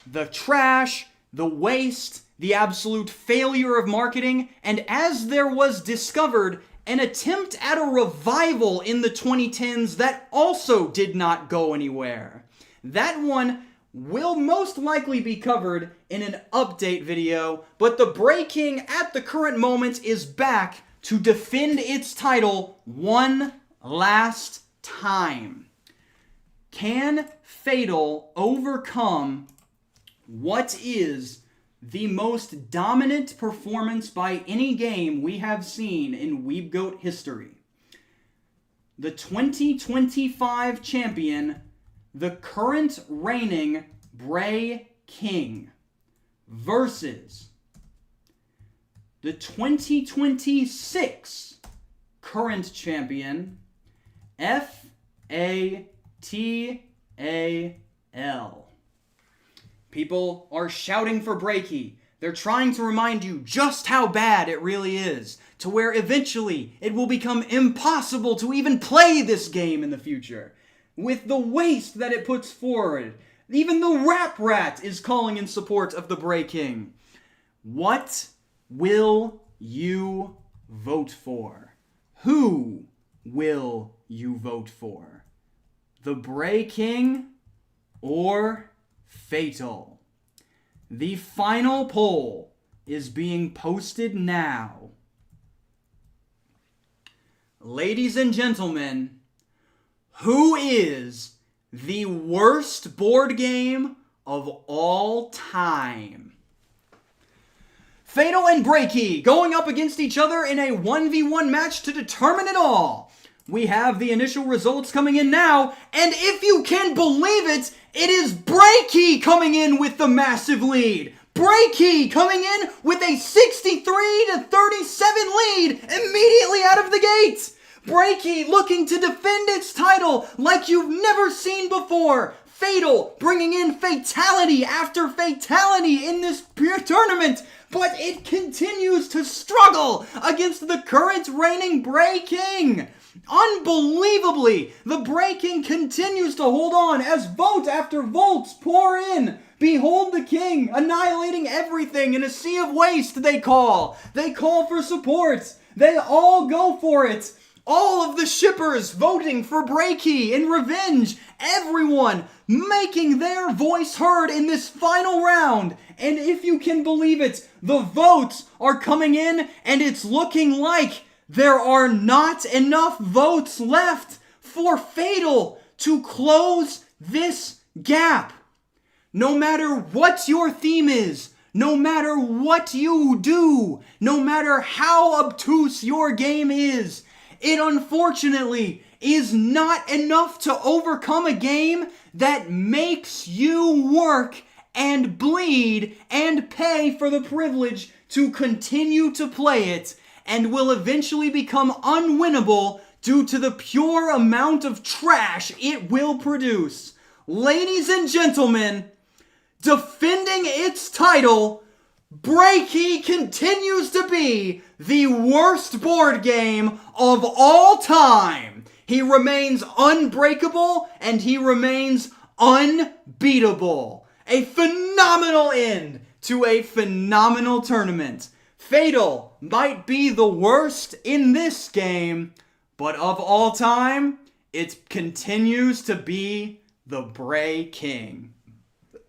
Speaker 1: The trash, the waste, the absolute failure of marketing, and as there was discovered, an attempt at a revival in the 2010s that also did not go anywhere. That one will most likely be covered in an update video, but the Breaking at the current moment is back to defend its title one last time. Can Fatal overcome what is the most dominant performance by any game we have seen in Weebgoat history? The 2025 champion, the current reigning Bray King, versus the 2026 current champion, FATAL. People are shouting for Breaky. They're trying to remind you just how bad it really is, to where eventually it will become impossible to even play this game in the future. With the waste that it puts forward, even the Rap Rat is calling in support of the Bray King. What will you vote for? Who will you vote for? The Bray King or Fatal? The final poll is being posted now. Ladies and gentlemen, who is the worst board game of all time? Fatal and Breaky going up against each other in a 1v1 match to determine it all. We have the initial results coming in now, and if you can believe it, it is Breaky coming in with the massive lead. Breaky coming in with a 63-37 lead immediately out of the gate. Breaky looking to defend its title like you've never seen before. Fatal bringing in fatality after fatality in this pure tournament, but it continues to struggle against the current reigning Bray King. Unbelievably, the Bray King continues to hold on as vote after votes pour in. Behold the King annihilating everything in a sea of waste, they call. They call for support. They all go for it. All of the shippers voting for Breaky in revenge. Everyone making their voice heard in this final round. And if you can believe it, the votes are coming in and it's looking like there are not enough votes left for Fatal to close this gap. No matter what your theme is, no matter what you do, no matter how obtuse your game is, it unfortunately is not enough to overcome a game that makes you work and bleed and pay for the privilege to continue to play it, and will eventually become unwinnable due to the pure amount of trash it will produce. Ladies and gentlemen, defending its title, Breaky continues to be the worst board game of all time. He remains unbreakable and he remains unbeatable. A phenomenal end to a phenomenal tournament. Fatal might be the worst in this game, but of all time, it continues to be the Bray King.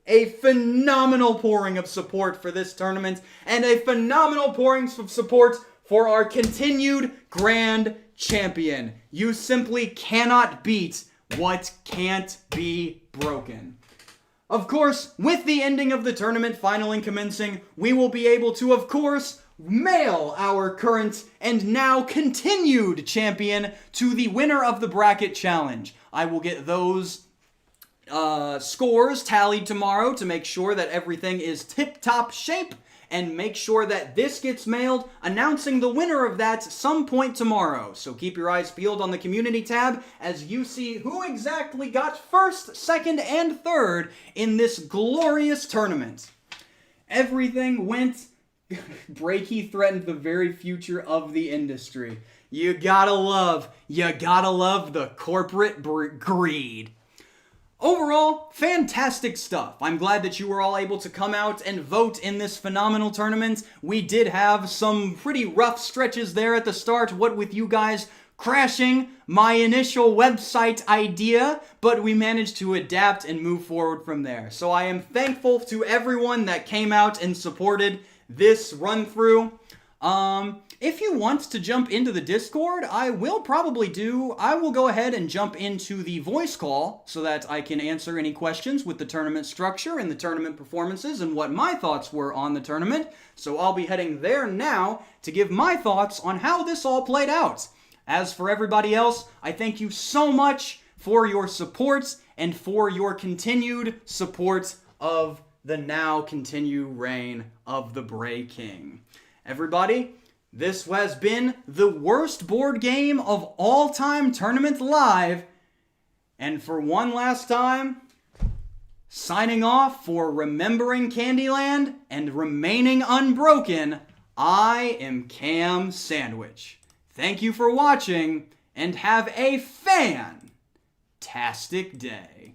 Speaker 1: A phenomenal pouring of support for this tournament, and a phenomenal pouring of support for our continued grand champion. You simply cannot beat what can't be broken. Of course, with the ending of the tournament finally commencing, we will be able to, of course, mail our current and now continued champion to the winner of the bracket challenge. I will get those scores tallied tomorrow to make sure that everything is tip-top shape, and make sure that this gets mailed, announcing the winner of that some point tomorrow. So keep your eyes peeled on the community tab as you see who exactly got first, second, and third in this glorious tournament. Everything went... Breaky threatened the very future of the industry. You gotta love the corporate greed. Overall, fantastic stuff. I'm glad that you were all able to come out and vote in this phenomenal tournament. We did have some pretty rough stretches there at the start, what with you guys crashing my initial website idea, but we managed to adapt and move forward from there. So I am thankful to everyone that came out and supported this run-through. If you want to jump into the Discord, I will go ahead and jump into the voice call so that I can answer any questions with the tournament structure and the tournament performances and what my thoughts were on the tournament. So I'll be heading there now to give my thoughts on how this all played out. As for everybody else, I thank you so much for your support and for your continued support of the now continue reign of the Bray King. Everybody, this has been the worst board game of all time tournament live. And for one last time, signing off for Remembering Candyland and Remaining Unbroken, I am KamSandwich. Thank you for watching and have a fantastic day.